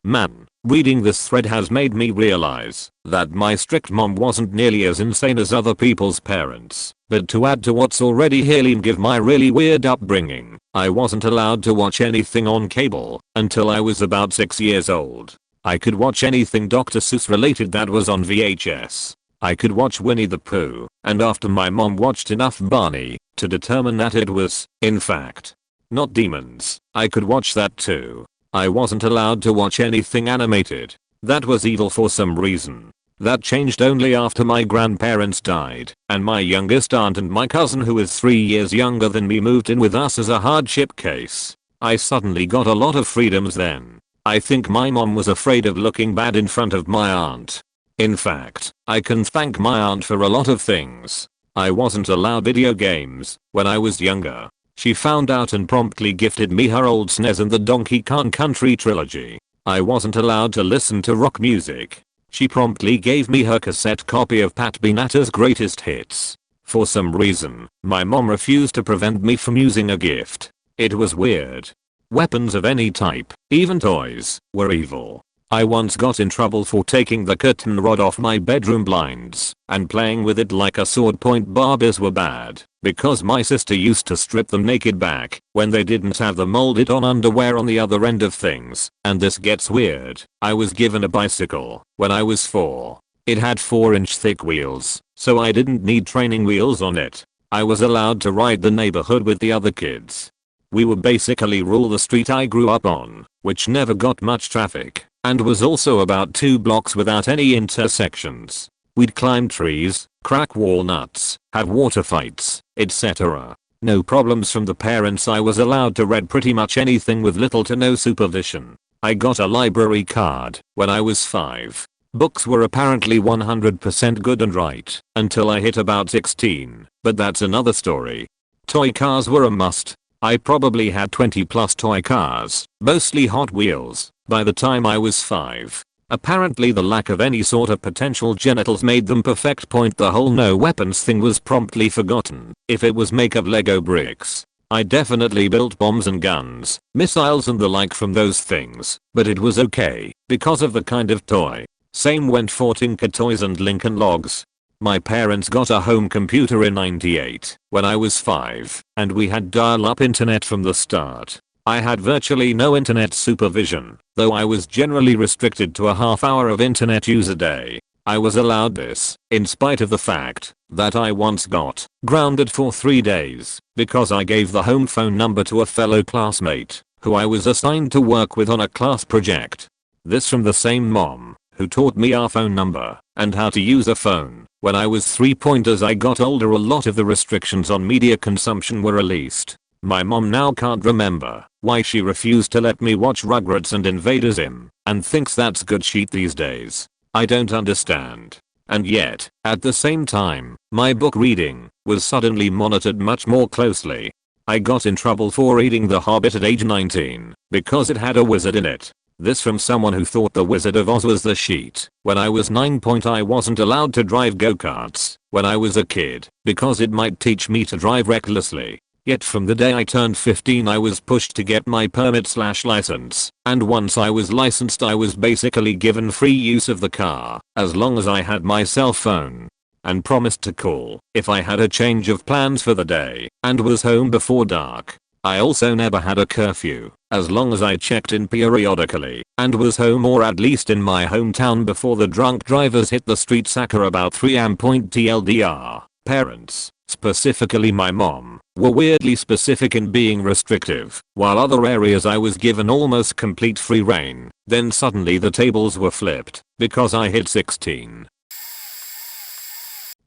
Man, reading this thread has made me realize that my strict mom wasn't nearly as insane as other people's parents. But to add to what's already here, give my really weird upbringing, I wasn't allowed to watch anything on cable until I was about 6 years old. I could watch anything Dr. Seuss related that was on VHS. I could watch Winnie the Pooh, and after my mom watched enough Barney to determine that it was, in fact, not demons, I could watch that too. I wasn't allowed to watch anything animated. That was evil for some reason. That changed only after my grandparents died, and my youngest aunt and my cousin, who is 3 years younger than me, moved in with us as a hardship case. I suddenly got a lot of freedoms then. I think my mom was afraid of looking bad in front of my aunt. In fact, I can thank my aunt for a lot of things. I wasn't allowed video games when I was younger. She found out and promptly gifted me her old SNES and the Donkey Kong Country trilogy. I wasn't allowed to listen to rock music. She promptly gave me her cassette copy of Pat Benatar's greatest hits. For some reason, my mom refused to prevent me from using a gift. It was weird. Weapons of any type, even toys, were evil. I once got in trouble for taking the curtain rod off my bedroom blinds and playing with it like a sword. Barbies were bad because my sister used to strip them naked back when they didn't have the molded on underwear on the other end of things. And this gets weird. I was given a bicycle when I was 4. It had 4-inch thick wheels, so I didn't need training wheels on it. I was allowed to ride the neighborhood with the other kids. We would basically rule the street I grew up on, which never got much traffic, and was also about 2 blocks without any intersections. We'd climb trees, crack walnuts, have water fights, etc. No problems from the parents. I was allowed to read pretty much anything with little to no supervision. I got a library card when I was 5. Books were apparently 100% good and right until I hit about 16, but that's another story. Toy cars were a must. I probably had 20 plus toy cars, mostly Hot Wheels, by the time I was 5. Apparently the lack of any sort of potential genitals made them perfect. The whole no weapons thing was promptly forgotten if it was made of Lego bricks. I definitely built bombs and guns, missiles and the like from those things, but it was okay because of the kind of toy. Same went for Tinker Toys and Lincoln Logs. My parents got a home computer in '98 when I was 5, and we had dial-up internet from the start. I had virtually no internet supervision, though I was generally restricted to a half-hour of internet use a day. I was allowed this, in spite of the fact that I once got grounded for 3 days because I gave the home phone number to a fellow classmate who I was assigned to work with on a class project. This from the same mom who taught me our phone number and how to use a phone when I was 3. As I got older, a lot of the restrictions on media consumption were released. My mom now can't remember why she refused to let me watch Rugrats and Invader Zim and thinks that's good shit these days. I don't understand. And yet, at the same time, my book reading was suddenly monitored much more closely. I got in trouble for reading The Hobbit at age 19 because it had a wizard in it. This from someone who thought The Wizard of Oz was the shit. When I was 9. I wasn't allowed to drive go-karts when I was a kid because it might teach me to drive recklessly. Yet from the day I turned 15 I was pushed to get my permit/license, and once I was licensed I was basically given free use of the car as long as I had my cell phone, and promised to call if I had a change of plans for the day and was home before dark. I also never had a curfew as long as I checked in periodically and was home or at least in my hometown before the drunk drivers hit the streets at about 3 am. TLDR, parents, specifically my mom, were weirdly specific in being restrictive, while other areas I was given almost complete free reign. Then suddenly the tables were flipped because I hit 16.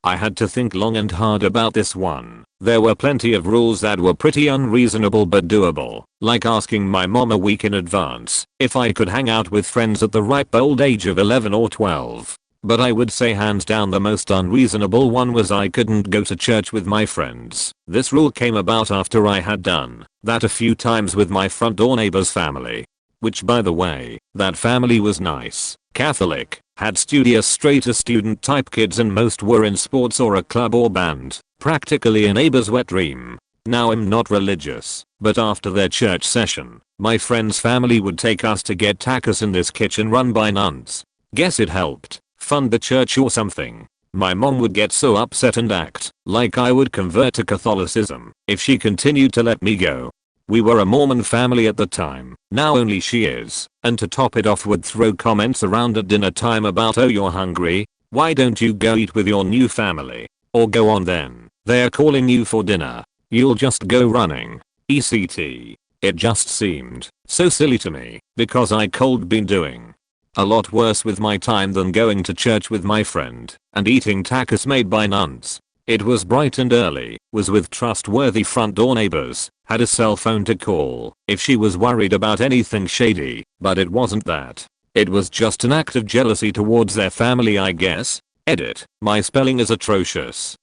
I had to think long and hard about this one. There were plenty of rules that were pretty unreasonable but doable, like asking my mom a week in advance if I could hang out with friends at the ripe old age of 11 or 12. But I would say hands down the most unreasonable one was I couldn't go to church with my friends. This rule came about after I had done that a few times with my front door neighbor's family. Which, by the way, that family was nice, Catholic, had studious straight A student type kids, and most were in sports or a club or band. Practically a neighbor's wet dream. Now I'm not religious, but after their church session, my friend's family would take us to get tacos in this kitchen run by nuns. Guess it helped fund the church or something. My mom would get so upset and act like I would convert to Catholicism if she continued to let me go. We were a Mormon family at the time, now only she is, and to top it off would throw comments around at dinner time about, "Oh, you're hungry? Why don't you go eat with your new family? Or go on then, they're calling you for dinner. You'll just go running." ECT. It just seemed so silly to me because I could been doing a lot worse with my time than going to church with my friend and eating tacos made by nuns. It was bright and early, was with trustworthy front door neighbors, had a cell phone to call if she was worried about anything shady, but it wasn't that. It was just an act of jealousy towards their family, I guess. Edit, my spelling is atrocious.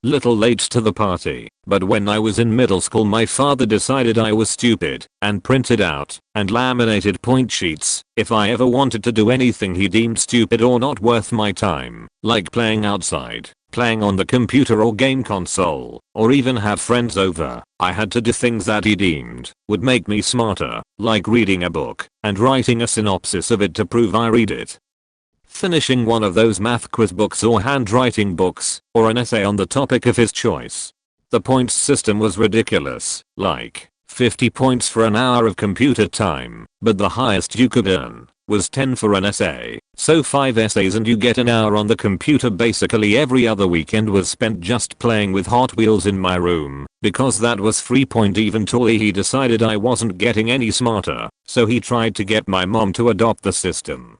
Little late to the party, but when I was in middle school my father decided I was stupid and printed out and laminated point sheets if I ever wanted to do anything he deemed stupid or not worth my time, like playing outside, playing on the computer or game console, or even have friends over. I had to do things that he deemed would make me smarter, like reading a book and writing a synopsis of it to prove I read it. Finishing one of those math quiz books or handwriting books, or an essay on the topic of his choice. The points system was ridiculous, like 50 points for an hour of computer time, but the highest you could earn was 10 for an essay, so 5 essays and you get an hour on the computer. Basically every other weekend was spent just playing with Hot Wheels in my room, because that was free. Eventually he decided I wasn't getting any smarter, so he tried to get my mom to adopt the system.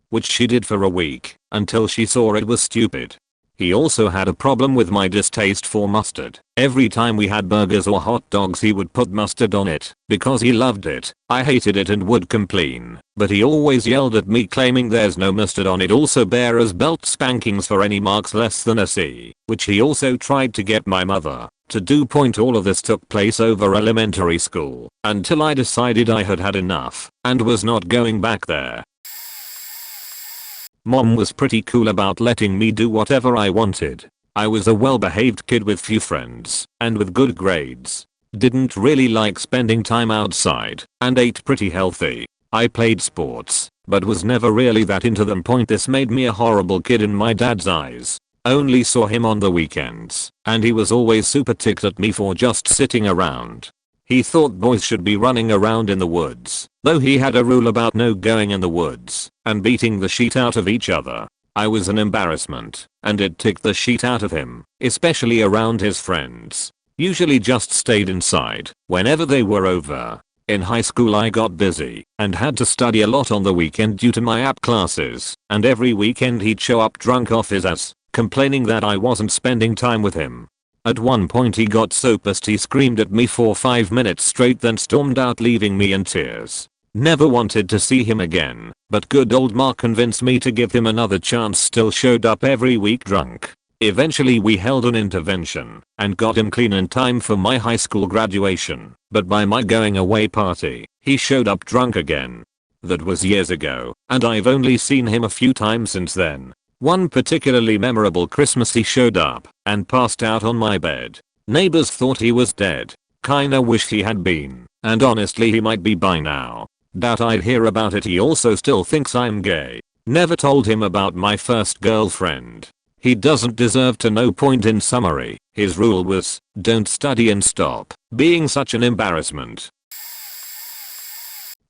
which she did for a week, until she saw it was stupid. He also had a problem with my distaste for mustard. Every time we had burgers or hot dogs he would put mustard on it, because he loved it. I hated it and would complain, but he always yelled at me claiming there's no mustard on it. Also bear as belt spankings for any marks less than a C, which he also tried to get my mother to do. All of this took place over elementary school, until I decided I had had enough, and was not going back there. Mom was pretty cool about letting me do whatever I wanted. I was a well-behaved kid with few friends, and with good grades. Didn't really like spending time outside, and ate pretty healthy. I played sports, but was never really that into them. This made me a horrible kid in my dad's eyes. Only saw him on the weekends, and he was always super ticked at me for just sitting around. He thought boys should be running around in the woods, though he had a rule about no going in the woods, and beating the shit out of each other. I was an embarrassment, and it ticked the shit out of him, especially around his friends. Usually just stayed inside, whenever they were over. In high school I got busy, and had to study a lot on the weekend due to my app classes, and every weekend he'd show up drunk off his ass, complaining that I wasn't spending time with him. At one point he got so pissed he screamed at me for 5 minutes straight, then stormed out leaving me in tears. Never wanted to see him again, but good old Mark convinced me to give him another chance. Still showed up every week drunk. Eventually we held an intervention, and got him clean in time for my high school graduation, but by my going away party, he showed up drunk again. That was years ago, and I've only seen him a few times since then. One particularly memorable Christmas he showed up, and passed out on my bed. Neighbors thought he was dead. Kinda wish he had been, and honestly he might be by now. Doubt I'd hear about it. He also still thinks I'm gay. Never told him about my first girlfriend. He doesn't deserve to know. In summary, his rule was, don't study and stop being such an embarrassment.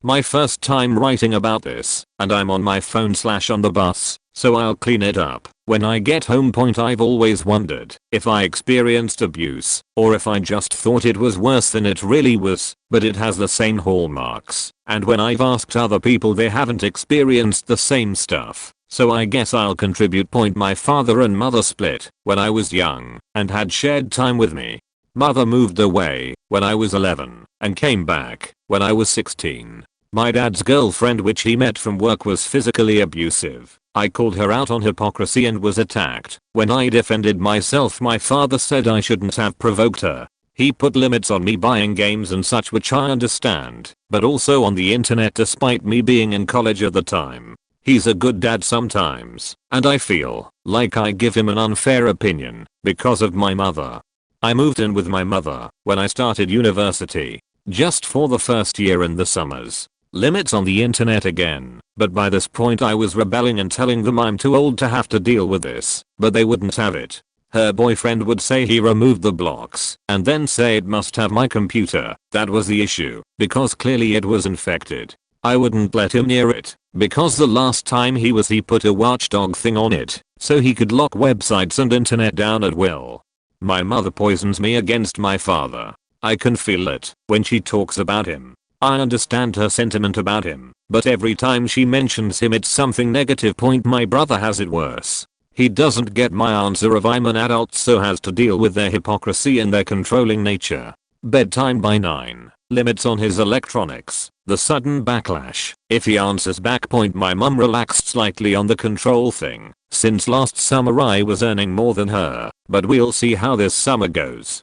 My first time writing about this, and I'm on my phone / on the bus, so I'll clean it up when I get home. I've always wondered if I experienced abuse, or if I just thought it was worse than it really was, but it has the same hallmarks, and when I've asked other people they haven't experienced the same stuff, so I guess I'll contribute. My father and mother split when I was young, and had shared time with me. Mother moved away when I was 11, and came back when I was 16. My dad's girlfriend, which he met from work, was physically abusive. I called her out on hypocrisy and was attacked. When I defended myself, my father said I shouldn't have provoked her. He put limits on me buying games and such, which I understand, but also on the internet despite me being in college at the time. He's a good dad sometimes, and I feel like I give him an unfair opinion because of my mother. I moved in with my mother when I started university, just for the first year in the summers. Limits on the internet again, but by this point I was rebelling and telling them I'm too old to have to deal with this, but they wouldn't have it. Her boyfriend would say he removed the blocks, and then say it must have my computer. That was the issue, because clearly it was infected. I wouldn't let him near it, because the last time he put a watchdog thing on it, so he could lock websites and internet down at will. My mother poisons me against my father. I can feel it when she talks about him. I understand her sentiment about him, but every time she mentions him it's something negative. My brother has it worse. He doesn't get my answer of I'm an adult, so has to deal with their hypocrisy and their controlling nature. Bedtime by 9. Limits on his electronics. The sudden backlash if he answers back. My mum relaxed slightly on the control thing. Since last summer I was earning more than her, but we'll see how this summer goes.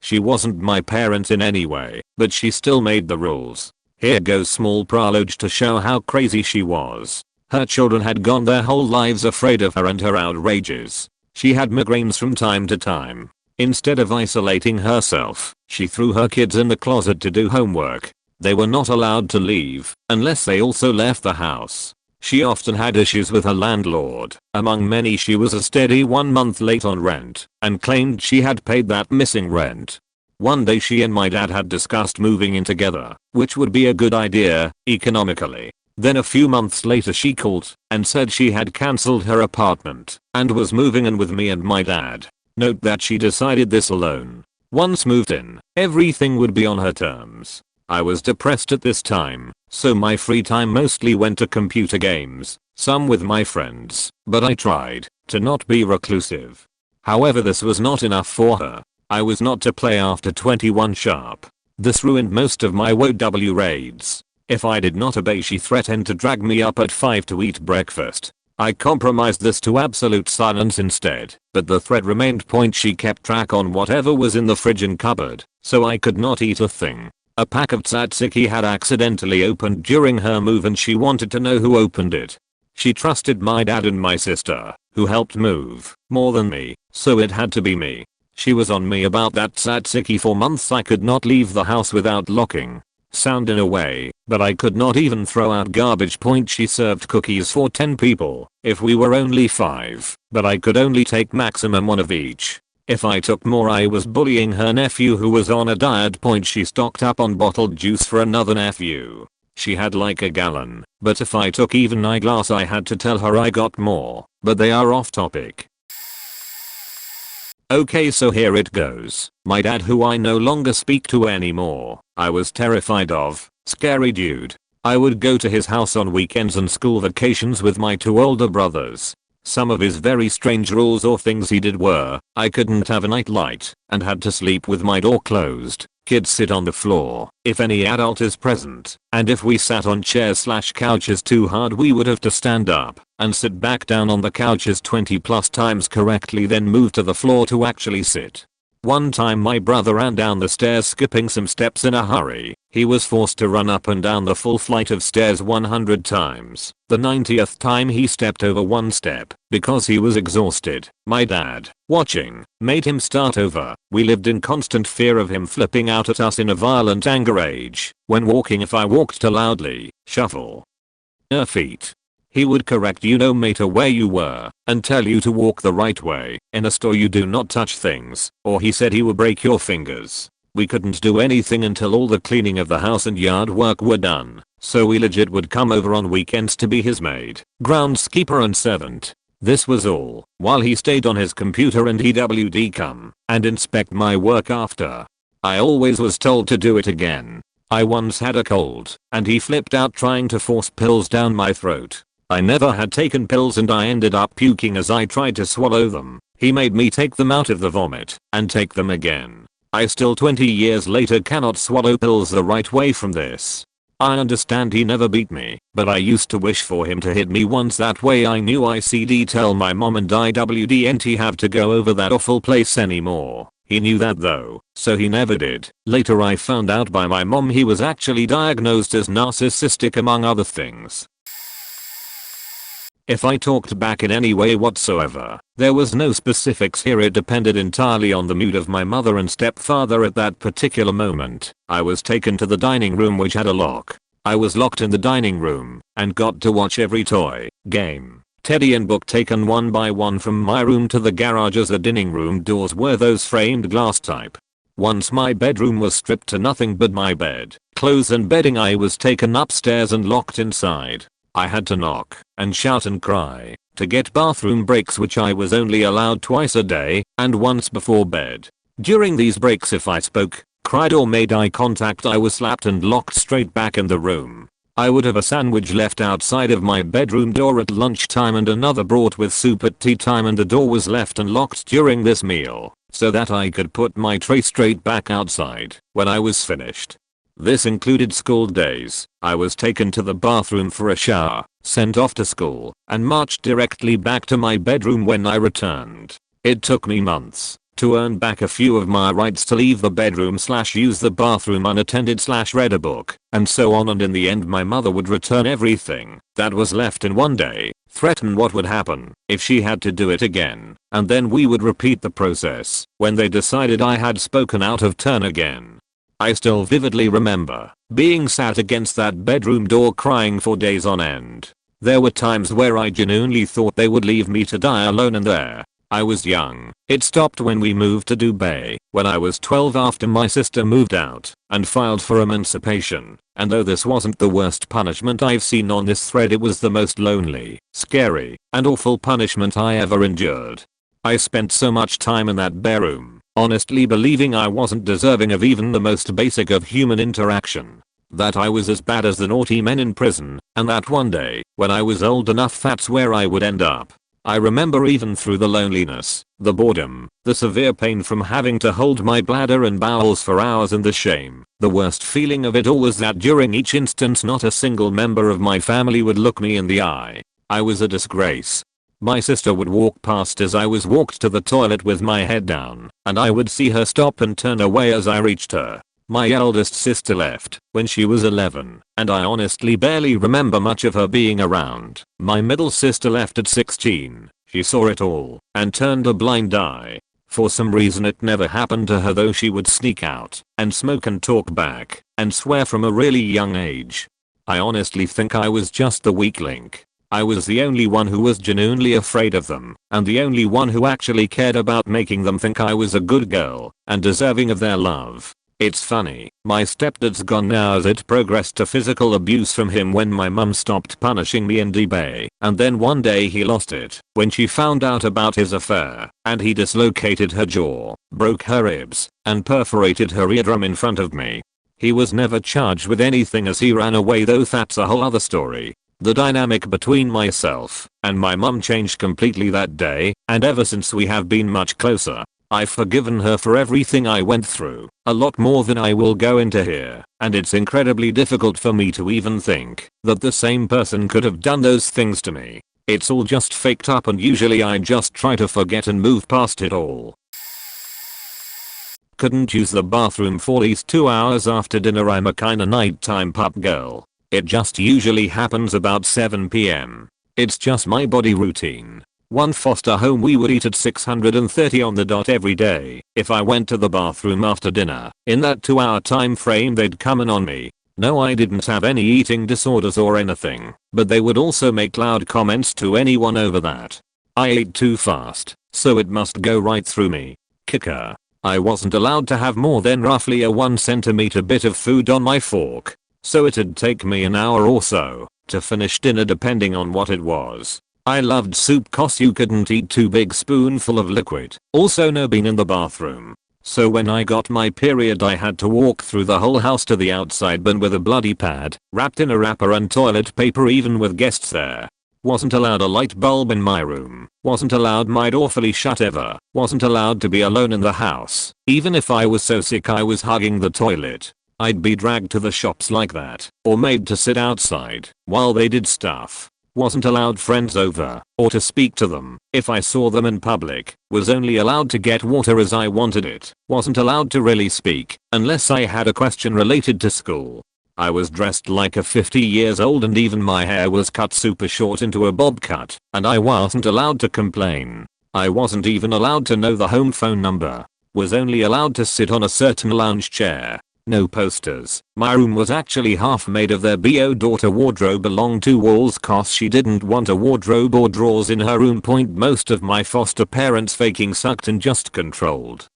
She wasn't my parent in any way, but she still made the rules. Here goes small prologue to show how crazy she was. Her children had gone their whole lives afraid of her and her outrages. She had migraines from time to time. Instead of isolating herself, she threw her kids in the closet to do homework. They were not allowed to leave unless they also left the house. She often had issues with her landlord. Among many, she was a steady 1 month late on rent and claimed she had paid that missing rent. One day she and my dad had discussed moving in together, which would be a good idea economically. Then a few months later she called and said she had cancelled her apartment and was moving in with me and my dad. Note that she decided this alone. Once moved in, everything would be on her terms. I was depressed at this time, so my free time mostly went to computer games, some with my friends, but I tried to not be reclusive. However, this was not enough for her. I was not to play after 21 sharp. This ruined most of my WoW raids. If I did not obey, she threatened to drag me up at 5 to eat breakfast. I compromised this to absolute silence instead, but the threat remained. She kept track on whatever was in the fridge and cupboard, so I could not eat a thing. A pack of tzatziki had accidentally opened during her move and she wanted to know who opened it. She trusted my dad and my sister, who helped move, more than me, so it had to be me. She was on me about that tzatziki for months. I could not leave the house without locking. Sound in a way, but I could not even throw out garbage. She served cookies for 10 people, if we were only 5, but I could only take maximum 1 of each. If I took more, I was bullying her nephew who was on a diet. She stocked up on bottled juice for another nephew. She had like a gallon, but if I took even a glass I had to tell her I got more, but they are off topic. Okay, so here it goes. My dad, who I no longer speak to anymore, I was terrified of, scary dude. I would go to his house on weekends and school vacations with my 2 older brothers. Some of his very strange rules or things he did were, I couldn't have a night light and had to sleep with my door closed. Kids sit on the floor if any adult is present, and if we sat on chairs/couches too hard we would have to stand up and sit back down on the couches 20 plus times correctly, then move to the floor to actually sit. One time my brother ran down the stairs skipping some steps in a hurry. He was forced to run up and down the full flight of stairs 100 times. The 90th time he stepped over 1 step because he was exhausted. My dad, watching, made him start over. We lived in constant fear of him flipping out at us in a violent anger rage. When walking, if I walked too loudly, shuffle your feet. He would correct you no matter where you were and tell you to walk the right way. In a store you do not touch things, or he said he would break your fingers. We couldn't do anything until all the cleaning of the house and yard work were done, so we legit would come over on weekends to be his maid, groundskeeper and servant. This was all while he stayed on his computer and he would come and inspect my work after. I always was told to do it again. I once had a cold and he flipped out trying to force pills down my throat. I never had taken pills and I ended up puking as I tried to swallow them. He made me take them out of the vomit and take them again. I still 20 years later cannot swallow pills the right way from this. I understand he never beat me, but I used to wish for him to hit me once, that way I knew I'd tell my mom and I wouldn't have to go over that awful place anymore. He knew that though, so he never did. Later I found out by my mom he was actually diagnosed as narcissistic among other things. If I talked back in any way whatsoever, there was no specifics here. It depended entirely on the mood of my mother and stepfather at that particular moment. I was taken to the dining room, which had a lock. I was locked in the dining room and got to watch every toy, game, teddy and book taken one by one from my room to the garage, as the dining room doors were those framed glass type. Once my bedroom was stripped to nothing but my bed, clothes and bedding, I was taken upstairs and locked inside. I had to knock and shout and cry to get bathroom breaks, which I was only allowed twice a day and once before bed. During these breaks, if I spoke, cried or made eye contact, I was slapped and locked straight back in the room. I would have a sandwich left outside of my bedroom door at lunchtime and another brought with soup at tea time, and the door was left unlocked during this meal so that I could put my tray straight back outside when I was finished. This included school days. I was taken to the bathroom for a shower, sent off to school, and marched directly back to my bedroom when I returned. It took me months to earn back a few of my rights to leave the bedroom/use the bathroom unattended/read a book, and so on, and in the end my mother would return everything that was left in one day, threaten what would happen if she had to do it again, and then we would repeat the process when they decided I had spoken out of turn again. I still vividly remember being sat against that bedroom door crying for days on end. There were times where I genuinely thought they would leave me to die alone in there. I was young. It stopped when we moved to Dubai, when I was 12, after my sister moved out and filed for emancipation. And though this wasn't the worst punishment I've seen on this thread, it was the most lonely, scary, and awful punishment I ever endured. I spent so much time in that bare room, honestly believing I wasn't deserving of even the most basic of human interaction. That I was as bad as the naughty men in prison, and that one day, when I was old enough, that's where I would end up. I remember even through the loneliness, the boredom, the severe pain from having to hold my bladder and bowels for hours, and the shame, the worst feeling of it all was that during each instance not a single member of my family would look me in the eye. I was a disgrace. My sister would walk past as I was walked to the toilet with my head down, and I would see her stop and turn away as I reached her. My eldest sister left when she was 11, and I honestly barely remember much of her being around. My middle sister left at 16. She saw it all and turned a blind eye. For some reason it never happened to her, though she would sneak out and smoke and talk back and swear from a really young age. I honestly think I was just the weak link. I was the only one who was genuinely afraid of them, and the only one who actually cared about making them think I was a good girl and deserving of their love. It's funny, my stepdad's gone now as it progressed to physical abuse from him when my mum stopped punishing me in eBay, and then one day he lost it when she found out about his affair, and he dislocated her jaw, broke her ribs, and perforated her eardrum in front of me. He was never charged with anything as he ran away, though that's a whole other story. The dynamic between myself and my mum changed completely that day, and ever since we have been much closer. I've forgiven her for everything I went through, a lot more than I will go into here, and it's incredibly difficult for me to even think that the same person could have done those things to me. It's all just faked up, and usually I just try to forget and move past it all. Couldn't use the bathroom for at least 2 hours after dinner. I'm a kinda nighttime pup girl. It just usually happens about 7 PM. It's just my body routine. One foster home we would eat at 630 on the dot every day. If I went to the bathroom after dinner, in that 2-hour time frame they'd come in on me. No, I didn't have any eating disorders or anything, but they would also make loud comments to anyone over that. I ate too fast, so it must go right through me. Kicker. I wasn't allowed to have more than roughly a 1 centimeter bit of food on my fork, so it'd take me an hour or so to finish dinner depending on what it was. I loved soup cause you couldn't eat 2 big spoonful of liquid. Also no being in the bathroom. So when I got my period I had to walk through the whole house to the outside bin with a bloody pad, wrapped in a wrapper and toilet paper even with guests there. Wasn't allowed a light bulb in my room. Wasn't allowed my door fully shut ever. Wasn't allowed to be alone in the house. Even if I was so sick I was hugging the toilet. I'd be dragged to the shops like that, or made to sit outside while they did stuff. Wasn't allowed friends over, or to speak to them if I saw them in public. Was only allowed to get water as I wanted it. Wasn't allowed to really speak unless I had a question related to school. I was dressed like a 50 years old, and even my hair was cut super short into a bob cut, and I wasn't allowed to complain. I wasn't even allowed to know the home phone number. Was only allowed to sit on a certain lounge chair. No posters. My room was actually half made of their BO daughter wardrobe along 2 walls cause she didn't want a wardrobe or drawers in her room. Point most of my foster parents faking sucked and just controlled.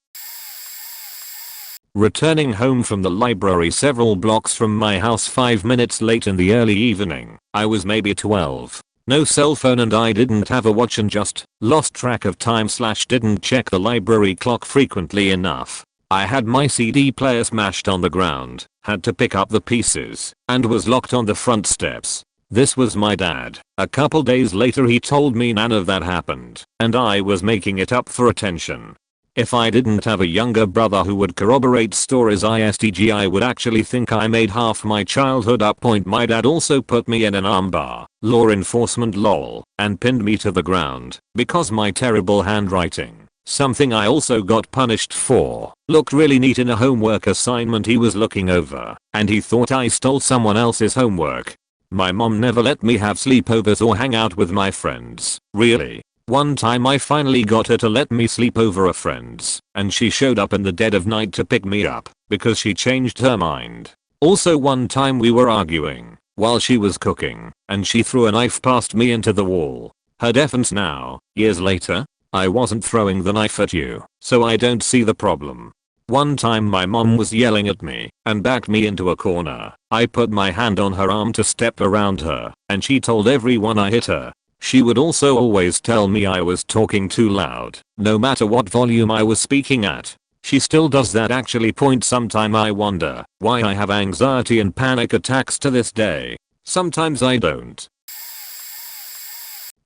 Returning home from the library several blocks from my house 5 minutes late in the early evening. I was maybe 12. No cell phone and I didn't have a watch and just lost track of time / didn't check the library clock frequently enough. I had my CD player smashed on the ground, had to pick up the pieces, and was locked on the front steps. This was my dad. A couple days later he told me none of that happened, and I was making it up for attention. If I didn't have a younger brother who would corroborate stories ISTG, I would actually think I made half my childhood up. My dad also put me in an armbar, law enforcement lol, and pinned me to the ground because my terrible handwriting, something I also got punished for, looked really neat in a homework assignment he was looking over, and he thought I stole someone else's homework. My mom never let me have sleepovers or hang out with my friends, really. One time I finally got her to let me sleep over a friend's, and she showed up in the dead of night to pick me up because she changed her mind. Also one time we were arguing while she was cooking, and she threw a knife past me into the wall. Her defense now, years later: I wasn't throwing the knife at you, so I don't see the problem. One time my mom was yelling at me and backed me into a corner. I put my hand on her arm to step around her, and she told everyone I hit her. She would also always tell me I was talking too loud, no matter what volume I was speaking at. She still does that actually. Sometime I wonder why I have anxiety and panic attacks to this day. Sometimes I don't.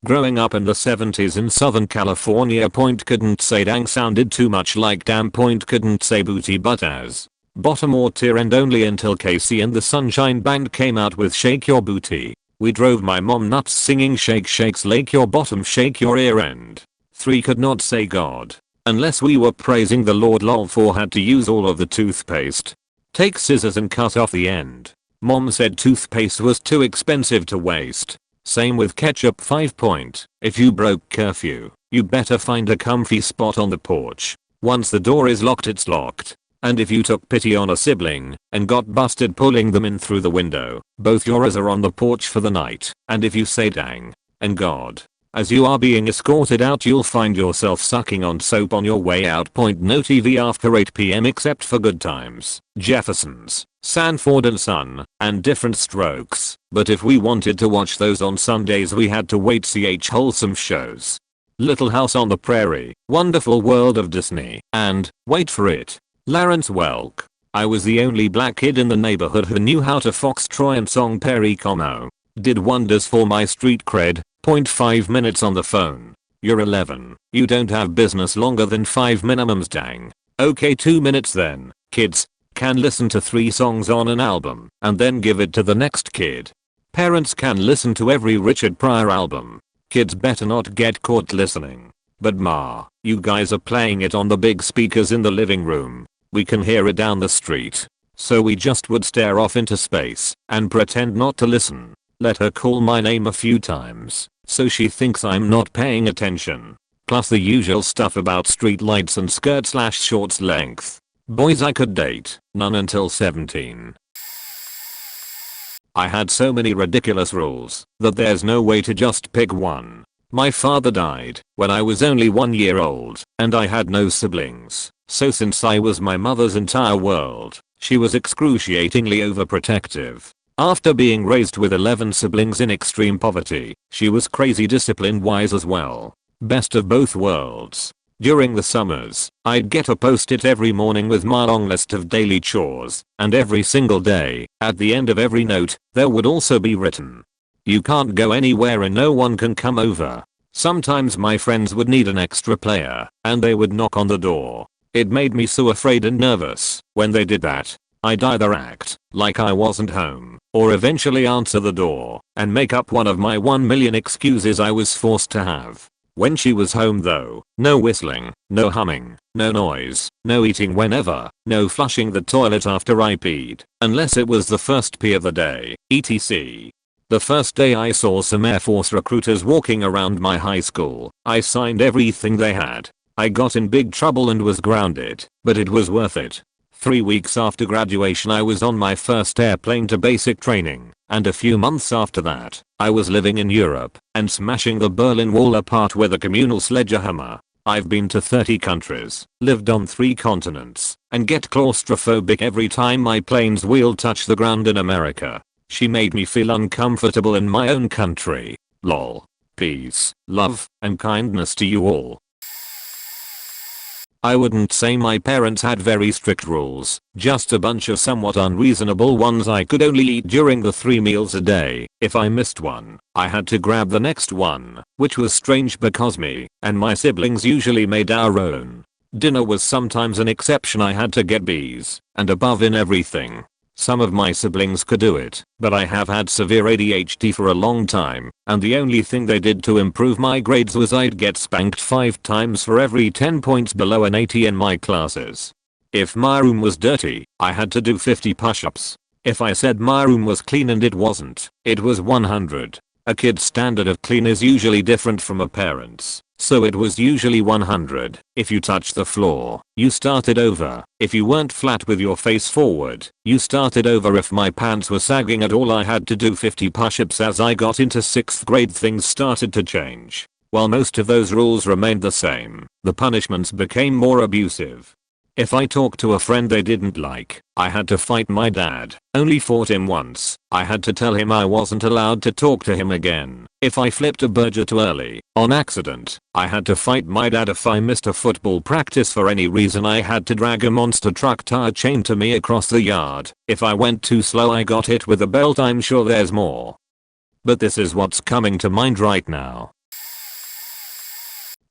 Growing up in the 70s in Southern California. Couldn't say dang sounded too much like damn. Couldn't say booty but as bottom or tier end only until Casey and the Sunshine Band came out with Shake Your Booty. We drove my mom nuts singing shake shake slake your bottom shake your ear end. 3 could not say God. Unless we were praising the Lord. Lol. 4 had to use all of the toothpaste. Take scissors and cut off the end. Mom said toothpaste was too expensive to waste. Same with ketchup. 5 If you broke curfew, you better find a comfy spot on the porch. Once the door is locked it's locked. And if you took pity on a sibling and got busted pulling them in through the window, both yours are on the porch for the night. And if you say dang and God as you are being escorted out, you'll find yourself sucking on soap on your way out. No TV after 8 PM except for Good Times, Jeffersons, Sanford and Son, and Different Strokes. But if we wanted to watch those on Sundays we had to wait. Wholesome shows. Little House on the Prairie, Wonderful World of Disney, and, wait for it, Lawrence Welk. I was the only black kid in the neighborhood who knew how to foxtrot and song Perry Como. Did wonders for my street cred. 5 minutes on the phone. You're 11. You don't have business longer than 5 minimums. Dang. Okay, 2 minutes then. Kids can listen to 3 songs on an album and then give it to the next kid. Parents can listen to every Richard Pryor album. Kids better not get caught listening. But ma, you guys are playing it on the big speakers in the living room. We can hear it down the street. So we just would stare off into space and pretend not to listen. Let her call my name a few times so she thinks I'm not paying attention. Plus the usual stuff about street lights and skirt/shorts length. Boys I could date, none until 17. I had so many ridiculous rules that there's no way to just pick one. My father died when I was only 1 year old and I had no siblings. So since I was my mother's entire world, she was excruciatingly overprotective. After being raised with 11 siblings in extreme poverty, she was crazy discipline wise as well. Best of both worlds. During the summers, I'd get a post-it every morning with my long list of daily chores, and every single day, at the end of every note, there would also be written, "You can't go anywhere and no one can come over." Sometimes my friends would need an extra player, and they would knock on the door. It made me so afraid and nervous when they did that. I'd either act like I wasn't home, or eventually answer the door and make up one of my 1 million excuses I was forced to have. When she was home though, no whistling, no humming, no noise, no eating whenever, no flushing the toilet after I peed, unless it was the first pee of the day, etc. The first day I saw some Air Force recruiters walking around my high school, I signed everything they had. I got in big trouble and was grounded, but it was worth it. 3 weeks after graduation I was on my first airplane to basic training, and a few months after that, I was living in Europe and smashing the Berlin Wall apart with a communal sledgehammer. I've been to 30 countries, lived on 3 continents, and get claustrophobic every time my plane's wheel touch the ground in America. She made me feel uncomfortable in my own country. Lol. Peace, love, and kindness to you all. I wouldn't say my parents had very strict rules, just a bunch of somewhat unreasonable ones. I could only eat during the 3 meals a day. If I missed one, I had to grab the next one, which was strange because me and my siblings usually made our own. Dinner was sometimes an exception. I had to get B's and above in everything. Some of my siblings could do it, but I have had severe ADHD for a long time, and the only thing they did to improve my grades was I'd get spanked 5 times for every 10 points below an 80 in my classes. If my room was dirty, I had to do 50 push-ups. If I said my room was clean and it wasn't, it was 100. A kid's standard of clean is usually different from a parent's, so it was usually 100. If you touched the floor, you started over. If you weren't flat with your face forward, you started over. If my pants were sagging at all, I had to do 50 push-ups. As I got into 6th grade, things started to change. While most of those rules remained the same, the punishments became more abusive. If I talked to a friend they didn't like, I had to fight my dad. Only fought him once. I had to tell him I wasn't allowed to talk to him again. If I flipped a burger too early, on accident, I had to fight my dad. If I missed a football practice for any reason, I had to drag a monster truck tire chained to me across the yard. If I went too slow, I got hit with a belt. I'm sure there's more, but this is what's coming to mind right now.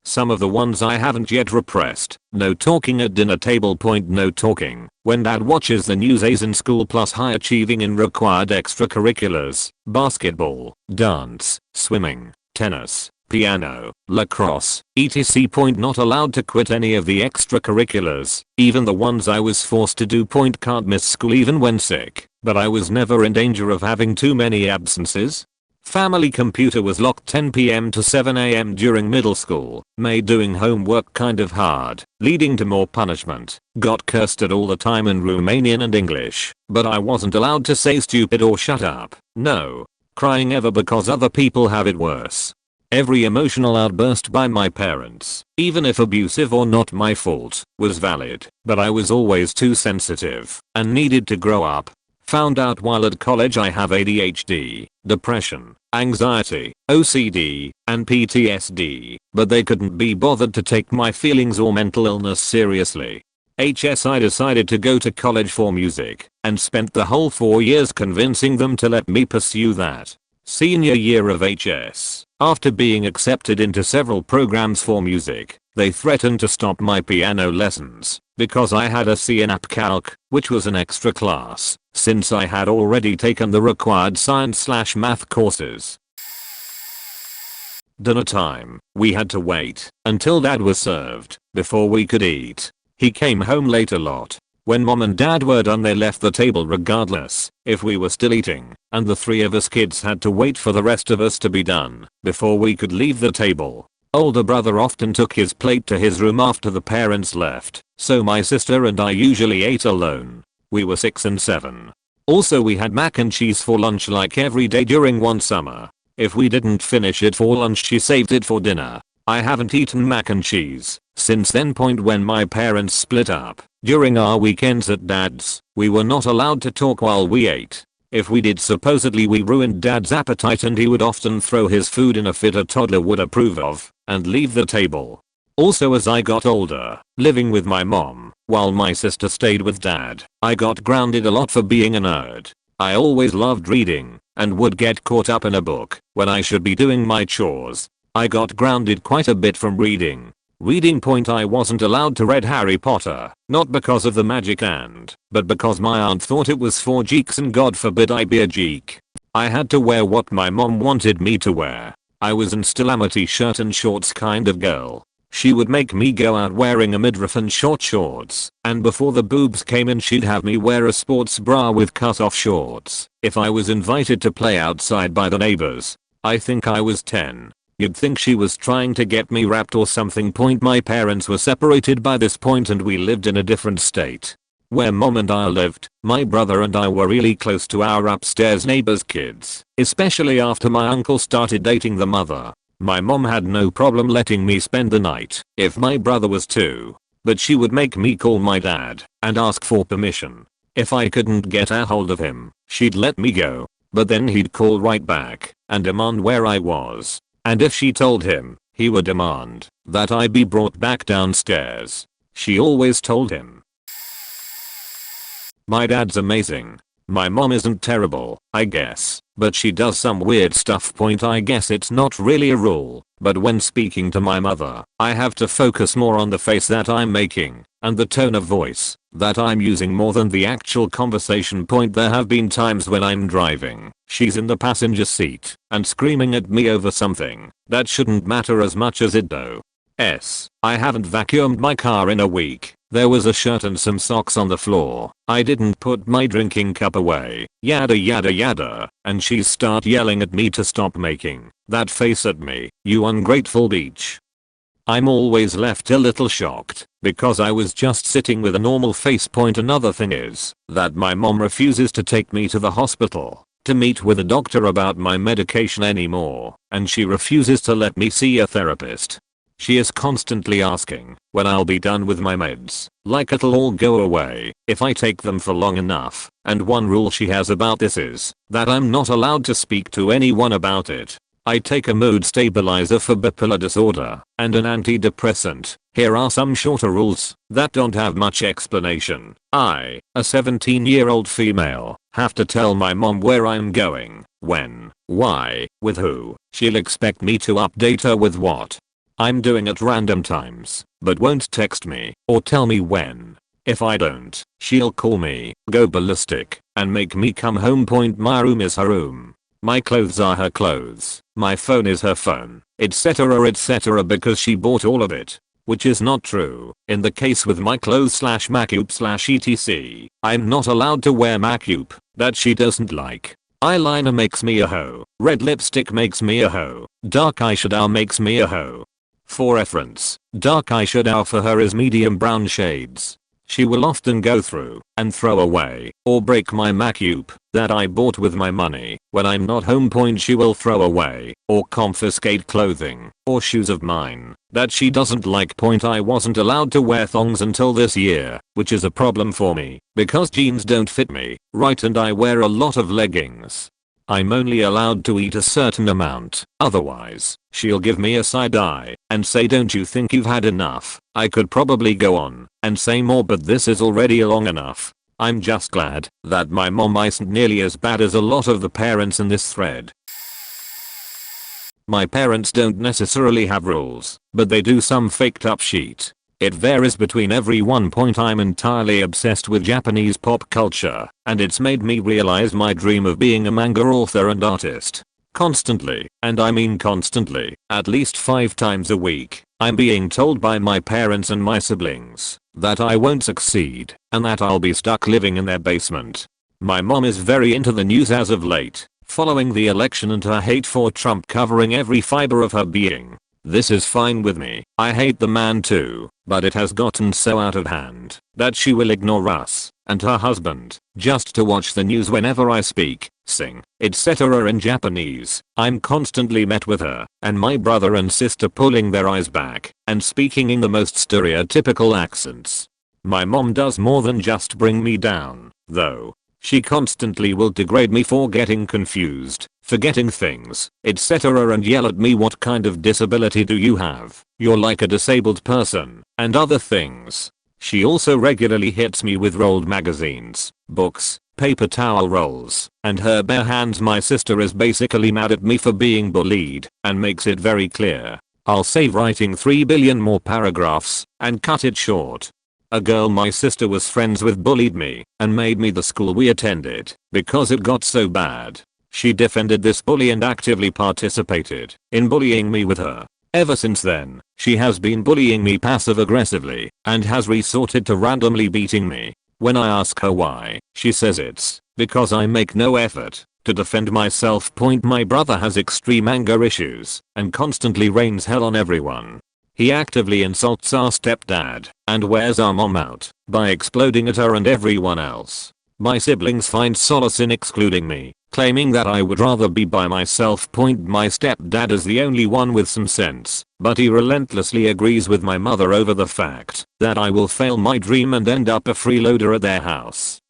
Some of the ones I haven't yet repressed. No talking at dinner table. No talking when dad watches the news. A's in school plus high achieving in required extracurriculars. Basketball, dance, swimming, tennis, piano, lacrosse, etc. Not allowed to quit any of the extracurriculars, even the ones I was forced to do. Can't miss school even when sick, but I was never in danger of having too many absences. Family computer was locked 10 p.m. to 7 a.m. during middle school, made doing homework kind of hard, leading to more punishment. Got cursed at all the time in Romanian and English, but I wasn't allowed to say stupid or shut up. No crying ever because other people have it worse. Every emotional outburst by my parents, even if abusive or not my fault, was valid, but I was always too sensitive and needed to grow up. Found out while at college I have ADHD, depression, anxiety, OCD, and PTSD, but they couldn't be bothered to take my feelings or mental illness seriously. I decided to go to college for music, and spent the whole 4 years convincing them to let me pursue that. Senior year of HS, after being accepted into several programs for music, they threatened to stop my piano lessons because I had a C in App Calc, which was an extra class, since I had already taken the required science/math courses. Dinner time, we had to wait until dad was served before we could eat. He came home late a lot. When mom and dad were done, they left the table regardless if we were still eating, and the 3 of us kids had to wait for the rest of us to be done before we could leave the table. Older brother often took his plate to his room after the parents left, so my sister and I usually ate alone. We were 6 and 7. Also, we had mac and cheese for lunch like every day during one summer. If we didn't finish it for lunch, she saved it for dinner. I haven't eaten mac and cheese since then. When my parents split up, during our weekends at dad's, we were not allowed to talk while we ate. If we did, supposedly we ruined dad's appetite, and he would often throw his food in a fit a toddler would approve of and leave the table. Also, as I got older, living with my mom while my sister stayed with dad, I got grounded a lot for being a nerd. I always loved reading and would get caught up in a book when I should be doing my chores. I got grounded quite a bit from reading. I wasn't allowed to read Harry Potter, not because of the magic but because my aunt thought it was for geeks and God forbid I be a geek. I had to wear what my mom wanted me to wear. I was and still am a t-shirt and shorts kind of girl. She would make me go out wearing a midriff and short shorts, and before the boobs came in she'd have me wear a sports bra with cut-off shorts. If I was invited to play outside by the neighbors, I think I was 10. You'd think she was trying to get me wrapped or something. My parents were separated by this point and we lived in a different state. Where mom and I lived, my brother and I were really close to our upstairs neighbors' kids, especially after my uncle started dating the mother. My mom had no problem letting me spend the night if my brother was too, but she would make me call my dad and ask for permission. If I couldn't get a hold of him, she'd let me go, but then he'd call right back and demand where I was. And if she told him, he would demand that I be brought back downstairs. She always told him. My dad's amazing. My mom isn't terrible, I guess, but she does some weird stuff. I guess it's not really a rule, but when speaking to my mother, I have to focus more on the face that I'm making and the tone of voice that I'm using more than the actual conversation. There have been times when I'm driving, she's in the passenger seat and screaming at me over something that shouldn't matter as much as it does. I haven't vacuumed my car in a week. There was a shirt and some socks on the floor. I didn't put my drinking cup away. Yada yada yada. And she start yelling at me to stop making that face at me. You ungrateful bitch. I'm always left a little shocked because I was just sitting with a normal face. Another thing is that my mom refuses to take me to the hospital to meet with a doctor about my medication anymore, and she refuses to let me see a therapist. She is constantly asking when I'll be done with my meds, like it'll all go away if I take them for long enough, and one rule she has about this is that I'm not allowed to speak to anyone about it. I take a mood stabilizer for bipolar disorder and an antidepressant. Here are some shorter rules that don't have much explanation. I, a 17-year-old female, have to tell my mom where I'm going, when, why, with who. She'll expect me to update her with what I'm doing at random times, but won't text me or tell me when. If I don't, she'll call me, go ballistic, and make me come home. My room is her room. My clothes are her clothes. My phone is her phone, etc. because she bought all of it. Which is not true. In the case with my clothes /macup/etc, I'm not allowed to wear macup that she doesn't like. Eyeliner makes me a hoe. Red lipstick makes me a hoe. Dark eyeshadow makes me a hoe. For reference, dark eyeshadow for her is medium brown shades. She will often go through and throw away or break my macup that I bought with my money. When I'm not home, she will throw away or confiscate clothing or shoes of mine that she doesn't like. I wasn't allowed to wear thongs until this year, which is a problem for me because jeans don't fit me right and I wear a lot of leggings. I'm only allowed to eat a certain amount, otherwise, she'll give me a side eye and say, don't you think you've had enough? I could probably go on and say more, but this is already long enough. I'm just glad that my mom isn't nearly as bad as a lot of the parents in this thread. My parents don't necessarily have rules, but they do some faked up shit. It varies between everyone. I'm entirely obsessed with Japanese pop culture, and it's made me realize my dream of being a manga author and artist. Constantly, and I mean constantly, at least 5 times a week, I'm being told by my parents and my siblings that I won't succeed and that I'll be stuck living in their basement. My mom is very into the news as of late, following the election and her hate for Trump covering every fiber of her being. This is fine with me. I hate the man too, but it has gotten so out of hand that she will ignore us and her husband just to watch the news whenever I speak, sing, etc. in Japanese. I'm constantly met with her and my brother and sister pulling their eyes back and speaking in the most stereotypical accents. My mom does more than just bring me down, though. She constantly will degrade me for getting confused, forgetting things, etc. and yell at me, what kind of disability do you have? You're like a disabled person, and other things. She also regularly hits me with rolled magazines, books, paper towel rolls, and her bare hands. My sister is basically mad at me for being bullied and makes it very clear I'll save writing 3 billion more paragraphs and cut it short. A girl my sister was friends with bullied me and made me the school we attended because it got so bad. She defended this bully and actively participated in bullying me with her. Ever since then, she has been bullying me passive-aggressively and has resorted to randomly beating me. When I ask her why, she says it's because I make no effort to defend myself. My brother has extreme anger issues and constantly rains hell on everyone. He actively insults our stepdad and wears our mom out by exploding at her and everyone else. My siblings find solace in excluding me, claiming that I would rather be by myself. My stepdad is the only one with some sense, but he relentlessly agrees with my mother over the fact that I will fail my dream and end up a freeloader at their house.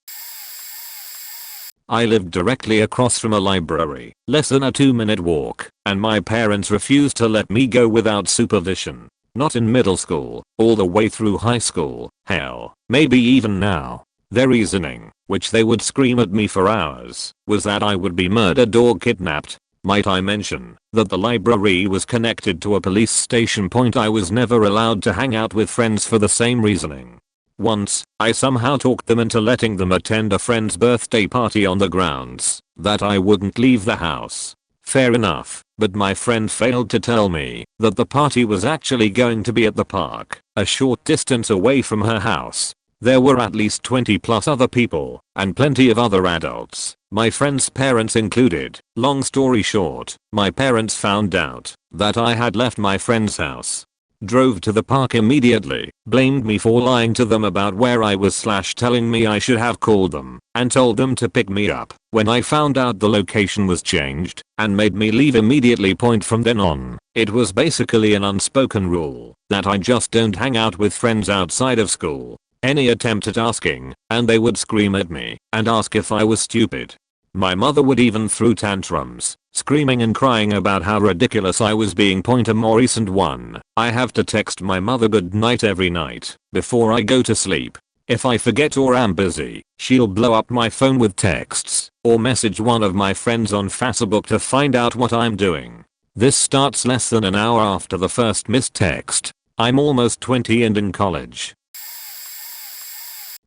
I lived directly across from a library, less than a 2-minute walk, and my parents refused to let me go without supervision. Not in middle school, all the way through high school, hell, maybe even now. Their reasoning, which they would scream at me for hours, was that I would be murdered or kidnapped. Might I mention that the library was connected to a police station. I was never allowed to hang out with friends for the same reasoning. Once, I somehow talked them into letting them attend a friend's birthday party on the grounds that I wouldn't leave the house. Fair enough, but my friend failed to tell me that the party was actually going to be at the park, a short distance away from her house. There were at least 20 plus other people, and plenty of other adults, my friend's parents included. Long story short, my parents found out that I had left my friend's house. drove to the park immediately, blamed me for lying to them about where I was / telling me I should have called them, and told them to pick me up when I found out the location was changed, and made me leave immediately. From then on, it was basically an unspoken rule that I just don't hang out with friends outside of school. Any attempt at asking, and they would scream at me and ask if I was stupid. My mother would even throw tantrums, screaming and crying about how ridiculous I was being. A more recent one, I have to text my mother good night every night before I go to sleep. If I forget or am busy, she'll blow up my phone with texts or message one of my friends on Facebook to find out what I'm doing. This starts less than an hour after the first missed text. I'm almost 20 and in college.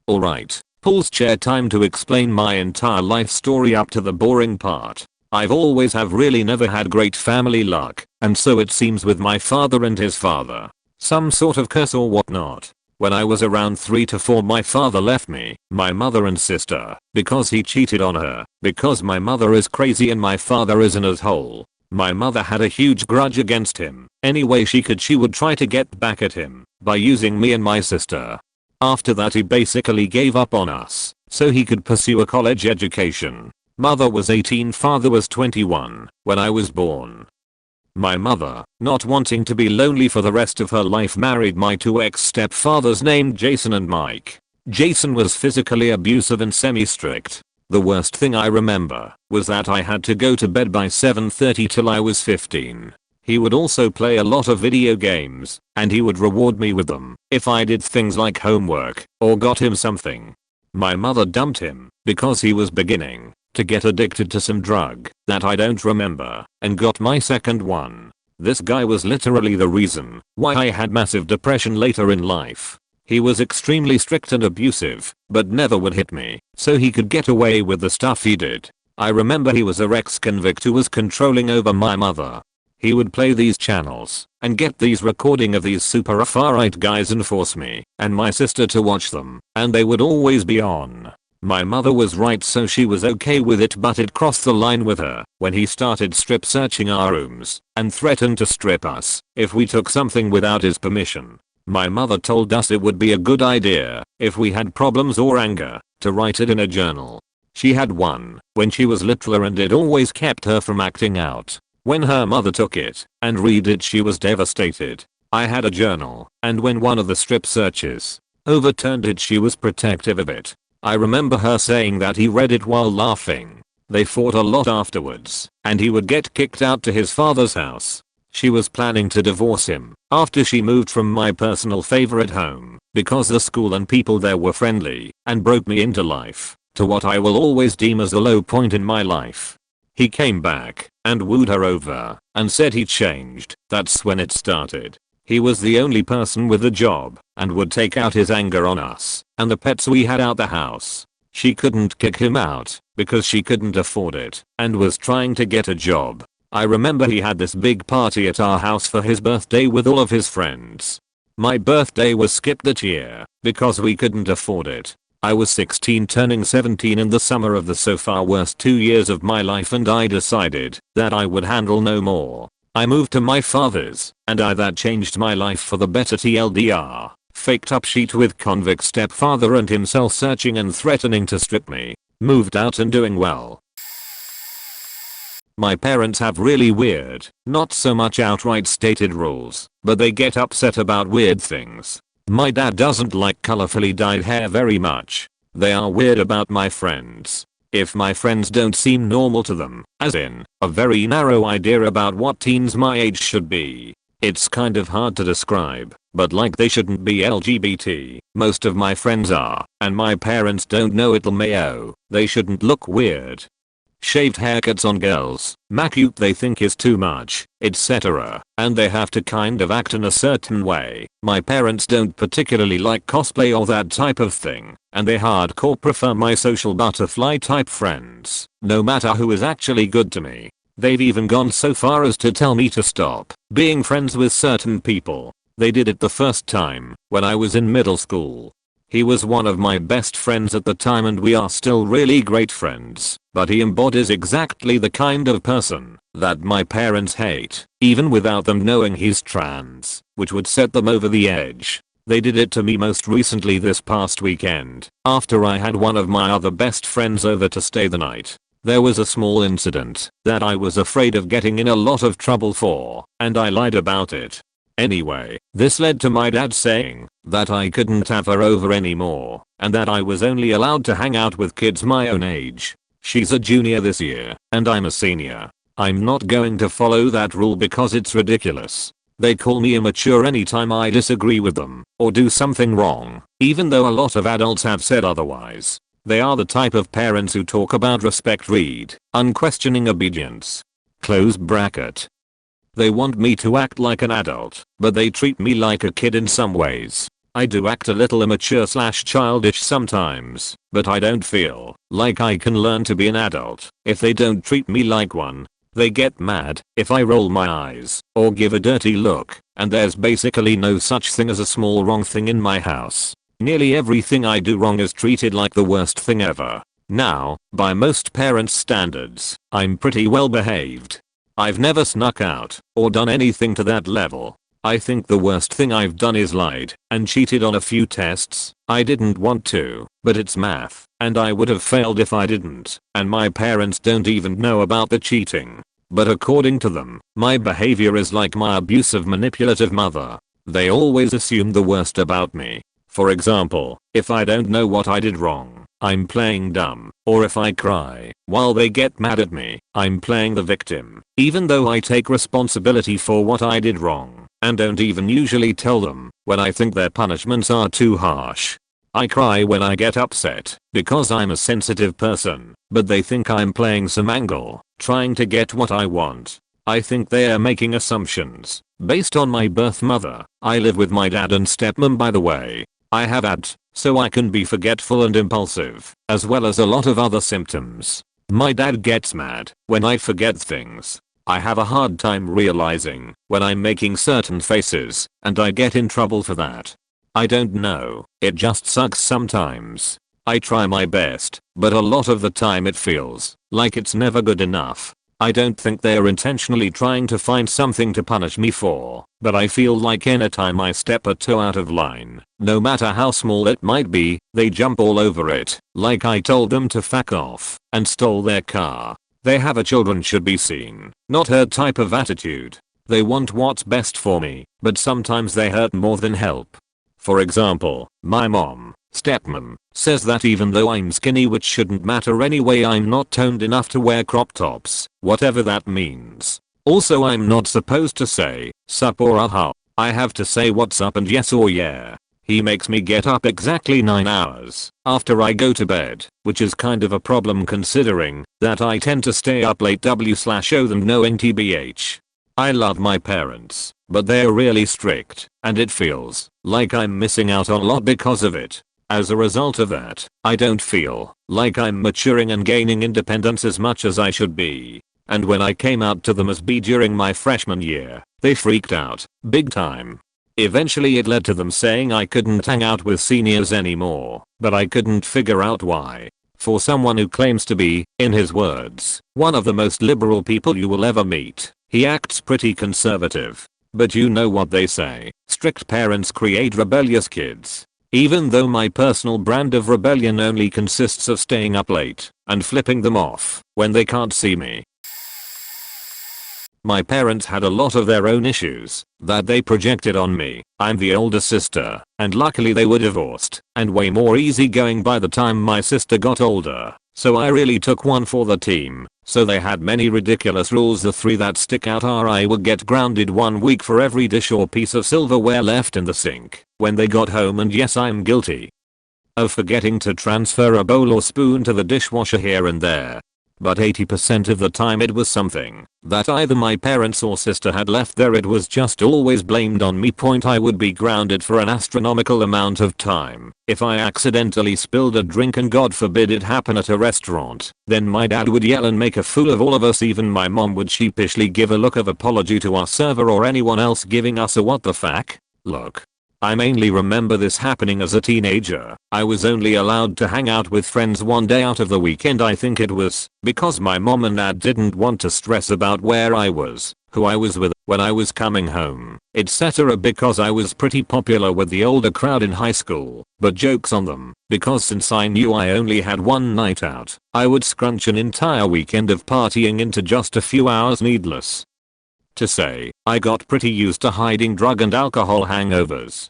Alright, pulls chair time to explain my entire life story up to the boring part. I've always really never had great family luck, and so it seems with my father and his father. Some sort of curse or whatnot. When I was around 3 to 4, my father left me, my mother and sister, because he cheated on her, because my mother is crazy and my father is an asshole. My mother had a huge grudge against him. Any way she could, she would try to get back at him by using me and my sister. After that, he basically gave up on us so he could pursue a college education. Mother was 18, father was 21 when I was born. My mother, not wanting to be lonely for the rest of her life, married my two ex-stepfathers named Jason and Mike. Jason was physically abusive and semi-strict. The worst thing I remember was that I had to go to bed by 7:30 till I was 15. He would also play a lot of video games, and he would reward me with them if I did things like homework or got him something. My mother dumped him because he was beginning to get addicted to some drug that I don't remember, and got my second one. This guy was literally the reason why I had massive depression later in life. He was extremely strict and abusive, but never would hit me, so he could get away with the stuff he did. I remember he was a ex-convict who was controlling over my mother. He would play these channels and get these recording of these super far-right guys and force me and my sister to watch them, and they would always be on. My mother was right, so she was okay with it, but it crossed the line with her when he started strip searching our rooms and threatened to strip us if we took something without his permission. My mother told us it would be a good idea if we had problems or anger to write it in a journal. She had one when she was littler, and it always kept her from acting out. When her mother took it and read it, she was devastated. I had a journal, and when one of the strip searches overturned it, she was protective of it. I remember her saying that he read it while laughing. They fought a lot afterwards, and he would get kicked out to his father's house. She was planning to divorce him after she moved from my personal favorite home because the school and people there were friendly, and broke me into life to what I will always deem as a low point in my life. He came back and wooed her over and said he changed. That's when it started. He was the only person with a job and would take out his anger on us and the pets we had out the house. She couldn't kick him out because she couldn't afford it and was trying to get a job. I remember he had this big party at our house for his birthday with all of his friends. My birthday was skipped that year because we couldn't afford it. I was 16 turning 17 in the summer of the so far worst 2 years of my life, and I decided that I would handle no more. I moved to my father's, and that changed my life for the better. TLDR, faked up sheet with convict stepfather and himself searching and threatening to strip me. Moved out and doing well. My parents have really weird, not so much outright stated rules, but they get upset about weird things. My dad doesn't like colorfully dyed hair very much. They are weird about my friends. If my friends don't seem normal to them, as in, a very narrow idea about what teens my age should be. It's kind of hard to describe, but like they shouldn't be LGBT. Most of my friends are, and my parents don't know it. LMAO, they shouldn't look weird. Shaved haircuts on girls, cute they think is too much, etc. And they have to kind of act in a certain way. My parents don't particularly like cosplay or that type of thing, and they hardcore prefer my social butterfly type friends, no matter who is actually good to me. They've even gone so far as to tell me to stop being friends with certain people. They did it the first time when I was in middle school. He was one of my best friends at the time and we are still really great friends, but he embodies exactly the kind of person that my parents hate, even without them knowing he's trans, which would set them over the edge. They did it to me most recently this past weekend, after I had one of my other best friends over to stay the night. There was a small incident that I was afraid of getting in a lot of trouble for, and I lied about it. Anyway, this led to my dad saying that I couldn't have her over anymore, and that I was only allowed to hang out with kids my own age. She's a junior this year, and I'm a senior. I'm not going to follow that rule because it's ridiculous. They call me immature anytime I disagree with them, or do something wrong, even though a lot of adults have said otherwise. They are the type of parents who talk about respect, read, unquestioning obedience. Close bracket. They want me to act like an adult, but they treat me like a kid in some ways. I do act a little immature / childish sometimes, but I don't feel like I can learn to be an adult if they don't treat me like one. They get mad if I roll my eyes or give a dirty look, and there's basically no such thing as a small wrong thing in my house. Nearly everything I do wrong is treated like the worst thing ever. Now, by most parents' standards, I'm pretty well behaved. I've never snuck out or done anything to that level. I think the worst thing I've done is lied and cheated on a few tests. I didn't want to, but it's math, and I would have failed if I didn't, and my parents don't even know about the cheating. But according to them, my behavior is like my abusive, manipulative mother. They always assume the worst about me. For example, if I don't know what I did wrong, I'm playing dumb, or if I cry while they get mad at me, I'm playing the victim, even though I take responsibility for what I did wrong, and don't even usually tell them when I think their punishments are too harsh. I cry when I get upset because I'm a sensitive person, but they think I'm playing some angle, trying to get what I want. I think they are making assumptions based on my birth mother. I live with my dad and stepmom, by the way. I have ADD, so I can be forgetful and impulsive, as well as a lot of other symptoms. My dad gets mad when I forget things. I have a hard time realizing when I'm making certain faces, and I get in trouble for that. I don't know, it just sucks sometimes. I try my best, but a lot of the time it feels like it's never good enough. I don't think they're intentionally trying to find something to punish me for, but I feel like anytime I step a toe out of line, no matter how small it might be, they jump all over it, like I told them to fuck off and stole their car. They have a children should be seen, not heard type of attitude. They want what's best for me, but sometimes they hurt more than help. For example, my mom, stepmom, says that even though I'm skinny, which shouldn't matter anyway, I'm not toned enough to wear crop tops, whatever that means. Also, I'm not supposed to say sup or aha. I have to say what's up and yes or yeah. He makes me get up exactly 9 hours after I go to bed, which is kind of a problem considering that I tend to stay up late w/o them knowing tbh. I love my parents, but they're really strict, and it feels like I'm missing out on a lot because of it. As a result of that, I don't feel like I'm maturing and gaining independence as much as I should be. And when I came out to them as bi during my freshman year, they freaked out, big time. Eventually it led to them saying I couldn't hang out with seniors anymore, but I couldn't figure out why. For someone who claims to be, in his words, one of the most liberal people you will ever meet, he acts pretty conservative. But you know what they say, strict parents create rebellious kids. Even though my personal brand of rebellion only consists of staying up late and flipping them off when they can't see me. My parents had a lot of their own issues that they projected on me. I'm the older sister, and luckily they were divorced and way more easygoing by the time my sister got older, so I really took one for the team. So they had many ridiculous rules. The 3 that stick out are I would get grounded 1 week for every dish or piece of silverware left in the sink when they got home, and yes, I'm guilty of forgetting to transfer a bowl or spoon to the dishwasher here and there. But 80% of the time it was something that either my parents or sister had left there. It was just always blamed on me. I would be grounded for an astronomical amount of time if I accidentally spilled a drink, and God forbid it happen at a restaurant. Then my dad would yell and make a fool of all of us. Even my mom would sheepishly give a look of apology to our server or anyone else giving us a what the fuck look. I mainly remember this happening as a teenager. I was only allowed to hang out with friends one day out of the weekend, I think it was, because my mom and dad didn't want to stress about where I was, who I was with, when I was coming home, etc. because I was pretty popular with the older crowd in high school. But jokes on them, because since I knew I only had one night out, I would scrunch an entire weekend of partying into just a few hours. Needless to say, I got pretty used to hiding drug and alcohol hangovers.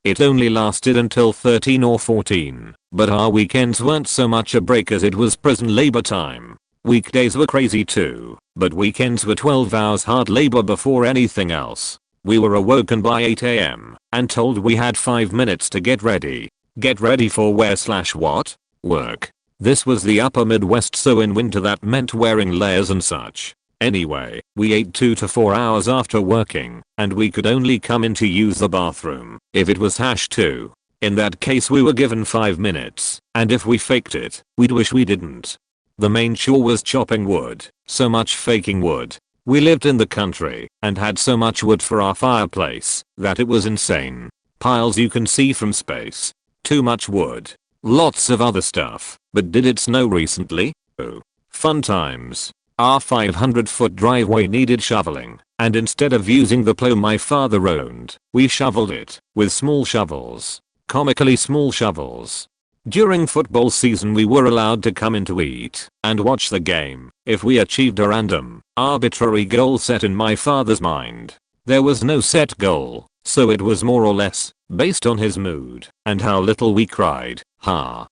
It only lasted until 13 or 14, but our weekends weren't so much a break as it was prison labor time. Weekdays were crazy too, but weekends were 12 hours hard labor before anything else. We were awoken by 8 AM and told we had 5 minutes to get ready. Get ready for where/what? Work. This was the upper Midwest, so in winter that meant wearing layers and such. Anyway, we ate 2 to 4 hours after working, and we could only come in to use the bathroom if it was #2. In that case we were given 5 minutes, and if we faked it, we'd wish we didn't. The main chore was chopping wood, so much faking wood. We lived in the country, and had so much wood for our fireplace, that it was insane. Piles you can see from space. Too much wood. Lots of other stuff, but did it snow recently? Oh. Fun times. Our 500-foot driveway needed shoveling, and instead of using the plow my father owned, we shoveled it with small shovels. Comically small shovels. During football season we were allowed to come in to eat and watch the game if we achieved a random, arbitrary goal set in my father's mind. There was no set goal, so it was more or less based on his mood and how little we cried.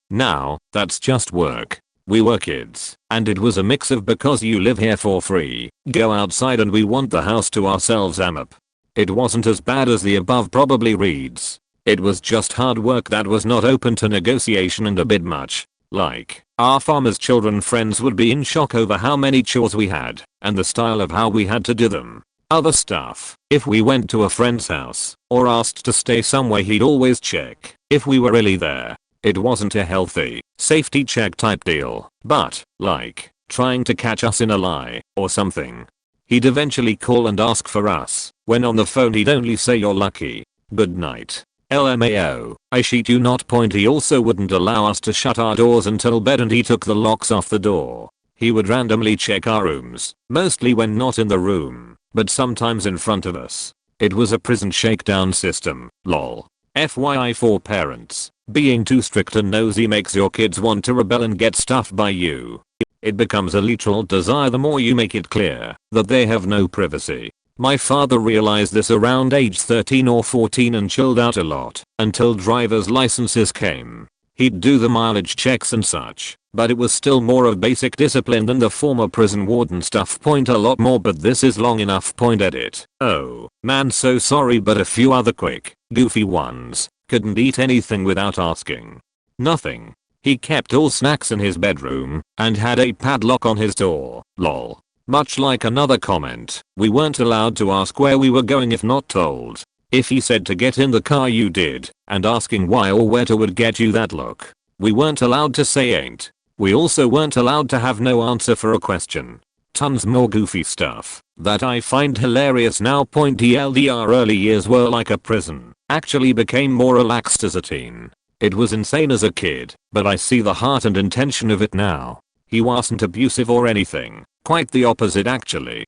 Now, that's just work. We were kids, and it was a mix of because you live here for free, go outside and we want the house to ourselves amp. It wasn't as bad as the above probably reads. It was just hard work that was not open to negotiation and a bit much. Like, our farmers' children friends would be in shock over how many chores we had, and the style of how we had to do them. Other stuff, if we went to a friend's house, or asked to stay somewhere he'd always check if we were really there. It wasn't a healthy, safety check type deal, but, like, trying to catch us in a lie, or something. He'd eventually call and ask for us. When on the phone he'd only say you're lucky. Good night. LMAO, I shit you not. He also wouldn't allow us to shut our doors until bed, and he took the locks off the door. He would randomly check our rooms, mostly when not in the room, but sometimes in front of us. It was a prison shakedown system, lol. FYI for parents, being too strict and nosy makes your kids want to rebel and get stuffed by you. It becomes a literal desire the more you make it clear that they have no privacy. My father realized this around age 13 or 14 and chilled out a lot until driver's licenses came. He'd do the mileage checks and such, but it was still more of basic discipline than the former prison warden stuff. A lot more, but this is long enough. Edit. Oh man, so sorry, but a few other quick, goofy ones. Couldn't eat anything without asking. Nothing. He kept all snacks in his bedroom and had a padlock on his door. Lol. Much like another comment, we weren't allowed to ask where we were going if not told. If he said to get in the car you did, and asking why or where to would get you that look. We weren't allowed to say ain't. We also weren't allowed to have no answer for a question. Tons more goofy stuff that I find hilarious now. TLDR early years were like a prison. Actually became more relaxed as a teen. It was insane as a kid, but I see the heart and intention of it now. He wasn't abusive or anything. Quite the opposite actually.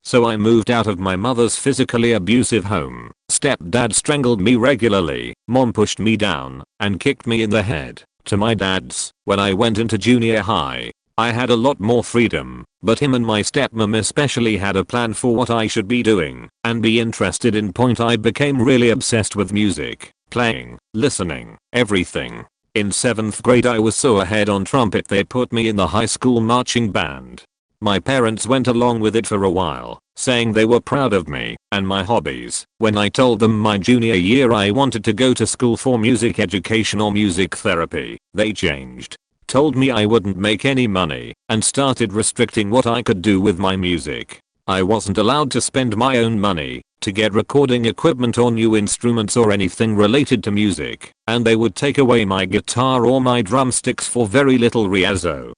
So I moved out of my mother's physically abusive home. Stepdad strangled me regularly, mom pushed me down, and kicked me in the head. To my dad's, when I went into junior high, I had a lot more freedom, but him and my stepmom especially had a plan for what I should be doing and be interested in. I became really obsessed with music, playing, listening, everything. In 7th grade I was so ahead on trumpet they put me in the high school marching band. My parents went along with it for a while, saying they were proud of me and my hobbies. When I told them my junior year I wanted to go to school for music education or music therapy, they changed. Told me I wouldn't make any money and started restricting what I could do with my music. I wasn't allowed to spend my own money to get recording equipment or new instruments or anything related to music, and they would take away my guitar or my drumsticks for very little riazzo.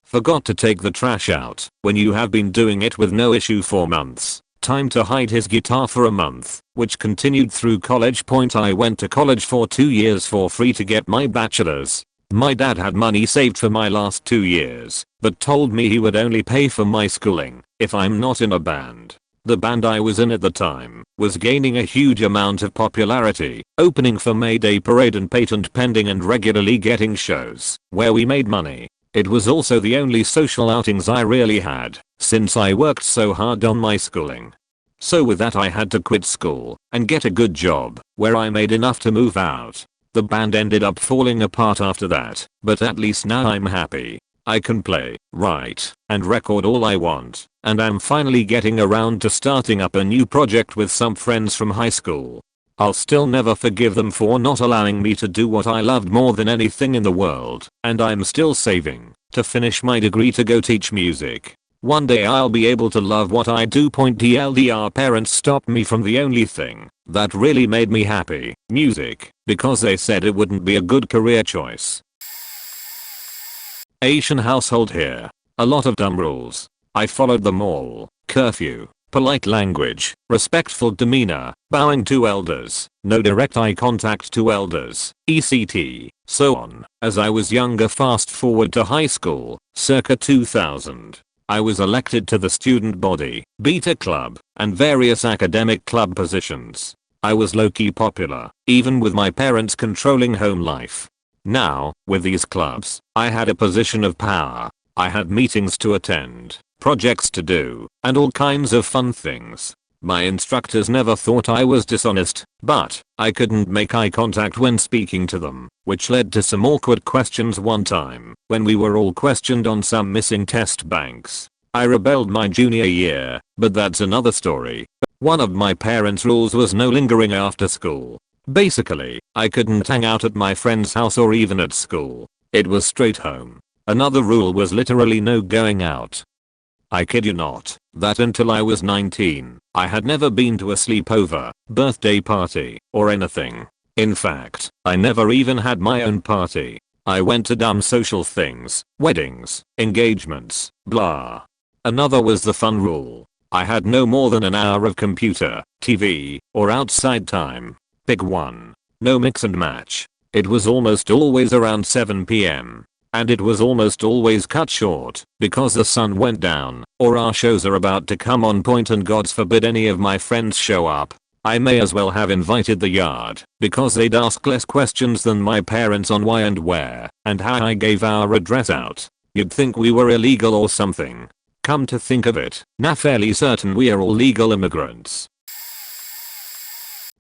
Forgot to take the trash out when you have been doing it with no issue for months. time to hide his guitar for a month, which continued through college. I went to college for 2 years for free to get my bachelor's. My dad had money saved for my last 2 years, but told me he would only pay for my schooling if I'm not in a band. The band I was in at the time was gaining a huge amount of popularity, opening for May Day Parade and patent pending and regularly getting shows where we made money. It was also the only social outings I really had, since I worked so hard on my schooling. So with that I had to quit school and get a good job where I made enough to move out. The band ended up falling apart after that, but at least now I'm happy. I can play, write, and record all I want, and I'm finally getting around to starting up a new project with some friends from high school. I'll still never forgive them for not allowing me to do what I loved more than anything in the world, and I'm still saving to finish my degree to go teach music. One day I'll be able to love what I do. TLDR parents stopped me from the only thing that really made me happy, music, because they said it wouldn't be a good career choice. Asian household here. A lot of dumb rules. I followed them all. Curfew, polite language, respectful demeanor, bowing to elders, no direct eye contact to elders, etc. So on. As I was younger, fast forward to high school, circa 2000. I was elected to the student body, beta club, and various academic club positions. I was low-key popular, even with my parents controlling home life. Now, with these clubs, I had a position of power. I had meetings to attend, projects to do, and all kinds of fun things. My instructors never thought I was dishonest, but I couldn't make eye contact when speaking to them, which led to some awkward questions one time when we were all questioned on some missing test banks. I rebelled my junior year, but that's another story. One of my parents' rules was no lingering after school. Basically, I couldn't hang out at my friend's house or even at school. It was straight home. Another rule was literally no going out. I kid you not, that until I was 19, I had never been to a sleepover, birthday party, or anything. In fact, I never even had my own party. I went to dumb social things, weddings, engagements, blah. Another was the fun rule. I had no more than an hour of computer, TV, or outside time. Pick one. No mix and match. It was almost always around 7 PM. And it was almost always cut short because the sun went down or our shows are about to come on point, and gods forbid any of my friends show up. I may as well have invited the yard because they'd ask less questions than my parents on why and where and how I gave our address out. You'd think we were illegal or something. Come to think of it, nah, fairly certain we are all legal immigrants.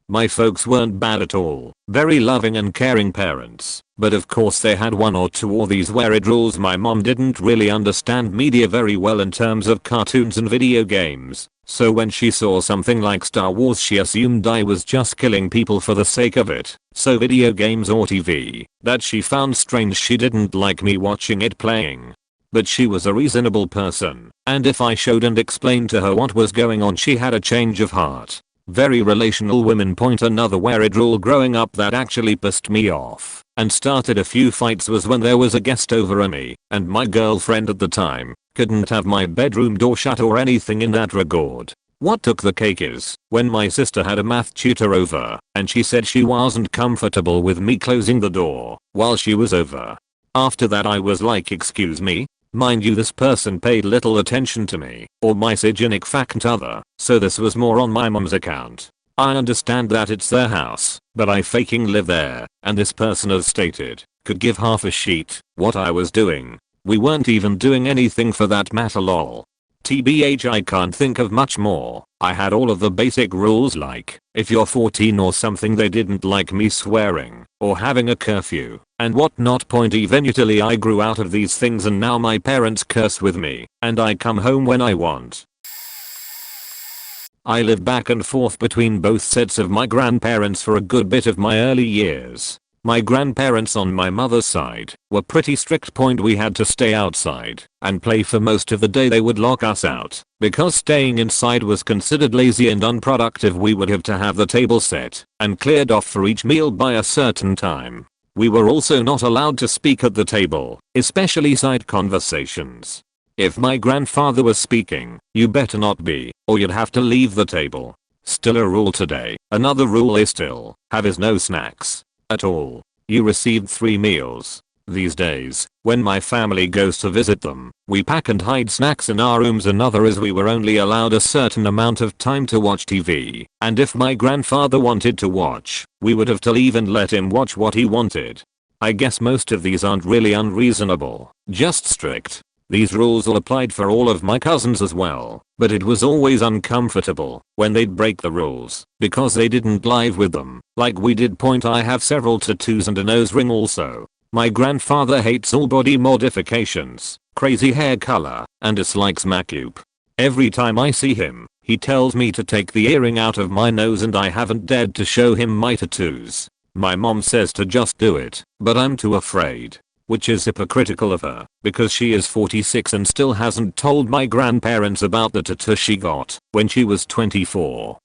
My folks weren't bad at all, very loving and caring parents, but of course they had one or two of these weird rules. My mom didn't really understand media very well in terms of cartoons and video games, so when she saw something like Star Wars she assumed I was just killing people for the sake of it, so video games or TV that she found strange, she didn't like me watching it playing. But she was a reasonable person, and if I showed and explained to her what was going on she had a change of heart. Very relational women. Another weird rule growing up that actually pissed me off and started a few fights was when there was a guest over and me and my girlfriend at the time couldn't have my bedroom door shut or anything in that regard. What took the cake is when my sister had a math tutor over and she said she wasn't comfortable with me closing the door while she was over. After that I was like, excuse me? Mind you, this person paid little attention to me or my misogynic fact other, so this was more on my mom's account. I understand that it's their house, but I faking live there, and this person, as stated, could give half a shit what I was doing. We weren't even doing anything for that matter, lol. TBH, I can't think of much more. I had all of the basic rules like, if you're 14 or something they didn't like me swearing, or having a curfew, and whatnot. Eventually I grew out of these things and now my parents curse with me, and I come home when I want. I lived back and forth between both sets of my grandparents for a good bit of my early years. My grandparents on my mother's side were pretty strict. We had to stay outside and play for most of the day. They would lock us out because staying inside was considered lazy and unproductive. We would have to have the table set and cleared off for each meal by a certain time. We were also not allowed to speak at the table, especially side conversations. If my grandfather was speaking, you better not be, or you'd have to leave the table. Still a rule today. Another rule is still, have is no snacks. At all. You received 3 meals. These days, when my family goes to visit them, we pack and hide snacks in our rooms. Another is we were only allowed a certain amount of time to watch TV, and if my grandfather wanted to watch, we would have to leave and let him watch what he wanted. I guess most of these aren't really unreasonable, just strict. These rules all applied for all of my cousins as well, but it was always uncomfortable when they'd break the rules because they didn't live with them, like we did. Point: I have several tattoos and a nose ring also. My grandfather hates all body modifications, crazy hair color, and dislikes makeup. Every time I see him, he tells me to take the earring out of my nose, and I haven't dared to show him my tattoos. My mom says to just do it, but I'm too afraid. Which is hypocritical of her, because she is 46 and still hasn't told my grandparents about the tattoo she got when she was 24.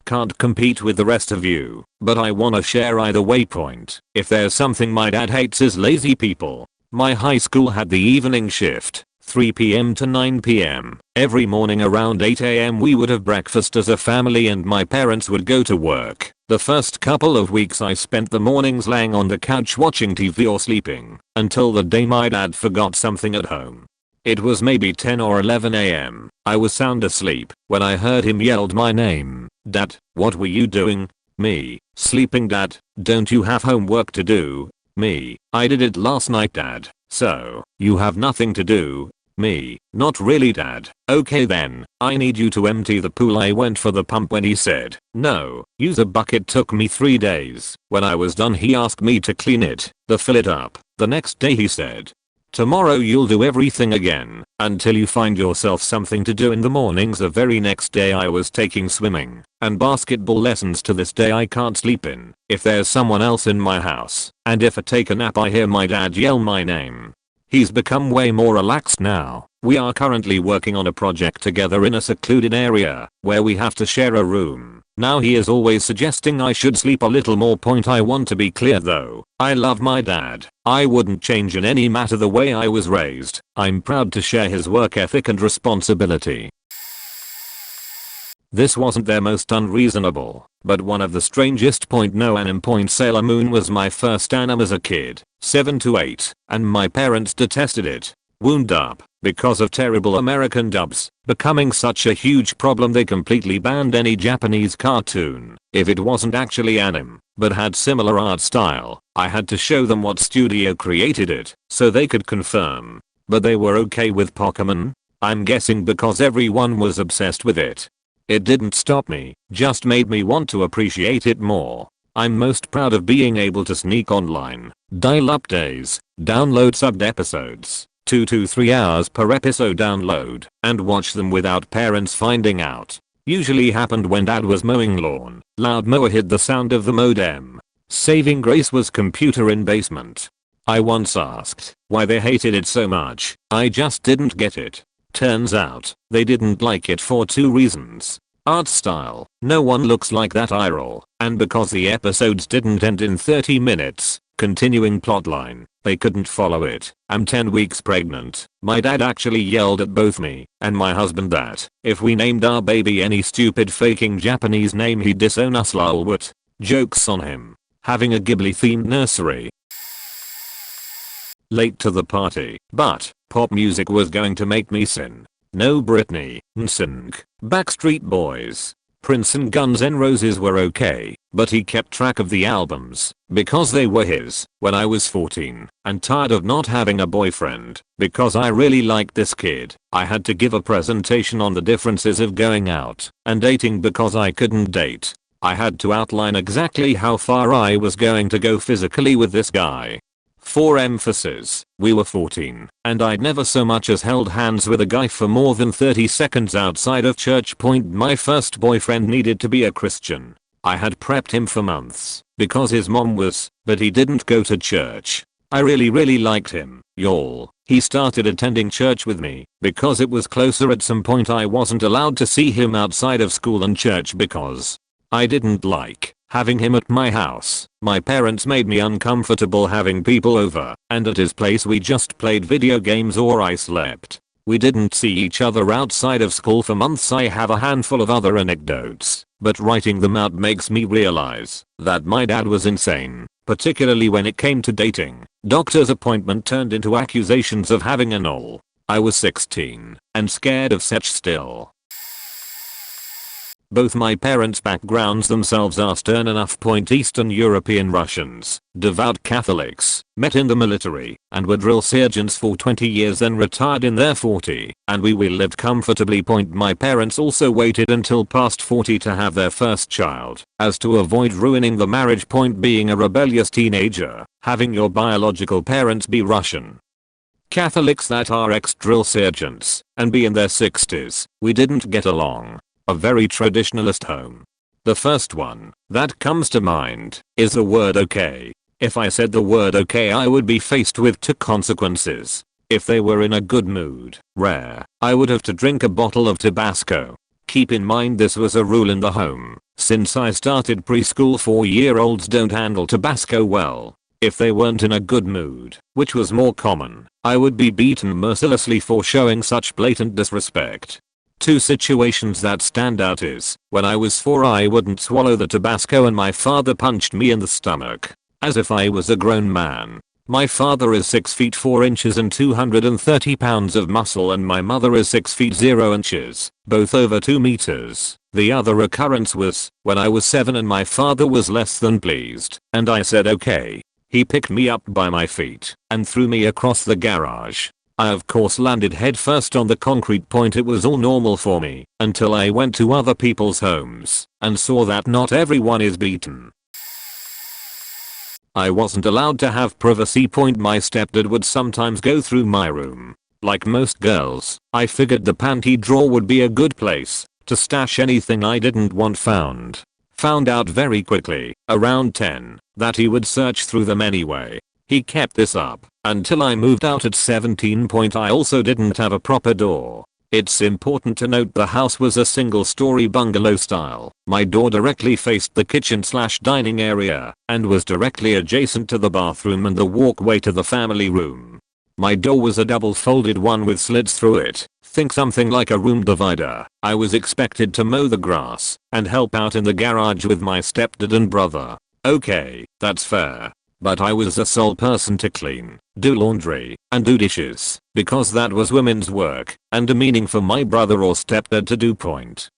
Can't compete with the rest of you, but I wanna share either way. Point: if there's something my dad hates is lazy people. My high school had the evening shift, 3 p.m. to 9 p.m. Every morning around 8 a.m. we would have breakfast as a family and my parents would go to work. The first couple of weeks I spent the mornings laying on the couch watching TV or sleeping, until the day my dad forgot something at home. It was maybe 10 or 11 a.m. I was sound asleep when I heard him yelled my name. Dad, what were you doing? Me, sleeping. Dad, don't you have homework to do? Me, I did it last night. Dad, so, you have nothing to do? Me, not really. Dad, okay then, I need you to empty the pool. I went for the pump when he said, no, use a bucket. Took me 3 days. When I was done he asked me to clean it, to fill it up. The next day he said, tomorrow you'll do everything again, until you find yourself something to do in the mornings. The very next day I was taking swimming and basketball lessons. To this day I can't sleep in if there's someone else in my house, and if I take a nap I hear my dad yell my name. He's become way more relaxed now. We are currently working on a project together in a secluded area where we have to share a room. Now he is always suggesting I should sleep a little more. Point: I want to be clear though, I love my dad. I wouldn't change in any matter the way I was raised. I'm proud to share his work ethic and responsibility. This wasn't their most unreasonable, but one of the strangest. No anime. Sailor Moon was my first anime as a kid, 7 to 8, and my parents detested it. Wound up because of terrible American dubs becoming such a huge problem they completely banned any Japanese cartoon if it wasn't actually anime but had similar art style. I had to show them what studio created it so they could confirm, but they were okay with Pokemon. I'm guessing because everyone was obsessed with it. It didn't stop me, just made me want to appreciate it more. I'm most proud of being able to sneak online, dial-up days, download subbed episodes, 2 to 3 hours per episode download, and watch them without parents finding out. Usually happened when dad was mowing lawn, loud mower hid the sound of the modem. Saving grace was computer in basement. I once asked why they hated it so much. I just didn't get it. Turns out, they didn't like it for 2 reasons. Art style, no one looks like that eye roll, and because the episodes didn't end in 30 minutes. Continuing plotline, they couldn't follow it. I'm 10 weeks pregnant. My dad actually yelled at both me and my husband that if we named our baby any stupid faking Japanese name he'd disown us. Lol. What? Jokes on him. Having a Ghibli themed nursery. Late to the party, but pop music was going to make me sin. No Britney, NSYNC, Backstreet Boys, Prince and Guns N' Roses were okay, but he kept track of the albums because they were his. When I was 14 and tired of not having a boyfriend because I really liked this kid, I had to give a presentation on the differences of going out and dating because I couldn't date. I had to outline exactly how far I was going to go physically with this guy. For emphasis, we were 14, and I'd never so much as held hands with a guy for more than 30 seconds outside of church. My first boyfriend needed to be a Christian. I had prepped him for months, because his mom was, but he didn't go to church. I really liked him, y'all. He started attending church with me, because it was closer. At some point I wasn't allowed to see him outside of school and church because I didn't like Having him at my house, my parents made me uncomfortable having people over, and at his place we just played video games or I slept. We didn't see each other outside of school for months. I have a handful of other anecdotes, but writing them out makes me realize that my dad was insane, particularly when it came to dating. Doctor's appointment turned into accusations of having an all. I was 16 and scared of such still. Both my parents' backgrounds themselves are stern enough. Eastern European Russians, devout Catholics, met in the military, and were drill sergeants for 20 years then retired in their 40, and we lived comfortably. My parents also waited until past 40 to have their first child, as to avoid ruining the marriage. Being a rebellious teenager, having your biological parents be Russian Catholics that are ex-drill sergeants, and be in their 60s, we didn't get along. A very traditionalist home. The first one that comes to mind is the word okay. If I said the word okay, I would be faced with two consequences. If they were in a good mood, rare, I would have to drink a bottle of Tabasco. Keep in mind this was a rule in the home. Since I started preschool, 4-year-olds don't handle Tabasco well. If they weren't in a good mood, which was more common, I would be beaten mercilessly for showing such blatant disrespect. Two situations that stand out is, when I was 4 I wouldn't swallow the Tabasco and my father punched me in the stomach. As if I was a grown man. My father is 6 feet 4 inches and 230 pounds of muscle, and my mother is 6 feet 0 inches, both over 2 meters. The other occurrence was, when I was 7 and my father was less than pleased, and I said okay. He picked me up by my feet and threw me across the garage. I of course landed headfirst on the concrete. It was all normal for me until I went to other people's homes and saw that not everyone is beaten. I wasn't allowed to have privacy. My stepdad would sometimes go through my room. Like most girls, I figured the panty drawer would be a good place to stash anything I didn't want found. Found out very quickly, around 10, that he would search through them anyway. He kept this up until I moved out at 17. I also didn't have a proper door. It's important to note the house was a single-story bungalow style. My door directly faced the kitchen/dining area and was directly adjacent to the bathroom and the walkway to the family room. My door was a double-folded one with slits through it. Think something like a room divider. I was expected to mow the grass and help out in the garage with my stepdad and brother. Okay, that's fair. But I was the sole person to clean, do laundry, and do dishes, because that was women's work, and demeaning for my brother or stepdad to do.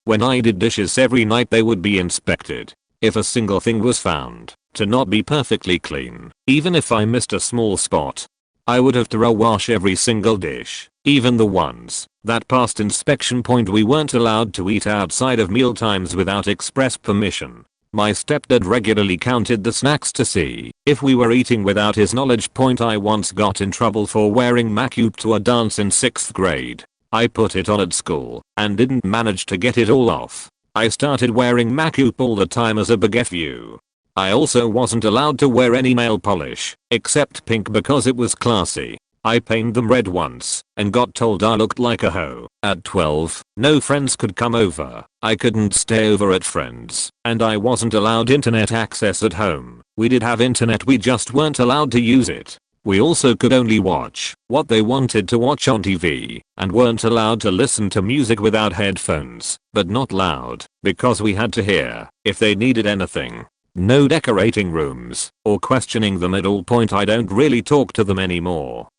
When I did dishes every night they would be inspected. If a single thing was found to not be perfectly clean, even if I missed a small spot, I would have to wash every single dish, even the ones that passed inspection. We weren't allowed to eat outside of mealtimes without express permission. My stepdad regularly counted the snacks to see if we were eating without his knowledge. I once got in trouble for wearing makeup to a dance in 6th grade. I put it on at school and didn't manage to get it all off. I started wearing makeup all the time as a big FU. I also wasn't allowed to wear any nail polish except pink because it was classy. I painted them red once and got told I looked like a hoe. At 12, no friends could come over. I couldn't stay over at friends, and I wasn't allowed internet access at home. We did have internet, we just weren't allowed to use it. We also could only watch what they wanted to watch on TV and weren't allowed to listen to music without headphones, but not loud, because we had to hear if they needed anything. No decorating rooms or questioning them at all. I don't really talk to them anymore.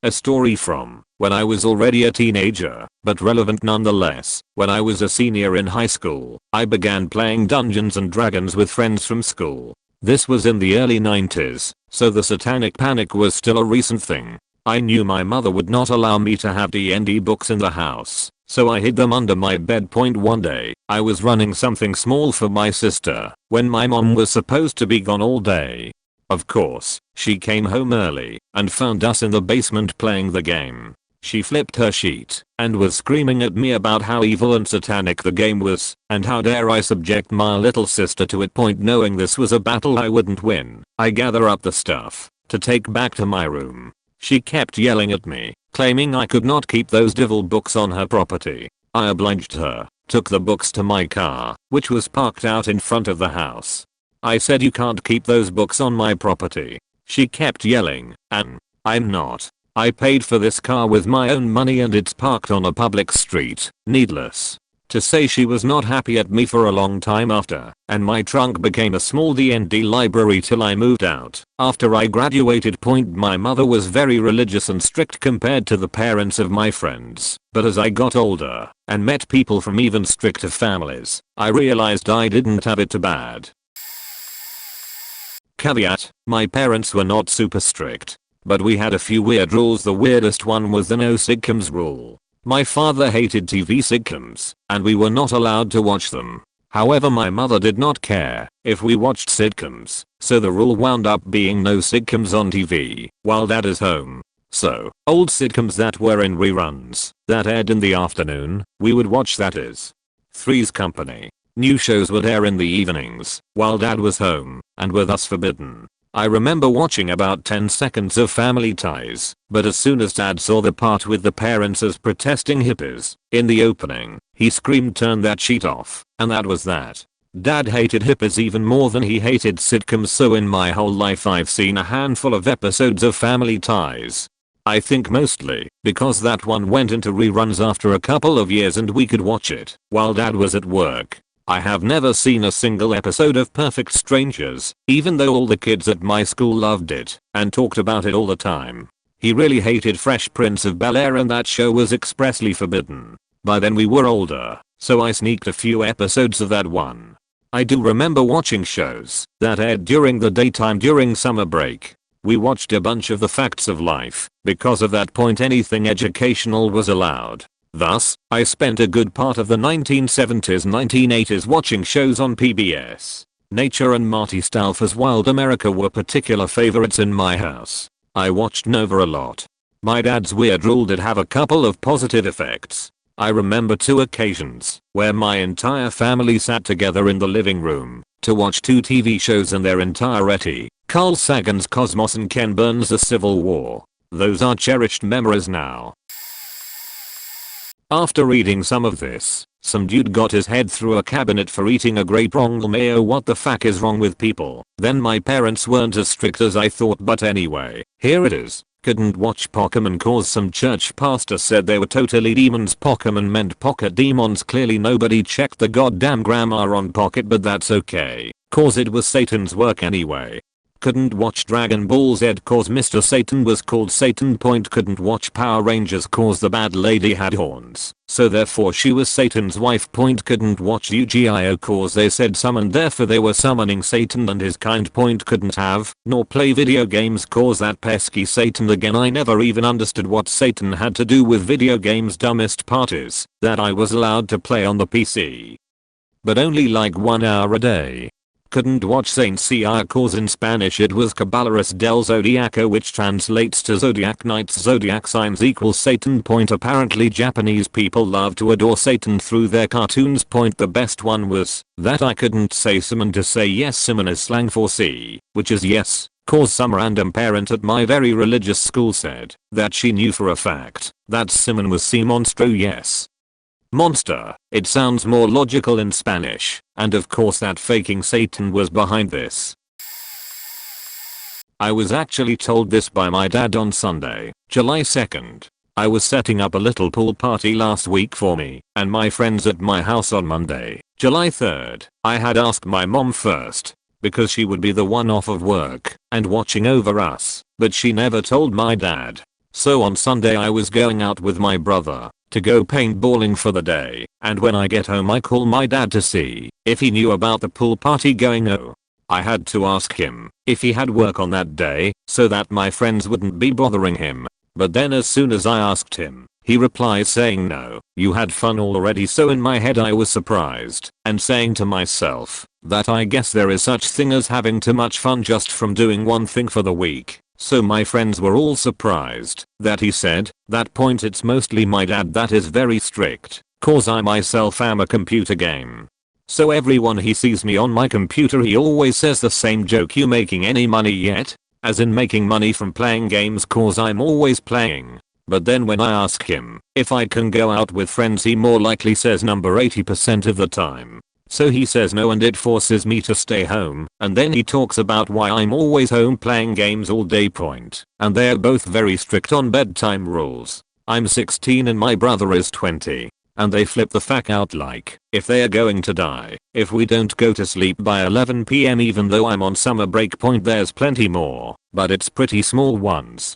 A story from when I was already a teenager, but relevant nonetheless. When I was a senior in high school, I began playing Dungeons and Dragons with friends from school. This was in the early 90s, so the satanic panic was still a recent thing. I knew my mother would not allow me to have D&D books in the house, so I hid them under my bed. One day, I was running something small for my sister when my mom was supposed to be gone all day. Of course, she came home early and found us in the basement playing the game. She flipped her sheet and was screaming at me about how evil and satanic the game was and how dare I subject my little sister to it. Knowing this was a battle I wouldn't win, I gather up the stuff to take back to my room. She kept yelling at me, claiming I could not keep those devil books on her property. I obliged her took the books to my car, which was parked out in front of the house. I said, "You can't keep those books on my property." She kept yelling, I'm not. I paid for this car with my own money and it's parked on a public street." Needless to say, she was not happy at me for a long time after, and my trunk became a small D&D library till I moved out. After I graduated. My mother was very religious and strict compared to the parents of my friends, but as I got older and met people from even stricter families, I realized I didn't have it too bad. Caveat: my parents were not super strict, but we had a few weird rules. The weirdest one was the no sitcoms rule. My father hated TV sitcoms, and we were not allowed to watch them. However, my mother did not care if we watched sitcoms, so the rule wound up being no sitcoms on TV while dad is home. So, old sitcoms that were in reruns, that aired in the afternoon, we would watch. That is Three's Company. New shows would air in the evenings while dad was home and were thus forbidden. I remember watching about 10 seconds of Family Ties, but as soon as dad saw the part with the parents as protesting hippies in the opening, he screamed, "Turn that sheet off," and that was that. Dad hated hippies even more than he hated sitcoms, so in my whole life I've seen a handful of episodes of Family Ties. I think mostly because that one went into reruns after a couple of years and we could watch it while dad was at work. I have never seen a single episode of Perfect Strangers, even though all the kids at my school loved it and talked about it all the time. He really hated Fresh Prince of Bel-Air and that show was expressly forbidden. By then we were older, so I sneaked a few episodes of that one. I do remember watching shows that aired during the daytime during summer break. We watched a bunch of The Facts of Life. Because of that point, anything educational was allowed. Thus, I spent a good part of the 1970s 1980s watching shows on PBS. Nature and Marty Stauffer's Wild America were particular favorites in my house. I watched Nova a lot. My dad's weird rule did have a couple of positive effects. I remember 2 occasions where my entire family sat together in the living room to watch 2 TV shows in their entirety: Carl Sagan's Cosmos and Ken Burns' The Civil War. Those are cherished memories now. After reading some of this, some dude got his head through a cabinet for eating a grape. Wrong mayo. What the fuck is wrong with people? Then my parents weren't as strict as I thought, but anyway, here it is. Couldn't watch Pokemon cause some church pastor said they were totally demons. Pokemon meant pocket demons. Clearly nobody checked the goddamn grammar on pocket, but that's okay, cause it was Satan's work anyway. Couldn't watch Dragon Ball Z cause Mr. Satan was called Satan. Couldn't watch Power Rangers cause the bad lady had horns, so therefore she was Satan's wife. Couldn't watch Yu-Gi-Oh cause they said summon, therefore they were summoning Satan and his kind. Couldn't have nor play video games cause that pesky Satan again. I never even understood what Satan had to do with video games. Dumbest part is that I was allowed to play on the PC, but only like 1 hour a day. Couldn't watch Saint Seiya cause in Spanish it was Caballeros del Zodiaco, which translates to Zodiac Knights. Zodiac signs equals Satan. Apparently Japanese people love to adore Satan through their cartoons. The best one was that I couldn't say Simon to say yes. Simon is slang for see, which is yes, cause some random parent at my very religious school said that she knew for a fact that Simon was si monstro. Yes, monster. It sounds more logical in Spanish, and of course that faking Satan was behind this. I was actually told this by my dad on Sunday, July 2nd. I was setting up a little pool party last week for me and my friends at my house on Monday, July 3rd. I had asked my mom first, because she would be the one off of work and watching over us, but she never told my dad. So on Sunday I was going out with my brother to go paintballing for the day, and when I get home I call my dad to see if he knew about the pool party going on. I had to ask him if he had work on that day so that my friends wouldn't be bothering him, but then as soon as I asked him, he replies saying no, you had fun already. So in my head I was surprised and saying to myself that I guess there is such thing as having too much fun just from doing one thing for the week. So my friends were all surprised that he said that. It's mostly my dad that is very strict, cause I myself am a computer game. So everyone he sees me on my computer he always says the same joke, you making any money yet? As in making money from playing games, cause I'm always playing. But then when I ask him if I can go out with friends, he more likely says number 80% of the time. So he says no and it forces me to stay home, and then he talks about why I'm always home playing games all day and they're both very strict on bedtime rules. I'm 16 and my brother is 20. And they flip the fuck out like if they are going to die if we don't go to sleep by 11 PM, even though I'm on summer break. There's plenty more, but it's pretty small ones.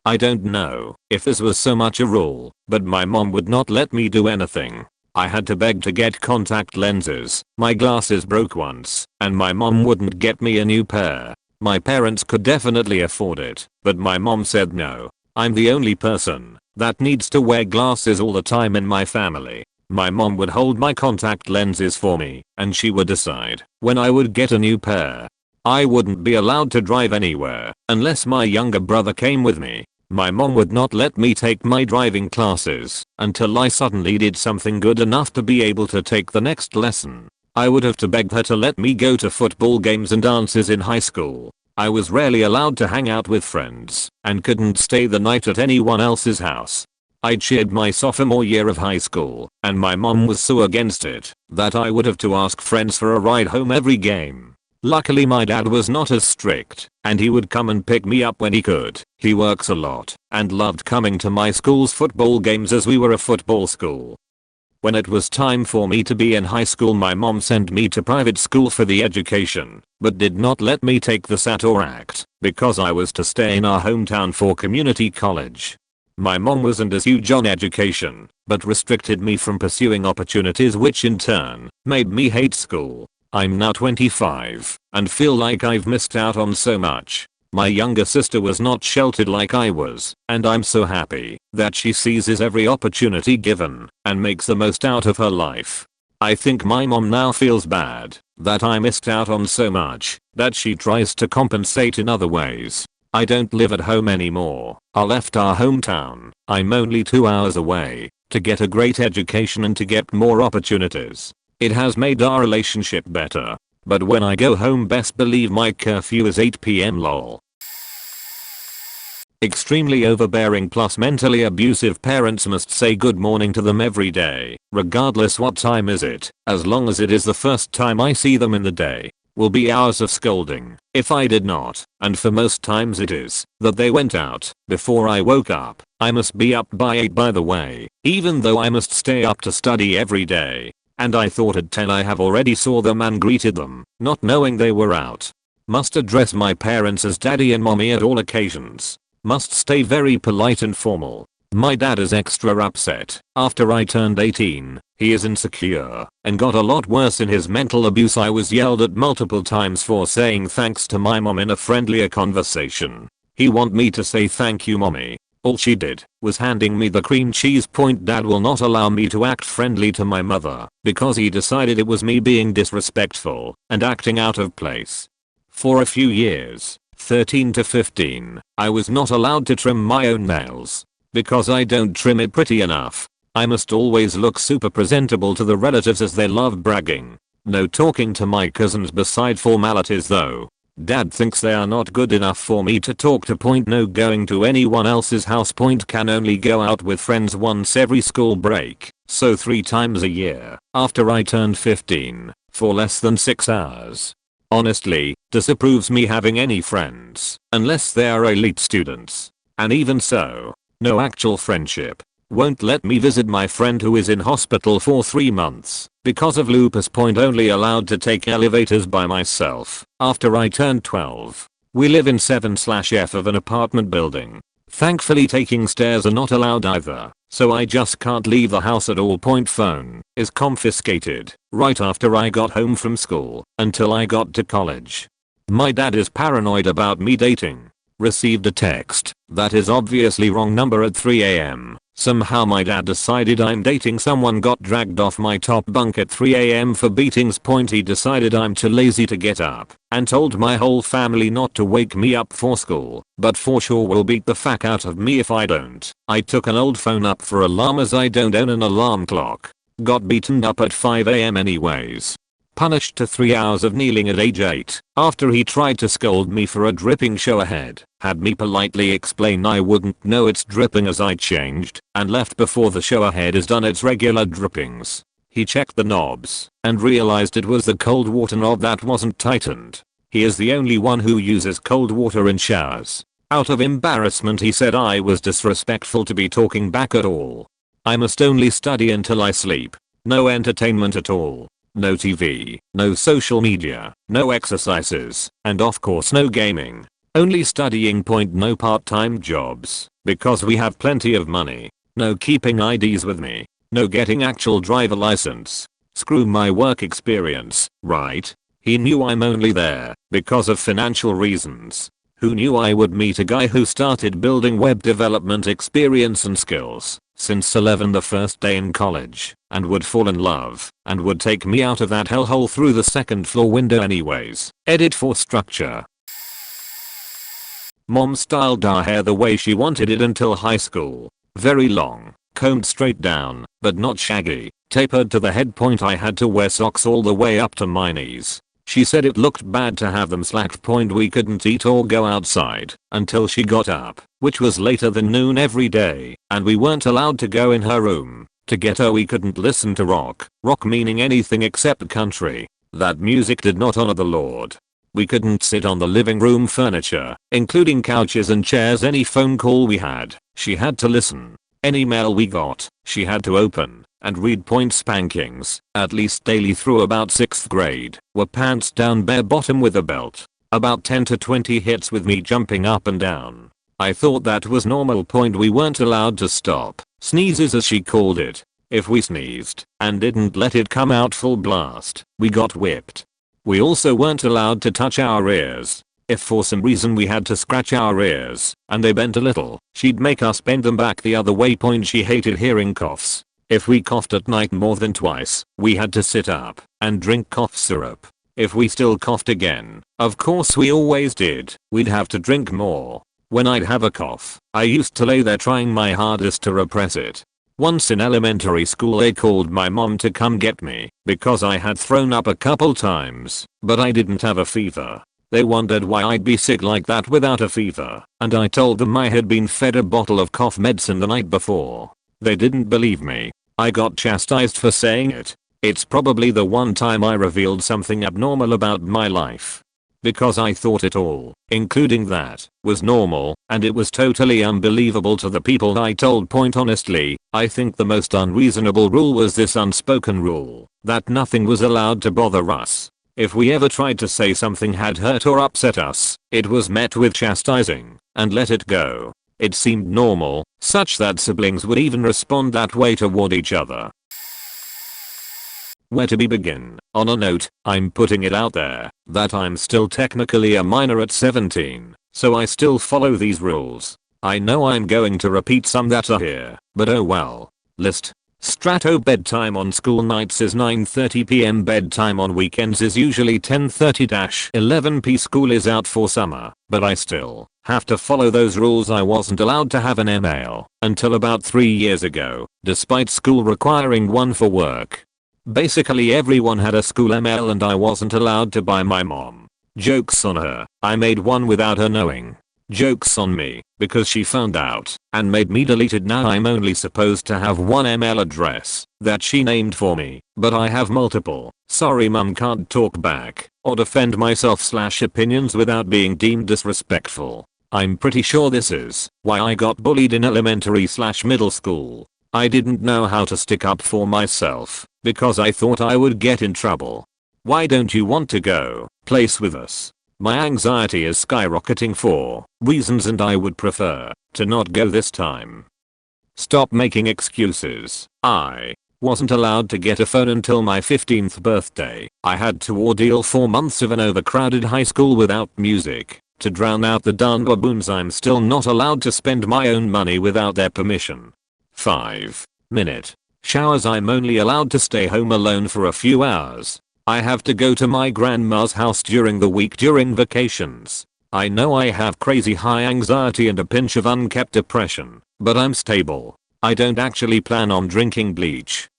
I don't know if this was so much a rule, but my mom would not let me do anything. I had to beg to get contact lenses, my glasses broke once, and my mom wouldn't get me a new pair. My parents could definitely afford it, but my mom said no. I'm the only person that needs to wear glasses all the time in my family. My mom would hold my contact lenses for me, and she would decide when I would get a new pair. I wouldn't be allowed to drive anywhere unless my younger brother came with me. My mom would not let me take my driving classes until I suddenly did something good enough to be able to take the next lesson. I would have to beg her to let me go to football games and dances in high school. I was rarely allowed to hang out with friends and couldn't stay the night at anyone else's house. I cheered my sophomore year of high school, and my mom was so against it that I would have to ask friends for a ride home every game. Luckily my dad was not as strict, and he would come and pick me up when he could. He works a lot and loved coming to my school's football games as we were a football school. When it was time for me to be in high school, my mom sent me to private school for the education, but did not let me take the SAT or ACT because I was to stay in our hometown for community college. My mom wasn't as huge on education, but restricted me from pursuing opportunities, which in turn made me hate school. I'm now 25 and feel like I've missed out on so much. My younger sister was not sheltered like I was, and I'm so happy that she seizes every opportunity given and makes the most out of her life. I think my mom now feels bad that I missed out on so much that she tries to compensate in other ways. I don't live at home anymore. I left our hometown. I'm only 2 hours away to get a great education and to get more opportunities. It has made our relationship better. But when I go home, best believe my curfew is 8 PM lol. Extremely overbearing plus mentally abusive parents must say good morning to them every day, regardless what time is it, as long as it is the first time I see them in the day. Will be hours of scolding if I did not, and for most times it is that they went out before I woke up. I must be up by 8 by the way, even though I must stay up to study every day. And I thought at 10 I have already saw them and greeted them, not knowing they were out. Must address my parents as daddy and mommy at all occasions. Must stay very polite and formal. My dad is extra upset after I turned 18. He is insecure and got a lot worse in his mental abuse. I was yelled at multiple times for saying thanks to my mom in a friendlier conversation. He want me to say thank you mommy. All she did was handing me the cream cheese. Dad will not allow me to act friendly to my mother because he decided it was me being disrespectful and acting out of place. For a few years, 13 to 15, I was not allowed to trim my own nails because I don't trim it pretty enough. I must always look super presentable to the relatives as they love bragging. No talking to my cousins beside formalities though. Dad thinks they are not good enough for me to talk to. No going to anyone else's house. Can only go out with friends once every school break, so 3 times a year after I turned 15 for less than 6 hours. Honestly, disapproves me having any friends unless they are elite students, and even so, no actual friendship. Won't let me visit my friend who is in hospital for 3 months because of lupus. Only allowed to take elevators by myself after I turned 12. We live in 7/F of an apartment building. Thankfully taking stairs are not allowed either, so I just can't leave the house at all. Phone is confiscated right after I got home from school until I got to college. My dad is paranoid about me dating. Received a text that is obviously wrong number at 3 AM. Somehow my dad decided I'm dating someone. Got dragged off my top bunk at 3 AM for beatings. He decided I'm too lazy to get up and told my whole family not to wake me up for school, but for sure will beat the fuck out of me if I don't. I took an old phone up for alarm as I don't own an alarm clock. Got beaten up at 5 AM anyways. punished to 3 hours of kneeling at age 8 after he tried to scold me for a dripping shower head, had me politely explain I wouldn't know it's dripping as I changed, and left before the shower head has done its regular drippings. He checked the knobs and realized it was the cold water knob that wasn't tightened. He is the only one who uses cold water in showers. Out of embarrassment he said I was disrespectful to be talking back at all. I must only study until I sleep. No entertainment at all. No TV, no social media, no exercises, and of course no gaming. Only studying. No part-time jobs, because we have plenty of money. No keeping IDs with me. No getting actual driver license. Screw my work experience, right? He knew I'm only there because of financial reasons. Who knew I would meet a guy who started building web development experience and skills since 11 the first day in college, and would fall in love, and would take me out of that hellhole through the second floor window anyways. Edit for structure. Mom styled our hair the way she wanted it until high school. Very long, combed straight down, but not shaggy, tapered to the head point. I had to wear socks all the way up to my knees. She said it looked bad to have them slacked. We couldn't eat or go outside until she got up, which was later than noon every day, and we weren't allowed to go in her room. To get her we couldn't listen to rock meaning anything except country. That music did not honor the Lord. We couldn't sit on the living room furniture, including couches and chairs. Any phone call we had, she had to listen. Any mail we got, she had to open and read. Spankings, at least daily through about 6th grade, were pants down bare bottom with a belt. About 10 to 20 hits with me jumping up and down. I thought that was normal. We weren't allowed to stop sneezes as she called it. If we sneezed and didn't let it come out full blast, we got whipped. We also weren't allowed to touch our ears. If for some reason we had to scratch our ears and they bent a little, she'd make us bend them back the other way. She hated hearing coughs. If we coughed at night more than twice, we had to sit up and drink cough syrup. If we still coughed again, of course we always did, we'd have to drink more. When I'd have a cough, I used to lay there trying my hardest to repress it. Once in elementary school they called my mom to come get me because I had thrown up a couple times, but I didn't have a fever. They wondered why I'd be sick like that without a fever, and I told them I had been fed a bottle of cough medicine the night before. They didn't believe me. I got chastised for saying it. It's probably the one time I revealed something abnormal about my life. Because I thought it all, including that, was normal, and it was totally unbelievable to the people I told. Honestly, I think the most unreasonable rule was this unspoken rule, that nothing was allowed to bother us. If we ever tried to say something had hurt or upset us, it was met with chastising, and let it go. It seemed normal, such that siblings would even respond that way toward each other. Where to begin? On a note, I'm putting it out there that I'm still technically a minor at 17, so I still follow these rules. I know I'm going to repeat some that are here, but oh well. List. Strato bedtime on school nights is 9:30 p.m. Bedtime on weekends is usually 10:30-11 p. School is out for summer, but I still have to follow those rules. I wasn't allowed to have an email until about 3 years ago, despite school requiring one for work. Basically everyone had a school email and I wasn't allowed to buy my mom. Joke's on her, I made one without her knowing. Joke's on me, because she found out and made me delete it. Now I'm only supposed to have one email address that she named for me, but I have multiple. Sorry mum, can't talk back or defend myself/opinions without being deemed disrespectful. I'm pretty sure this is why I got bullied in elementary/middle school. I didn't know how to stick up for myself because I thought I would get in trouble. Why don't you want to go place with us? My anxiety is skyrocketing for reasons and I would prefer to not go this time. Stop making excuses. I wasn't allowed to get a phone until my 15th birthday. I had to ordeal 4 months of an overcrowded high school without music to drown out the darn baboons. I'm still not allowed to spend my own money without their permission. 5-minute showers. I'm only allowed to stay home alone for a few hours. I have to go to my grandma's house during the week during vacations. I know I have crazy high anxiety and a pinch of unkept depression, but I'm stable. I don't actually plan on drinking bleach.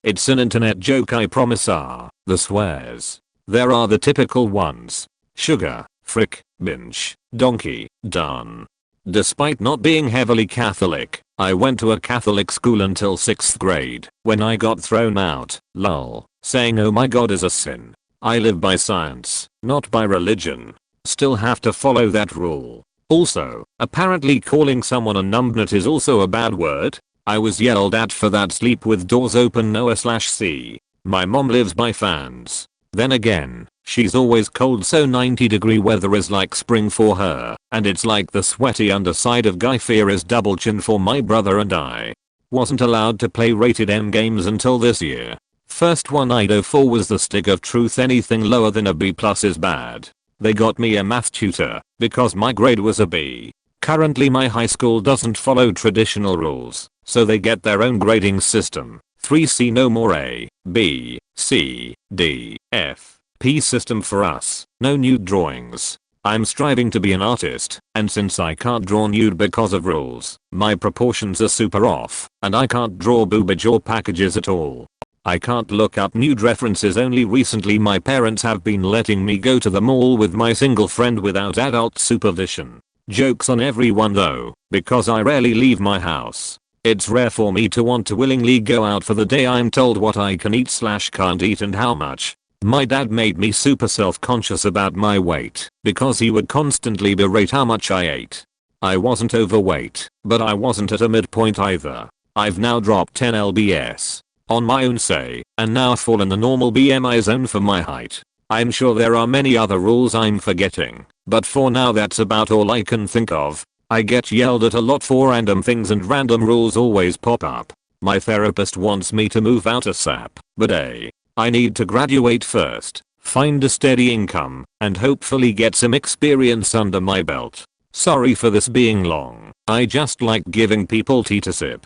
It's an internet joke, I promise. The swears. There are the typical ones. Sugar, frick, binge, donkey, done. Despite not being heavily Catholic, I went to a Catholic school until 6th grade, when I got thrown out. Lol. Saying oh my god is a sin. I live by science, not by religion. Still have to follow that rule. Also, apparently calling someone a numbnut is also a bad word. I was yelled at for that. Sleep with doors open Noah/C. My mom lives by fans. Then again, she's always cold, so 90-degree weather is like spring for her, and it's like the sweaty underside of Guy Fieri's double chin for my brother and I. Wasn't allowed to play rated M games until this year. First one I'd go for was the stick of truth. Anything lower than a B+ is bad. They got me a math tutor because my grade was a B. Currently my high school doesn't follow traditional rules, so they get their own grading system. 3C no more A, B, C, D, F, P system for us. No nude drawings. I'm striving to be an artist, and since I can't draw nude because of rules, my proportions are super off, and I can't draw boobage or packages at all. I can't look up nude references. Only recently my parents have been letting me go to the mall with my single friend without adult supervision. Jokes on everyone though, because I rarely leave my house. It's rare for me to want to willingly go out for the day. I'm told what I can eat/can't eat and how much. My dad made me super self-conscious about my weight because he would constantly berate how much I ate. I wasn't overweight, but I wasn't at a midpoint either. I've now dropped 10 lbs. On my own say, and now fall in the normal BMI zone for my height. I'm sure there are many other rules I'm forgetting, but for now that's about all I can think of. I get yelled at a lot for random things and random rules always pop up. My therapist wants me to move out ASAP, but I need to graduate first, find a steady income, and hopefully get some experience under my belt. Sorry for this being long. I just like giving people tea to sip.